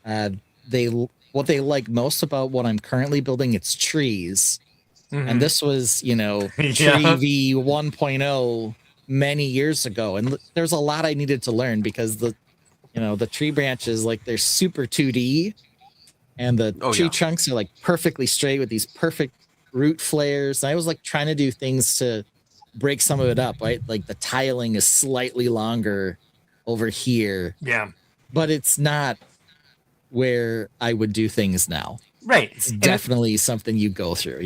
what they like most about what I'm currently building, it's trees. And this was, Tree V 1.0 many years ago. And there's a lot I needed to learn because the tree branches, like they're super 2D and the tree trunks are like perfectly straight with these perfect root flares. And I was like trying to do things to break some of it up, right? Like the tiling is slightly longer over here. Yeah. But it's not where I would do things now. Right. It's definitely something you go through,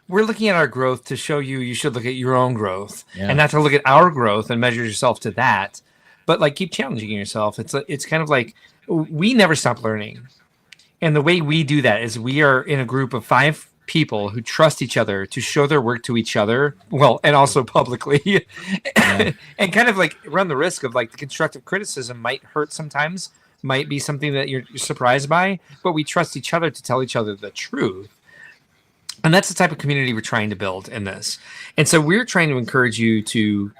We're looking at our growth to show you should look at your own growth and not to look at our growth and measure yourself to that, but like keep challenging yourself. It's kind of like we never stop learning. And the way we do that is we are in a group of 5 people who trust each other to show their work to each other, and also publicly, and kind of like run the risk of like the constructive criticism might hurt sometimes, might be something that you're surprised by, but we trust each other to tell each other the truth. And that's the type of community we're trying to build in this. And so we're trying to encourage you to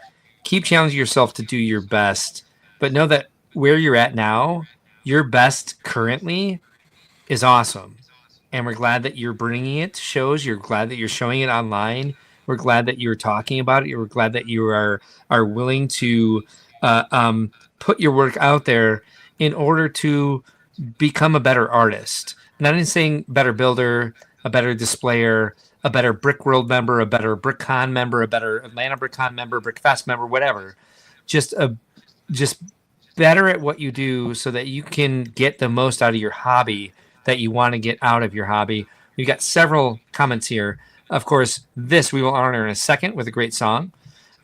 keep challenging yourself to do your best, but know that where you're at now, your best currently is awesome. And we're glad that you're bringing it to shows. You're glad that you're showing it online. We're glad that you're talking about it. We're glad that you are willing to put your work out there in order to become a better artist. Not in saying better builder, a better displayer, a better Brickworld member, a better BrickCon member, a better Atlanta BrickCon member, BrickFest member, whatever. Just better at what you do so that you can get the most out of your hobby that you want to get out of your hobby. We've got several comments here. Of course, this we will honor in a second with a great song.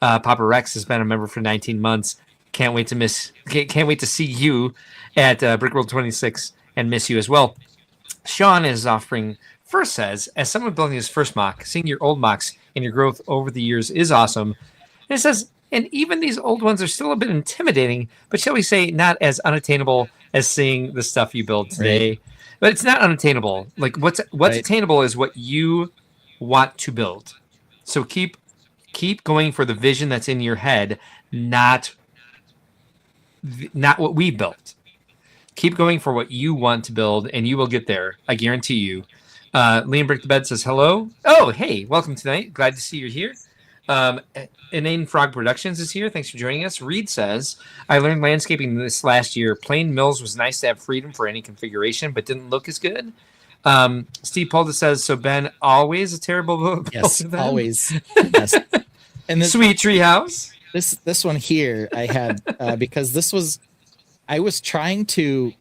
Papa Rex has been a member for 19 months. Can't wait to see you at Brickworld 26 and miss you as well. Sean is offering first says, as someone building his first mock, seeing your old mocks and your growth over the years is awesome. And it says, and even these old ones are still a bit intimidating, but shall we say not as unattainable as seeing the stuff you build today. Right. But it's not unattainable. Like what's right. attainable is what you want to build. So keep going for the vision that's in your head, not what we built. Keep going for what you want to build, and you will get there. I guarantee you. Liam Brick the Bed says hello. Oh, hey, welcome tonight. Glad to see you're here. Inane Frog Productions is here. Thanks for joining us. Reed says, I learned landscaping this last year. Plain Mills was nice to have freedom for any configuration, but didn't look as good. Steve Polda says, so Ben, always a terrible build? Yes, always. Yes. And this, Sweet Treehouse. This one here I had because I was trying to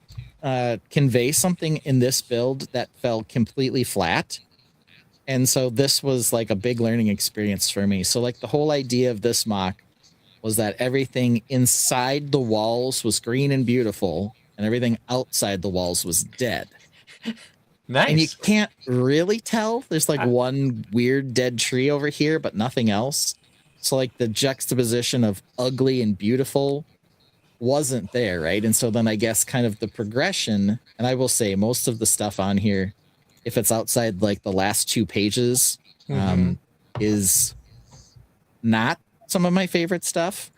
convey something in this build that fell completely flat. And so this was like a big learning experience for me. So like the whole idea of this mock was that everything inside the walls was green and beautiful and everything outside the walls was dead. Nice. And you can't really tell. There's like one weird dead tree over here, but nothing else. So like the juxtaposition of ugly and beautiful wasn't there, right? And so then I guess kind of the progression, and I will say most of the stuff on here, if it's outside like the last 2 pages, is not some of my favorite stuff.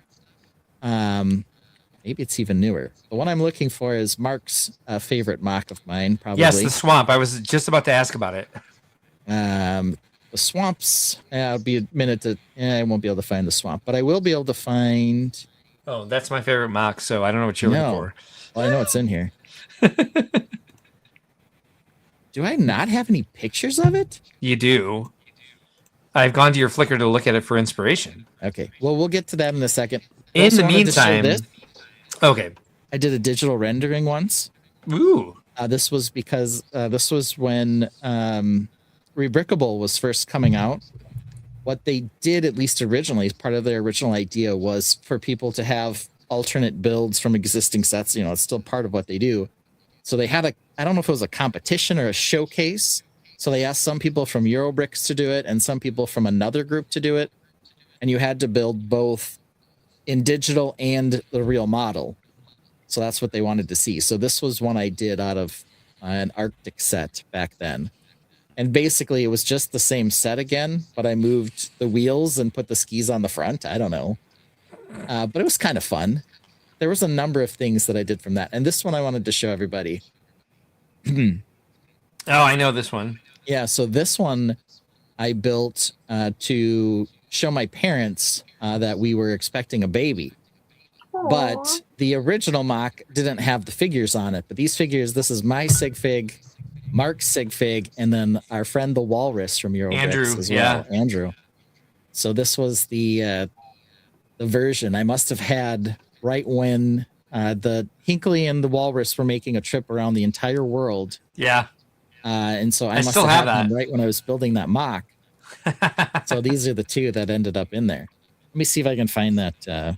maybe it's even newer. The one I'm looking for is Mark's favorite mock of mine, probably. Yes, the swamp. I was just about to ask about it. The swamps. I'll be a minute to. I won't be able to find the swamp, but I will be able to find. Oh, that's my favorite mock. So I don't know what you're looking for. Well, I know it's in here. Do I not have any pictures of it? You do. I've gone to your Flickr to look at it for inspiration. Okay. Well, we'll get to that in a second. In the meantime, okay. I did a digital rendering once. Ooh. This was because this was when Rebrickable was first coming out. What they did, at least originally, part of their original idea was for people to have alternate builds from existing sets. You know, it's still part of what they do. So they had I don't know if it was a competition or a showcase. So they asked some people from Eurobricks to do it and some people from another group to do it. And you had to build both in digital and the real model. So that's what they wanted to see. So this was one I did out of an Arctic set back then. And basically it was just the same set again, but I moved the wheels and put the skis on the front. I don't know. But it was kind of fun. There was a number of things that I did from that. And this one I wanted to show everybody. Oh, I know this one. Yeah, so this one I built to show my parents that we were expecting a baby. But the original mock didn't have the figures on it. But these figures, this is my sig fig, Mark's sig fig, and then our friend the Walrus from Eurobricks as well. Andrew. So this was the version I must have had right when the Hinckley and the Walrus were making a trip around the entire world. Yeah. And so I must still have have had that them right when I was building that mock. So these are the two that ended up in there. Let me see if I can find that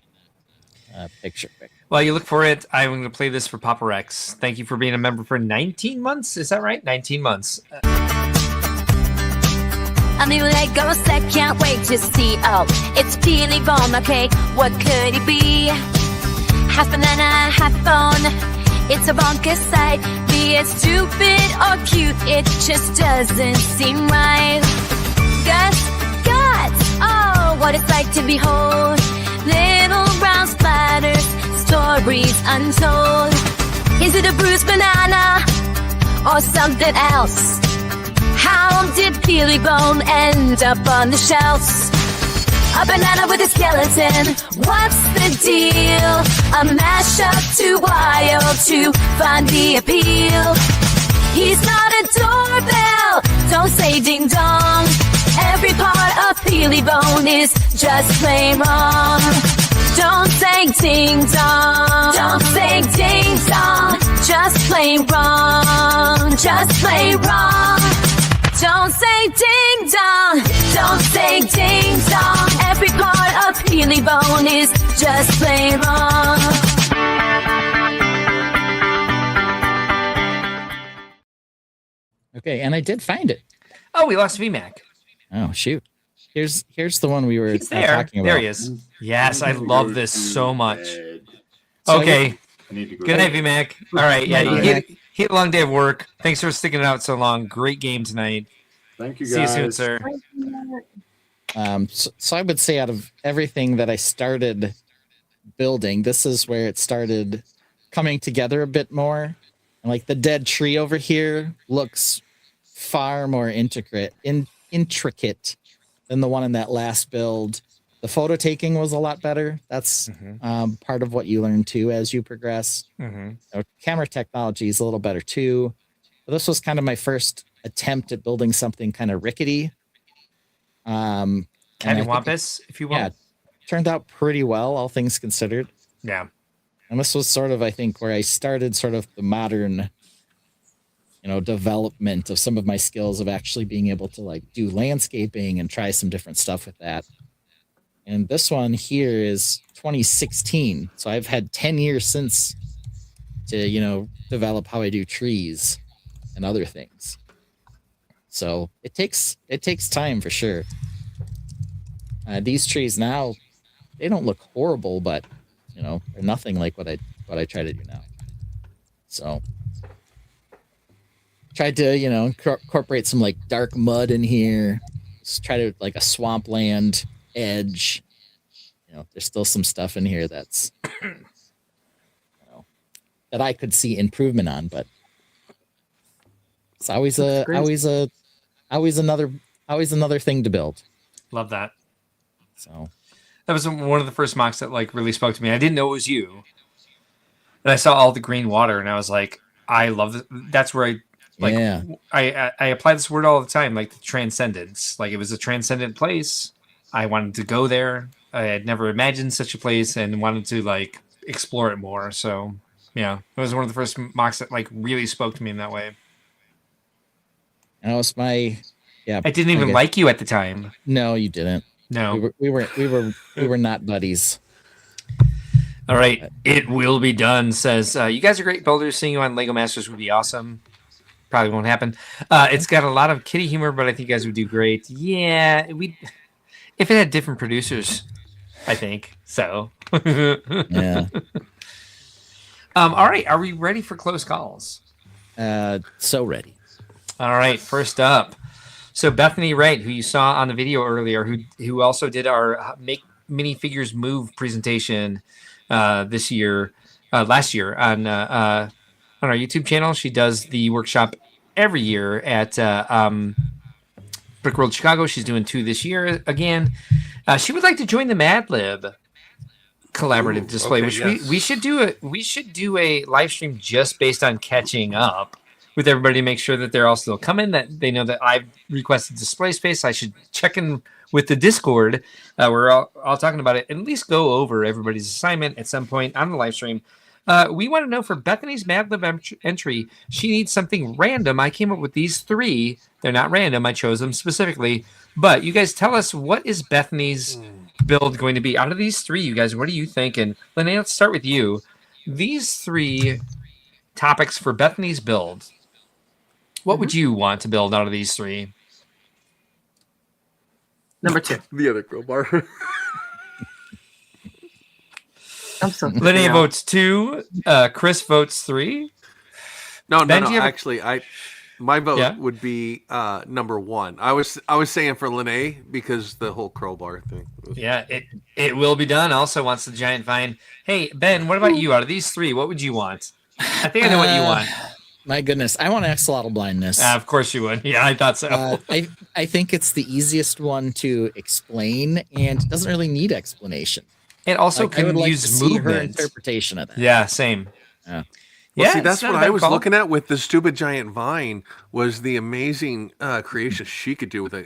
picture quick. While you look for it, I'm going to play this for Papa Rex. Thank you for being a member for 19 months. Is that right? 19 months. A new Lego set, can't wait to see. Oh, it's peely bomb, okay? What could it be? Half banana, half bone. It's a bonkers sight. Be it stupid or cute, it just doesn't seem right. Guts, oh, what it's like to behold. Little brown splatters, stories untold. Is it a bruised banana or something else? How did Peely Bone end up on the shelves? A banana with a skeleton, what's the deal? A mashup too wild to find the appeal. He's not a doorbell, don't say ding dong. Every part of Peely Bone is just plain wrong. Don't say ding dong, don't say ding dong. Just plain wrong, just plain wrong. Don't say ding dong, don't say ding dong. Every part of Peely Bone is just plain wrong. Okay, and I did find it. Oh, we lost VMAC. Oh, shoot. Here's the one we were talking about. There he is. Yes, I love this so much. Okay. Good night, VMAC. All right. Yeah, you had a long day of work. Thanks for sticking it out so long. Great game tonight. Thank you, guys. See you soon, sir. So I would say out of everything that I started building, this is where it started coming together a bit more. And like the dead tree over here looks far more intricate than the one in that last build. The photo taking was a lot better. That's part of what you learn too as you progress. Camera technology is a little better too. But this was kind of my first attempt at building something kind of rickety. Cattywampus, if you will. Yeah, turned out pretty well, all things considered. Yeah. And this was sort of, I think, where I started sort of the modern, development of some of my skills of actually being able to like do landscaping and try some different stuff with that. And this one here is 2016. So I've had 10 years since to, develop how I do trees and other things. So it takes time for sure. These trees now, they don't look horrible, but they're nothing like what I try to do now. So tried to, incorporate some like dark mud in here. Just try to like a swampland edge. There's still some stuff in here that's that I could see improvement on, but it's always another thing to build. Love that. So that was one of the first mocks that like really spoke to me. I didn't know it was you, and I saw all the green water, and I was like, I love this. That's where I apply this word all the time, like the transcendence. Like it was a transcendent place. I wanted to go there. I had never imagined such a place and wanted to like explore it more. So yeah, it was one of the first mocks that like really spoke to me in that way. And it was I didn't even like you at the time. No, you didn't. No, we were not buddies. All right, it will be done. Says you guys are great builders. Seeing you on Lego Masters would be awesome. Probably won't happen. It's got a lot of kiddie humor, but I think you guys would do great. Yeah, if it had different producers, I think so. Yeah. All right, are we ready for close calls? So ready. All right, first up. So Bethany Wright, who you saw on the video earlier, who also did our Make Minifigures Move presentation last year on our YouTube channel. She does the workshop every year at Brickworld Chicago. She's doing 2 this year again. She would like to join the Mad Lib collaborative display, which yes. we should do a live stream just based on catching up with everybody to make sure that they're all still coming, that they know that I've requested display space. I should check in with the Discord. We're all talking about it, and at least go over everybody's assignment at some point on the live stream. We want to know for Bethany's Mad Lib entry, she needs something random. I came up with these 3. They're not random. I chose them specifically. But you guys tell us, what is Bethany's build going to be? Out of these 3, you guys, what do you think? And Linnea, let's start with you. These 3 topics for Bethany's build. What would you want to build out of these 3? Number 2. The other crowbar. I'm so Linnea votes 2. Chris votes 3. No. Actually, my vote would be number 1. I was saying for Linnea because the whole crowbar thing. Yeah, it will be done. Also wants the giant vine. Hey Ben, what about you? Out of these 3, what would you want? I think I know what you want. My goodness, I want axolotl blindness. Of course you would. Yeah, I thought so. I think it's the easiest one to explain, and it doesn't really need explanation. It also can use movement. Her interpretation of that. Yeah, same. Yeah. Well, see, that's what I was looking at with the stupid giant vine, was the amazing creation she could do with a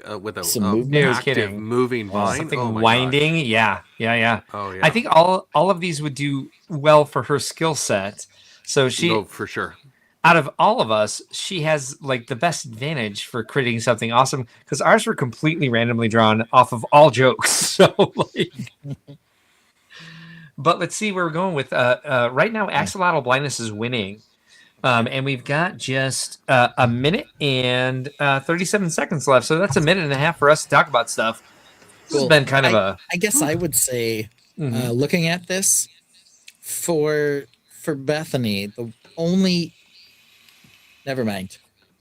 active moving vine. Something winding. Gosh. Yeah. Oh yeah. I think all of these would do well for her skill set. So for sure. Out of all of us, she has like the best advantage for creating something awesome, because ours were completely randomly drawn off of all jokes. So but let's see where we're going with right now. Axolotl blindness is winning, and we've got just a minute and 37 seconds left. So that's a minute and a half for us to talk about stuff. This has been kind of I guess I would say, looking at this for Bethany, the only. Never mind.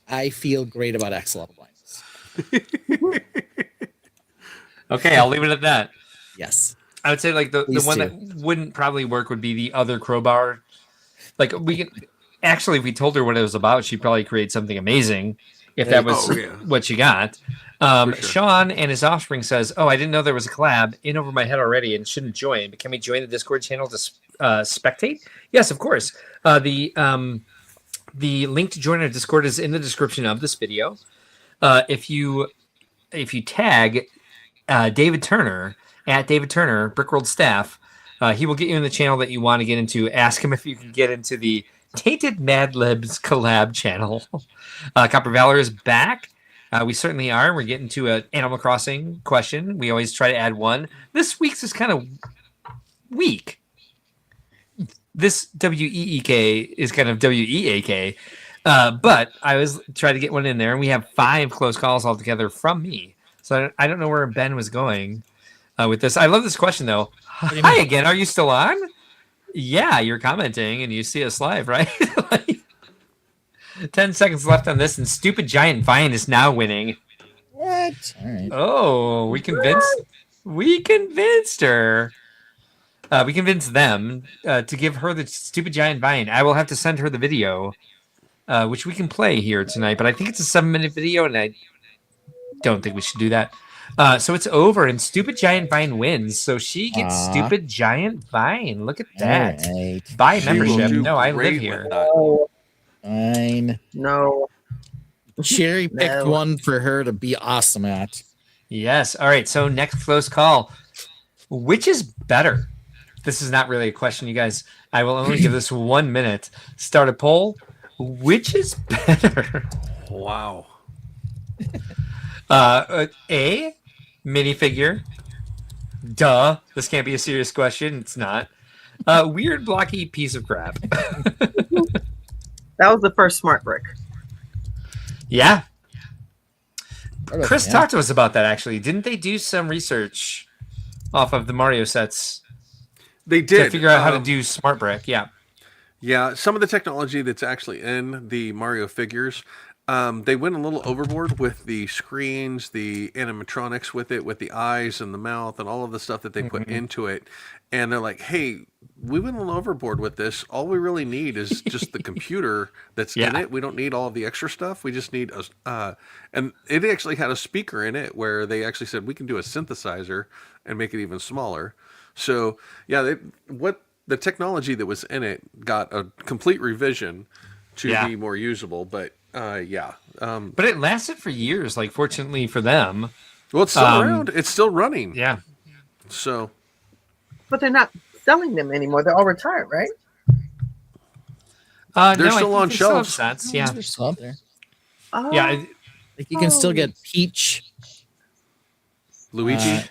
I feel great about axolotl blindness. Okay, I'll leave it at that. Yes. I would say like the one that wouldn't probably work would be the other crowbar. Like we can actually, if we told her what it was about, she'd probably create something amazing if that was what she got. Sure. Sean and his offspring says, "Oh, I didn't know there was a collab in over my head already and shouldn't join. But can we join the Discord channel to spectate?" Yes, of course. The link to join our Discord is in the description of this video. If you tag David Turner at David Turner, Brickworld staff, he will get you in the channel that you want to get into. Ask him if you can get into the Tainted Mad Libs collab channel. Copper Valor is back. We certainly are. We're getting to an Animal Crossing question. We always try to add one. This week's is kind of weak. This WEEK is kind of WEAK. But I was trying to get one in there, and we have 5 close calls altogether from me. So I don't know where Ben was going with this. I love this question, though. Hi again. Are you still on? Yeah, you're commenting, and you see us live, right? 10 seconds left on this, and Stupid Giant Vine is now winning. What? All right. Oh, we convinced her. We convinced them to give her the stupid giant vine. I will have to send her the video, which we can play here tonight. But I think it's a 7-minute video, and I don't think we should do that. So it's over, and Stupid Giant Vine wins. So she gets Stupid Giant Vine. Look at that. Right. Buy membership. No, I live here. Fine. No. Cherry picked one for her to be awesome at. Yes. All right. So next close call. Which is better? This is not really a question, you guys. I will only give this 1 minute. Start a poll. Which is better? Wow. A, minifigure. Duh. This can't be a serious question. It's not. Weird blocky piece of crap. That was the first smart brick. Yeah. Chris talked to us about that, actually. Didn't they do some research off of the Mario sets? They did. To figure out how to do smart brick, yeah. Yeah, some of the technology that's actually in the Mario figures, they went a little overboard with the screens, the animatronics with it, with the eyes and the mouth and all of the stuff that they put into it. And they're like, hey, we went a little overboard with this. All we really need is just the computer that's in it. We don't need all of the extra stuff. We just need and it actually had a speaker in it where they actually said we can do a synthesizer and make it even smaller. So yeah, the technology that was in it got a complete revision to be more usable. But but it lasted for years. Like, fortunately for them, well, it's still around. It's still running. Yeah. So, but they're not selling them anymore. They're all retired, right? They're still on shelves. Yeah, they're still out there. Oh. Yeah, like you can still get Peach, Luigi.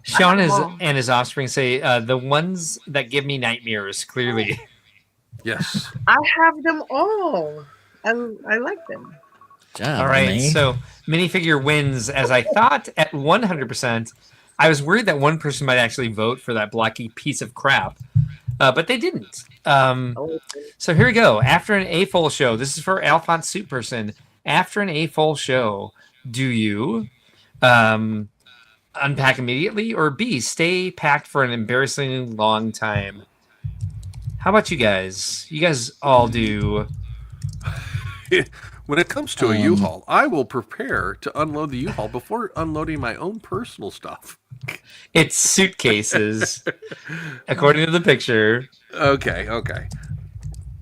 Sean and his offspring say the ones that give me nightmares. Clearly, yes. I have them all. I like them. All right, so minifigure wins, as I thought, at 100%. I was worried that one person might actually vote for that blocky piece of crap, but they didn't. So here we go. After an A-full show, this is for Alphonse Soup Person. After an A-full show, do you unpack immediately, or B, stay packed for an embarrassingly long time? How about you guys? You guys all do. When it comes to a U-Haul, I will prepare to unload the U-Haul before unloading my own personal stuff. It's suitcases, according to the picture. Okay.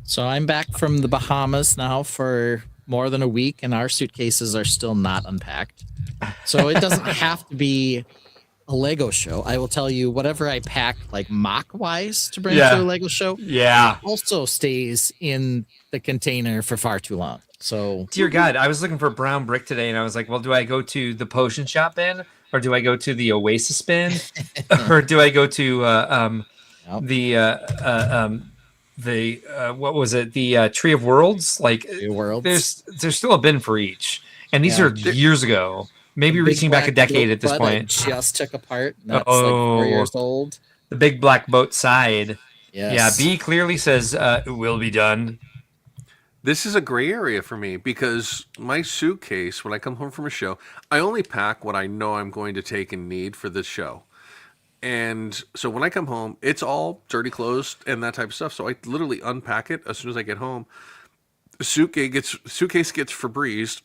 So I'm back from the Bahamas now for more than a week, and our suitcases are still not unpacked. So it doesn't have to be a Lego show. I will tell you, whatever I pack, like mock-wise, to bring to a Lego show, also stays in the container for far too long. So, dear God, I was looking for brown brick today, and I was like, well, do I go to the potion shop bin, or do I go to the Oasis bin, or do I go to what was it? The Tree of Worlds? Like, there's still a bin for each, and these are years ago. Maybe reaching back a decade at this point. Just took apart. That's like 4 years old. The big black boat side. Yes. Yeah, B clearly says it will be done. This is a gray area for me because my suitcase, when I come home from a show, I only pack what I know I'm going to take and need for this show. And so when I come home, it's all dirty clothes and that type of stuff. So I literally unpack it as soon as I get home. The suitcase gets Febrezed,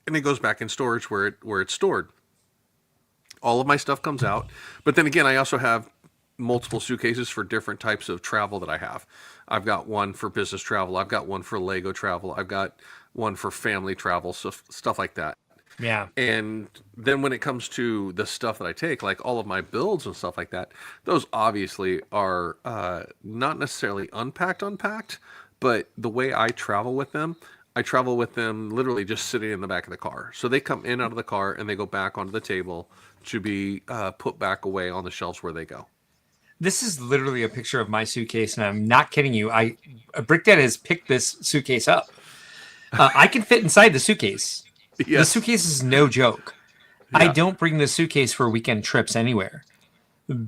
and it goes back in storage where it's stored. All of my stuff comes out. But then again, I also have multiple suitcases for different types of travel that I have. I've got one for business travel. I've got one for Lego travel. I've got one for family travel, so stuff like that. Yeah. And then when it comes to the stuff that I take, like all of my builds and stuff like that, those obviously are not necessarily unpacked, but the way I travel with them literally just sitting in the back of the car. So they come in out of the car and they go back onto the table to be put back away on the shelves where they go. This is literally a picture of my suitcase, and I'm not kidding you. Brickdad has picked this suitcase up. I can fit inside the suitcase. Yes. The suitcase is no joke. Yeah. I don't bring the suitcase for weekend trips anywhere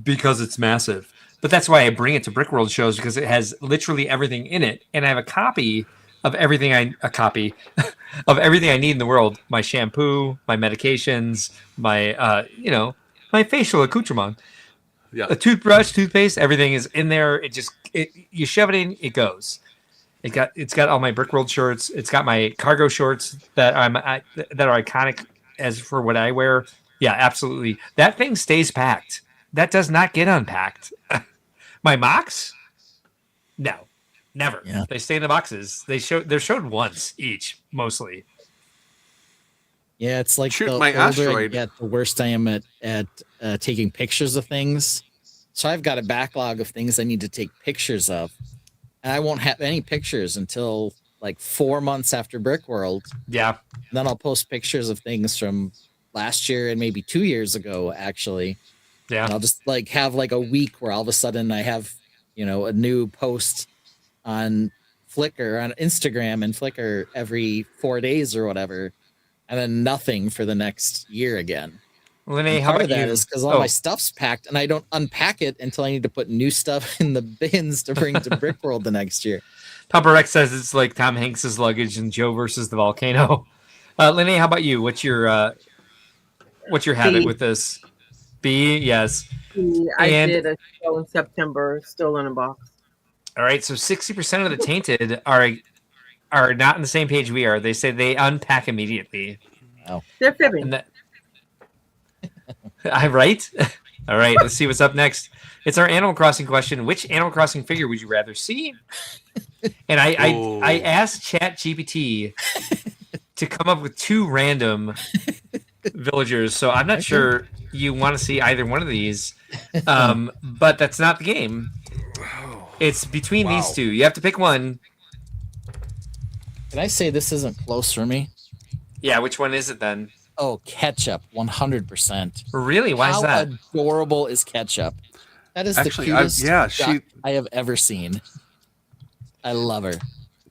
because it's massive. But that's why I bring it to Brickworld shows, because it has literally everything in it, and I have a copy of everything I need in the world: my shampoo, my medications, my my facial accoutrement. A toothbrush, toothpaste, everything is in there. You shove it in, it goes. It's got all my Brickworld shorts. It's got my cargo shorts that that are iconic as for what I wear. Yeah, absolutely. That thing stays packed. That does not get unpacked. My MOCs? No, never. Yeah. They stay in the boxes. They're showed once each, mostly. Yeah, it's like Shoot the my older I asteroid. get, the worse I am at taking pictures of things. So I've got a backlog of things I need to take pictures of. And I won't have any pictures until like 4 months after Brickworld. Yeah. And then I'll post pictures of things from last year and maybe 2 years ago, actually. Yeah. And I'll just like have like a week where all of a sudden I have, a new post on Flickr, on Instagram and Flickr every 4 days or whatever. And then nothing for the next year again. Lene, Part of that is because all my stuff's packed and I don't unpack it until I need to put new stuff in the bins to bring to Brickworld the next year. Papa Rex says it's like Tom Hanks's luggage and Joe versus the volcano. Lene, how about you? What's your habit with this? B, yes. I did a show in September, still in a box. All right, so 60% of the Tainted are not on the same page we are. They say they unpack immediately. Wow. They're fibbing. Right? All right, let's see what's up next. It's our Animal Crossing question. Which Animal Crossing figure would you rather see? And I asked ChatGPT to come up with 2 random villagers. So I'm not sure you want to see either one of these. But that's not the game. It's between these two. You have to pick one. Can I say this isn't close for me? Yeah, which one is it then? Oh, Ketchup, 100%. Really? Why is that? How adorable is Ketchup? That is Actually, the cutest she- I have ever seen. I love her.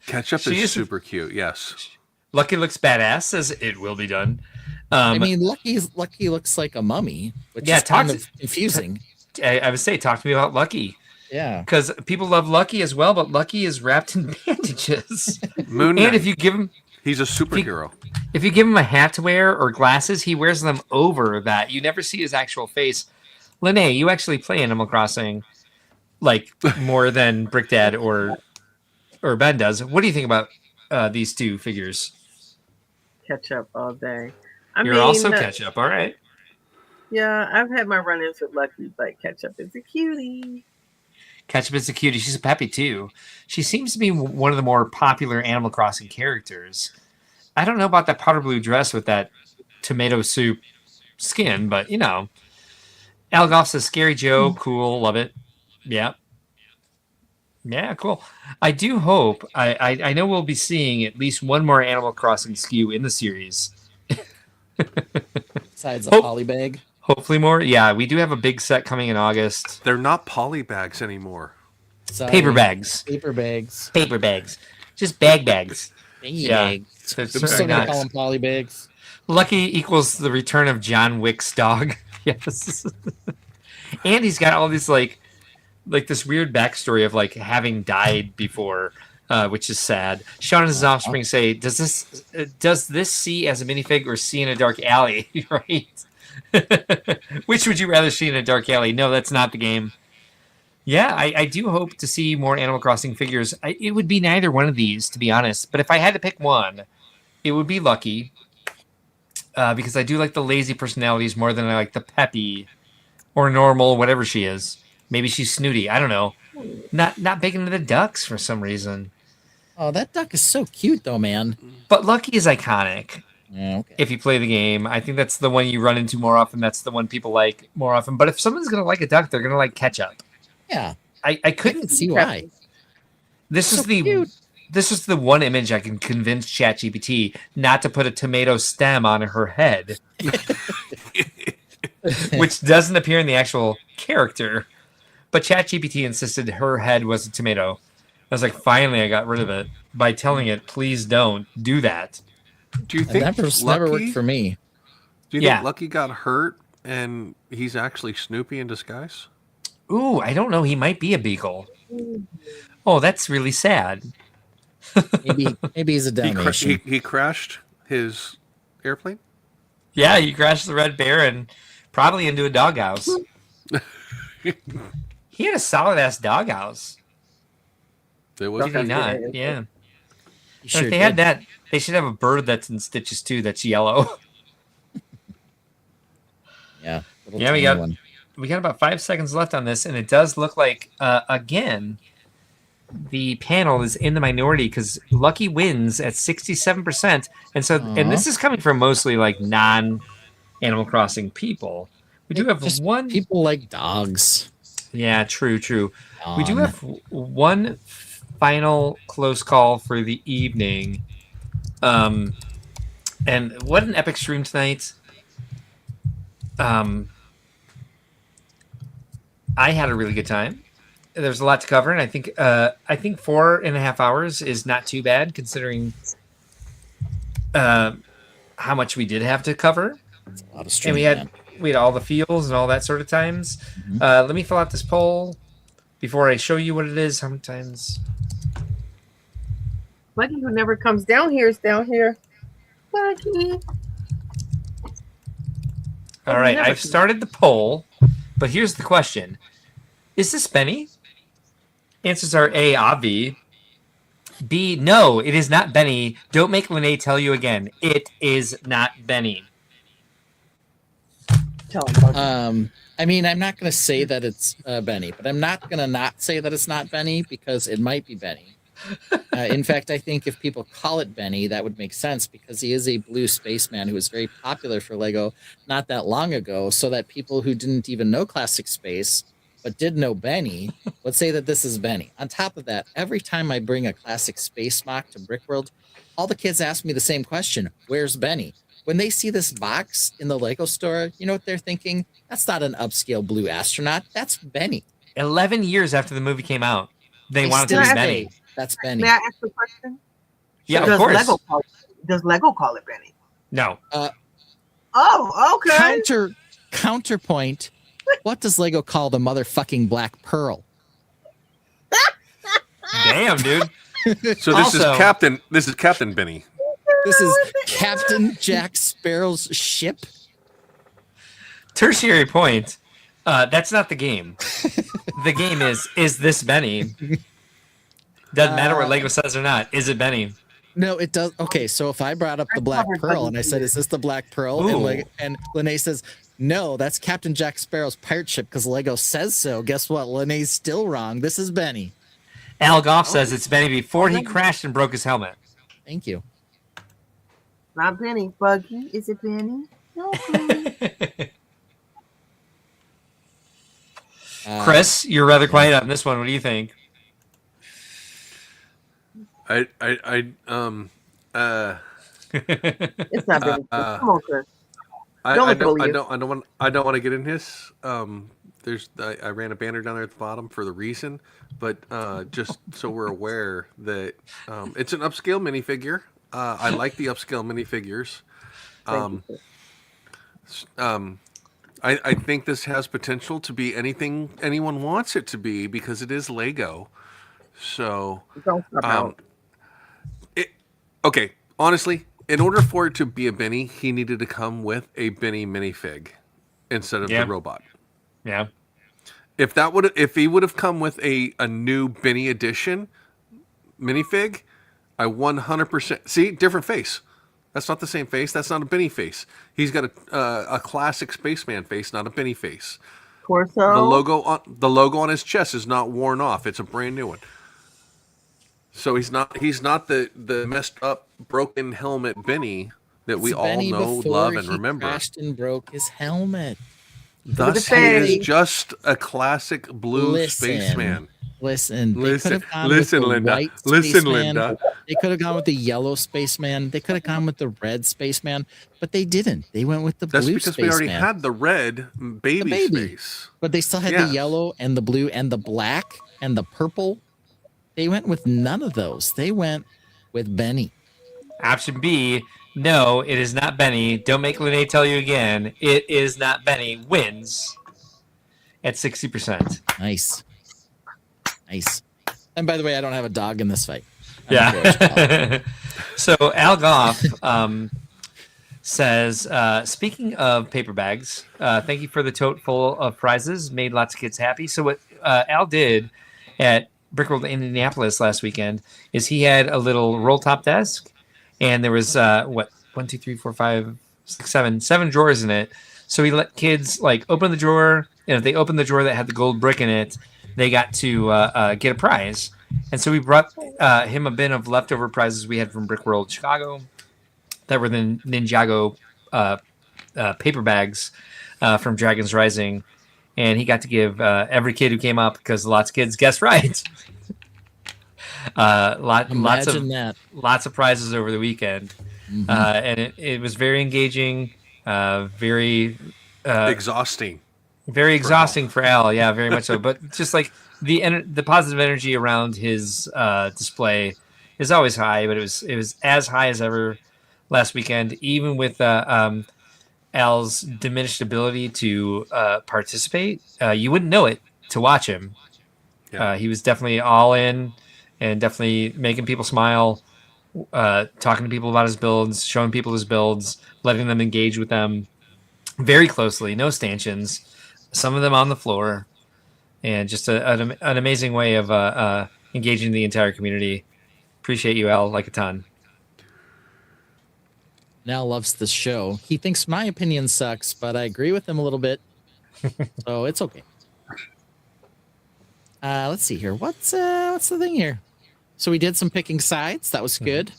Ketchup is super cute. Yes. Lucky looks badass. Says it will be done. I mean, Lucky looks like a mummy, which is kind of confusing. I would say, talk to me about Lucky. Yeah, because people love Lucky as well, but Lucky is wrapped in bandages. Moon Knight. And if you give him, he's a superhero. If you give him a hat to wear or glasses, he wears them over that. You never see his actual face. Lene, you actually play Animal Crossing like more than Brick Dad or Ben does. What do you think about these 2 figures? Ketchup all day. You're also Ketchup, all right. Yeah, I've had my run-ins with Lucky, but Ketchup is a cutie. Ketchup is a cutie. She's a peppy too. She seems to be one of the more popular Animal Crossing characters. I don't know about that powder blue dress with that tomato soup skin, but Algoff says Scary Joe, cool, love it. Yeah. Yeah, cool. I do hope, I know we'll be seeing at least one more Animal Crossing SKU in the series. Besides a polybag. Hopefully more. Yeah, we do have a big set coming in August. They're not poly bags anymore. Sorry. Paper bags. Paper bags. Paper bags. Just bags. Bags. They're I'm still gonna call them polybags. Lucky equals the return of John Wick's dog. Yes. And he's got all these like this weird backstory of like having died before, which is sad. Sean and his offspring say, does this see as a minifig or see in a dark alley? Right? Which would you rather see in a dark alley? No, that's not the game. Yeah, I do hope to see more Animal Crossing figures. It would be neither one of these, to be honest. But if I had to pick one, it would be Lucky. Because I do like the lazy personalities more than I like the peppy or normal, whatever she is. Maybe she's snooty. I don't know. Not big into the ducks for some reason. Oh, that duck is so cute, though, man. But Lucky is iconic. Yeah, okay. If you play the game, I think that's the one you run into more often. That's the one people like more often. But if someone's gonna like a duck, they're gonna like Ketchup. Yeah, I couldn't see why. This is the one image I can convince ChatGPT not to put a tomato stem on her head, which doesn't appear in the actual character. But ChatGPT insisted her head was a tomato. I was like, finally, I got rid of it by telling it, please don't do that. Do you think that never worked for me? Do you think Lucky got hurt and he's actually Snoopy in disguise? Ooh, I don't know. He might be a beagle. Oh, that's really sad. Maybe he's a Dalmatian. He crashed his airplane? Yeah, he crashed the red bear and probably into a doghouse. He had a solid ass doghouse. It was. Did he not? Yeah. Sure if they had that, they should have a bird that's in stitches too. That's yellow. Yeah. Yeah, we got about 5 seconds left on this, and it does look like again the panel is in the minority because Lucky wins at 67%, and so and this is coming from mostly like non-Animal Crossing people. We do have just one people like dogs. Yeah, true. We do have one final close call for the evening. And what an epic stream tonight. I had a really good time. There's a lot to cover, and I think 4.5 hours is not too bad considering how much we did have to cover. That's a lot of stream, and we had all the feels and all that sort of times. Let me fill out this poll before I show you what it is. How many times? Lucky who never comes down here is down here. Lucky. All right, I've started the poll, but here's the question. Is this Benny? Answers are A, obvi. B, no, it is not Benny. Don't make Lene tell you again. It is not Benny. I mean, I'm not going to say that it's Benny, but I'm not going to not say that it's not Benny because it might be Benny. In fact, I think if people call it Benny, that would make sense because he is a blue spaceman who was very popular for LEGO not that long ago, so that people who didn't even know Classic Space but did know Benny would say that this is Benny. On top of that, every time I bring a Classic Space mock to Brickworld, all the kids ask me the same question, where's Benny? When they see this box in the LEGO store, you know what they're thinking? That's not an upscale blue astronaut. That's Benny. 11 years after the movie came out, they wanted to still be say Benny. That's Benny. May I ask a question? Yeah, of course. Does Lego call it Benny? No. Oh, okay. Counterpoint. What does Lego call the motherfucking Black Pearl? Damn, dude. So this is Captain Benny. This is Captain Jack Sparrow's ship. Tertiary point. That's not the game. The game is this Benny? Doesn't matter what Lego says or not. Is it Benny? No, it does. Okay, so if I brought up the Black Pearl and I said, is this the Black Pearl? And Lene says, no, that's Captain Jack Sparrow's pirate ship because Lego says so. Guess what? Lene's still wrong. This is Benny. Al Goff says it's Benny before he crashed and broke his helmet. Thank you. Not Benny. Buggy. Is it Benny? No. Chris, you're rather quiet on this one. What do you think? It's not Benny. Come on, Chris. I don't want to get in this. I ran a banner down there at the bottom for the reason, but just so we're aware that it's an upscale minifigure. I like the upscale minifigures. I think this has potential to be anything anyone wants it to be because it is Lego. So, okay, honestly, in order for it to be a Benny, he needed to come with a Benny minifig instead of the robot. Yeah. If he would have come with a new Benny edition minifig, I 100% see different face. That's not the same face. That's not a Benny face. He's got a classic spaceman face, not a Benny face. Torso. The logo on his chest is not worn off. It's a brand new one. So he's not the messed up broken helmet Benny that we all Benny know, before love, and he remember. Crashed and broke his helmet. Thus, he is just a classic blue spaceman. Listen, Linda. White Listen, spaceman. Linda. They could have gone with the yellow spaceman. They could have gone with the red spaceman, but they didn't. They went with the That's blue because spaceman. we already had the red baby space. But they still had the yellow and the blue and the black and the purple. They went with none of those. They went with Benny. Option B, no, it is not Benny. Don't make Lene tell you again. It is not Benny. Wins at 60%. Nice. And by the way, I don't have a dog in this fight. Yeah. So Al Goff says, speaking of paper bags, thank you for the tote full of prizes. Made lots of kids happy. So what Al did at Brickworld in Indianapolis last weekend is he had a little roll top desk, and there was 1, 2, 3, 4, 5, 6, 7 drawers in it. So he let kids like open the drawer, and if they opened the drawer that had the gold brick in it, they got to get a prize. And so we brought him a bin of leftover prizes we had from Brickworld Chicago that were the Ninjago paper bags from Dragons Rising. And he got to give every kid who came up, because lots of kids guessed right. Lots of prizes over the weekend. Mm-hmm. And it was very engaging, very exhausting. Very exhausting for Al. Yeah, very much so. But just like the positive energy around his display is always high, but it was as high as ever last weekend, even with Al's diminished ability to participate. You wouldn't know it to watch him. Yeah. He was definitely all in and definitely making people smile, talking to people about his builds, showing people his builds, letting them engage with them very closely, no stanchions, some of them on the floor, and just an amazing way of engaging the entire community. Appreciate you, Al, like a ton. Al loves this show. He thinks my opinion sucks, but I agree with him a little bit. So it's okay. Let's see here. What's the thing here? So we did some picking sides. That was good.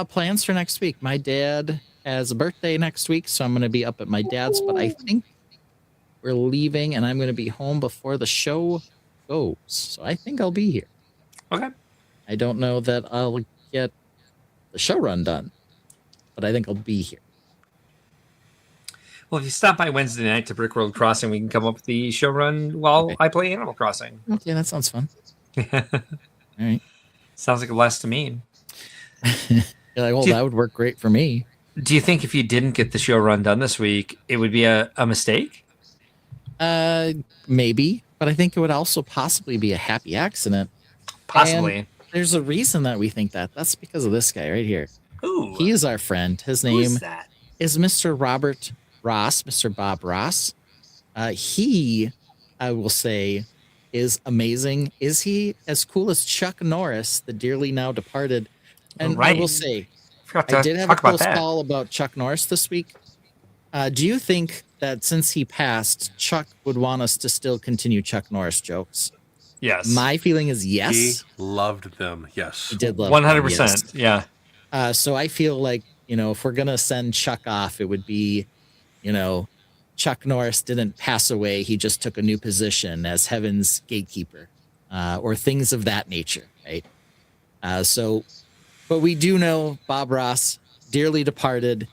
Plans for next week. My dad has a birthday next week, so I'm going to be up at my dad's, but I think we're leaving and I'm going to be home before the show goes. So I think I'll be here. Okay. I don't know that I'll get the show run done, but I think I'll be here. Well, if you stop by Wednesday night to Brickworld Crossing, we can come up with the show run while I play Animal Crossing. Okay, that sounds fun. All right. Sounds like a blast to me. You're like, well, that would work great for me. Do you think if you didn't get the show run done this week, it would be a mistake? Maybe, but I think it would also possibly be a happy accident. Possibly. And there's a reason that we think that. That's because of this guy right here. Ooh. He is our friend. His name is Mr. Robert Ross, Mr. Bob Ross. He, I will say, is amazing. Is he as cool as Chuck Norris, the dearly now departed? And I will say, I did have a close call about Chuck Norris this week. Do you think that since he passed, Chuck would want us to still continue Chuck Norris jokes? Yes. My feeling is yes. He loved them. Yes. He did love 100%. Them, yes. Yeah. So I feel like, if we're going to send Chuck off, it would be, Chuck Norris didn't pass away. He just took a new position as Heaven's gatekeeper, or things of that nature. Right. But we do know Bob Ross, dearly departed,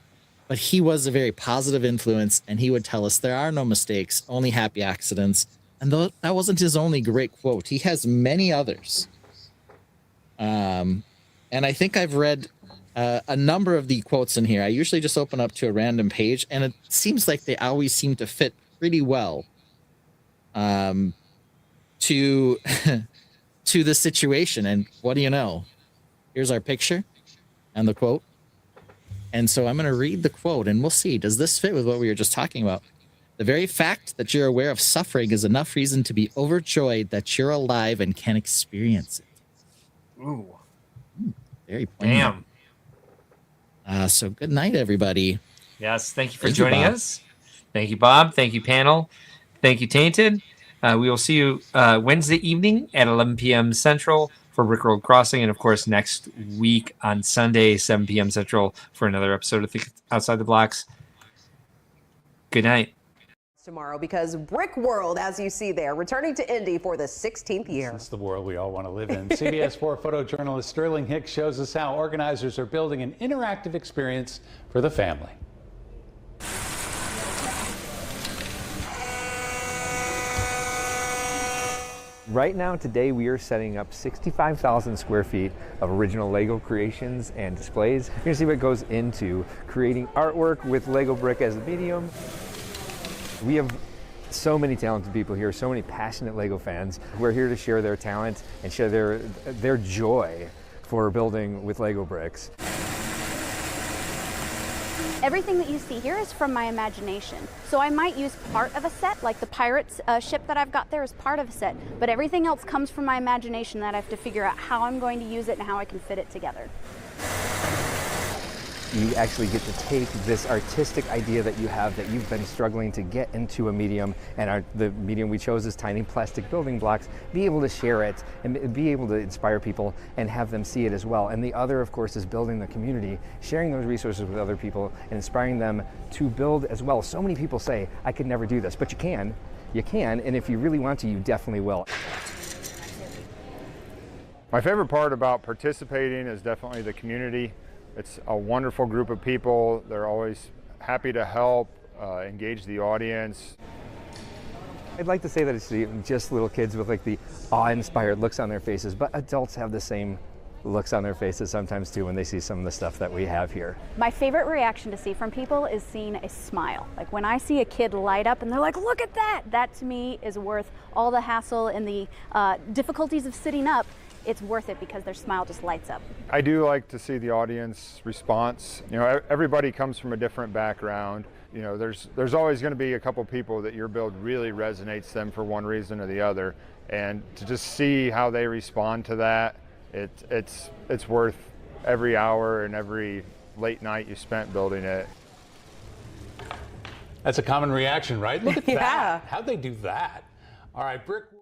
but he was a very positive influence, and he would tell us there are no mistakes, only happy accidents. And that wasn't his only great quote. He has many others. And I think I've read a number of the quotes in here. I usually just open up to a random page, and it seems like they always seem to fit pretty well to the situation. And what do you know? Here's our picture and the quote. And so I'm going to read the quote, and we'll see. Does this fit with what we were just talking about? The very fact that you're aware of suffering is enough reason to be overjoyed that you're alive and can experience it. Ooh. Very poignant. Damn. So good night, everybody. Yes, thank you for joining us. Thank you, Bob. Thank you, panel. Thank you, Tainted. We will see you Wednesday evening at 11 p.m. Central for Brickworld Crossing, and of course next week on Sunday, 7 p.m. Central for another episode of Outside the Blocks. Good night. Tomorrow, because Brickworld, as you see there, returning to Indy for the 16th year. It's the world we all want to live in. CBS 4 photojournalist Sterling Hicks shows us how organizers are building an interactive experience for the family. Right now, today, we are setting up 65,000 square feet of original Lego creations and displays. You're gonna see what goes into creating artwork with Lego brick as a medium. We have so many talented people here, so many passionate Lego fans who are here to share their talent and share their joy for building with Lego bricks. Everything that you see here is from my imagination. So I might use part of a set, like the pirate's ship that I've got there is part of a set, but everything else comes from my imagination that I have to figure out how I'm going to use it and how I can fit it together. You actually get to take this artistic idea that you have that you've been struggling to get into a medium, and the medium we chose is tiny plastic building blocks, be able to share it and be able to inspire people and have them see it as well. And the other, of course, is building the community, sharing those resources with other people and inspiring them to build as well. So many people say, I could never do this, but you can, and if you really want to, you definitely will. My favorite part about participating is definitely the community. It's a wonderful group of people. They're always happy to help, engage the audience. I'd like to say that it's just little kids with like the awe-inspired looks on their faces, but adults have the same looks on their faces sometimes too when they see some of the stuff that we have here. My favorite reaction to see from people is seeing a smile. Like when I see a kid light up and they're like, look at that! That to me is worth all the hassle and the difficulties of sitting up. It's worth it because their smile just lights up. I do like to see the audience response. You know, everybody comes from a different background. You know, there's always going to be a couple people that your build really resonates them for one reason or the other, and to just see how they respond to that, it's worth every hour and every late night you spent building it. That's a common reaction, right? Look at Yeah. that. How'd they do that? All right, Brickworld.